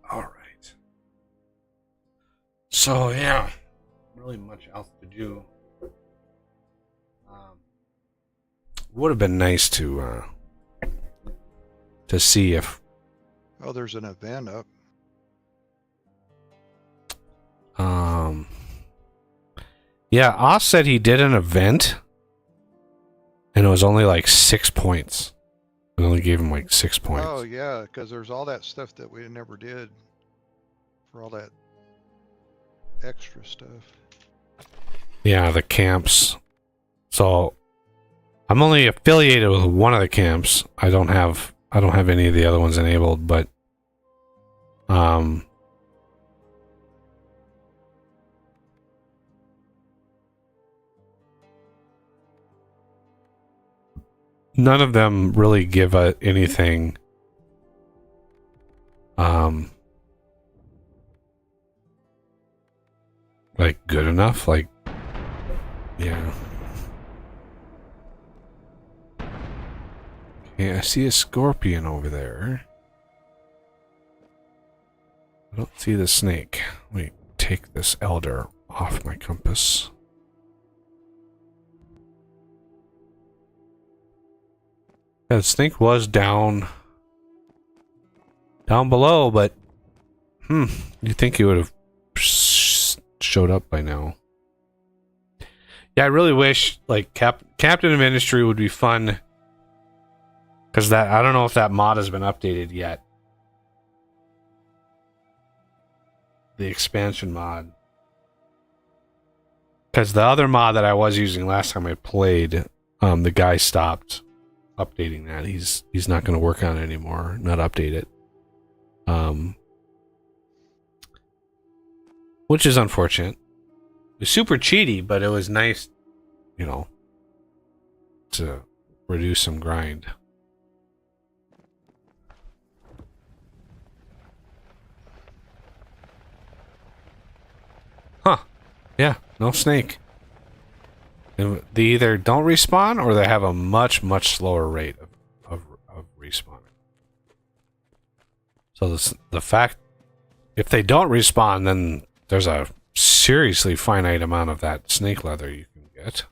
All right. So yeah, really much else to do. Would have been nice to see if Oh, there's an event up. yeah, Oz said he did an event and it was only like 6 points. I only gave him like 6 points. Oh yeah, because there's all that stuff that we never did for all that extra stuff. Yeah, the camps. So I'm only affiliated with one of the camps. I don't have any of the other ones enabled, but none of them really give anything like good enough, like yeah. Okay, I see a scorpion over there. I don't see the snake. Let me take this elder off my compass. Yeah, the snake was down below, but you'd think he would have showed up by now. Yeah, I really wish like Captain of Industry would be fun, because that I don't know if that mod has been updated yet. The expansion mod. Because the other mod that I was using last time I played, the guy stopped updating that. He's not going to work on it anymore, not update it. Which is unfortunate. It was super cheaty, but it was nice, to reduce some grind. Huh. Yeah, no snake. And they either don't respawn or they have a much, much slower rate of respawning. So the fact, if they don't respawn, then there's a seriously finite amount of that snake leather you can get.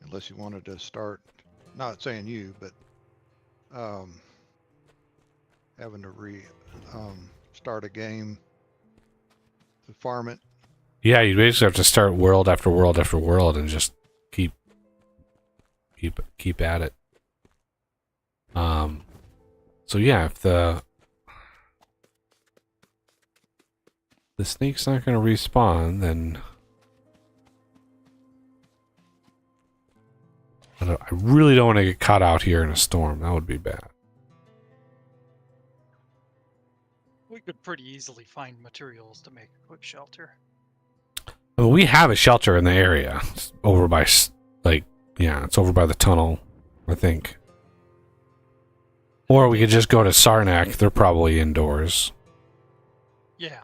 Unless you wanted to start, not saying you, but having to start a game to farm it. Yeah, you basically have to start world after world after world and just keep at it. So yeah, if the snake's not going to respawn, then I really don't want to get caught out here in a storm. That would be bad. We could pretty easily find materials to make a quick shelter. I mean, we have a shelter in the area. It's over by, it's over by the tunnel, I think. Or we could just go to Sarnak. They're probably indoors. Yeah.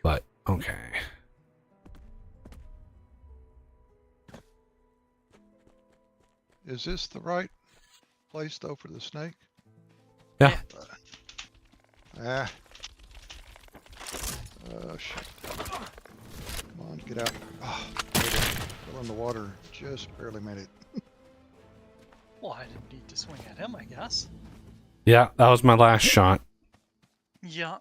But, okay. Is this the right place though for the snake? Yeah. Ah. Oh shit. Come on, get out. Oh, fell in the water. Just barely made it. Well, I didn't need to swing at him, I guess. Yeah, that was my last shot. Yeah.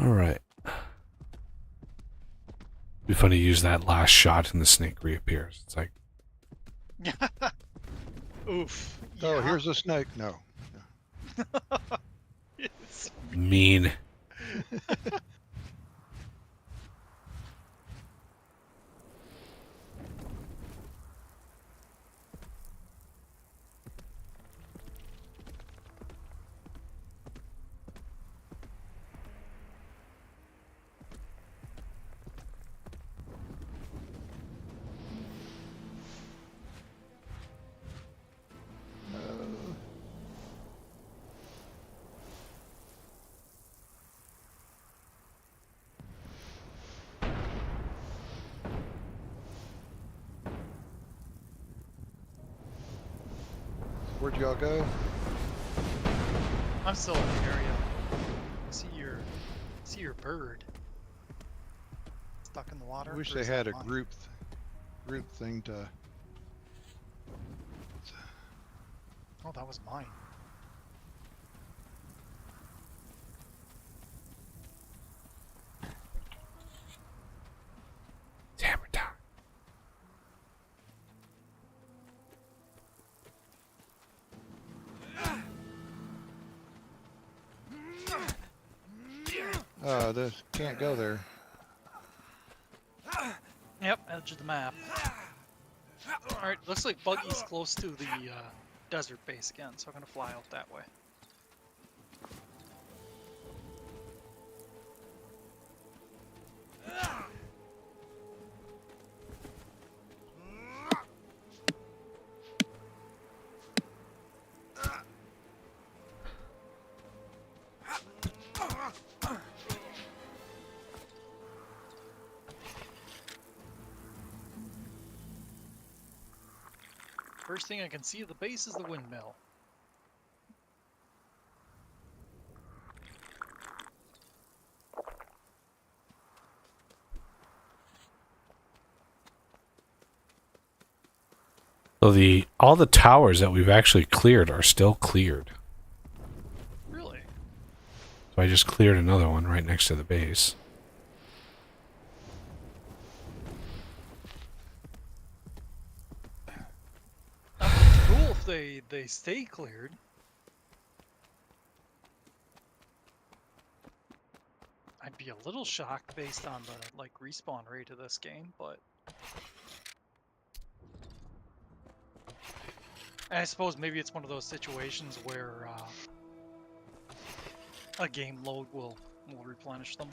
Alright. Be fun to use that last shot and the snake reappears. It's like, Oof. Oh, Yeah. here's a snake. No. It's- mean. Where'd y'all go? I'm still in the area. See your bird stuck in the water. I wish or they is had that a mine? group thing to. Oh, that was mine. Hammer time. This can't go there. Yep, edge of the map. Alright, looks like Buggy's close to the desert base again, so I'm gonna fly out that way. First thing I can see of the base is the windmill. So all the towers that we've actually cleared are still cleared. Really? So I just cleared another one right next to the base. Cool if they stay cleared. I'd be a little shocked based on the respawn rate of this game, but I suppose maybe it's one of those situations where a game load will replenish them.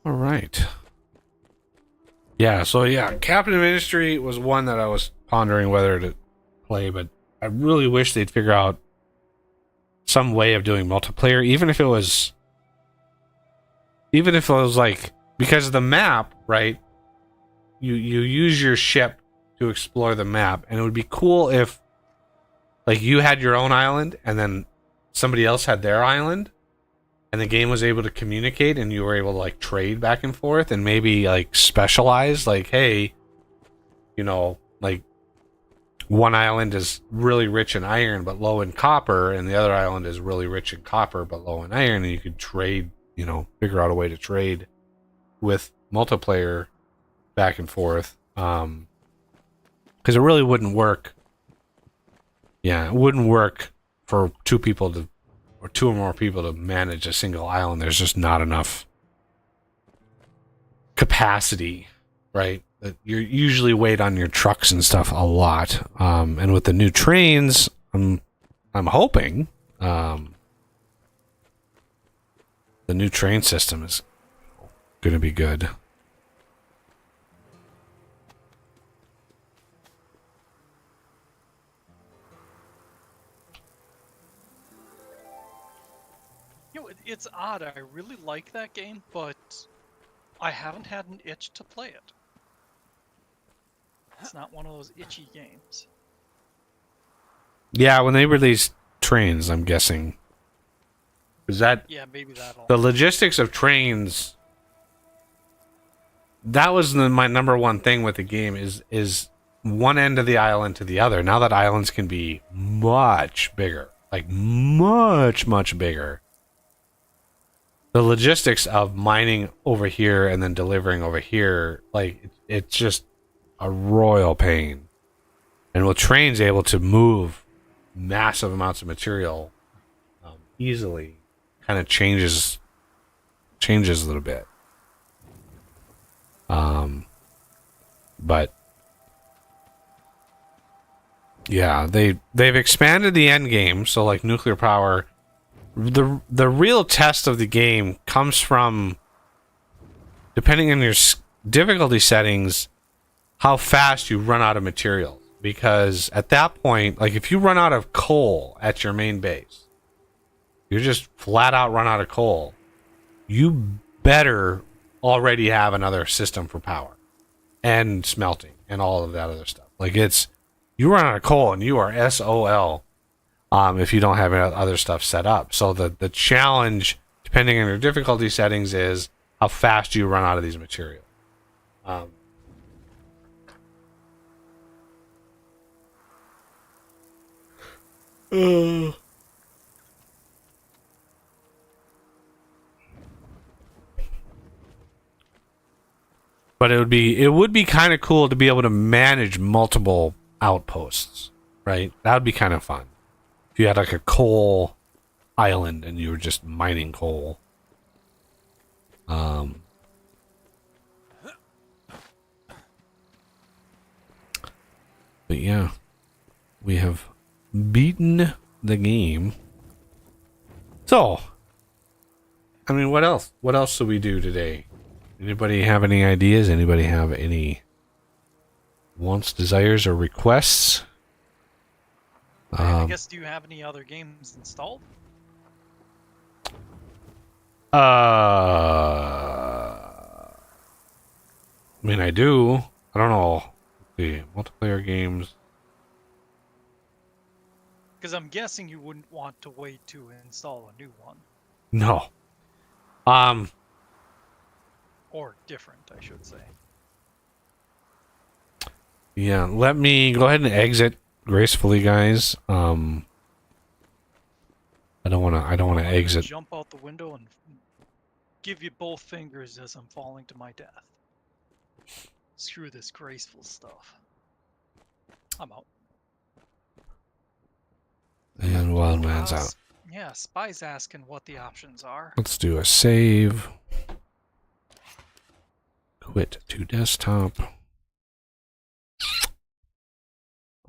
All right. Yeah, so yeah, Captain of Industry was one that I was pondering whether to play, but I really wish they'd figure out some way of doing multiplayer, even if it was like, because of the map, right? You use your ship to explore the map, and it would be cool if like you had your own island and then somebody else had their island, and the game was able to communicate and you were able to like trade back and forth and maybe like specialize, like, hey, you know, like one island is really rich in iron but low in copper, and the other island is really rich in copper but low in iron, and you could trade, figure out a way to trade with multiplayer back and forth. Because it really wouldn't work. Yeah, it wouldn't work for two or more people to manage a single island. There's just not enough capacity, right? You're usually weight on your trucks and stuff a lot. And with the new trains, I'm hoping the new train system is going to be good. It's odd. I really like that game, but I haven't had an itch to play it. It's not one of those itchy games. Yeah, when they release trains, I'm guessing. Yeah, maybe that'll... The logistics of trains... That was my number one thing with the game, is one end of the island to the other. Now that islands can be much bigger. Like, much, much bigger. The logistics of mining over here and then delivering over here, like, it's just a royal pain. And with trains able to move massive amounts of material easily, kind of changes a little bit. But yeah, they've expanded the end game, so like nuclear power. The real test of the game comes from, depending on your difficulty settings, how fast you run out of materials. Because at that point, like if you run out of coal at your main base, you're just flat out run out of coal, you better already have another system for power and smelting and all of that other stuff. Like you run out of coal and you are SOL. If you don't have other stuff set up. So the challenge, depending on your difficulty settings, is how fast you run out of these materials. But it would be kind of cool to be able to manage multiple outposts, right? That would be kind of fun. You had like a coal island and you were just mining coal. But yeah, we have beaten the game. So, I mean, what else? What else do we do today? Anybody have any ideas? Anybody have any wants, desires, or requests? I guess, do you have any other games installed? I mean, I do. I don't know. The multiplayer games. Because I'm guessing you wouldn't want to wait to install a new one. No. Or different, I should say. Yeah, let me go ahead and exit gracefully, guys. I don't want to exit. Jump out the window and give you both fingers as I'm falling to my death. Screw this graceful stuff. I'm out. And Wildman's out. Yeah, Spy's asking what the options are. Let's do a save. Quit to desktop.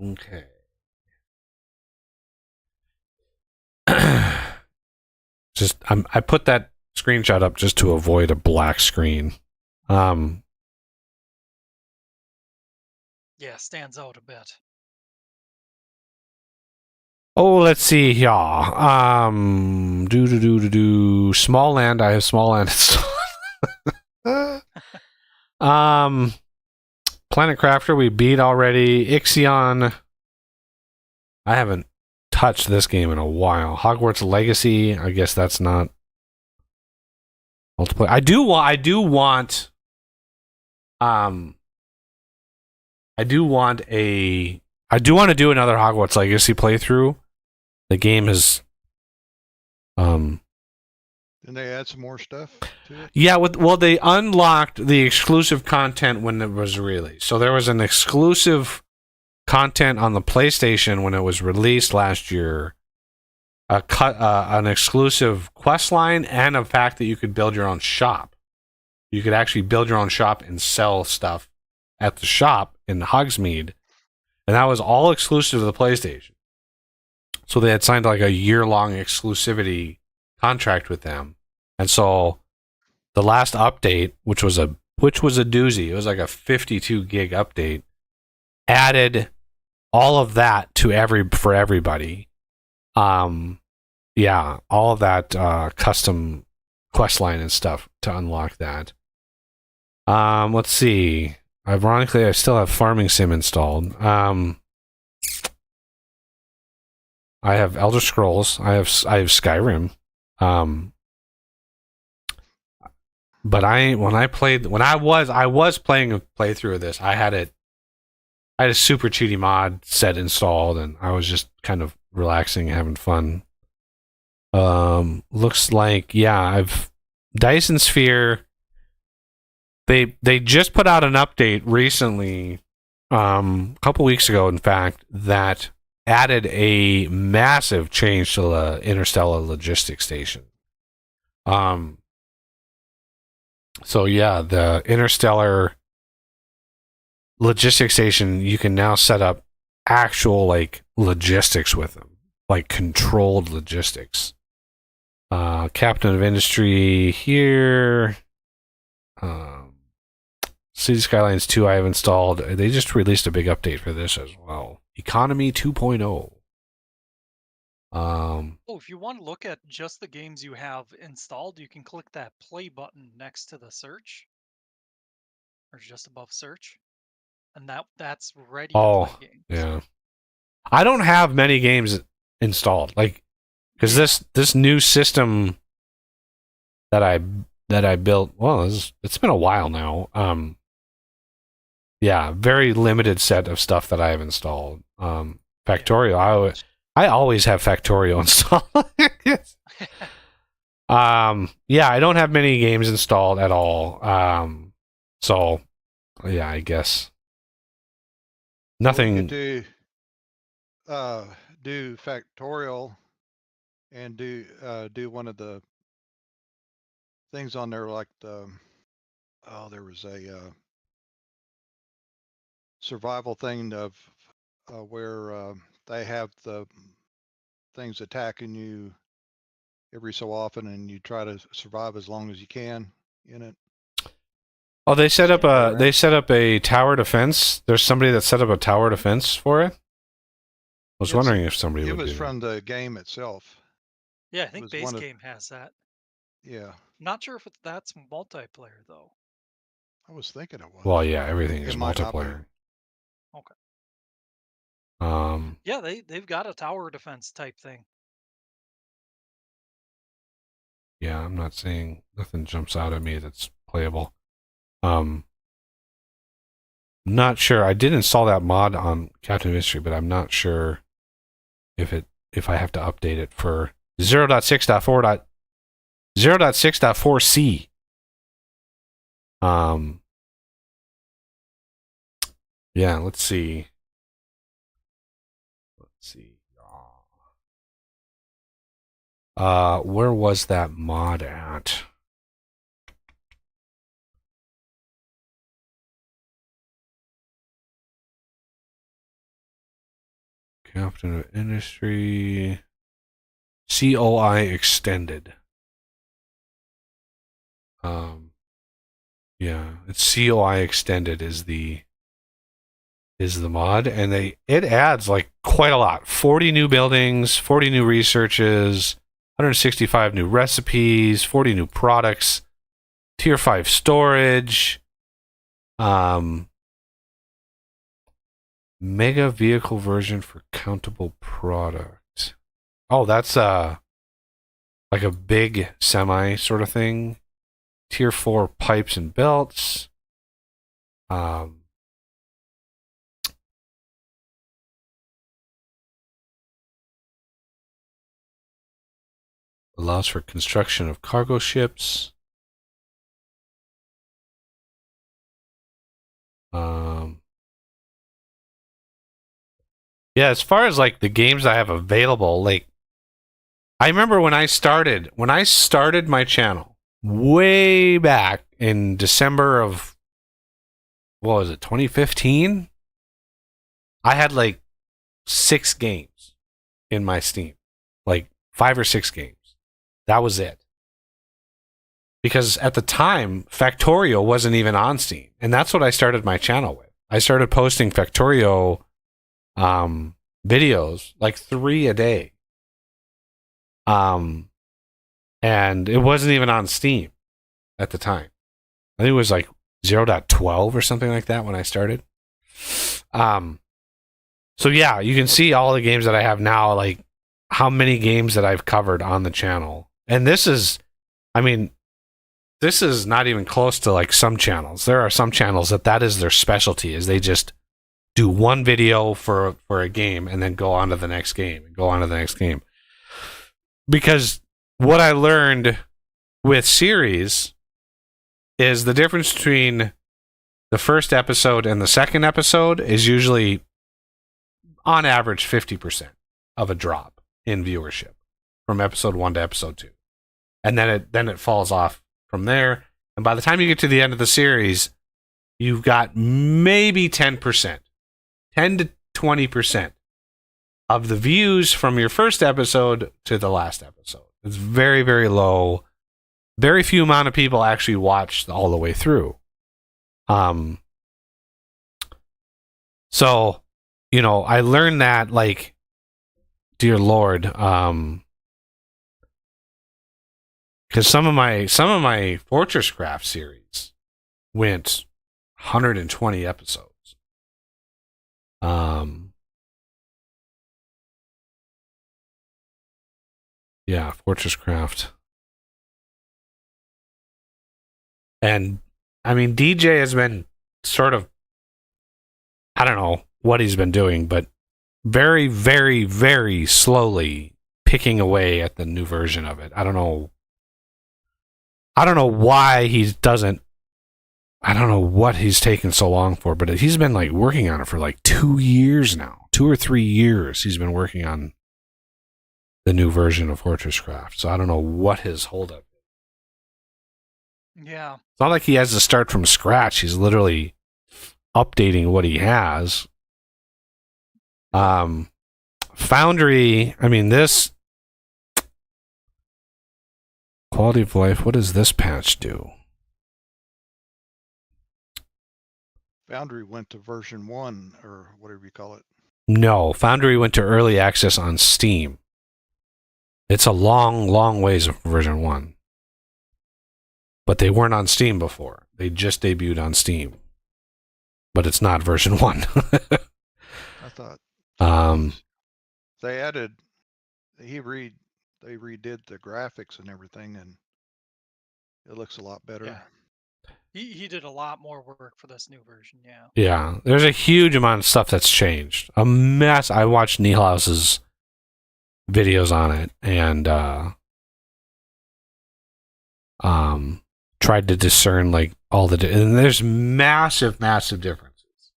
Okay. I put that screenshot up just to avoid a black screen. Yeah, stands out a bit. Oh, let's see here. Smalland. I have Smalland installed. Planet Crafter we beat already. Ixion. I haven't touched this game in a while. Hogwarts Legacy. I guess that's not multiplayer. I do want a I do want to do another Hogwarts Legacy playthrough. The game is, Didn't they add some more stuff to it? yeah. Well, they unlocked the exclusive content when it was released. So there was an exclusive content on the PlayStation when it was released last year. An exclusive quest line and a fact that you could build your own shop. You could actually build your own shop and sell stuff at the shop in Hogsmeade. And that was all exclusive to the PlayStation. So they had signed like a year-long exclusivity contract with them. And so the last update, which was a doozy, it was like a 52 gig update, added all of that for everybody. Yeah, all of that custom quest line and stuff to unlock that. Let's see. Ironically, I still have Farming Sim installed. I have Elder Scrolls. I have Skyrim. But I was playing a playthrough of this, I had a super cheaty mod set installed, and I was just kind of relaxing, having fun. Looks like, yeah, Dyson Sphere. They just put out an update recently, a couple weeks ago, in fact, that added a massive change to the Interstellar Logistics Station. So yeah, the Interstellar Logistics Station, you can now set up actual like logistics with them, like controlled logistics. Captain of Industry here. City Skylines 2 I have installed. They just released a big update for this as well. Economy 2.0. Oh, if you want to look at just the games you have installed, you can click that play button next to the search, or just above search, and that's ready to play games. Yeah. I don't have many games installed, like, because this new system that I built. Well, it's been a while now. Yeah, very limited set of stuff that I have installed. Factorio. I always have Factorio installed. Yeah, I don't have many games installed at all. So yeah, I guess nothing. We could do Factorial and do one of the things on there, like there was a survival thing of where they have the things attacking you every so often, and you try to survive as long as you can in it. Oh, they set up a tower defense. There's somebody that set up a tower defense for it. I was wondering if somebody would. It was from the game itself. Yeah, I think base game has that. Yeah. Not sure if that's multiplayer though. I was thinking it was. Well, yeah, everything is multiplayer. Okay. Um. Yeah, they've got a tower defense type thing. Yeah, I'm not seeing nothing jumps out at me that's playable. Not sure. I did install that mod on Captain of Industry, but I'm not sure if I have to update it for 0.6.4.0.6.4c. Yeah, let's see. Where was that mod at? Captain of Industry, COI extended. Yeah, it's COI extended is the mod, and it adds like quite a lot. 40 new buildings, 40 new researches, 165 new recipes, 40 new products, tier 5 storage, mega vehicle version for countable product. Oh, that's like a big semi sort of thing. Tier 4 pipes and belts. Allows for construction of cargo ships. Yeah, as far as like the games I have available, like I remember when I started my channel way back in December of, what was it, 2015? I had like 6 games in my Steam. Like 5 or 6 games. That was it. Because at the time, Factorio wasn't even on Steam. And that's what I started my channel with. I started posting Factorio videos, like 3 a day. And it wasn't even on Steam at the time. I think it was like 0.12 or something like that when I started. So yeah, you can see all the games that I have now, like how many games that I've covered on the channel. And this is not even close to like some channels. There are some channels that is their specialty, is they just do one video for a game and then go on to the next game and go on to the next game. Because what I learned with series is the difference between the first episode and the second episode is usually on average 50% of a drop in viewership from episode 1 to episode 2. And then it falls off from there. And by the time you get to the end of the series, you've got maybe 10%, 10 to 20% of the views from your first episode to the last episode. It's very, very low. Very few amount of people actually watch all the way through. So, you know, I learned that, like, dear Lord, because some of my Fortress Craft series went 120 episodes. Yeah, Fortress Craft. And I mean, DJ has been sort of, I don't know what he's been doing, but very, very, very slowly picking away at the new version of it. I don't know why he doesn't. I don't know what he's taken so long for, but he's been like working on it for like 2 years now. 2 or 3 years he's been working on the new version of Fortress Craft. So I don't know what his holdup is. Yeah. It's not like he has to start from scratch. He's literally updating what he has. Foundry, I mean, this quality of life, what does this patch do? Foundry went to version 1 or whatever you call it. No, Foundry went to early access on Steam. It's a long, long ways of version 1. But they weren't on Steam before. They just debuted on Steam. But it's not version 1. I thought they redid the graphics and everything, and it looks a lot better. Yeah. He did a lot more work for this new version, yeah. Yeah, there's a huge amount of stuff that's changed. A mess. I watched Neilhouse's videos on it and tried to discern like all the and there's massive differences.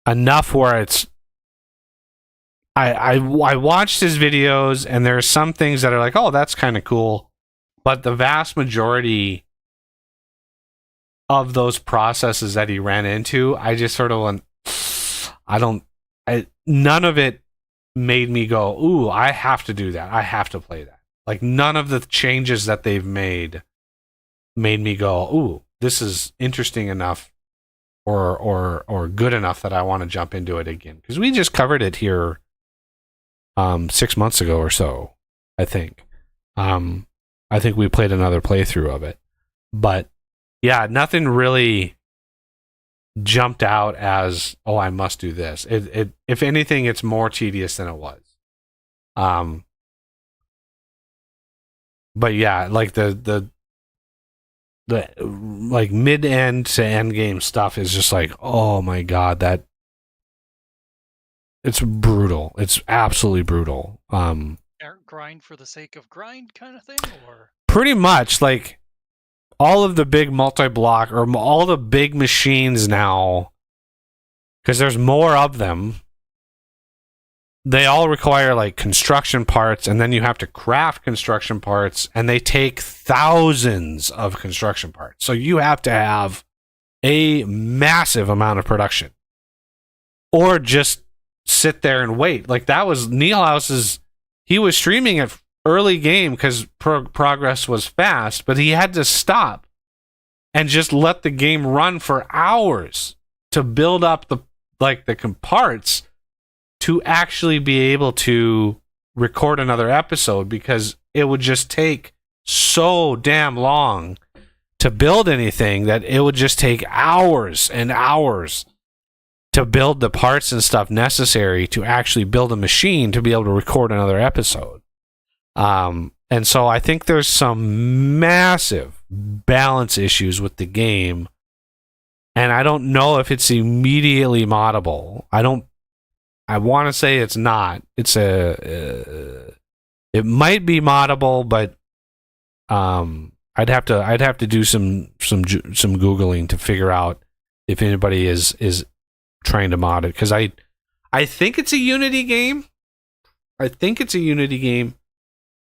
Enough where it's I watched his videos and there are some things that are like, oh, that's kind of cool, but the vast majority of those processes that he ran into, I just sort of went, none of it made me go, ooh, I have to do that. I have to play that. Like, none of the changes that they've made me go, ooh, this is interesting enough or good enough that I want to jump into it again. Because we just covered it here 6 months ago or so, I think. I think we played another playthrough of it. But, yeah, nothing really jumped out as, oh, I must do this. It if anything, it's more tedious than it was. But yeah, like the like mid-end to end game stuff is just like, oh my god, it's brutal. It's absolutely brutal. Grind for the sake of grind kind of thing, or Pretty much, like, all of the big multi-block or all the big machines now, because there's more of them, they all require like construction parts, and then you have to craft construction parts, and they take thousands of construction parts. So you have to have a massive amount of production, or just sit there and wait. Like, that was Neilhouse's. He was streaming at early game because progress was fast, but he had to stop and just let the game run for hours to build up the parts to actually be able to record another episode, because it would just take so damn long to build anything that it would just take hours and hours to build the parts and stuff necessary to actually build a machine to be able to record another episode. And so I think there's some massive balance issues with the game, and I don't know if it's immediately moddable. I want to say it's not. It might be moddable, but I'd have to do some googling to figure out if anybody is trying to mod it, because I think it's a Unity game.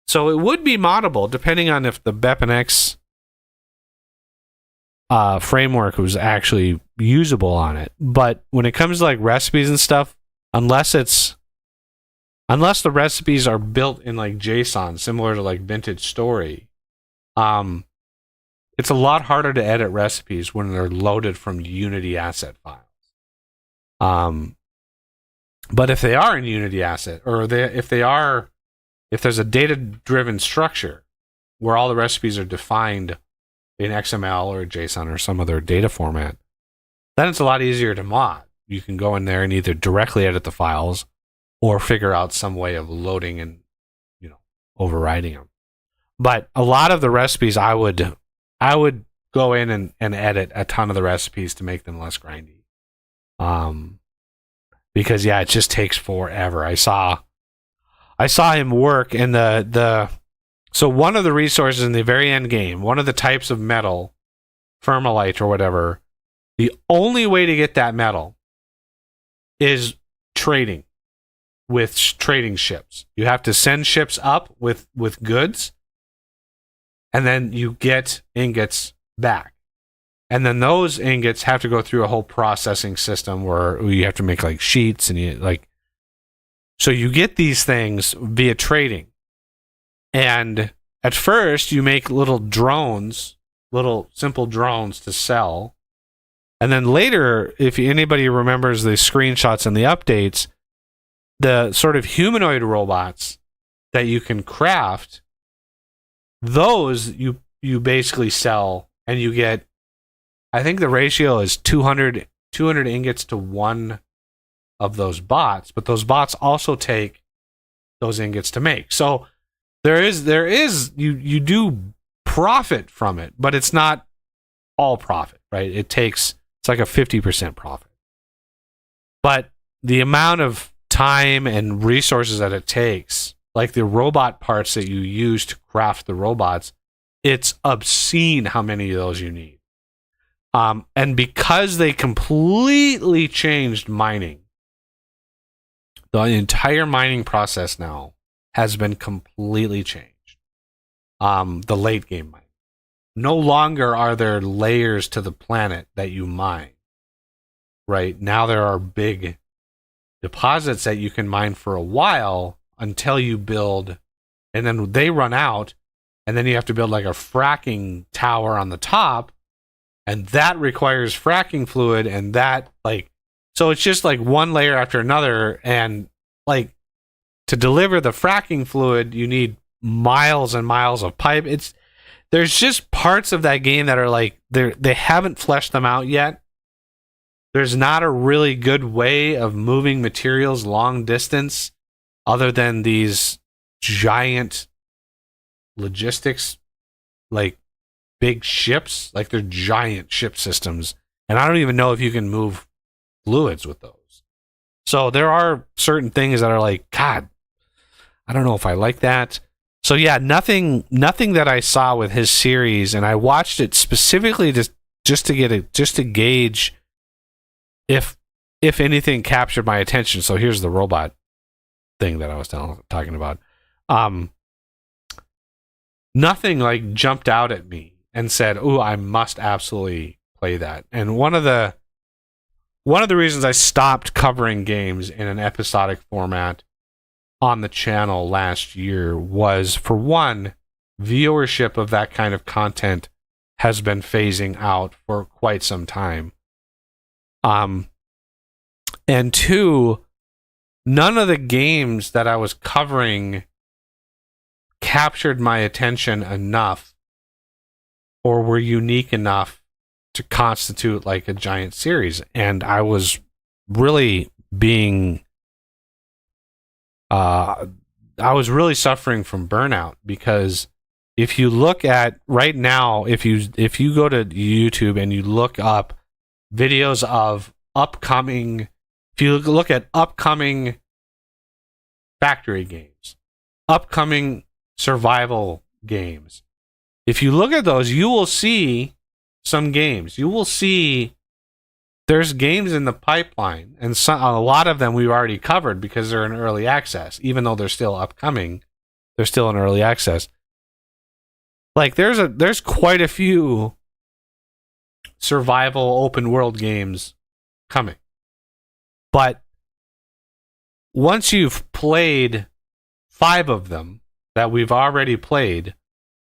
So it would be moddable depending on if the BepInEx framework was actually usable on it. But when it comes to like recipes and stuff, unless the recipes are built in like JSON, similar to like Vintage Story, it's a lot harder to edit recipes when they're loaded from Unity asset files. But if they are in Unity asset, or if there's a data-driven structure where all the recipes are defined in XML or JSON or some other data format, then it's a lot easier to mod. You can go in there and either directly edit the files or figure out some way of loading and, overriding them. But a lot of the recipes, I would go in and edit a ton of the recipes to make them less grindy. Because it just takes forever. I saw him work in so one of the resources in the very end game, one of the types of metal, Thermalite or whatever, the only way to get that metal is trading with trading ships. You have to send ships up with goods, and then you get ingots back. And then those ingots have to go through a whole processing system where you have to make like sheets, and so you get these things via trading. And at first you make little simple drones to sell. And then later, if anybody remembers the screenshots and the updates, the sort of humanoid robots that you can craft, those you basically sell, and you get, I think the ratio is 200 ingots to one of those bots, but those bots also take those ingots to make. So there is you do profit from it, but it's not all profit, right? It's like a 50% profit. But the amount of time and resources that it takes, like the robot parts that you use to craft the robots, it's obscene how many of those you need. And because they completely changed mining, the entire mining process now has been completely changed. The late game mining. No longer are there layers to the planet that you mine. Right? Now there are big deposits that you can mine for a while until you build, and then they run out, and then you have to build like a fracking tower on the top, and that requires fracking fluid, and that so it's just like one layer after another, and like to deliver the fracking fluid you need miles and miles of pipe. There's just parts of that game that are like they haven't fleshed them out yet. There's not a really good way of moving materials long distance other than these giant logistics, like big ships, like they're giant ship systems. And I don't even know if you can move fluids with those. So there are certain things that are like, God, I don't know if I like that. So yeah, nothing that I saw with his series, and I watched it specifically just to gauge if anything captured my attention. So here's the robot thing that I was talking about. Nothing like jumped out at me and said, "Oh, I must absolutely play that." And one of the reasons I stopped covering games in an episodic format on the channel last year was, for one, viewership of that kind of content has been phasing out for quite some time. And two, none of the games that I was covering captured my attention enough or were unique enough to constitute like a giant series. And I was really being I was really suffering from burnout, because if you look at right now, if you go to YouTube and you look up videos of upcoming, if you look at upcoming factory games, upcoming survival games, if you look at those, you will see some games. You will see there's games in the pipeline, and a lot of them we've already covered because they're in early access. Even though they're still upcoming, they're still in early access. Like there's quite a few survival open world games coming. But once you've played 5 of them that we've already played,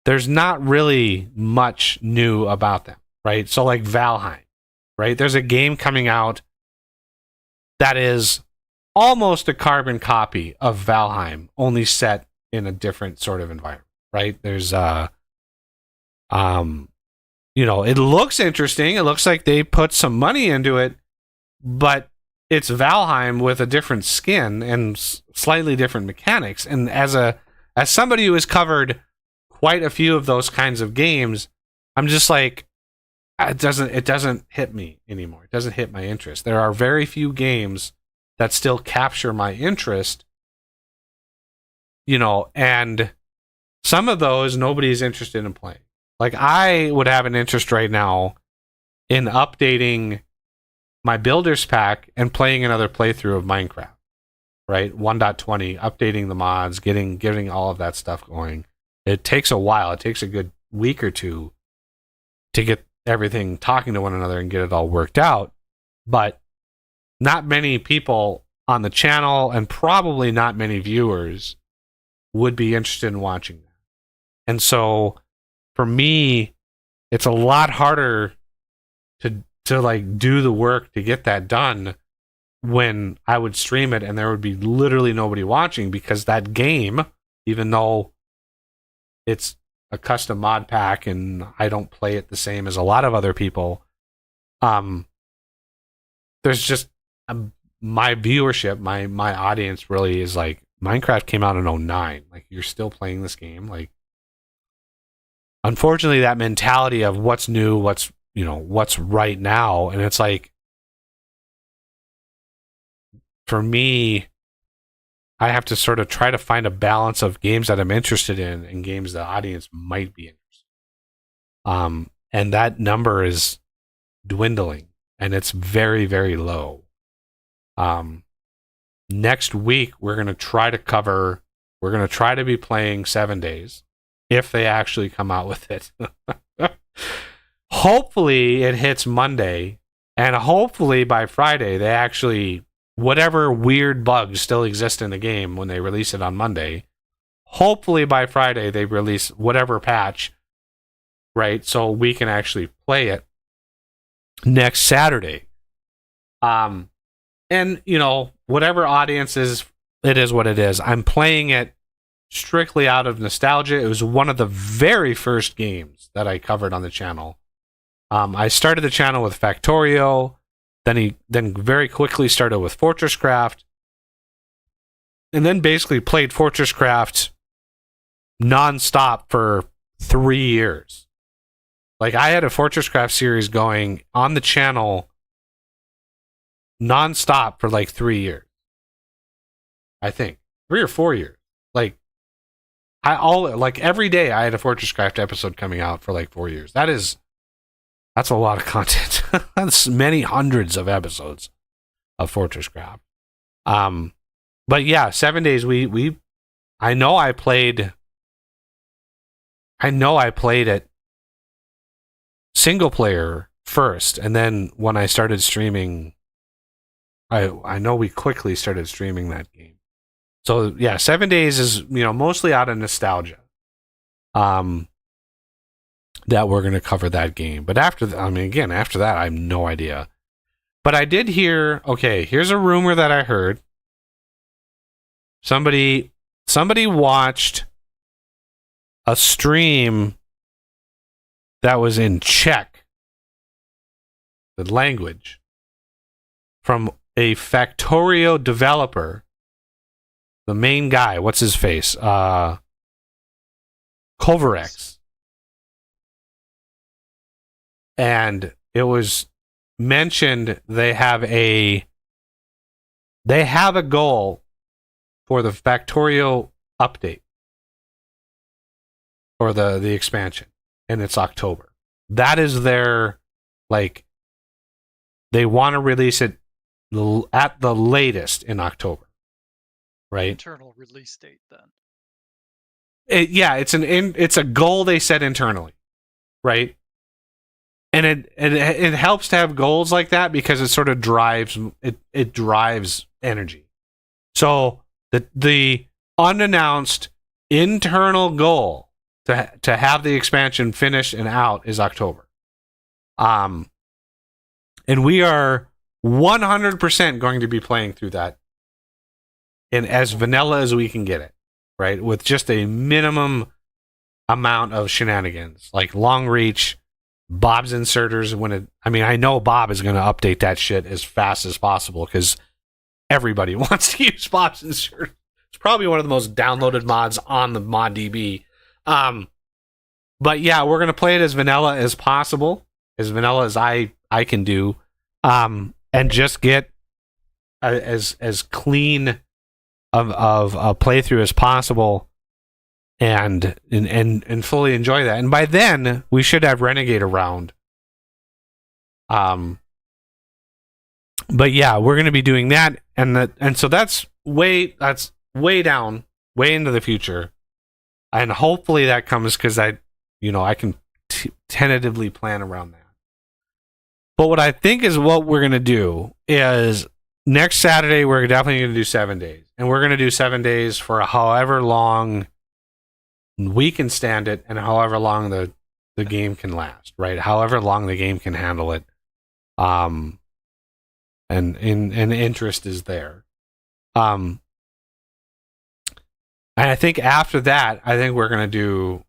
there's not really much new about them, right? So like Valheim, right? There's a game coming out that is almost a carbon copy of Valheim, only set in a different sort of environment, right? There's it looks interesting. It looks like they put some money into it, but it's Valheim with a different skin and slightly different mechanics. And as somebody who has covered quite a few of those kinds of games, I'm just like, it doesn't hit me anymore. It doesn't hit my interest. There are very few games that still capture my interest, and some of those nobody's interested in playing. Like, I would have an interest right now in updating my builders pack and playing another playthrough of Minecraft, right? 1.20, updating the mods, getting all of that stuff going. It takes a while. It takes a good week or two to get everything talking to one another and get it all worked out. But not many people on the channel, and probably not many viewers, would be interested in watching that. And so for me, it's a lot harder to like do the work to get that done when I would stream it and there would be literally nobody watching, because that game, even though it's a custom mod pack and I don't play it the same as a lot of other people, there's just my viewership, my audience really is like, Minecraft came out in 2009. Like, you're still playing this game? Like, unfortunately, that mentality of what's new, what's right now, and it's like, for me, I have to sort of try to find a balance of games that I'm interested in and games the audience might be interested. And that number is dwindling, and it's very, very low. Next week we're going to try to be playing 7 Days, if they actually come out with it. Hopefully it hits Monday, and hopefully by Friday they actually, whatever weird bugs still exist in the game when they release it on Monday, hopefully by Friday they release whatever patch, right? So we can actually play it next Saturday. And whatever audience is, it is what it is. I'm playing it strictly out of nostalgia. It was one of the very first games that I covered on the channel. I started the channel with Factorio, then very quickly started with Fortress Craft, and then basically played Fortress Craft nonstop for 3 years. Like, I had a Fortress Craft series going on the channel nonstop for like 3 years. I think 3 or 4 years. Like every day I had a Fortress Craft episode coming out for like 4 years. That's a lot of content. That's many hundreds of episodes of Fortress Craft. But yeah, 7 days I know I played it single player first, and then when I started streaming, I know we quickly started streaming that game. So yeah, 7 days is, mostly out of nostalgia. That we're going to cover that game. But after that, I have no idea. But I did hear, okay, here's a rumor that I heard. Somebody watched a stream that was in Czech, the language, from a Factorio developer, the main guy, what's his face? Kovarex. And it was mentioned they have a goal for the Factorio update, or the expansion, and it's October. That is their, like, they want to release it at the latest in October, right? Internal release date then. It's a goal they set internally, right? And it helps to have goals like that because it sort of drives energy. So the unannounced internal goal to have the expansion finished and out is October. And we are 100% going to be playing through that in as vanilla as we can get it, right? With just a minimum amount of shenanigans, like long reach, Bob's inserters. I know Bob is going to update that shit as fast as possible because everybody wants to use Bob's inserters. It's probably one of the most downloaded mods on the ModDB. But yeah, we're going to play it as vanilla as possible, as vanilla as I can do, and just get as clean of a playthrough as possible, and fully enjoy that. And by then, we should have Renegade around. But yeah, we're going to be doing that, and so that's way down, way into the future, and hopefully that comes because I can tentatively plan around that. But what I think is what we're going to do is next Saturday we're definitely going to do 7 days, and we're going to do 7 days for however long we can stand it, and however long the game can last, right? However long the game can handle it, and interest is there. And I think after that, we're gonna do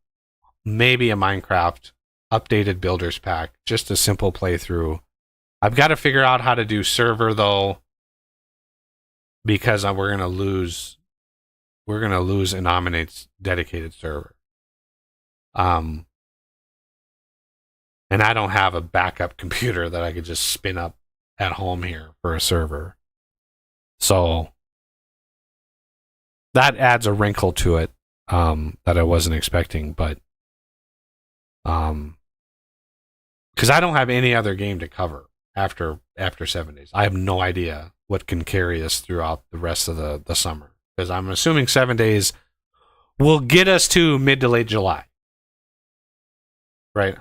maybe a Minecraft updated builders pack, just a simple playthrough. I've got to figure out how to do server though, because we're gonna lose Inominate's dedicated server. And I don't have a backup computer that I could just spin up at home here for a server. So that adds a wrinkle to it that I wasn't expecting, but because I don't have any other game to cover after 7 days. I have no idea what can carry us throughout the rest of the summer. Because I'm assuming 7 days will get us to mid to late July, right?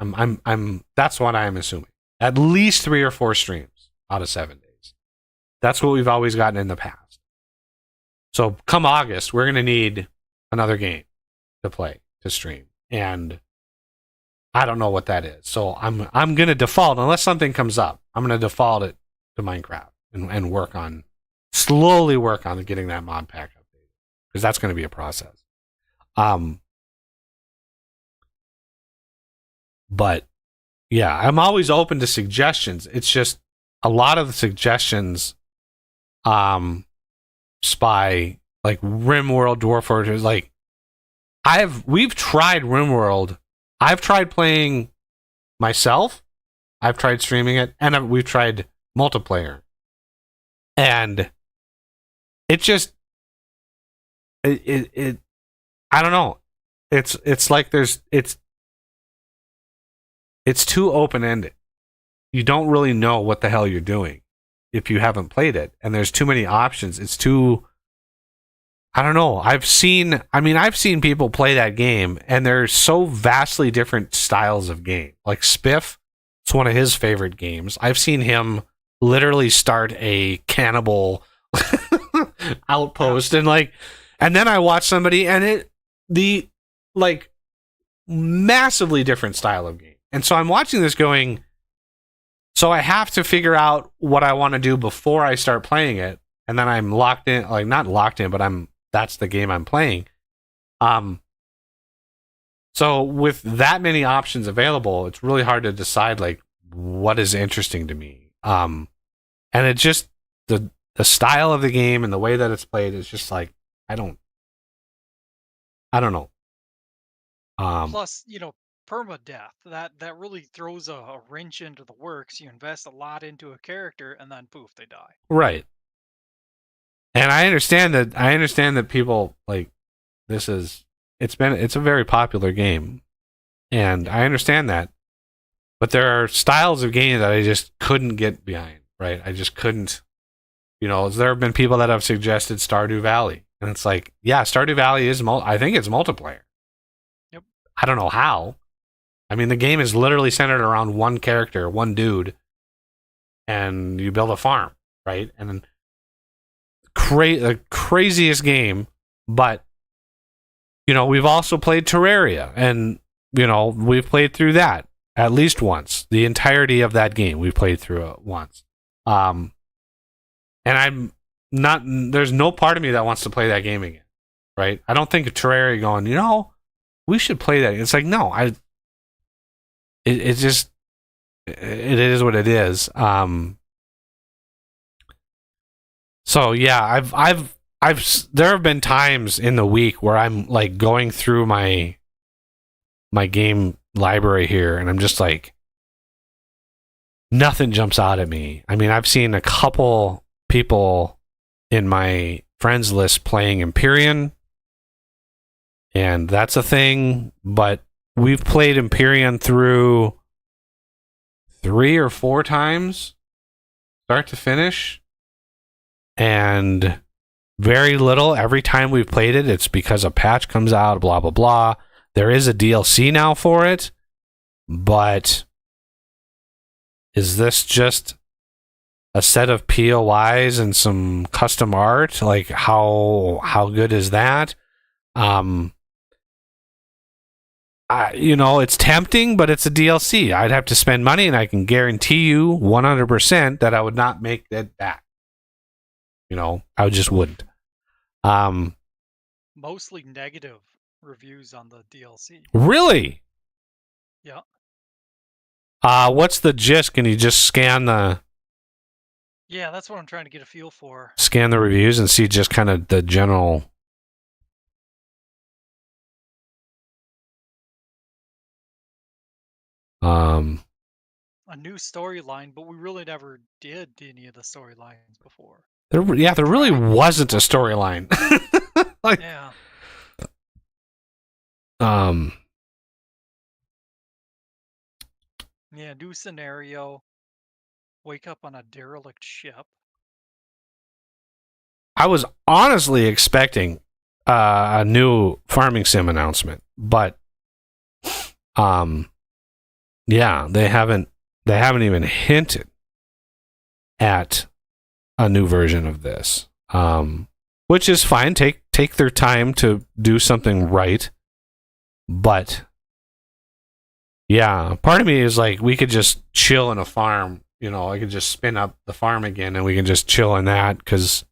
That's what I'm assuming. At least 3 or 4 streams out of 7 days. That's what we've always gotten in the past. So come August, we're going to need another game to play, to stream, and I don't know what that is. So I'm going to default, unless something comes up, I'm going to default it to Minecraft and slowly work on getting that mod pack up. Because that's going to be a process. But yeah, I'm always open to suggestions. It's just a lot of the suggestions, Spy, like RimWorld, Dwarf Fortress, like we've tried RimWorld. I've tried playing myself. I've tried streaming it, and we've tried multiplayer. And it just it I don't know. It's like it's too open-ended. You don't really know what the hell you're doing if you haven't played it, and there's too many options. It's too, I don't know. I've seen people play that game, and there's so vastly different styles of game. Like Spiff, it's one of his favorite games. I've seen him literally start a cannibal outpost, and then I watch somebody, and the massively different style of game. And so I'm watching this going, so I have to figure out what I want to do before I start playing it, and then I'm locked in, not locked in, but that's the game I'm playing. So with that many options available, it's really hard to decide what is interesting to me. And it just the style of the game and the way that it's played is just I don't know. Plus, permadeath, that really throws a wrench into the works. You invest a lot into a character, and then poof, they die. Right. And I understand that people it's a very popular game, and I understand that, but there are styles of game that I just couldn't get behind. Right. I just couldn't. There have been people that have suggested Stardew Valley, and it's Stardew Valley is I think it's multiplayer. Yep. I don't know how. I mean, the game is literally centered around one character, one dude, and you build a farm, right? And then the craziest game, but we've also played Terraria, and we've played through that at least once. The entirety of that game we've played through it once. And I'm not. There's no part of me that wants to play that game again, right? I don't think of Terraria going, we should play that. It's no, It just it is what it is. So yeah, I've there have been times in the week where I'm going through my game library here, and I'm just nothing jumps out at me. I mean, I've seen a couple people in my friends list playing Empyrean, and that's a thing, but we've played Empyrean through 3 or 4 times, start to finish, and very little. Every time we've played it, it's because a patch comes out, blah, blah, blah. There is a DLC now for it, but is this just a set of POIs and some custom art? How good is that? It's tempting, but it's a DLC. I'd have to spend money, and I can guarantee you 100% that I would not make that back. I just wouldn't. Mostly negative reviews on the DLC. Really? Yeah. What's the gist? Can you just scan the that's what I'm trying to get a feel for. Scan the reviews and see just kind of the general. A new storyline, but we really never did any of the storylines before. There really wasn't a storyline. Yeah. Yeah, new scenario. Wake up on a derelict ship. I was honestly expecting a new farming sim announcement, but they haven't even hinted at a new version of this, which is fine. Take their time to do something right, but yeah, part of me is we could just chill in a farm. I could just spin up the farm again, and we can just chill in that because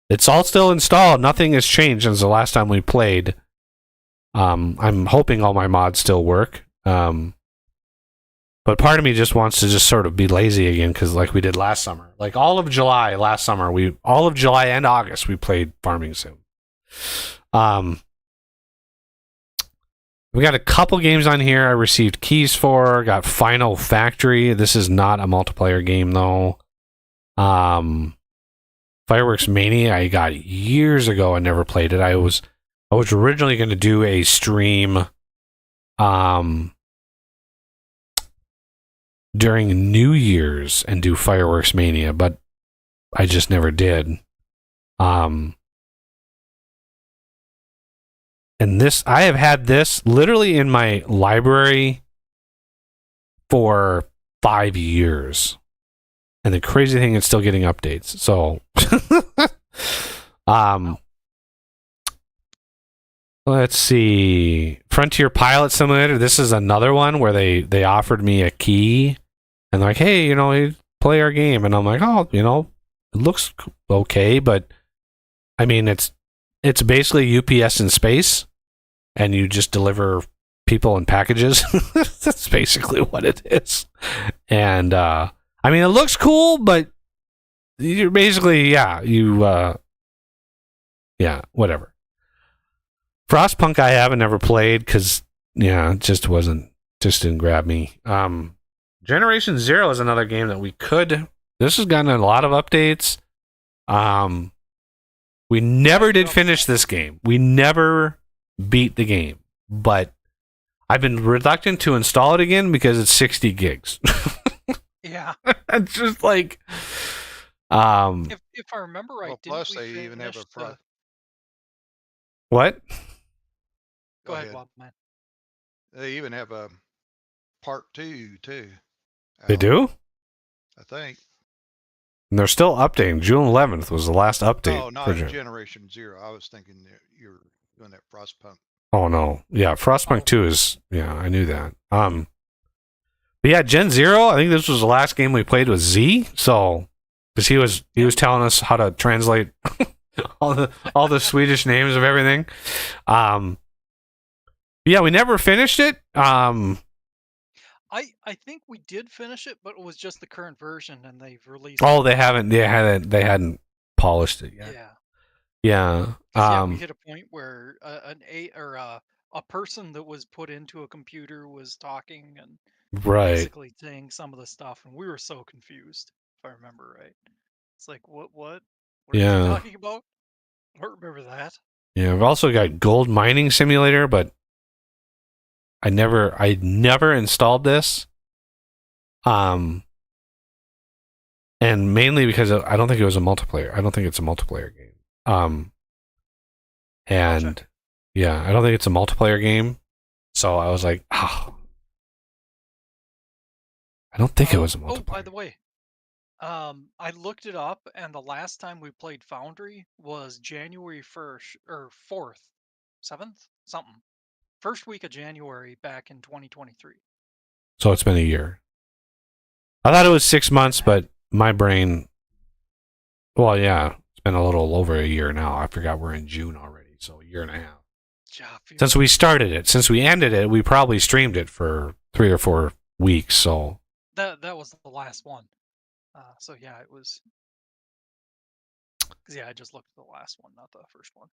it's all still installed. Nothing has changed since the last time we played. I'm hoping all my mods still work. But part of me just wants to just sort of be lazy again, because we did last summer. All of July last summer, all of July and August, we played Farming Sim. We got a couple games on here I received keys for. Got Final Factory. This is not a multiplayer game, though. Fireworks Mania I got years ago. I never played it. I was originally going to do a stream during New Year's and do Fireworks Mania, but I just never did. And this, I have had this literally in my library for 5 years. And the crazy thing, it's still getting updates. So, let's see. Frontier Pilot Simulator. This is another one where they offered me a key and they're like, hey, you know, play our game. And I'm like, oh, you know, it looks okay, but I mean, it's basically UPS in space, and you just deliver people and packages. That's basically what it is. And I mean, it looks cool, but you're basically, whatever. Frostpunk I haven't never played because, it just didn't grab me. Generation Zero is another game that this has gotten a lot of updates. We never did finish this game. We never beat the game, but I've been reluctant to install it again because it's 60 gigs. Yeah. It's just like, If I remember right, Well, didn't plus we they even have finish a pro- what? Go ahead, Bob, man. They even have a part 2 too. They do? I think. And they're still updating. June 11th was the last update. Oh, not Generation Zero. I was thinking that you're doing that Frostpunk. Oh no. Yeah, Frostpunk 2 is, I knew that. But yeah, Gen Zero, I think this was the last game we played with Z, so because he was telling us how to translate all the Swedish names of everything. Yeah, we never finished it. I think we did finish it, but it was just the current version, and they've released. Oh, they hadn't polished it yet. Yeah. Yeah. We hit a point where a person that was put into a computer was talking and Right. basically saying some of the stuff, and we were so confused. If I remember right, it's like what are you talking about? I don't remember that. Yeah, I've also got Gold Mining Simulator, but I never installed this. And mainly because I don't think it was a multiplayer. I don't think it's a multiplayer game. And yeah, I don't think it's a multiplayer game. So I was like, I don't think it was a multiplayer. Oh, by the way, I looked it up, and the last time we played Foundry was January 1st or 4th, 7th, something. First week of January back in 2023. So it's been a year. I thought it was 6 months, but my brain. Well, yeah, it's been a little over a year now. I forgot we're in June already, so a year and a half. Since we started it, since we ended it, we probably streamed it for 3 or 4 weeks. So that was the last one. So yeah, it was. Because I just looked at the last one, not the first one.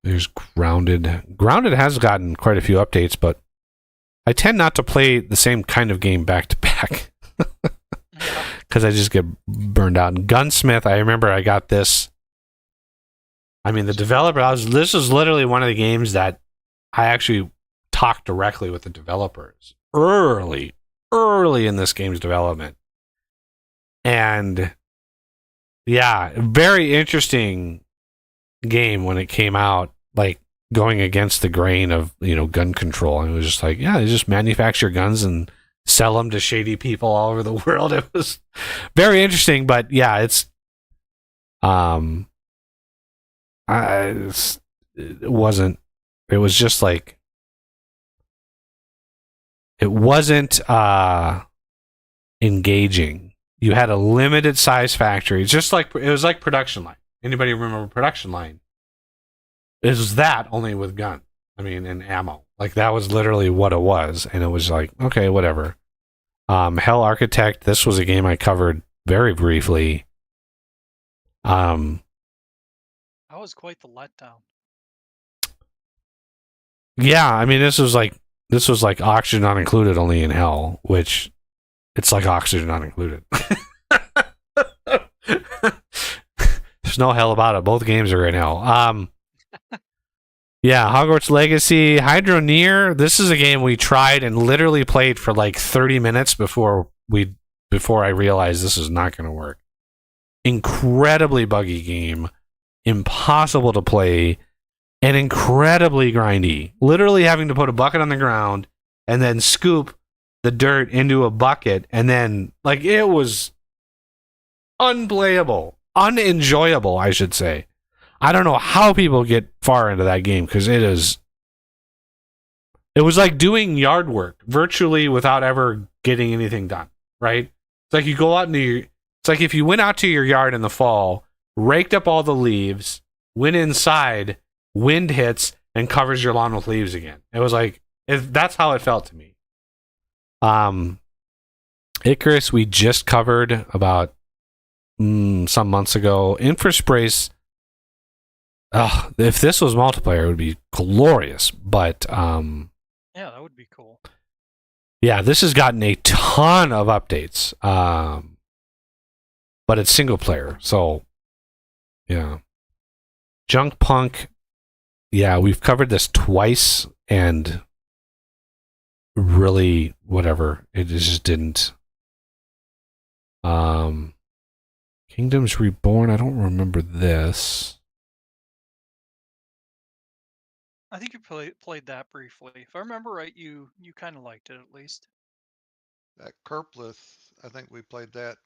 There's Grounded. Grounded has gotten quite a few updates, but I tend not to play the same kind of game back to back because I just get burned out. And Gunsmith, I remember I got this. I mean, the developer. This is literally one of the games that I actually talked directly with the developers early in this game's development, and yeah, very interesting game when it came out, like going against the grain of gun control, and it was just like, yeah, they just manufacture guns and sell them to shady people all over the world. It was very interesting, but yeah, it wasn't. It was just like it wasn't engaging. You had a limited size factory, just like it was like Production Line. Anybody remember Production Line? It was that, only with gun. I mean, and ammo. Like, that was literally what it was. And it was like, okay, whatever. Hell Architect, this was a game I covered very briefly. That was quite the letdown. Yeah, I mean, this was like Oxygen Not Included, only in Hell, which it's like Oxygen Not Included. There's no hell about it. Both games are right now. Yeah, Hogwarts Legacy, Hydroneer. This is a game we tried and literally played for like 30 minutes before I realized this is not going to work. Incredibly buggy game, impossible to play, and incredibly grindy. Literally having to put a bucket on the ground and then scoop the dirt into a bucket, and then like it was unplayable, unenjoyable, I should say. I don't know how people get far into that game because it was like doing yard work virtually without ever getting anything done, right? It's like you go out it's like if you went out to your yard in the fall, raked up all the leaves, went inside, wind hits, and covers your lawn with leaves again. It was like, that's how it felt to me. Icarus, we just covered about some months ago. Infraspace, if this was multiplayer, it would be glorious. But yeah, that would be cool. Yeah, this has gotten a ton of updates. But it's single player, so yeah. Junk Punk, yeah, we've covered this twice, and really, whatever, it just didn't. Kingdoms Reborn, I don't remember this. I think you played that briefly. If I remember right, you kind of liked it at least. That Kerplith, I think we played that.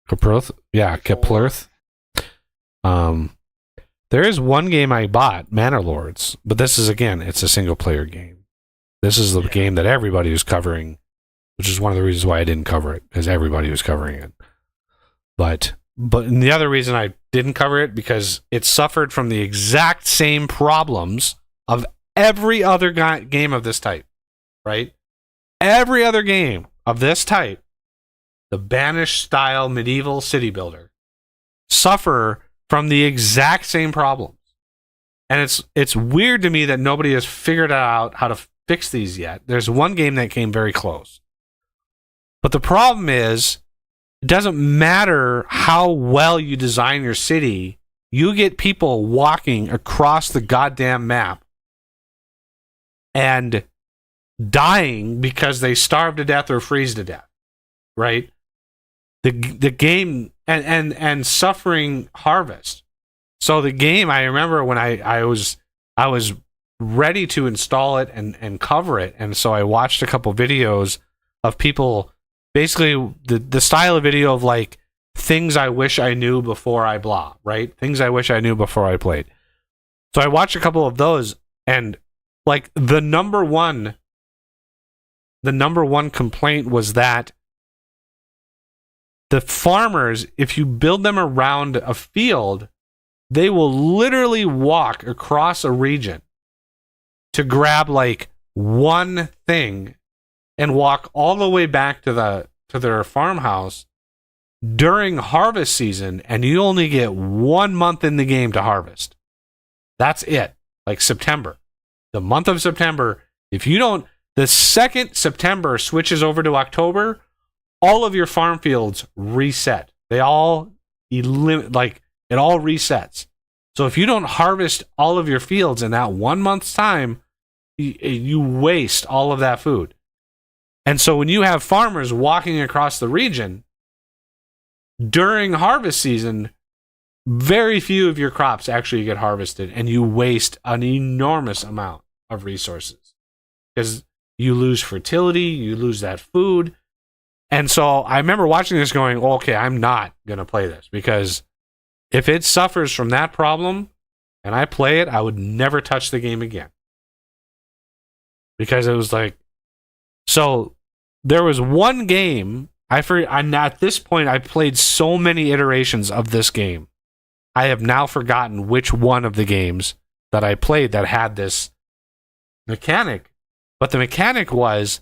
Keplerth? Yeah, Keplerth. There is one game I bought, Manor Lords, but this is, again, it's a single player game. This is the game that everybody was covering, which is one of the reasons why I didn't cover it, because everybody was covering it. But the other reason I didn't cover it, because it suffered from the exact same problems of every other game of this type, right? Every other game of this type, the Banished style medieval city builder, suffer from the exact same problems. And it's weird to me that nobody has figured out how to fix these yet. There's one game that came very close. But the problem is, it doesn't matter how well you design your city, you get people walking across the goddamn map and dying because they starve to death or freeze to death, right? The game and suffering harvest. So the game, I remember when I was ready to install it and cover it, and so I watched a couple videos of people, basically the style of video of like things I wish I knew before I blah, right? Things I wish I knew before I played. So I watched a couple of those, and like the number one complaint was that the farmers, if you build them around a field, they will literally walk across a region to grab like one thing and walk all the way back to their farmhouse during harvest season, and you only get 1 month in the game to harvest. That's it. Like September. The month of September, if you don't, the second September switches over to October, all of your farm fields reset. They all it all resets. So if you don't harvest all of your fields in that 1 month's time, you waste all of that food. And so when you have farmers walking across the region during harvest season, very few of your crops actually get harvested, and you waste an enormous amount of resources because you lose fertility, you lose that food. And so I remember watching this going, okay, I'm not going to play this, because if it suffers from that problem and I play it, I would never touch the game again. Because it was like, so there was one game, at this point, I played so many iterations of this game. I have now forgotten which one of the games that I played that had this mechanic. But the mechanic was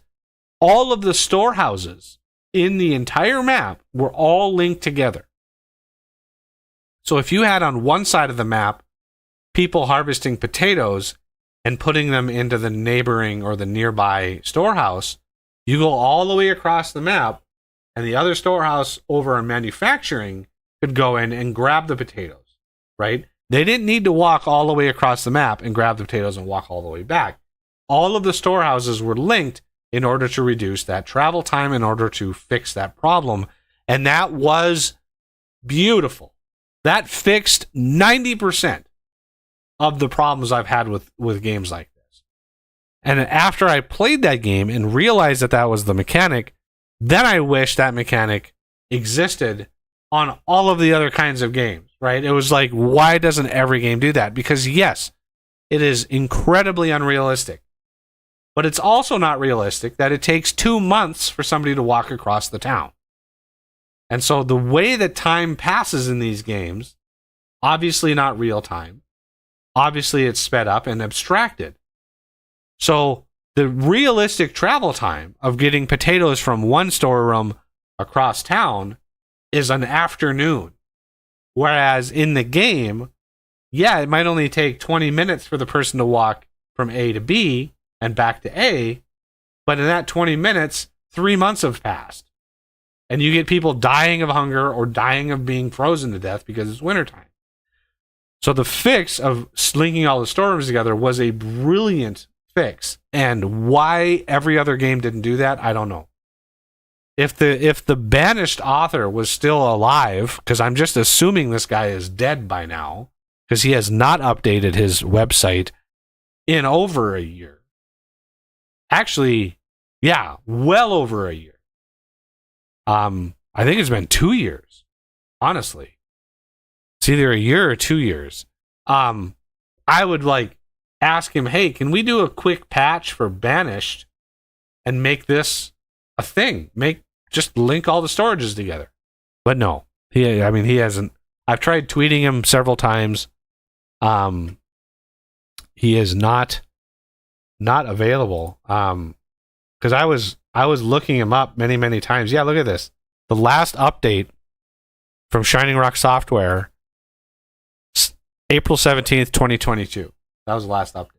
all of the storehouses in the entire map were all linked together. So if you had on one side of the map people harvesting potatoes and putting them into the neighboring or the nearby storehouse, you go all the way across the map, and the other storehouse over in manufacturing could go in and grab the potatoes. right? They didn't need to walk all the way across the map and grab the potatoes and walk all the way back. All of the storehouses were linked in order to reduce that travel time, in order to fix that problem. And that was beautiful. That fixed 90% of the problems I've had with games like this. And after I played that game and realized that that was the mechanic, then I wish that mechanic existed on all of the other kinds of games, right? It was like, why doesn't every game do that? Because yes, it is incredibly unrealistic. But it's also not realistic that it takes 2 months for somebody to walk across the town. And so the way that time passes in these games, obviously not real time. Obviously it's sped up and abstracted. So the realistic travel time of getting potatoes from one storeroom across town is an afternoon. Whereas in the game, yeah, it might only take 20 minutes for the person to walk from A to B and back to A, but in that 20 minutes, 3 months have passed. And you get people dying of hunger or dying of being frozen to death because it's wintertime. So the fix of linking all the storerooms together was a brilliant fix. And why every other game didn't do that, I don't know. If the banished author was still alive, because I'm just assuming this guy is dead by now, because he has not updated his website in over a year. Actually, yeah, well over a year. I think it's been 2 years, honestly. It's either a year or 2 years. I would like ask him, hey, can we do a quick patch for Banished and make this a thing? Just link all the storages together. But no, he hasn't. I've tried tweeting him several times. He is not available. Because I was looking him up many, many times. Yeah, look at this. The last update from Shining Rock Software, April 17th, 2022. That was the last update.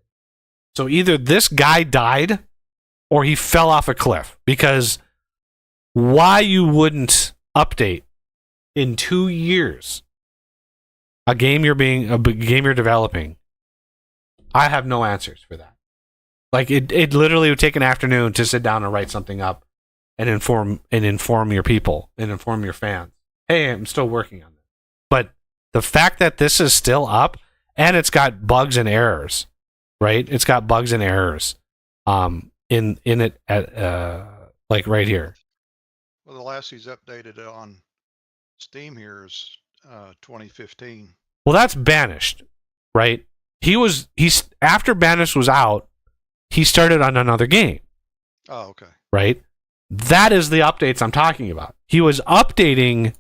So either this guy died or he fell off a cliff, because why you wouldn't update in 2 years a game you're developing, I have no answers for that. Like it literally would take an afternoon to sit down and write something up and inform your people and inform your fans. Hey, I'm still working on this. But the fact that this is still up and it's got bugs and errors, right? It's got bugs and errors in it at like right here. Well, the last he's updated on Steam here is 2015. Well, that's Banished, right? He's after Banished was out, he started on another game. Oh, okay. Right? That is the updates I'm talking about. He was updating,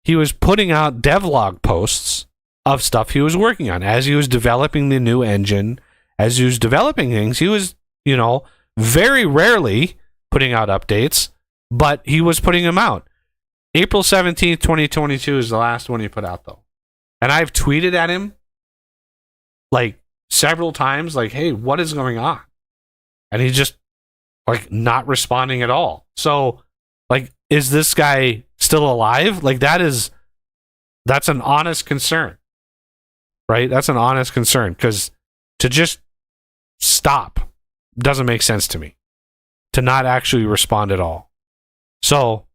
he was putting out devlog posts of stuff he was working on. As he was developing the new engine, as he was developing things, he was, very rarely putting out updates, but he was putting them out. April 17th, 2022 is the last one he put out, though. And I've tweeted at him, like, several times, like, hey, what is going on? And he's just, like, not responding at all. So, like, is this guy still alive? Like, that's an honest concern. Right? That's an honest concern. Because to just stop doesn't make sense to me. To not actually respond at all. So,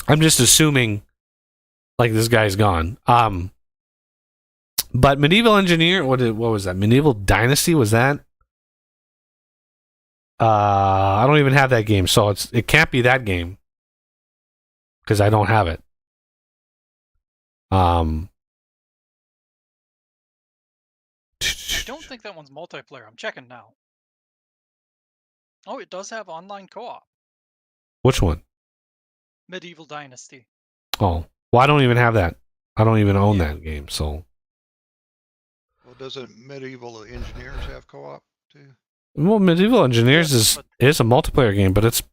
I'm just assuming, like, this guy's gone. But Medieval Engineer, what was that? Medieval Dynasty, was that? I don't even have that game, so it can't be that game because I don't have it. I don't think that one's multiplayer. I'm checking now. Oh, it does have online co-op. Which one? Medieval Dynasty. Oh, well, I don't even have that. I don't even own that game, so. Well, doesn't Medieval Engineers have co-op too? Well, Medieval Engineers is a multiplayer game, but it's.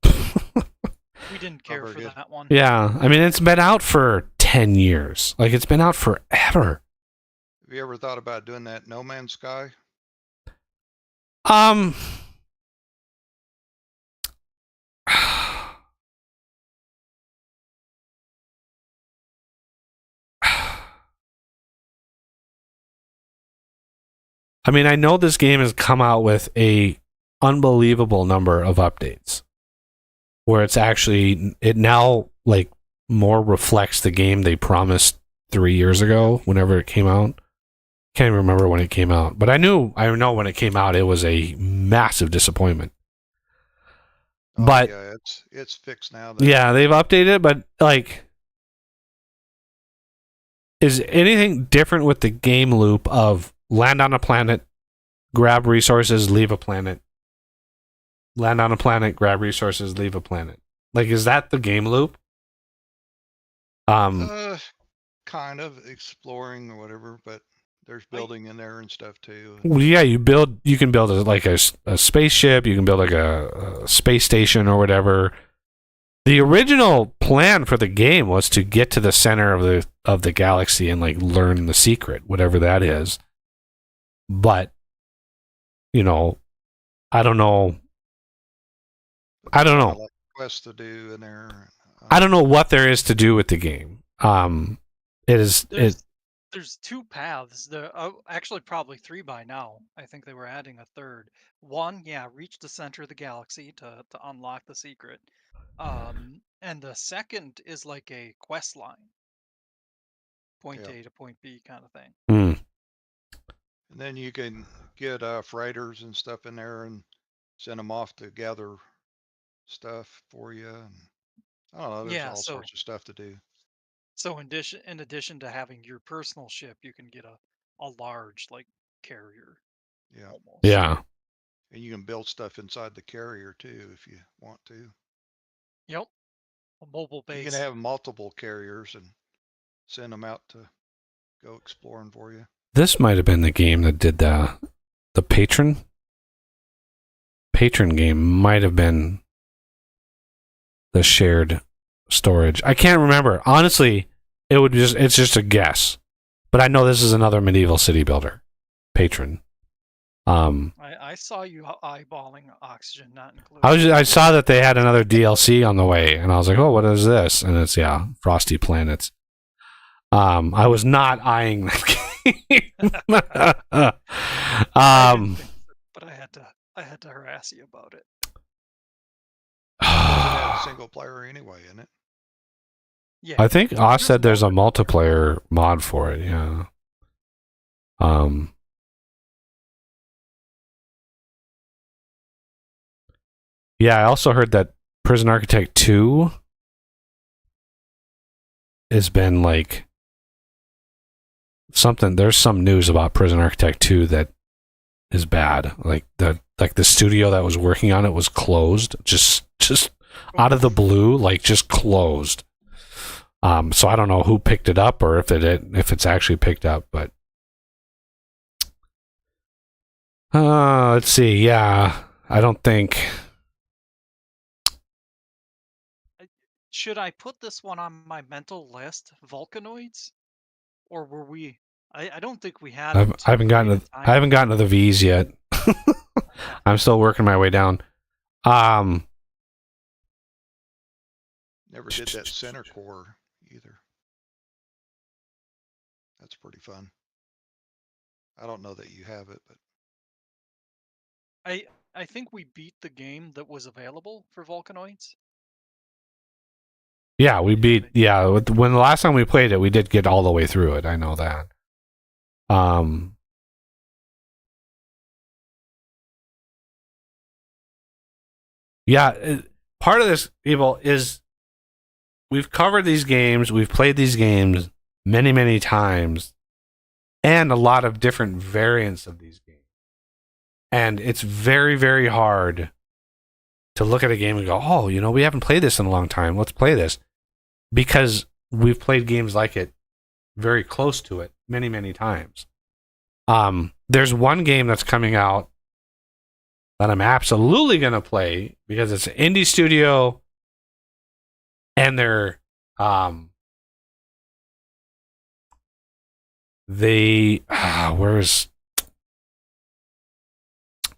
We didn't care for that one. Yeah, I mean, it's been out for 10 years. Like, it's been out forever. Have you ever thought about doing that No Man's Sky? I mean, I know this game has come out with a unbelievable number of updates, where it now like more reflects the game they promised 3 years ago, whenever it came out. Can't even remember when it came out, but I know when it came out, it was a massive disappointment. Oh, But yeah, it's fixed now. yeah, they've updated it, but like, is anything different with the game loop of land on a planet, grab resources, leave a planet, land on a planet, grab resources, leave a planet? Like, is that the game loop? Kind of exploring or whatever, but there's building in there and stuff too. Well, yeah, you can build a spaceship, you can build like a space station or whatever. The original plan for the game was to get to the center of the galaxy and like learn the secret, whatever that is. But I don't know. I don't know. Like quests to do in there. I don't know what there is to do with the game. There's two paths. There actually probably three by now. I think they were adding a third. One, yeah, reach the center of the galaxy to unlock the secret. And the second is like a quest line, point Yeah. A to point B kind of thing. Hmm. And then you can get freighters and stuff in there and send them off to gather stuff for you. And I don't know. There's Yeah, all so sorts of stuff to do. so in addition to having your personal ship, you can get a large like carrier Yeah. almost. Yeah. And you can build stuff inside the carrier too if you want to. Yep. A mobile You base. can have multiple carriers and send them out to go exploring for you. This might have been the game that did the patron game. Might have been the shared storage. I can't remember. Honestly, it's just a guess. But I know this is another medieval city builder. Patron. I saw you eyeballing oxygen not included. I saw that they had another DLC on the way, and I was like, "Oh, what is this?" And it's Frosty Planets. I was not eyeing that game. But I had to harass you about it. It had a single player anyway, isn't it? Yeah. I think Oz said there's a multiplayer mod for it. Yeah. Yeah, I also heard that Prison Architect 2 has been like something. There's some news about Prison Architect 2 that is bad. Like the studio that was working on it was closed, just out of the blue, like just closed. So I don't know who picked it up or if it's actually picked up, but let's see. Yeah, I don't think. Should I put this one on my mental list, Vulcanoids, or were we? I don't think we had. I haven't gotten to the V's yet. I'm still working my way down. Never did that center core either. That's pretty fun. I don't know that you have it, but I think we beat the game that was available for Vulcanoids. Yeah, we beat. Yeah, when the last time we played it, we did get all the way through it. I know that. Yeah, part of this, people, is we've covered these games, we've played these games many, many times, and a lot of different variants of these games. And it's very, very hard to look at a game and go, "Oh, we haven't played this in a long time. Let's play this," because we've played games like it, very close to it, many, many times. There's one game that's coming out that I'm absolutely going to play because it's an indie studio and they're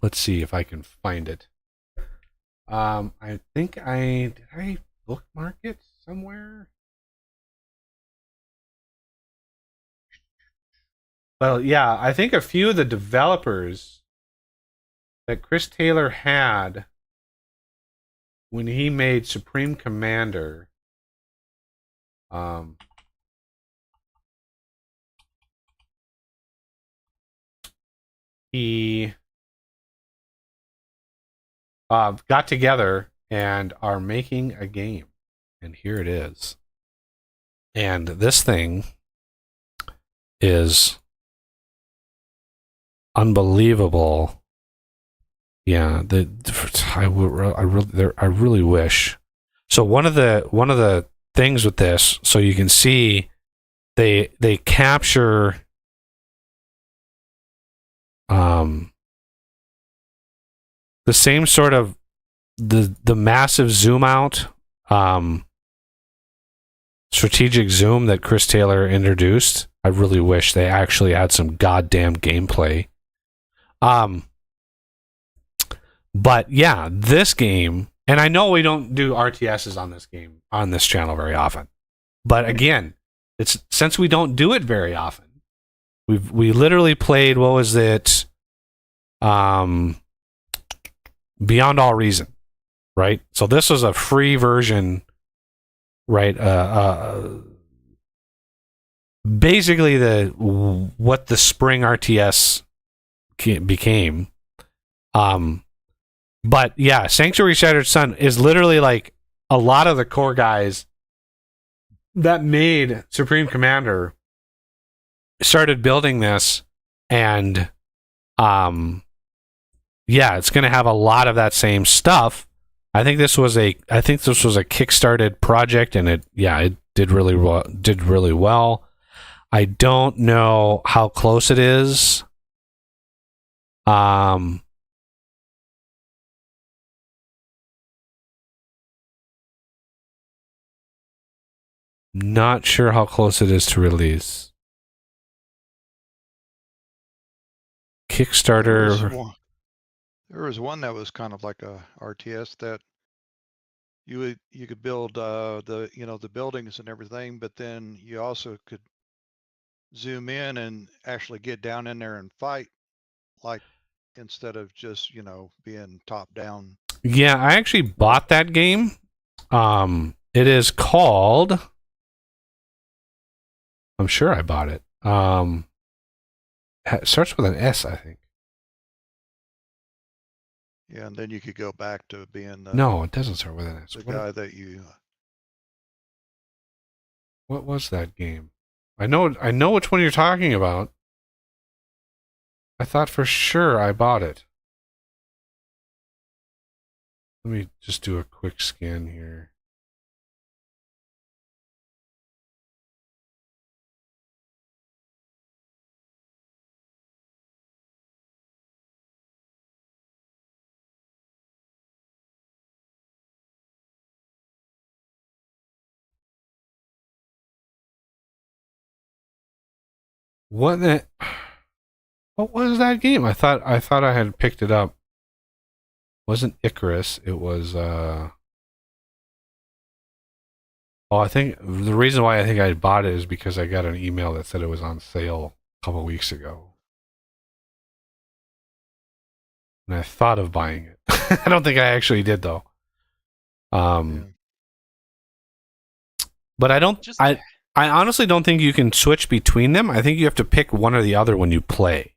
let's see if I can find it. I think did I bookmark it somewhere? Well, yeah, I think a few of the developers that Chris Taylor had when he made Supreme Commander, he got together and are making a game. And here it is. And this thing is unbelievable. Yeah, I really wish. So one of the things with this, so you can see, they capture the same sort of the massive zoom out, strategic zoom that Chris Taylor introduced. I really wish they actually had some goddamn gameplay. But yeah, this game, and I know we don't do RTSs on this game on this channel very often, but again, it's since we don't do it very often. We literally played, what was it? Beyond All Reason, right? So this was a free version, right? Basically what the Spring RTS became. But yeah, Sanctuary Shattered Sun is literally like a lot of the core guys that made Supreme Commander started building this, and yeah, it's going to have a lot of that same stuff. I think this was a kickstarted project, and it did really well. I don't know how close it is. Not sure how close it is to release. Kickstarter. There was one that was kind of like a RTS that you could build the buildings and everything, but then you also could zoom in and actually get down in there and fight, like instead of just being top down. Yeah, I actually bought that game. It is called, I'm sure I bought it. It starts with an S, I think. Yeah, and then you could go back to being no, it doesn't start with an S. The guy that you. What was that game? I know which one you're talking about. I thought for sure I bought it. Let me just do a quick scan here. What was that game? I thought I had picked it up. It wasn't Icarus, it was I think the reason why I think I bought it is because I got an email that said it was on sale a couple weeks ago. And I thought of buying it. I don't think I actually did though. But I honestly don't think you can switch between them. I think you have to pick one or the other when you play.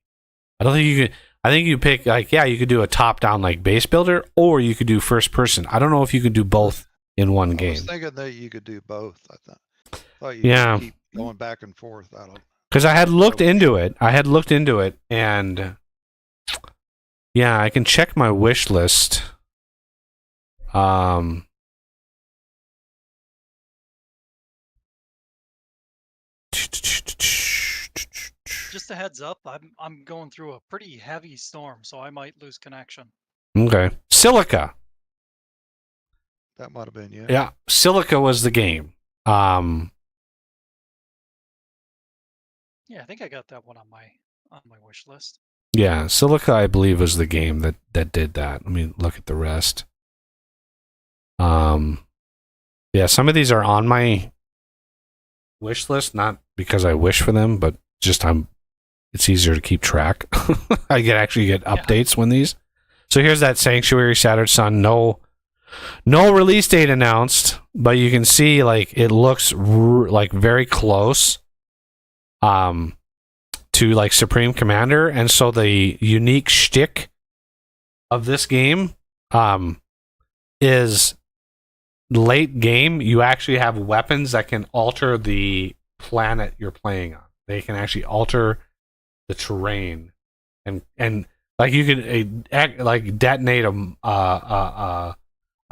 I don't think you can. I think you pick, like, yeah, you could do a top-down like base builder, or you could do first person. I don't know if you could do both in one game. I was thinking that you could do both. I thought you could keep going back and forth. Because I had looked into it. And yeah, I can check my wish list. Just a heads up, I'm going through a pretty heavy storm, so I might lose connection. Okay. Silica. That might have been, yeah. Yeah, Silica was the game. Yeah, I think I got that one on my wish list. Yeah, Silica, I believe, was the game that did that. Let me look at the rest. Yeah, some of these are on my wish list, not because I wish for them, but just I'm it's easier to keep track. I can actually get updates when these. So here's that Sanctuary Shattered Sun. No release date announced, but you can see like it looks like very close to like Supreme Commander, and so the unique shtick of this game is late game. You actually have weapons that can alter the planet you're playing on. They can actually alter the terrain, and like you can like detonate a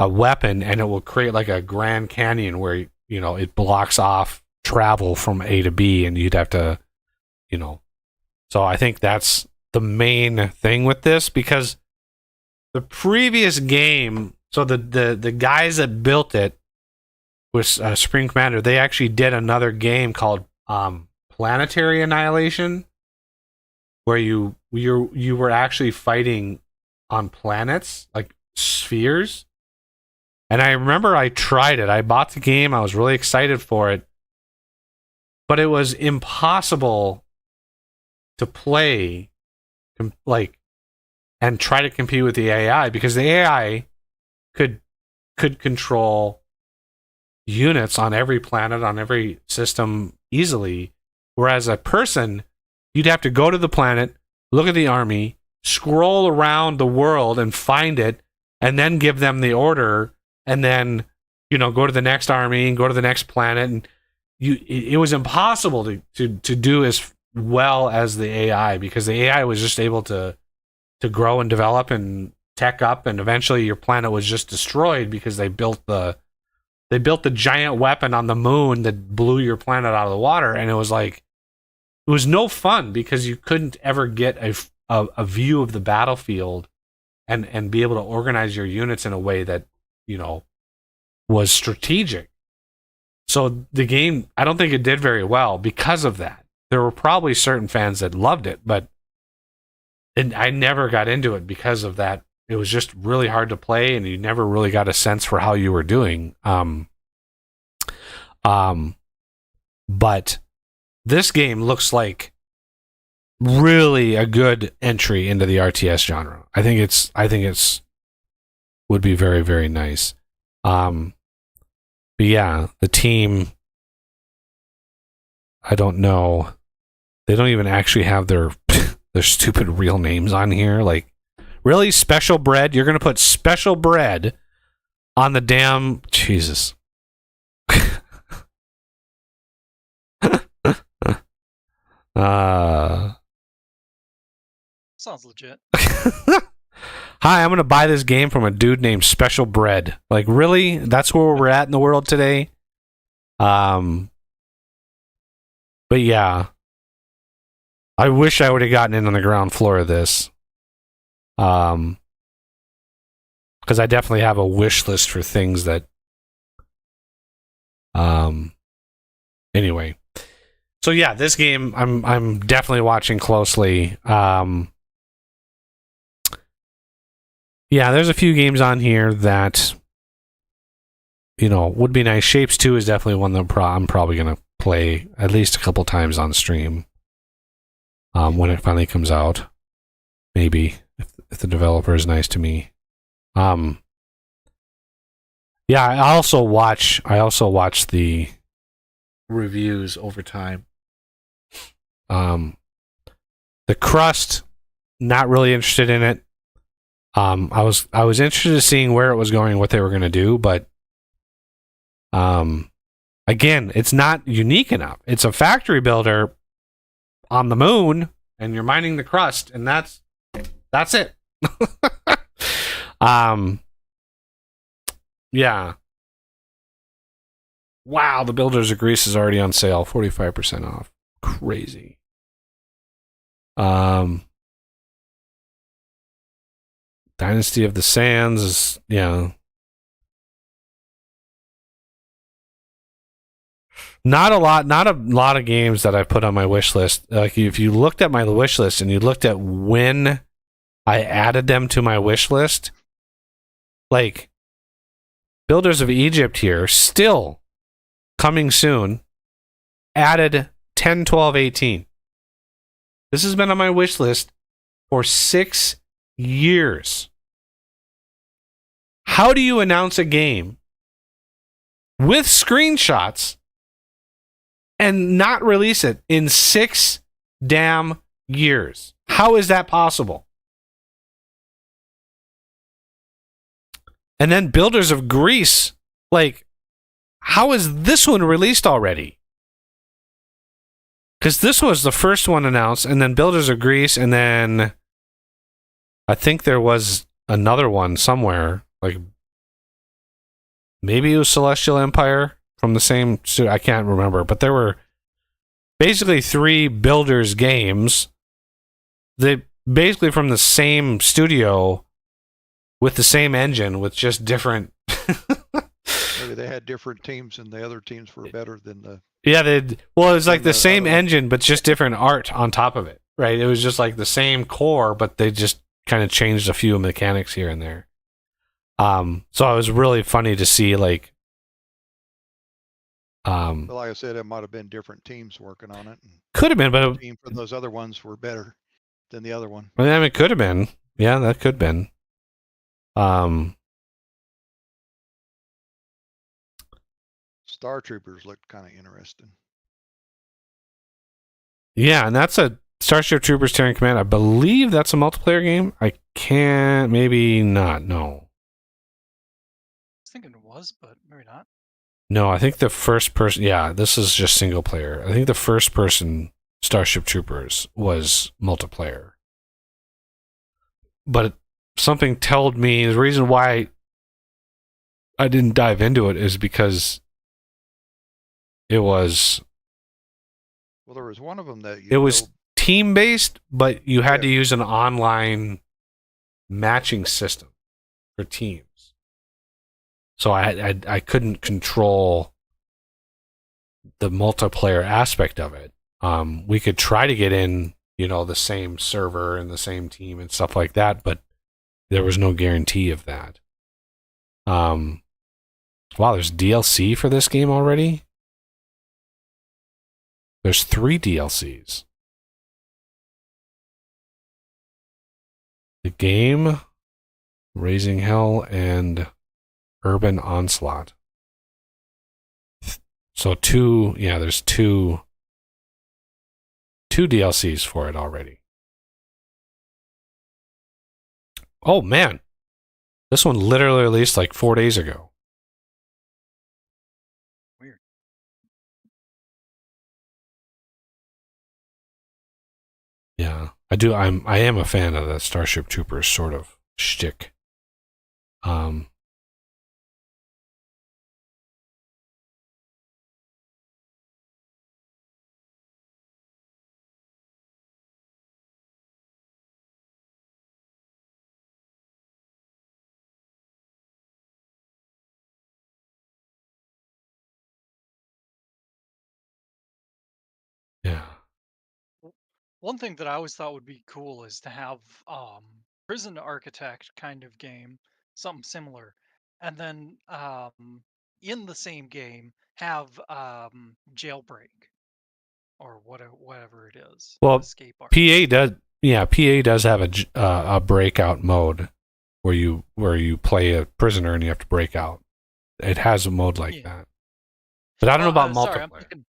weapon, and it will create like a Grand Canyon where it blocks off travel from A to B, and you'd have to, So I think that's the main thing with this, because the previous game, so the guys that built it was Supreme Commander. They actually did another game called Planetary Annihilation, where you were actually fighting on planets, like spheres. And I remember I tried it. I bought the game. I was really excited for it. But it was impossible to play and try to compete with the AI, because the AI could control units on every planet, on every system easily. Whereas a person, you'd have to go to the planet, look at the army, scroll around the world and find it, and then give them the order, and then go to the next army and go to the next planet, and it was impossible to do as well as the AI, because the AI was just able to grow and develop and tech up, and eventually your planet was just destroyed because they built the giant weapon on the moon that blew your planet out of the water. And it was no fun, because you couldn't ever get a view of the battlefield and be able to organize your units in a way that was strategic. So the game, I don't think it did very well because of that. There were probably certain fans that loved it, but I never got into it because of that. It was just really hard to play, and you never really got a sense for how you were doing. But this game looks like really a good entry into the RTS genre. I think it's would be very, very nice. But yeah, the team, I don't know. They don't even actually have their stupid real names on here. Like, really? Special Bread? You're going to put Special Bread on the damn... Jesus. Sounds legit. Hi, I'm going to buy this game from a dude named Special Bread. Like, really? That's where we're at in the world today? But yeah. I wish I would have gotten in on the ground floor of this. Because I definitely have a wish list for things that... Anyway. So yeah, this game, I'm definitely watching closely. Yeah, there's a few games on here that, would be nice. Shapes 2 is definitely one that I'm probably going to play at least a couple times on stream when it finally comes out. Maybe, if the developer is nice to me. Yeah, I also watch the reviews over time. The Crust, not really interested in it. I was interested in seeing where it was going, what they were going to do, but again, it's not unique enough. It's a factory builder on the moon, and you're mining the crust, and that's it. Yeah. Wow, the Builders of Greece is already on sale, 45% off. Crazy. Dynasty of the Sands is, not a lot of games that I put on my wish list. Like, if you looked at my wish list and you looked at when I added them to my wish list, like Builders of Egypt here, still coming soon, added 10, 12, 18. This has been on my wish list for 6 years. How do you announce a game with screenshots and not release it in 6 damn years? How is that possible? And then Builders of Greece, like, how is this one released already? Because this was the first one announced, and then Builders of Greece, and then I think there was another one somewhere, like maybe it was Celestial Empire from the same studio. I can't remember, but there were basically 3 Builders games. They basically from the same studio with the same engine with just different. Maybe they had different teams, and the other teams were better than the. Yeah, it was like the same engine, but just different art on top of it, right? It was just like the same core, but they just kind of changed a few mechanics here and there. So it was really funny to see, like, But like I said, it might have been different teams working on it. could have been, but The team for those other ones were better than the other one. I mean, it could have been. Yeah, that could have been. Star Troopers looked kind of interesting. Yeah, and that's a Starship Troopers Terran Command. I believe that's a multiplayer game. I can't, maybe not. No. I was thinking it was, but maybe not. No, I think the first person. Yeah, this is just single player. I think the first person Starship Troopers was multiplayer. But something told me the reason why I didn't dive into it is because it was. Well, there was one of them that It was team based, but you had to use an online matching system for teams. So I couldn't control the multiplayer aspect of it. We could try to get in, the same server and the same team and stuff like that, but there was no guarantee of that. Wow, there's DLC for this game already? There's 3 DLCs. The Game, Raising Hell, and Urban Onslaught. So there's two DLCs for it already. Oh man, this one literally released like 4 days ago. Weird. Yeah, I am a fan of the Starship Troopers sort of shtick. Yeah. One thing that I always thought would be cool is to have prison architect kind of game, something similar, and then in the same game have jailbreak or whatever it is. Well, escape arc. PA does have a breakout mode where you play a prisoner and you have to break out. It has a mode like that. But I don't know about multiplayer.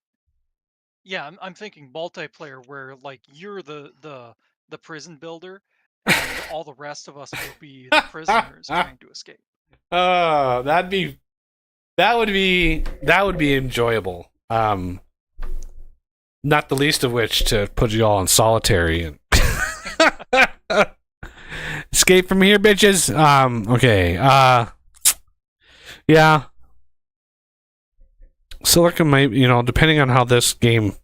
I'm thinking multiplayer where like you're the prison builder and all the rest of us will be the prisoners trying to escape. That would be enjoyable. Not the least of which to put you all in solitary and escape from here, bitches. Okay. Yeah. Silicon might, depending on how this game.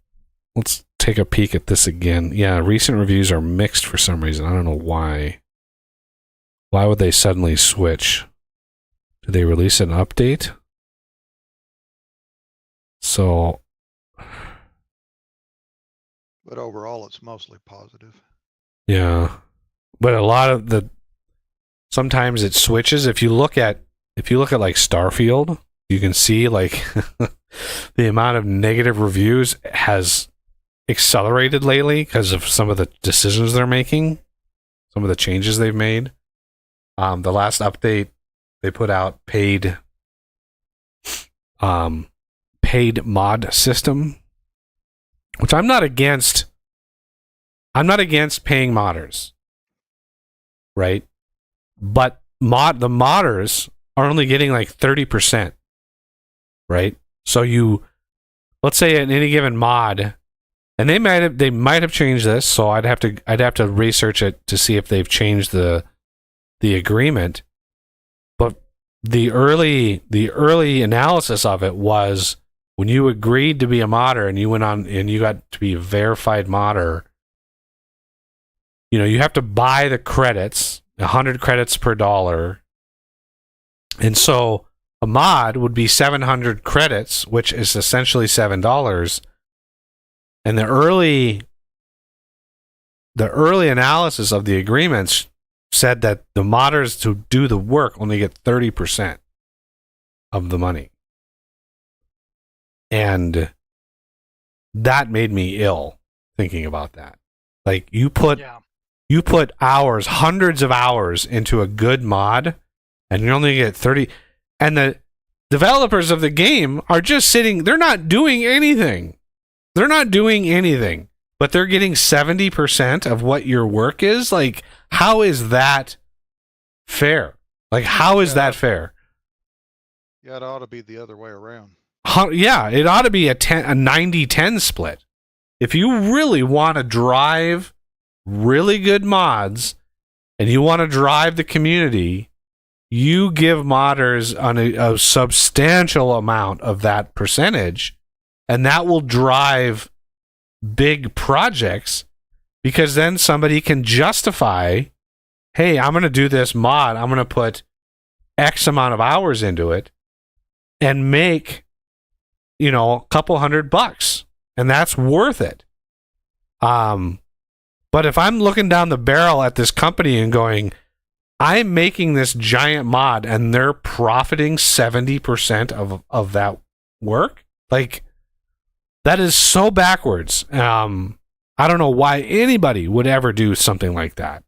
Let's take a peek at this again. Yeah, recent reviews are mixed for some reason. I don't know why. Why would they suddenly switch? Did they release an update? So. But overall, it's mostly positive. Yeah. But a lot of sometimes it switches. If you look at like Starfield, you can see like the amount of negative reviews has accelerated lately because of some of the decisions they're making, some of the changes they've made. The last update, they put out paid mod system, which I'm not against. I'm not against paying modders, right? But the modders are only getting like 30%, right? So let's say in any given mod, and they might have changed this, so I'd have to research it to see if they've changed the agreement. But the early analysis of it was when you agreed to be a modder and you went on and you got to be a verified modder, you have to buy the credits, 100 credits per dollar. And so a mod would be 700 credits, which is essentially $7. And the early analysis of the agreements said that the modders to do the work only get 30% of the money. And that made me ill thinking about that. Like you put hours, hundreds of hours into a good mod, and you only get 30. And the developers of the game are just sitting, they're not doing anything. But they're getting 70% of what your work is. Like, how is that fair? Like, how is that fair? Yeah, it ought to be the other way around. It ought to be a 90-10 split. If you really want to drive really good mods and you want to drive the community, you give modders a substantial amount of that percentage, and that will drive big projects, because then somebody can justify, hey, I'm going to do this mod, I'm going to put X amount of hours into it and make, a couple $100, and that's worth it. But if I'm looking down the barrel at this company and going, I'm making this giant mod and they're profiting 70% of that work, like, that is so backwards. I don't know why anybody would ever do something like that.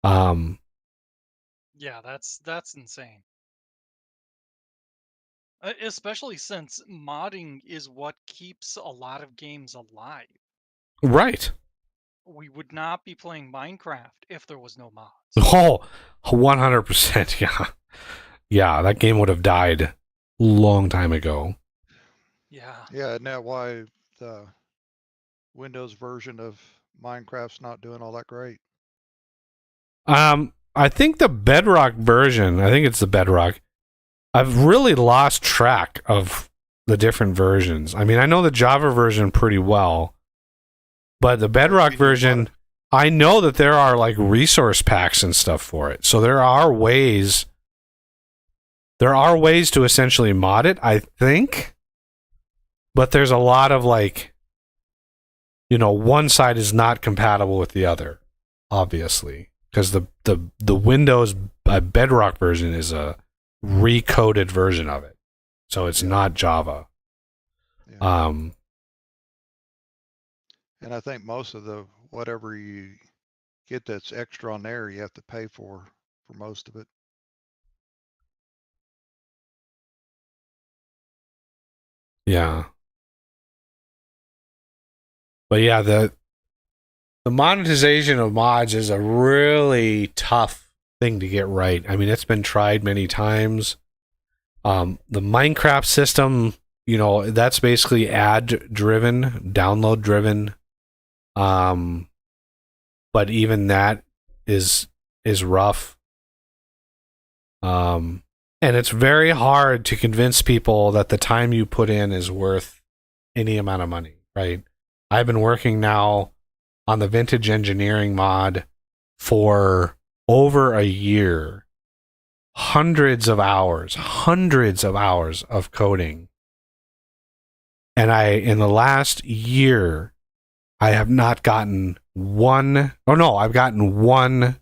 Yeah, that's insane. Especially since modding is what keeps a lot of games alive. Right. We would not be playing Minecraft if there was no mods. Oh, 100%. Yeah. Yeah, that game would have died a long time ago. Yeah. Yeah, and now why the Windows version of Minecraft's not doing all that great? I think the Bedrock version, I think it's the Bedrock. I've really lost track of the different versions. I mean, I know the Java version pretty well, but the Bedrock version, I know that there are like resource packs and stuff for it. So there are ways to essentially mod it, I think. But there's a lot of like, one side is not compatible with the other, obviously, because the Windows Bedrock version is a recoded version of it, so it's not Java. Yeah. And I think most of the whatever you get that's extra on there, you have to pay for most of it. Yeah. But yeah, the monetization of mods is a really tough thing to get right. I mean, it's been tried many times. The Minecraft system, that's basically ad driven, download driven. But even that is rough. And it's very hard to convince people that the time you put in is worth any amount of money, right? I've been working now on the vintage engineering mod for over a year. Hundreds of hours of coding. And in the last year, I have not gotten I've gotten one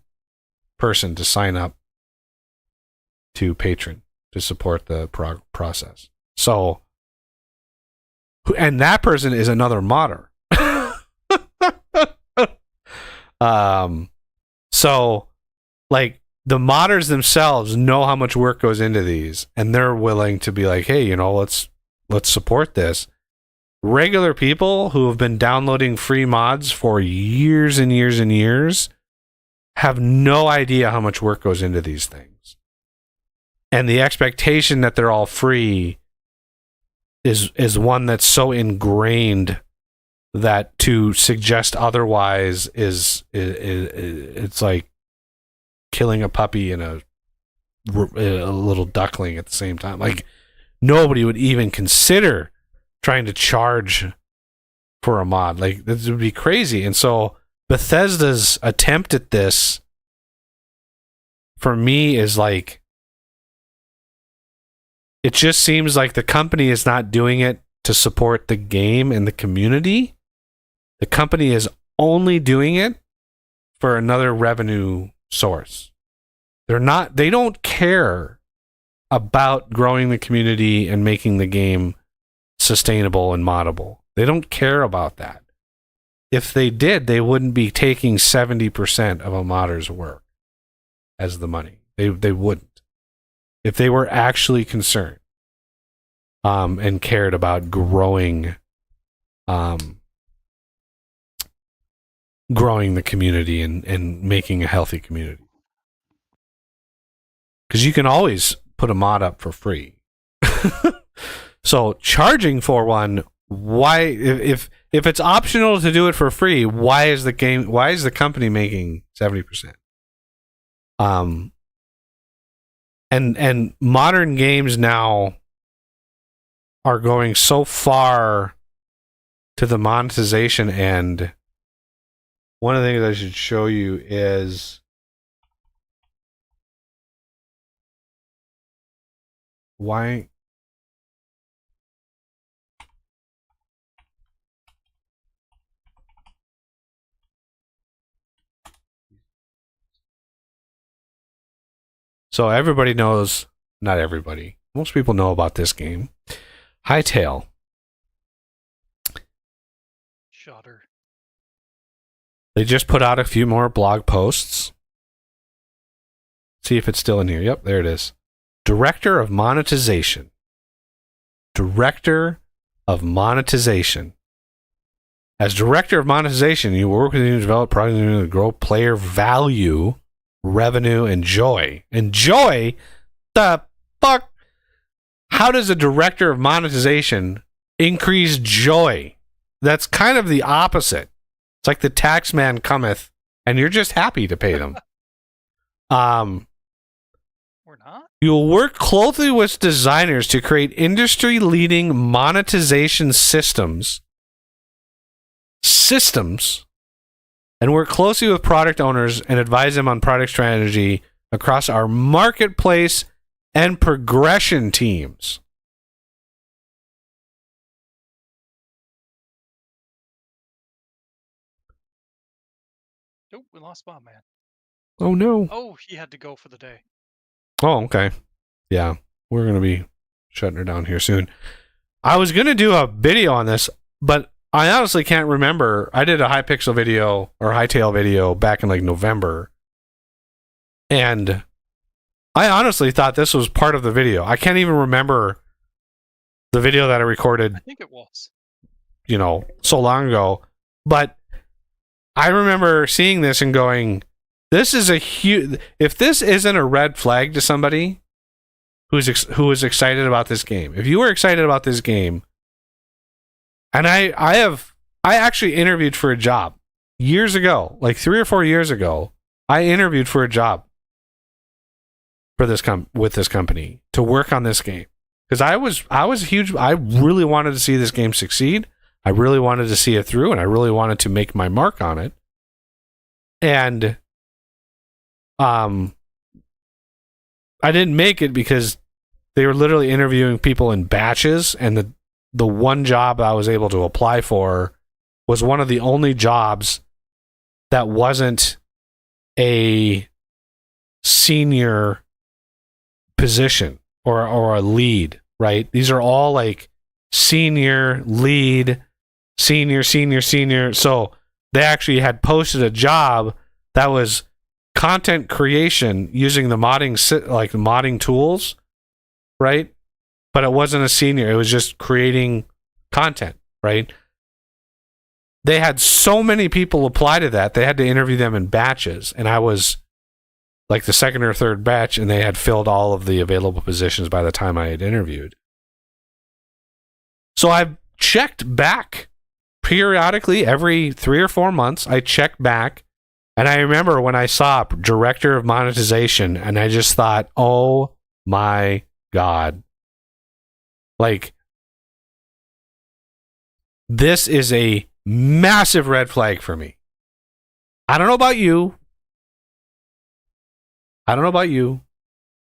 person to sign up to Patreon to support the process. So, and that person is another modder. So like the modders themselves know how much work goes into these, and they're willing to be like, hey, let's support this. Regular people who have been downloading free mods for years and years and years have no idea how much work goes into these things. And the expectation that they're all free is one that's so ingrained that to suggest otherwise is it's like killing a puppy and a little duckling at the same time. Like nobody would even consider trying to charge for a mod. Like this would be crazy. And so Bethesda's attempt at this for me is like, it just seems like the company is not doing it to support the game and the community. The company is only doing it for another revenue source. They don't care about growing the community and making the game sustainable and moddable. They don't care about that. If they did, they wouldn't be taking 70% of a modder's work as the money. They wouldn't. If they were actually concerned and cared about growing the community and making a healthy community. Because you can always put a mod up for free. So charging for one, why if it's optional to do it for free, why is the company making 70%? And modern games now are going so far to the monetization end. One of the things I should show you is why. So everybody knows, not everybody, most people know about this game. Hightail. Shudder. They just put out a few more blog posts. See if it's still in here. Yep, there it is. Director of Monetization. Director of Monetization. As Director of Monetization, you work with and develop products to grow player value, revenue, and joy. And joy? The fuck? How does a Director of Monetization increase joy? That's kind of the opposite. It's like the tax man cometh, and you're just happy to pay them. Or not? You'll work closely with designers to create industry-leading monetization systems, and work closely with product owners and advise them on product strategy across our marketplace and progression teams. Oh, we lost Bob, man. Oh, no. Oh, he had to go for the day. Oh, okay. Yeah, we're going to be shutting her down here soon. I was going to do a video on this, but I honestly can't remember. I did a Hypixel video or Hightail video back in like November, and I honestly thought this was part of the video. I can't even remember the video that I recorded. I think it was. So long ago. But I remember seeing this and going, this is a huge... If this isn't a red flag to somebody who is excited about this game, if you were excited about this game, and I actually interviewed for a job years ago, like 3 or 4 years ago, I interviewed for a job for this with this company to work on this game. Because I really wanted to see this game succeed. I really wanted to see it through, and I really wanted to make my mark on it. And I didn't make it because they were literally interviewing people in batches, and the one job I was able to apply for was one of the only jobs that wasn't a senior position or a lead, right? These are all like senior, lead, senior. So they actually had posted a job that was content creation using the modding tools, right? But it wasn't a senior. It was just creating content, right? They had so many people apply to that. They had to interview them in batches. And I was like the second or third batch, and they had filled all of the available positions by the time I had interviewed. So I've checked back periodically every 3 or 4 months. I checked back. And I remember when I saw director of monetization, and I just thought, oh my God. Like, this is a massive red flag for me. I don't know about you.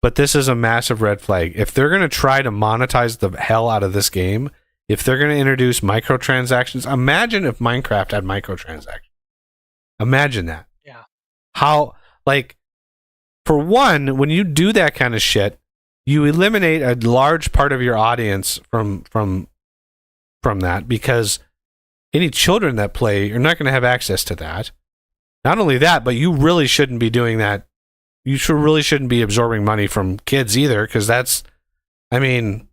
But this is a massive red flag. If they're going to try to monetize the hell out of this game, if they're going to introduce microtransactions, imagine if Minecraft had microtransactions. Imagine that. Yeah. How, like, for one, when you do that kind of shit, you eliminate a large part of your audience from that, because any children that play are not going to have access to that. Not only that, but you really shouldn't be doing that. You really shouldn't be absorbing money from kids either, because that's pretty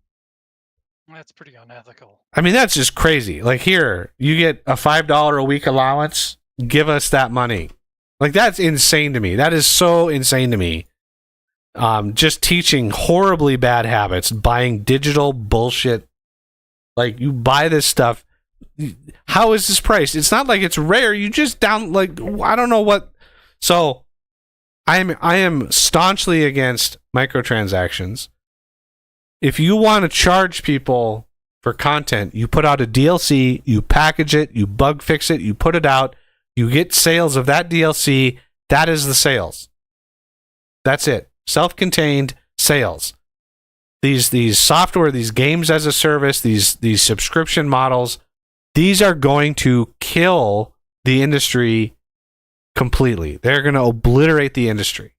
unethical. I mean, that's just crazy. Like, here, you get a $5 a week allowance. Give us that money. Like, that's insane to me. That is so insane to me. Just teaching horribly bad habits, buying digital bullshit. Like, you buy this stuff. How is this priced? It's not like it's rare. You just I don't know what. So I am staunchly against microtransactions. If you want to charge people for content, you put out a DLC, you package it, you bug fix it, you put it out, you get sales of that DLC. That is the sales. That's it. Self-contained sales. These software, these games as a service, these subscription models, these are going to kill the industry completely. They're going to obliterate the industry.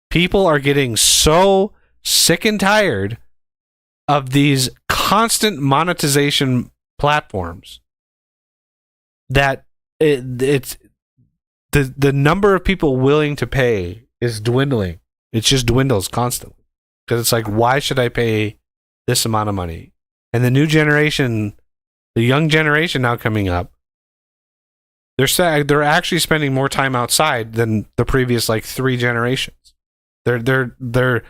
People are getting so sick and tired of these constant monetization platforms that it's the number of people willing to pay is dwindling. It just dwindles constantly, because it's like, why should I pay this amount of money? And the new generation, the young generation now coming up, they're actually spending more time outside than the previous 3 generations. They're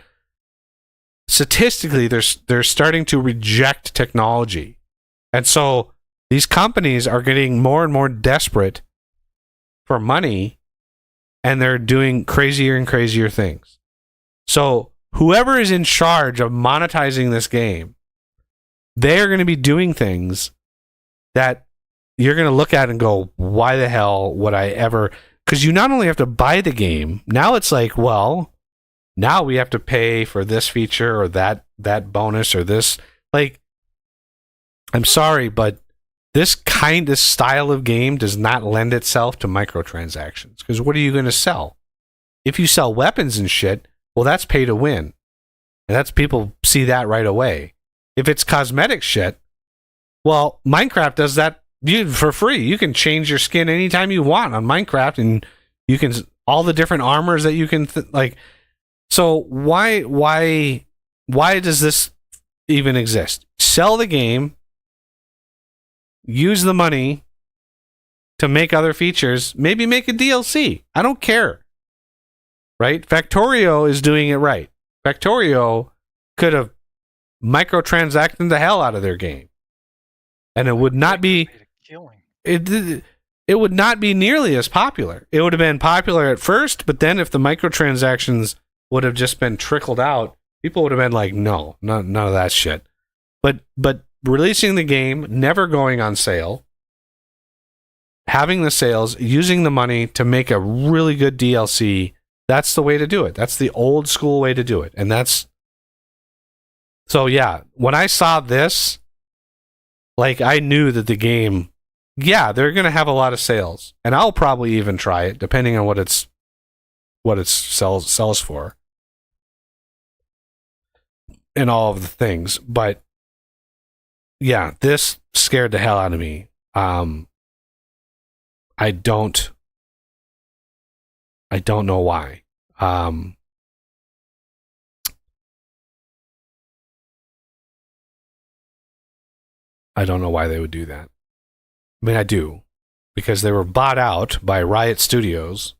statistically they're starting to reject technology, and so these companies are getting more and more desperate for money, and they're doing crazier and crazier things. So whoever is in charge of monetizing this game, they are going to be doing things that you're going to look at and go, why the hell would I ever? Because you not only have to buy the game, now it's like, well, now we have to pay for this feature or that bonus or this. Like, I'm sorry, but this style of game does not lend itself to microtransactions. Because what are you going to sell? If you sell weapons and shit, well, that's pay to win. And that's, people see that right away. If it's cosmetic shit, well, Minecraft does that for free. You can change your skin anytime you want on Minecraft, and you can, all the different armors that you can so why does this even exist? Sell the game, use the money to make other features, maybe make a DLC. I don't care. Right? Factorio is doing it right. Factorio could have microtransacted the hell out of their game, and it would not be it would not be nearly as popular. It would have been popular at first, but then if the microtransactions would have just been trickled out, people would have been like, no, none of that shit. But releasing the game, never going on sale, having the sales, using the money to make a really good DLC, that's the way to do it. That's the old school way to do it. And that's, so yeah, when I saw this, I knew that the game, yeah, they're going to have a lot of sales, and I'll probably even try it depending on what it sells for and all of the things. But yeah, this scared the hell out of me. I don't know why. I don't know why they would do that. I mean, I do, because they were bought out by Riot Studios,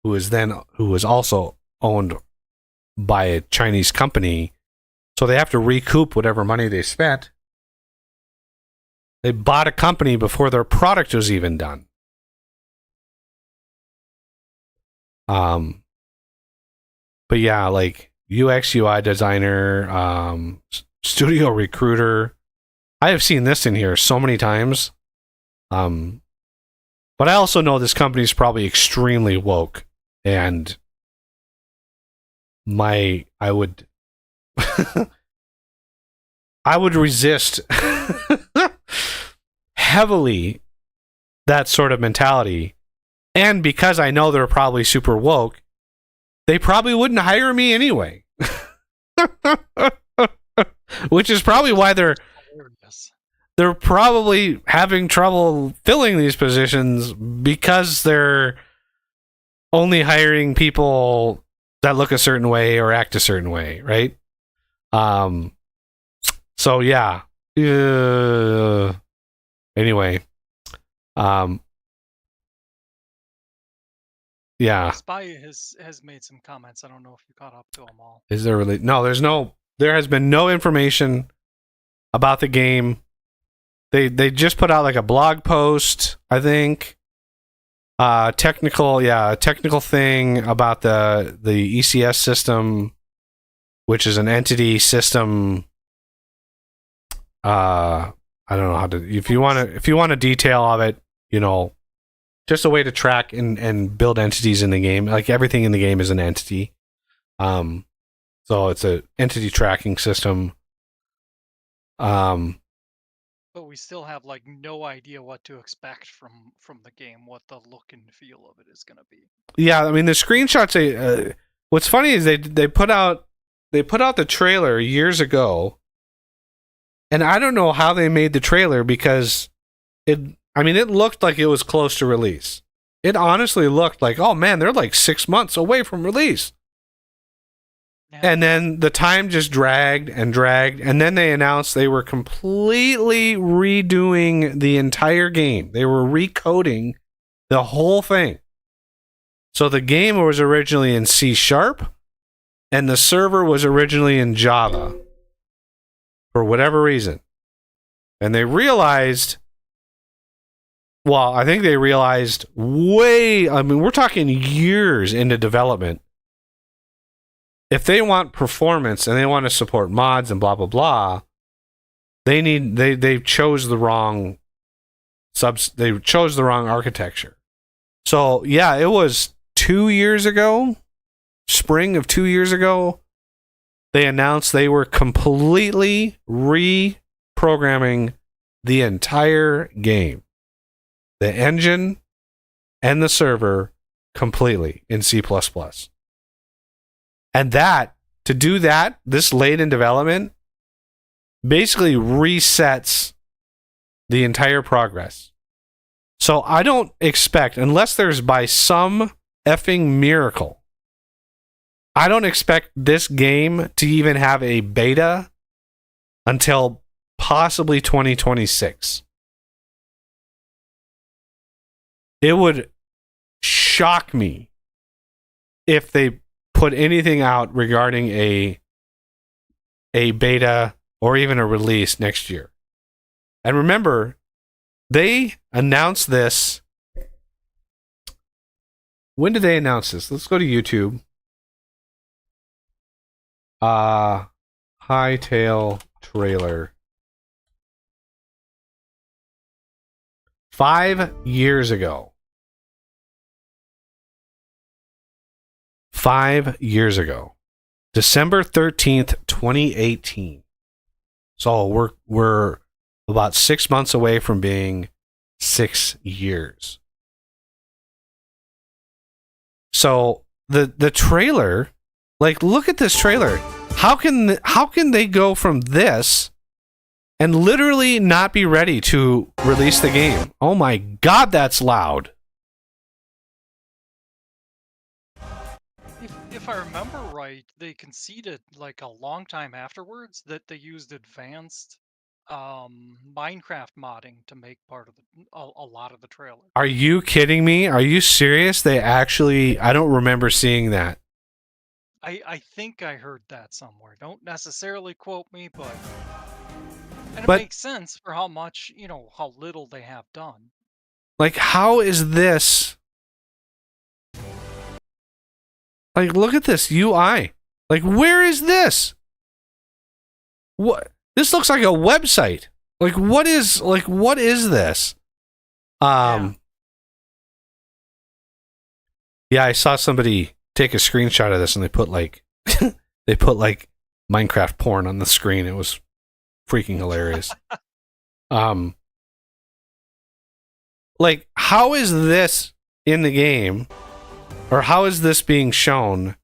who was also owned by a Chinese company, so they have to recoup whatever money they spent. They bought a company before their product was even done. But yeah, like UX UI designer, studio recruiter. I have seen this in here so many times. But I also know this company is probably extremely woke, and I would I would resist heavily that sort of mentality. And because I know they're probably super woke, they probably wouldn't hire me anyway. Which is probably why they're probably having trouble filling these positions, because they're only hiring people that look a certain way or act a certain way, right? So yeah. Anyway. Yeah. Spy has made some comments. I don't know if you caught up to them all. Is there really? No, there has been no information about the game. They just put out like a blog post, I think. Technical thing about the ECS system, which is an entity system. I don't know how to. If you want a detail of it, just a way to track and build entities in the game. Like everything in the game is an entity. So it's an entity tracking system. But we still have like no idea what to expect from the game, what the look and feel of it is going to be. Yeah, I mean the screenshots. What's funny is they put out the trailer years ago, and I don't know how they made the trailer, because it looked like it was close to release. It honestly looked like, oh man, they're like 6 months away from release. And then the time just dragged, and then they announced they were completely redoing the entire game. They were recoding the whole thing. So the game was originally in C#, and the server was originally in Java, for whatever reason. And they realized, I think they realized we're talking years into development. If they want performance and they want to support mods and blah blah blah, they chose the wrong they chose the wrong architecture. So yeah, it was 2 years ago, spring of 2 years ago, they announced they were completely reprogramming the entire game, the engine and the server, completely in C++. And to do that this late in development basically resets the entire progress. So I don't expect, unless there's by some effing miracle, I don't expect this game to even have a beta until possibly 2026. It would shock me if they put anything out regarding a beta or even a release next year. And remember, they announced this. When did they announce this? Let's go to YouTube. Hightail trailer. 5 years ago. 5 years ago, December 13th, 2018. So we're about 6 months away from being 6 years. So the trailer, like, look at this trailer. How can they go from this and literally not be ready to release the game? Oh my God, that's loud. if I remember right, they conceded like a long time afterwards that they used advanced Minecraft modding to make part of a lot of the trailer. Are you kidding me? Are you serious? They actually, I don't remember seeing that. I think I heard that somewhere. Don't necessarily quote me, but and it But- makes sense for how much, how little they have done. Like, how is this? Like, look at this UI. Like, where is this? What? This looks like a website. Like, what is this? Yeah, I saw somebody take a screenshot of this and they put like Minecraft porn on the screen. It was freaking hilarious. Like, how is this in the game? Or how is this being shown?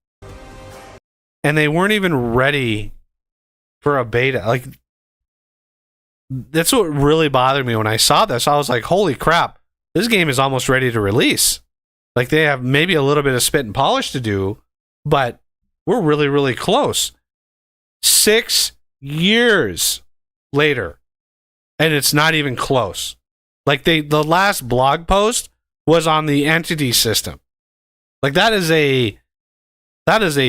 And they weren't even ready for a beta. Like, that's what really bothered me when I saw this. I was like, holy crap, this game is almost ready to release. Like, they have maybe a little bit of spit and polish to do, but we're really, really close. 6 years later, and it's not even close. Like, the last blog post was on the entity system. Like, that is a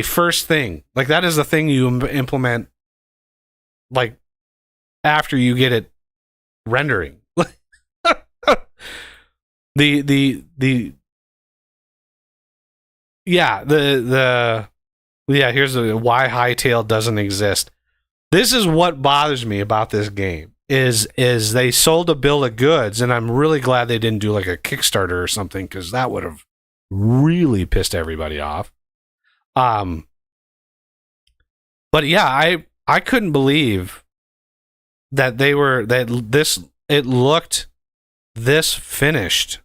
first thing. Like, that is the thing you implement, like, after you get it rendering. Here's why Hightail doesn't exist. This is what bothers me about this game is they sold a bill of goods, and I'm really glad they didn't do like a Kickstarter or something, because that would have really pissed everybody off. But yeah, I couldn't believe that it looked this finished,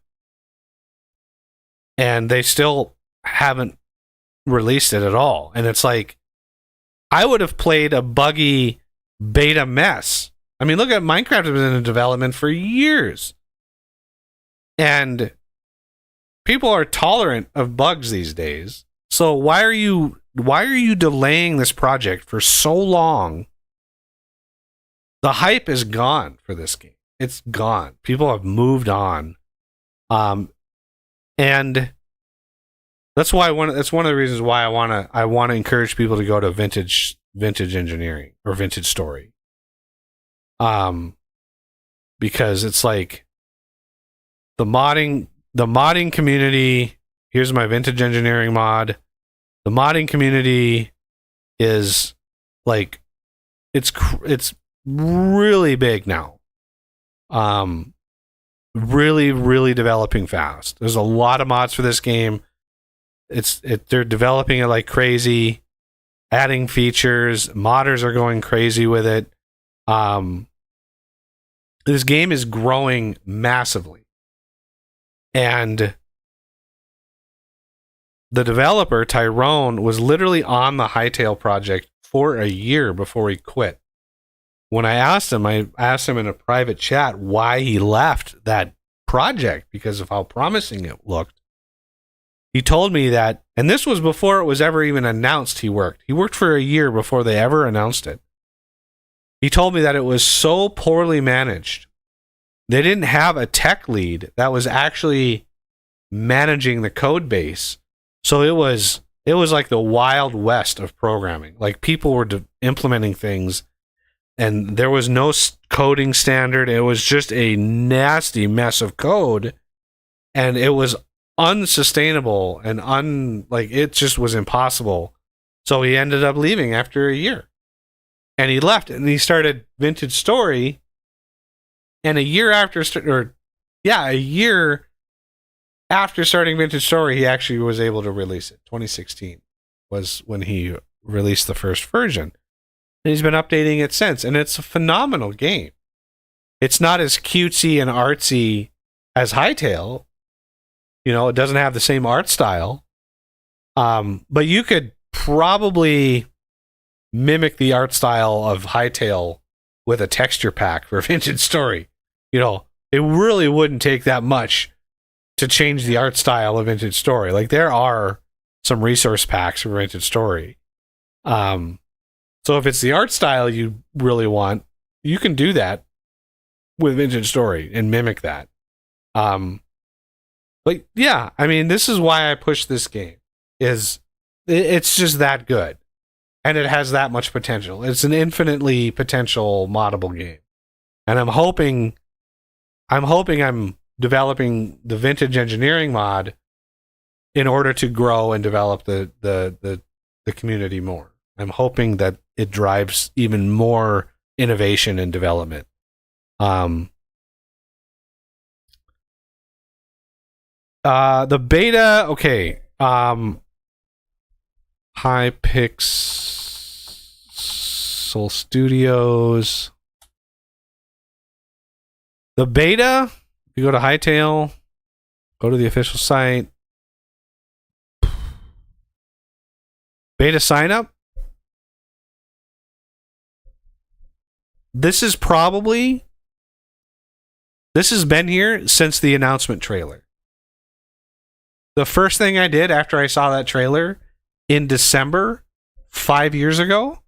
and they still haven't released it at all. And it's like, I would have played a buggy beta mess. I mean, look at Minecraft has been in development for years, and people are tolerant of bugs these days. So why are you delaying this project for so long? The hype is gone for this game. It's gone. People have moved on. And that's why that's one of the reasons why I want to encourage people to go to vintage engineering or vintage story. Because it's like the modding community. Here's my vintage engineering mod. The modding community is like, it's really big now. Really, really developing fast. There's a lot of mods for this game. They're developing it like crazy, adding features. Modders are going crazy with it. This game is growing massively. And the developer, Tyrone, was literally on the Hightail project for a year before he quit. When I asked him in a private chat why he left that project because of how promising it looked. He told me that, and this was before it was ever even announced he worked. He worked for a year before they ever announced it. He told me that it was so poorly managed. They didn't have a tech lead that was actually managing the code base. So it was like the Wild West of programming. Like, people were implementing things, and there was no coding standard. It was just a nasty mess of code, and it was unsustainable and it just was impossible. So he ended up leaving after a year, and he left, and he started Vintage Story. And a year after starting Vintage Story, he actually was able to release it. 2016 was when he released the first version. And he's been updating it since. And it's a phenomenal game. It's not as cutesy and artsy as Hightail. It doesn't have the same art style. But you could probably mimic the art style of Hightail with a texture pack for Vintage Story. It really wouldn't take that much to change the art style of Vintage Story. Like, there are some resource packs for Vintage Story. So if it's the art style you really want, you can do that with Vintage Story and mimic that. But yeah, I mean, this is why I push this game. It's just that good, and it has that much potential. It's an infinitely potential moddable game, and I'm hoping I'm developing the vintage engineering mod in order to grow and develop the community more. I'm hoping that it drives even more innovation and development. The beta, okay. Hypixel Studios. The beta, you go to Hightail, go to the official site. Beta sign up. This has been here since the announcement trailer. The first thing I did after I saw that trailer in December 5 years ago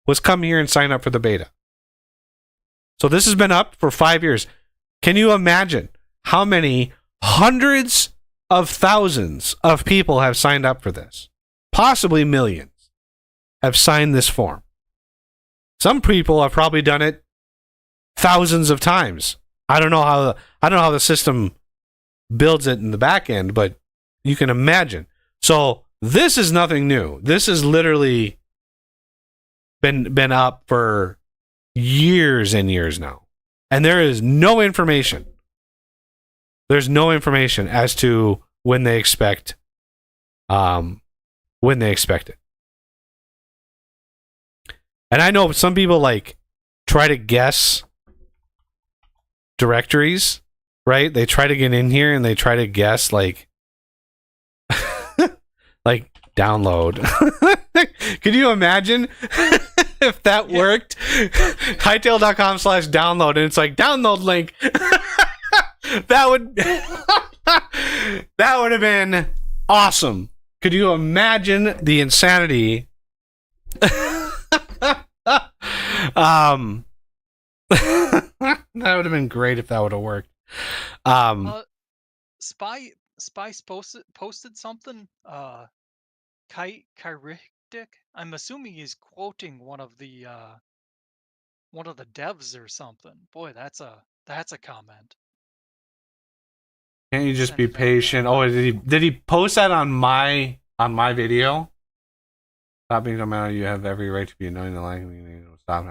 was come here and sign up for the beta. So this has been up for 5 years. Can you imagine how many hundreds of thousands of people have signed up for this? Possibly millions have signed this form. Some people have probably done it thousands of times. I don't know how the system builds it in the back end, but you can imagine. So this is nothing new. This has literally been up for years and years now. And there is no information. There's no information as to when they expect it. And I know some people like try to guess directories, right? They try to get in here and they try to guess like like download. Could you imagine if that worked? Hightail.com/download and it's like download link. that would have been awesome. Could you imagine the insanity? That would have been great if that would have worked. Spy posted something. Kyritic. I'm assuming he's quoting one of the devs or something. Boy, that's a comment. Can't you just be patient? Oh, did he post that on my video? Stop being no matter. You have every right to be annoying the language. Stop.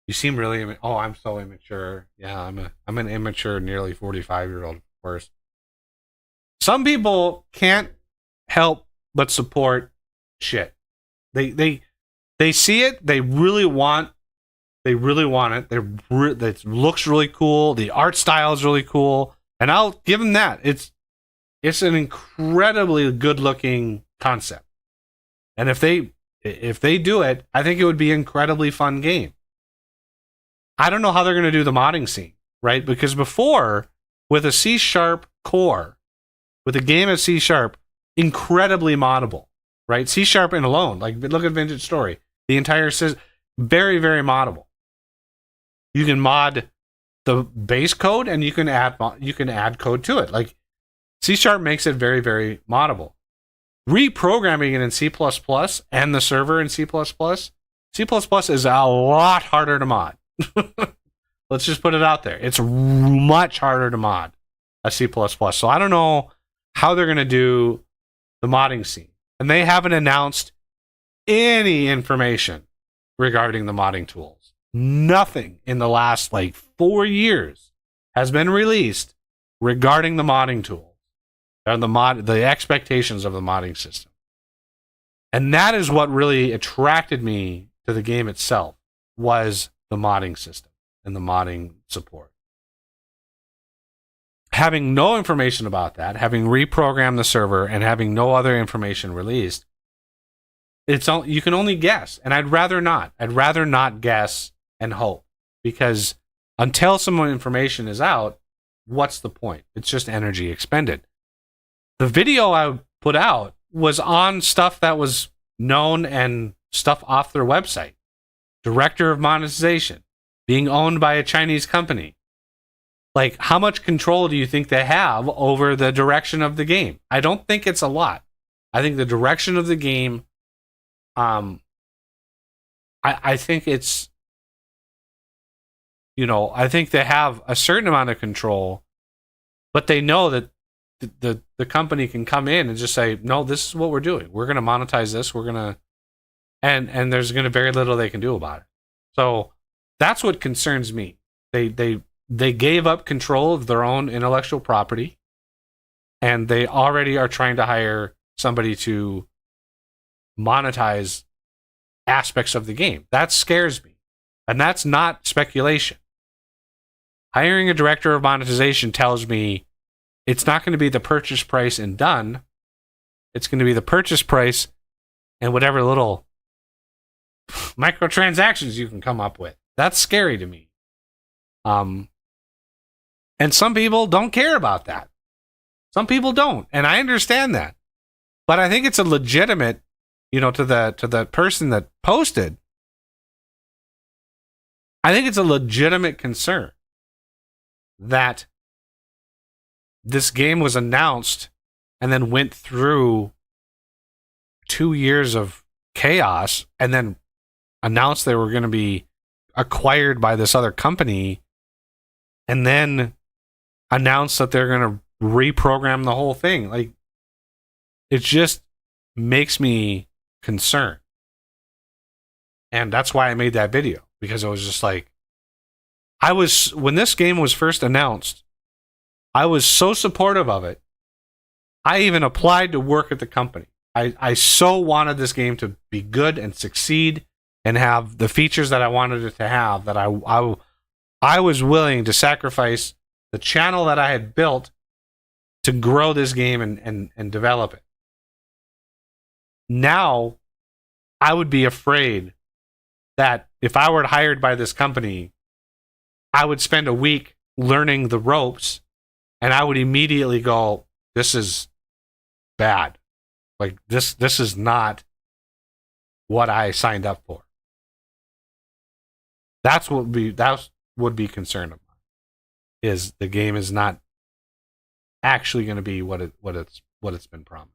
You seem really. Oh, I'm so immature. Yeah, I'm an immature, nearly 45-year-old. Of course. Some people can't help but support shit. They see it. They really want it. It looks really cool. The art style is really cool, and I'll give them that. It's an incredibly good-looking concept, and if they do it, I think it would be an incredibly fun game. I don't know how they're going to do the modding scene, right? Because before, with a C# core, with a game at C#, incredibly moddable, right? C# and alone, like look at Vintage Story, the entire system, very, very moddable. You can mod the base code and you can add code to it. Like C# makes it very, very moddable. Reprogramming it in C++ and the server in C++, C++ is a lot harder to mod. Let's just put it out there. It's much harder to mod a C++. So I don't know how they're going to do the modding scene. And they haven't announced any information regarding the modding tools. Nothing in the last 4 years has been released regarding the modding tools and the expectations of the modding system. And that is what really attracted me to the game itself, was the modding system and the modding support. Having no information about that, having reprogrammed the server and having no other information released, you can only guess. And I'd rather not. I'd rather not guess and hope, because until some information is out, what's the point? It's just energy expended. The video I put out was on stuff that was known and stuff off their website. Director of monetization, being owned by a Chinese company. Like, how much control do you think they have over the direction of the game? I don't think it's a lot. I think the direction of the game, I think it's, I think they have a certain amount of control, but they know that the company can come in and just say, no, this is what we're doing. We're going to monetize this. We're going to, and there's going to be very little they can do about it. So that's what concerns me. They gave up control of their own intellectual property, and they already are trying to hire somebody to monetize aspects of the game. That scares me. And that's not speculation. Hiring a director of monetization tells me it's not going to be the purchase price and done. It's going to be the purchase price and whatever little microtransactions you can come up with. That's scary to me. And some people don't care about that. Some people don't, and I understand that. But I think it's a legitimate, to the person that posted, I think it's a legitimate concern that this game was announced and then went through 2 years of chaos and then announced they were going to be acquired by this other company and then announced that they're going to reprogram the whole thing. Like, it just makes me concerned. And that's why I made that video, because it was just like, when this game was first announced, I was so supportive of it. I even applied to work at the company. I so wanted this game to be good and succeed and have the features that I wanted it to have, that I was willing to sacrifice the channel that I had built to grow this game and develop it. Now, I would be afraid that if I were hired by this company, I would spend a week learning the ropes and I would immediately go, this is bad. Like, this is not what I signed up for. That would be concern of mine, is the game is not actually going to be what it's been promised.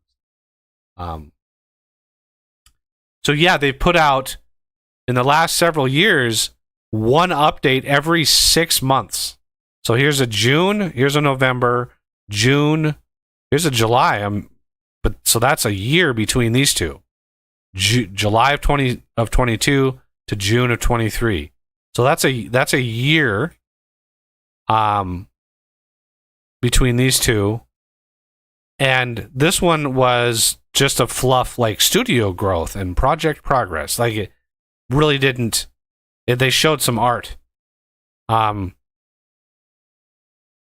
So yeah, they put out in the last several years one update every 6 months. So here's a June, here's a November, June, here's a July. So that's a year between these two. July of 22 to June of 23. So that's a year between these two. And this one was just a fluff, like studio growth and project progress. Like, it really didn't. They showed some art. And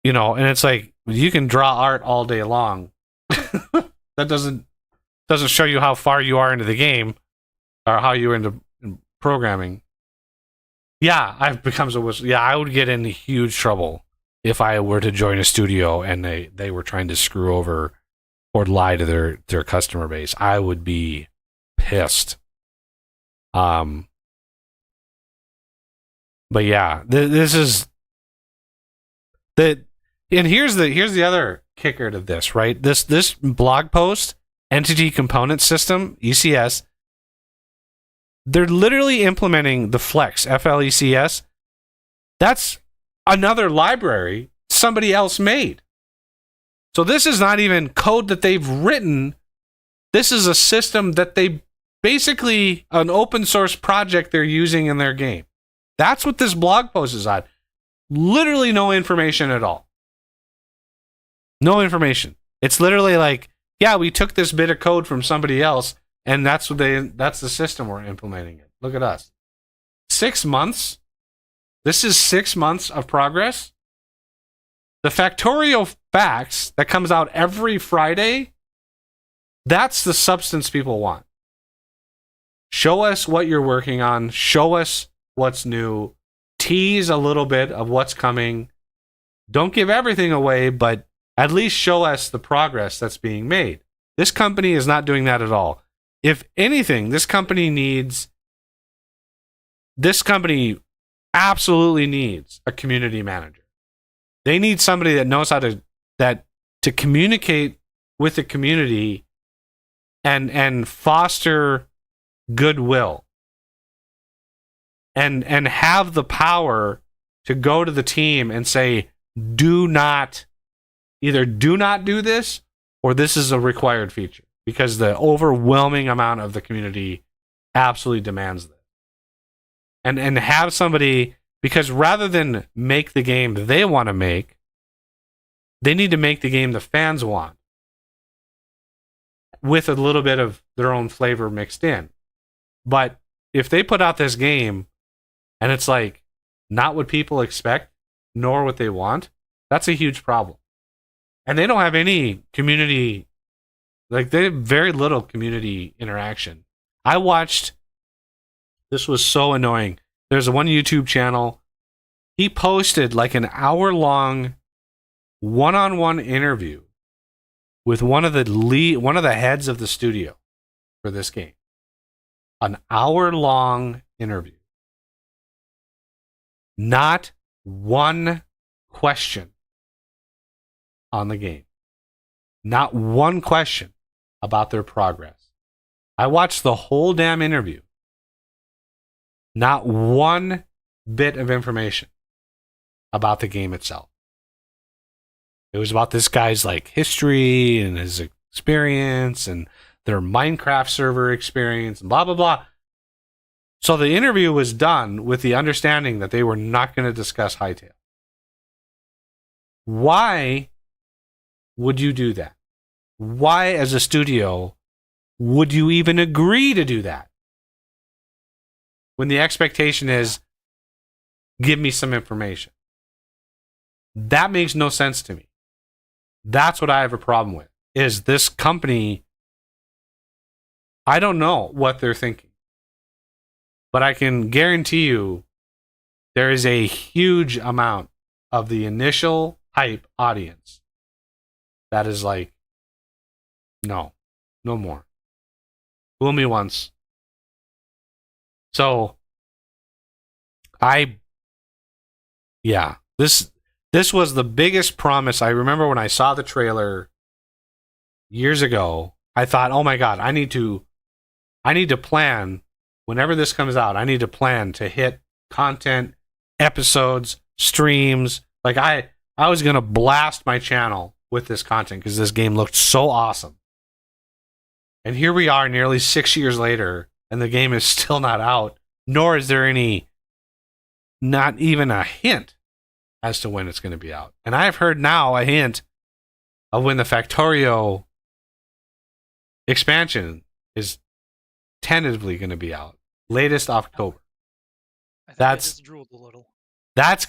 it's like, you can draw art all day long. That doesn't show you how far you are into the game or how you're into programming. Yeah, I would get in huge trouble if I were to join a studio and they were trying to screw over or lie to their customer base. I would be pissed. But yeah, this is the, and here's the other kicker to this, right? This blog post, Entity Component System, ECS, they're literally implementing the Flex, FLECS. That's another library somebody else made. So this is not even code that they've written. This is a system that they basically, an open source project they're using in their game. That's what this blog post is on. Literally no information at all. No information. It's literally like, yeah, we took this bit of code from somebody else, and that's the system we're implementing it. Look at us. 6 months? This is 6 months of progress? The Factorio Facts that comes out every Friday, that's the substance people want. Show us what you're working on. Show us what's new. Tease a little bit of what's coming. Don't give everything away, but at least show us the progress that's being made. This company is not doing that at all. If anything, this company absolutely needs a community manager. They need somebody that knows how to communicate with the community and foster goodwill and have the power to go to the team and say, do not do this, or this is a required feature, because the overwhelming amount of the community absolutely demands this. And have somebody, because rather than make the game they want to make, they need to make the game the fans want, with a little bit of their own flavor mixed in. But if they put out this game and it's like not what people expect, nor what they want, that's a huge problem. And they don't have any community, like they have very little community interaction. I watched, this was so annoying. There's one YouTube channel. He posted like an hour-long one-on-one interview with one of the heads of the studio for this game. An hour-long interview. Not one question on the game. Not one question about their progress. I watched the whole damn interview. Not one bit of information about the game itself. It was about this guy's like history and his experience and their Minecraft server experience and blah, blah, blah. So the interview was done with the understanding that they were not going to discuss Hightail. Why would you do that? Why, as a studio, would you even agree to do that? When the expectation is, give me some information. That makes no sense to me. That's what I have a problem with, is this company, I don't know what they're thinking. But I can guarantee you there is a huge amount of the initial hype audience that is like, no more. Fool me once. So, this was the biggest promise. I remember when I saw the trailer years ago, I thought, oh my God, I need to plan. Whenever this comes out, I need to plan to hit content, episodes, streams. Like I was going to blast my channel with this content because this game looked so awesome. And here we are nearly 6 years later, and the game is still not out, nor is there not even a hint as to when it's going to be out. And I've heard now a hint of when the Factorio expansion is tentatively going to be out. Latest October. I think I just drooled a little. That's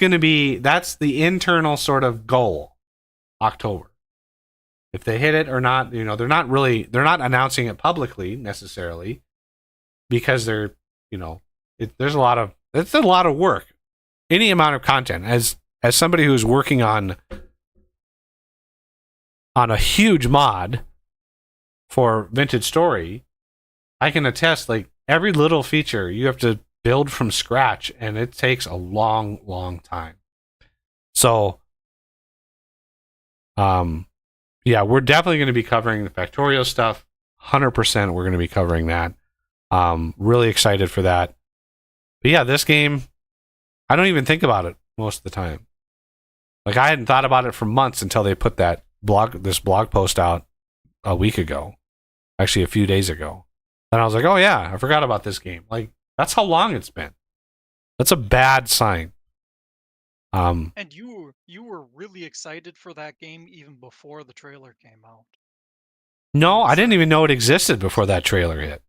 the internal sort of goal. October. If they hit it or not, they're not announcing it publicly necessarily, because there's a lot of work. Any amount of content. As somebody who's working on a huge mod for Vintage Story, I can attest, like, every little feature you have to build from scratch, and it takes a long, long time. So, we're definitely going to be covering the Factorio stuff. 100% we're going to be covering that. Really excited for that. But yeah, this game, I don't even think about it most of the time. Like, I hadn't thought about it for months until they put this blog post out a week ago. Actually, a few days ago. And I was like, oh yeah, I forgot about this game. Like, that's how long it's been. That's a bad sign. And you were really excited for that game even before the trailer came out. No, I didn't even know it existed before that trailer hit.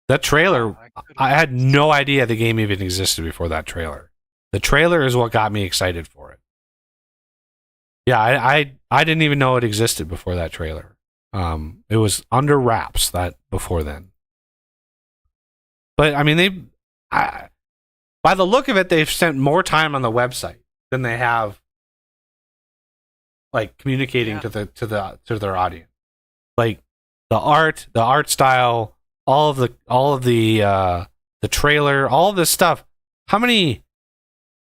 That trailer, I had no idea the game even existed before that trailer. The trailer is what got me excited for it. Yeah, I didn't even know it existed before that trailer. It was under wraps that before then. But I mean, by the look of it, they've spent more time on the website than they have, like, communicating to their audience. Like, the art style, all of the trailer, all of this stuff. How many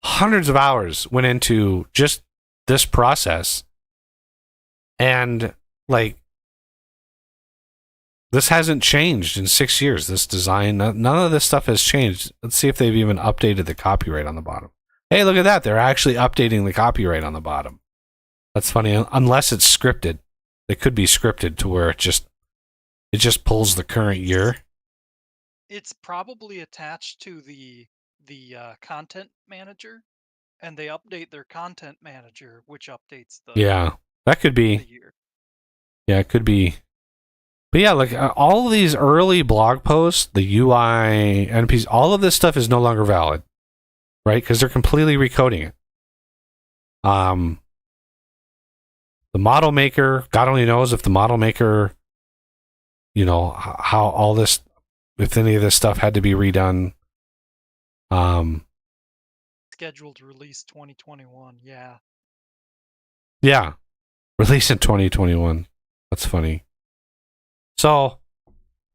hundreds of hours went into just this process? And like, this hasn't changed in 6 years. This design, none of this stuff has changed. Let's see if they've even updated the copyright on the bottom. Hey, look at that. They're actually updating the copyright on the bottom. That's funny. Unless it's scripted. It could be scripted to where it just pulls the current year. It's probably attached to the content manager, and they update their content manager, which updates the Yeah, that could be. the year. Yeah, it could be. But yeah, like all of these early blog posts, the UI, NPs, all of this stuff is no longer valid, right? Because they're completely recoding it. The model maker, God only knows if the model maker, you know, how all this, if any of this stuff had to be redone. Scheduled release 2021. Yeah. Yeah, release in 2021. That's funny. So,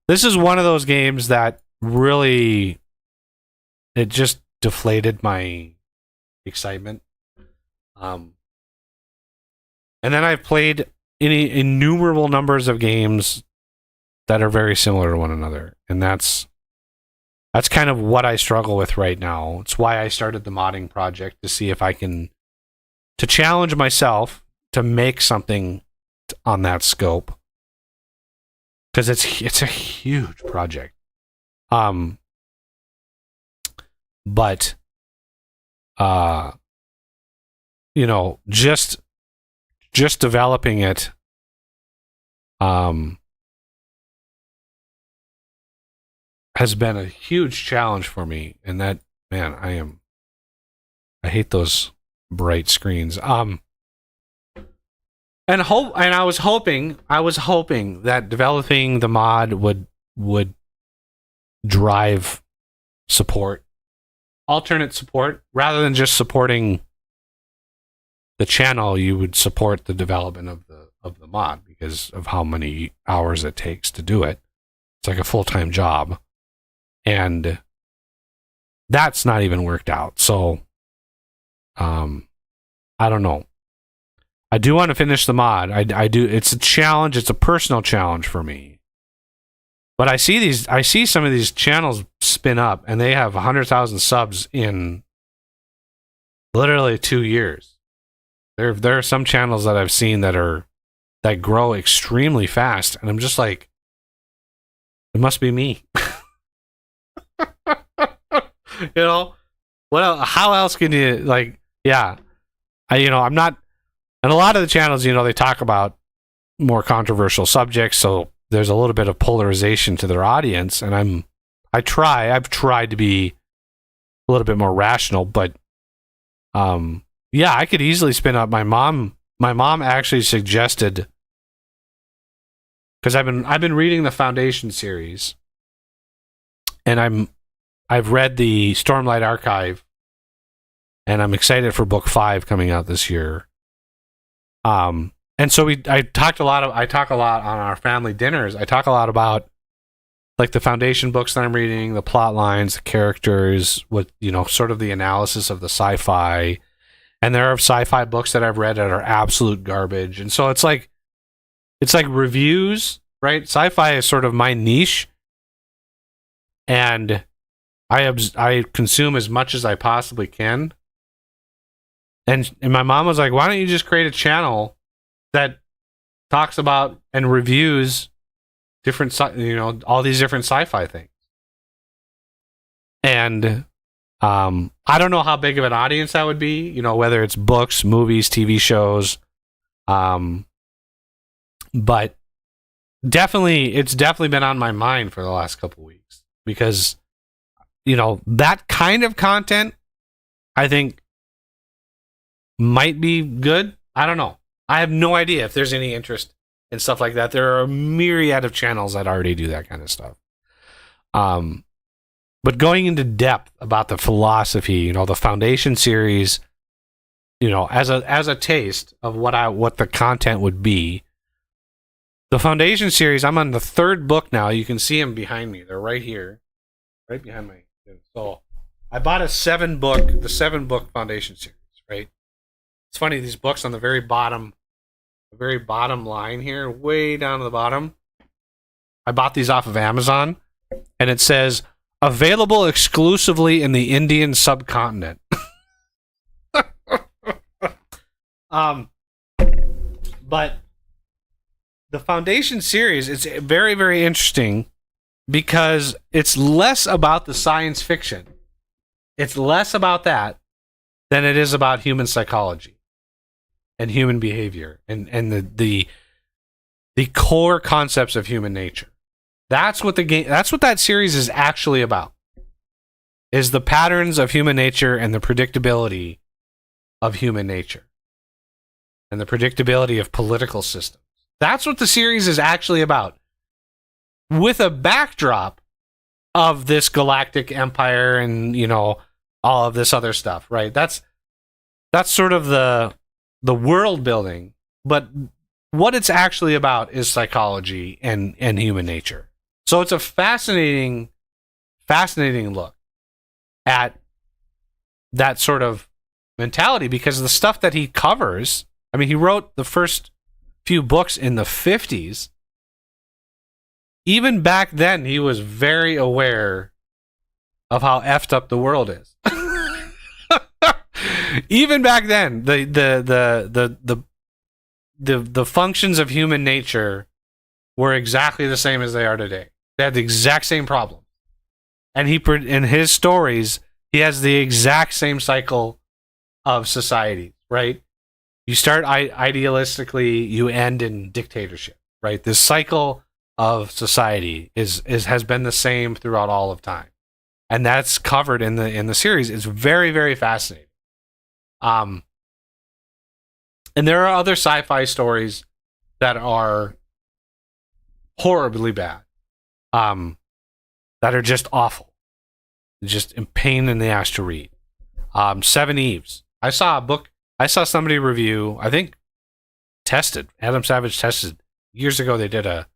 this is one of those games that really, it just deflated my excitement. And then I've played innumerable numbers of games that are very similar to one another, and that's kind of what I struggle with right now. It's why I started the modding project, to see if I can, to challenge myself to make something on that scope, because it's a huge project. But you know, just developing it has been a huge challenge for me, and that, man, I hate those bright screens. And I was hoping that developing the mod would drive support, alternate support, rather than just supporting the channel. You would support the development of the mod because of how many hours it takes to do it. It's like a full-time job, and that's not even worked out. So, I don't know. I do want to finish the mod. I do. It's a challenge. It's a personal challenge for me. But I see some of these channels spin up, and they have 100,000 subs in literally 2 years. There are some channels that I've seen that grow extremely fast, and I'm just like, it must be me. You know, how else can you, like, yeah, I'm not, and a lot of the channels, they talk about more controversial subjects, so there's a little bit of polarization to their audience, and I've tried to be a little bit more rational, but yeah, I could easily spin up. My mom actually suggested, because I've been reading the Foundation series, and I've read the Stormlight Archive, and I'm excited for book 5 coming out this year. And so I talk a lot on our family dinners. I talk a lot about, like, the Foundation books that I'm reading, the plot lines, the characters, what, sort of the analysis of the sci-fi. And there are sci-fi books that I've read that are absolute garbage. And so it's like reviews, right? Sci-fi is sort of my niche, and I consume as much as I possibly can. And my mom was like, "Why don't you just create a channel that talks about and reviews different, all these different sci-fi things?" And I don't know how big of an audience that would be, whether it's books, movies, TV shows. But it's definitely been on my mind for the last couple of weeks, because, that kind of content, I think, might be good. I don't know. I have no idea if there's any interest in stuff like that. There are a myriad of channels that already do that kind of stuff. But going into depth about the philosophy, the Foundation series, as a taste of what the content would be, The Foundation series, I'm on the 3rd book now. You can see them behind me. They're right here. Right behind my... So, I bought the 7-book Foundation series, right? It's funny, these books on the very bottom line here, way down to the bottom, I bought these off of Amazon, and it says, available exclusively in the Indian subcontinent. But the Foundation series, it's very, very interesting because it's less about the science fiction. It's less about that than it is about human psychology and human behavior and the core concepts of human nature. That's what that series is actually about. Is the patterns of human nature and the predictability of human nature. And the predictability of political systems. That's what the series is actually about. With a backdrop of this galactic empire and, all of this other stuff, right? That's sort of the world building, but what it's actually about is psychology and human nature. So it's a fascinating look at that sort of mentality because the stuff that he covers, I mean, he wrote the first few books in the 50s. Even back then, he was very aware of how effed up the world is. Even back then, the functions of human nature were exactly the same as they are today. They had the exact same problem. And in his stories, he has the exact same cycle of society, right? You start idealistically, you end in dictatorship, right? This cycle of society has been the same throughout all of time. And that's covered in the series. It's very, very fascinating. And there are other sci-fi stories that are horribly bad, that are just awful, just a pain in the ass to read. 7 Eves. I saw somebody review. I think Adam Savage tested years ago. They did a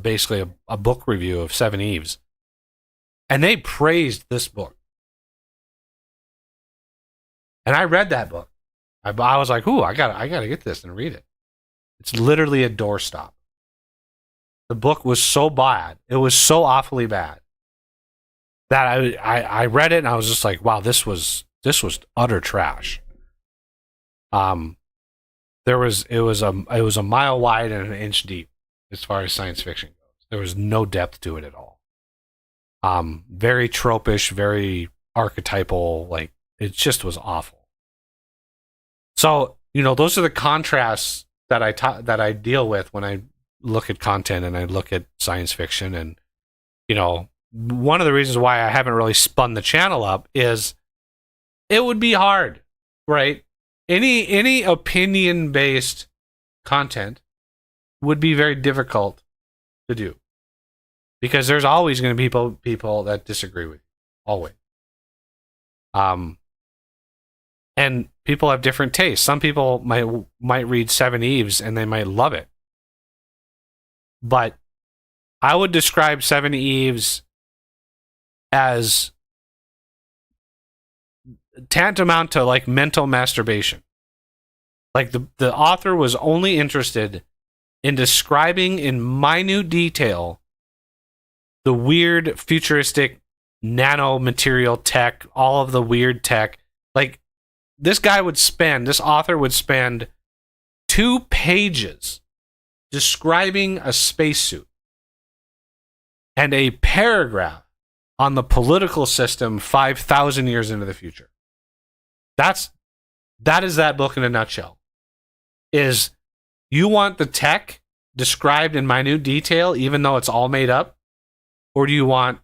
basically a book review of 7 Eves, and they praised this book. And I read that book. I was like, "Ooh, I gotta get this and read it." It's literally a doorstop. The book was so bad. It was so awfully bad that I read it and I was just like, "Wow, this was utter trash." It was a mile wide and an inch deep as far as science fiction goes. There was no depth to it at all. Very tropish, very archetypal. Like it just was awful. So those are the contrasts that I deal with when I look at content and I look at science fiction. And one of the reasons why I haven't really spun the channel up is it would be hard, right? Any opinion-based content would be very difficult to do because there's always going to be people that disagree with you, always. And people have different tastes. Some people might read 7 Eves and they might love it, but I would describe 7 Eves as tantamount to like mental masturbation. Like the author was only interested in describing in minute detail the weird futuristic nanomaterial tech, all of the weird tech. Like this author would spend 2 pages describing a spacesuit and a paragraph on the political system 5,000 years into the future. That is that book in a nutshell. Is you want the tech described in minute detail, even though it's all made up, or do you want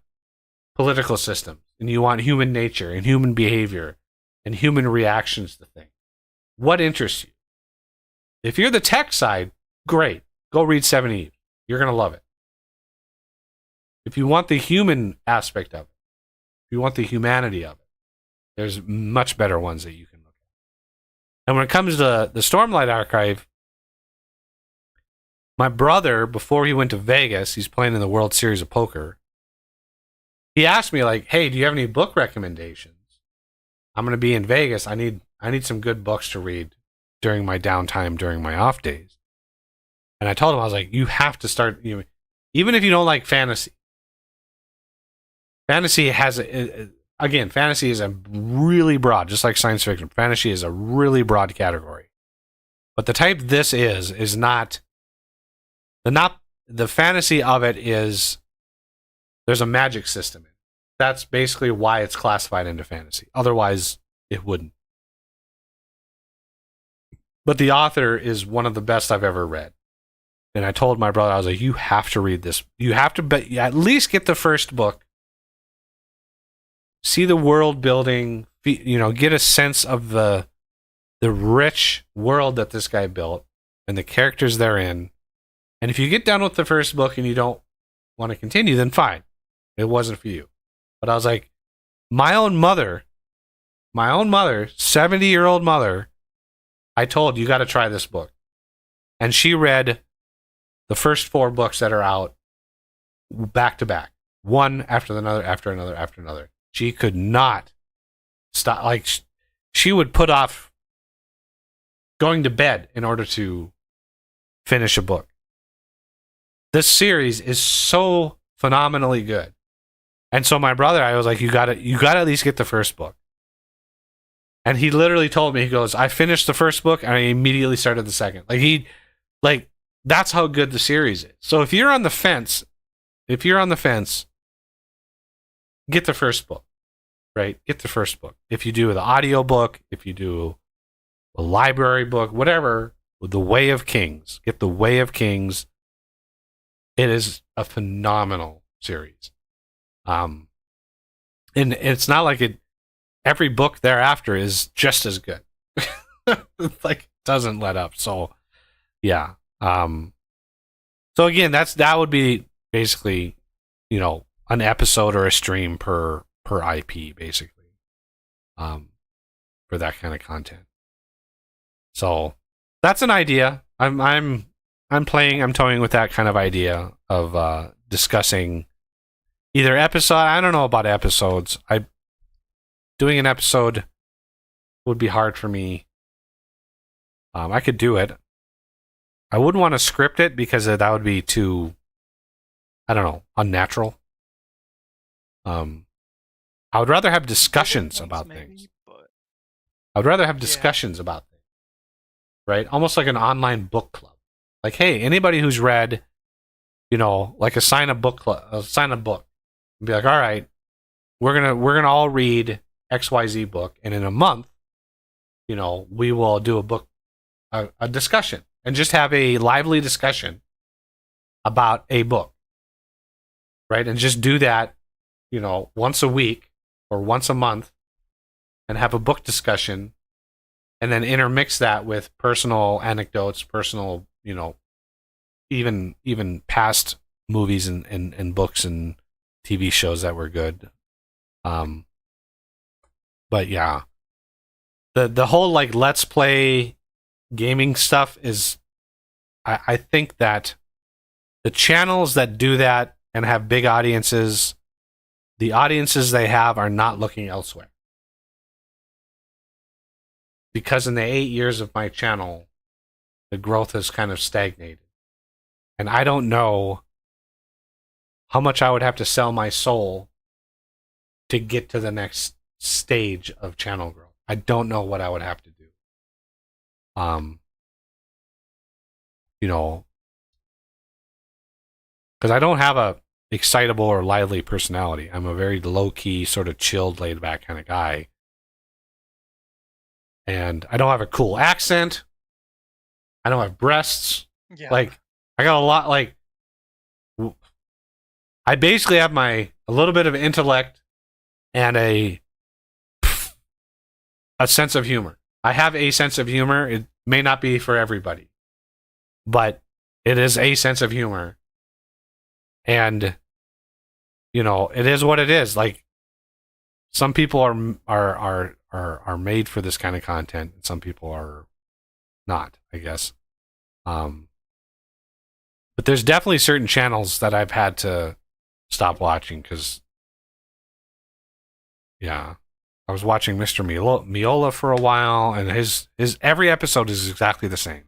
political systems and you want human nature and human behavior and human reactions to things? What interests you? If you're the tech side, great. Go read 7 Eves. You're going to love it. If you want the human aspect of it, if you want the humanity of it, there's much better ones that you can look at. And when it comes to the Stormlight Archive, my brother, before he went to Vegas, he's playing in the World Series of Poker. He asked me like, "Hey, do you have any book recommendations? I'm going to be in Vegas. I need some good books to read during my downtime, during my off days." And I told him, I was like, "You have to start, even if you don't like fantasy. Fantasy has again, fantasy is a really broad, just like science fiction. Fantasy is a really broad category. But the type this is not the fantasy of it is there's a magic system in it. That's basically why it's classified into fantasy. Otherwise, it wouldn't. But the author is one of the best I've ever read. And I told my brother, I was like, you have to read this. You have to at least get the first book. See the world building, get a sense of the rich world that this guy built and the characters therein. And if you get done with the first book and you don't want to continue, then fine. It wasn't for you. But I was like, my own mother, 70-year-old mother, I told, you got to try this book. And she read the first 4 books that are out back to back, one after another, after another, after another. She could not stop. Like, she would put off going to bed in order to finish a book. This series is so phenomenally good. And so my brother, I was like, you got to at least get the first book. And he literally told me, he goes, I finished the first book and I immediately started the second. Like that's how good the series is. So if you're on the fence, get the first book, right? Get the first book. If you do the audio book, if you do a library book, whatever, with The Way of Kings, get The Way of Kings. It is a phenomenal series. And it's not like every book thereafter is just as good. Like, doesn't let up. So yeah. So again, that would be basically, an episode or a stream per IP, basically, for that kind of content. So that's an idea. I'm toying with that kind of idea of discussing either episode. I don't know about episodes. Doing an episode would be hard for me. I could do it. I wouldn't want to script it because that would be too, I don't know, unnatural. I would rather have discussions about things. I would rather have discussions about things, right? Almost like an online book club. Like, hey, anybody who's read, like assign a book, and be like, all right, we're gonna all read XYZ book, and in a month, we will do a discussion, and just have a lively discussion about a book, right? And just do that, once a week or once a month, and have a book discussion, and then intermix that with personal anecdotes, personal, even past movies and books and TV shows that were good. But yeah, the whole like let's play gaming stuff is, I think that the channels that do that and have big audiences, the audiences they have are not looking elsewhere. Because in the 8 years of my channel, the growth has kind of stagnated. And I don't know how much I would have to sell my soul to get to the next stage of channel growth. I don't know what I would have to do. Because I don't have a excitable or lively personality. I'm a very low-key, sort of chilled, laid-back kind of guy. And I don't have a cool accent. I don't have breasts. Yeah. Like, I got a lot, like, I basically have a little bit of intellect and a sense of humor. I have a sense of humor. It may not be for everybody, but it is a sense of humor. And, it is what it is. Like, some people are made for this kind of content, and some people are not, I guess. But there's definitely certain channels that I've had to stop watching because, yeah, I was watching Mr. Miola for a while, and his every episode is exactly the same.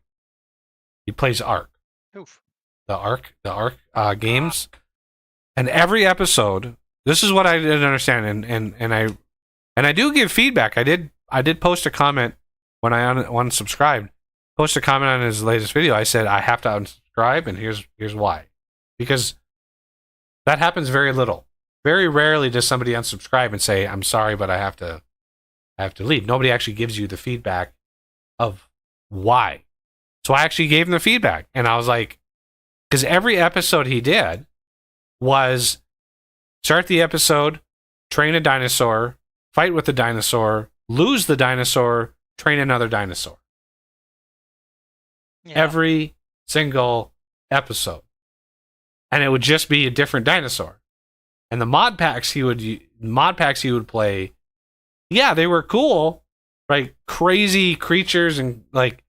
He plays Ark, Oof. the Ark games, and every episode. This is what I didn't understand, and I do give feedback. I did post a comment when I unsubscribed. Post a comment on his latest video. I said I have to unsubscribe, and here's why. Because that happens very little. Very rarely does somebody unsubscribe and say, "I'm sorry, but I have to leave." Nobody actually gives you the feedback of why. So I actually gave him the feedback, and I was like, because every episode he did was start the episode, train a dinosaur, fight with the dinosaur, lose the dinosaur, train another dinosaur. Yeah. Every single episode. And it would just be a different dinosaur. And the mod packs he would play, yeah, they were cool, like crazy creatures, and like,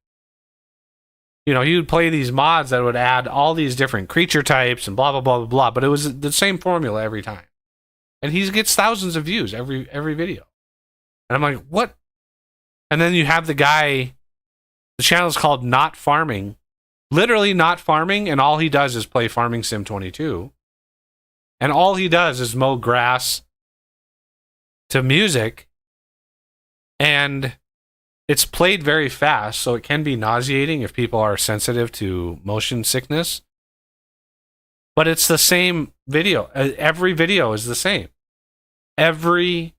you know, he would play these mods that would add all these different creature types and blah blah blah blah blah, but it was the same formula every time. And he gets thousands of views every video. And I'm like, what? And then you have the guy, the channel is called Not Farming, literally Not Farming, and all he does is play Farming Sim 22. And all he does is mow grass to music, and it's played very fast, so it can be nauseating if people are sensitive to motion sickness. But it's the same video. Every video is the same. Every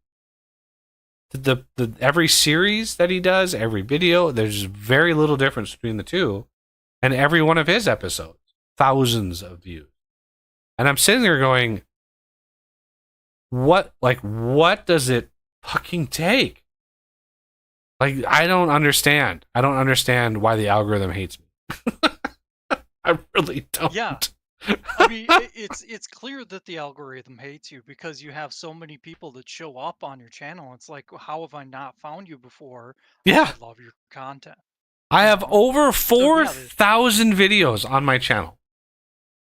series that he does, every video, there's very little difference between the two. And every one of his episodes, thousands of views. And I'm sitting there going, what does it fucking take? Like, I don't understand. I don't understand why the algorithm hates me. I really don't. Yeah. I mean, it's clear that the algorithm hates you because you have so many people that show up on your channel. It's like, how have I not found you before? Yeah. I love your content. I have over So, yeah, 4,000 videos on my channel.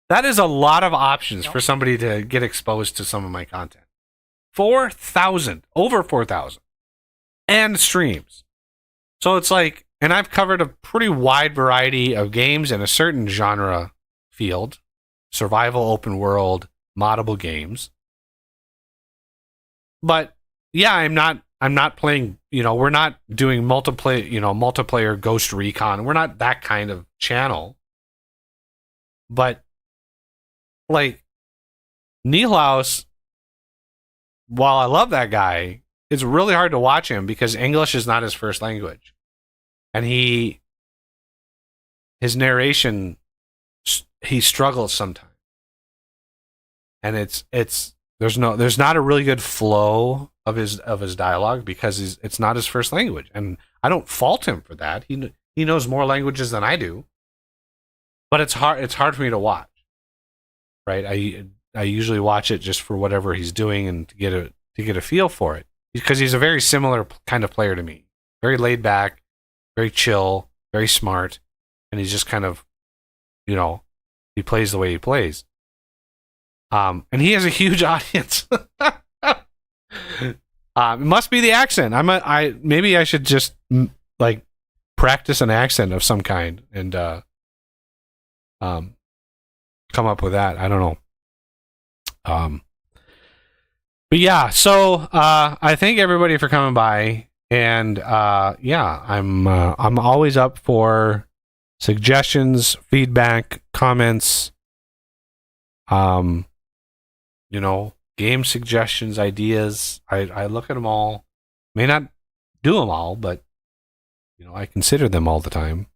That is a lot of options Yep. for somebody to get exposed to some of my content. 4,000, over 4,000, and streams. So it's like, and I've covered a pretty wide variety of games in a certain genre field, survival, open world, moddable games. But yeah, I'm not playing, you know, we're not doing multiplayer Ghost Recon. We're not that kind of channel. But like Nihlaus, while I love that guy, it's really hard to watch him because English is not his first language. And his narration, he struggles sometimes. And there's not a really good flow of his dialogue because it's not his first language. And I don't fault him for that. He knows more languages than I do. But it's hard for me to watch. Right? I usually watch it just for whatever he's doing and to get a feel for it, because he's a very similar kind of player to me. Very laid back, very chill, very smart, and he's just kind of, you know, he plays the way he plays. And he has a huge audience. It must be the accent. Maybe I should just like practice an accent of some kind and come up with that. I don't know. But yeah, so I thank everybody for coming by, and yeah, I'm always up for suggestions, feedback, comments, you know, game suggestions, ideas. I look at them all. May not do them all, but you know, I consider them all the time.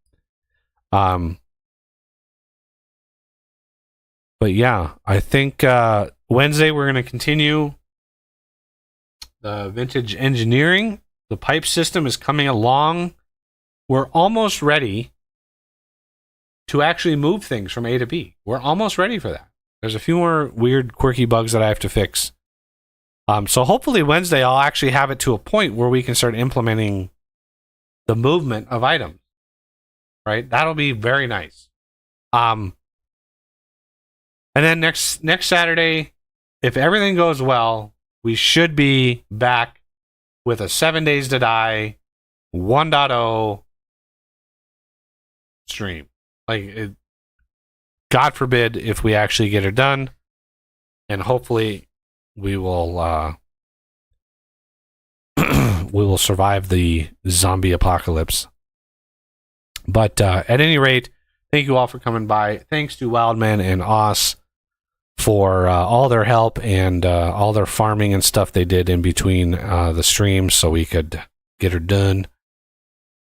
But yeah, I think Wednesday we're going to continue the vintage engineering. The pipe system is coming along. We're almost ready to actually move things from A to B. We're almost ready for that. There's a few more weird, quirky bugs that I have to fix. So hopefully Wednesday I'll actually have it to a point where we can start implementing the movement of items. Right? That'll be very nice. And then next Saturday, if everything goes well, we should be back with a 7 Days to Die 1.0 stream. God forbid if we actually get it done, and hopefully we will we will survive the zombie apocalypse. But at any rate, thank you all for coming by. Thanks to Wildman and Oz for all their help and all their farming and stuff they did in between the streams so we could get her done.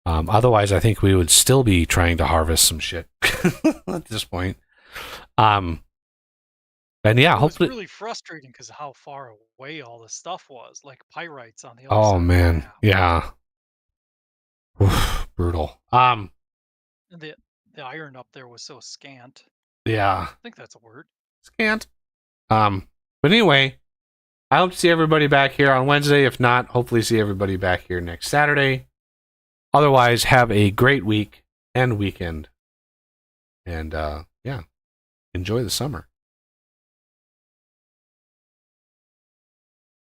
Otherwise, I think we would still be trying to harvest some shit at this point. And yeah, It hopefully. was really frustrating because how far away all the stuff was, like pyrites on the other Oh side. man, Of the map. yeah. Oof, brutal. And the iron up there was so scant. Yeah. I think that's a word. Scant. But anyway, I hope to see everybody back here on Wednesday. If not, hopefully see everybody back here next Saturday. Otherwise, have a great week and weekend. And yeah, enjoy the summer.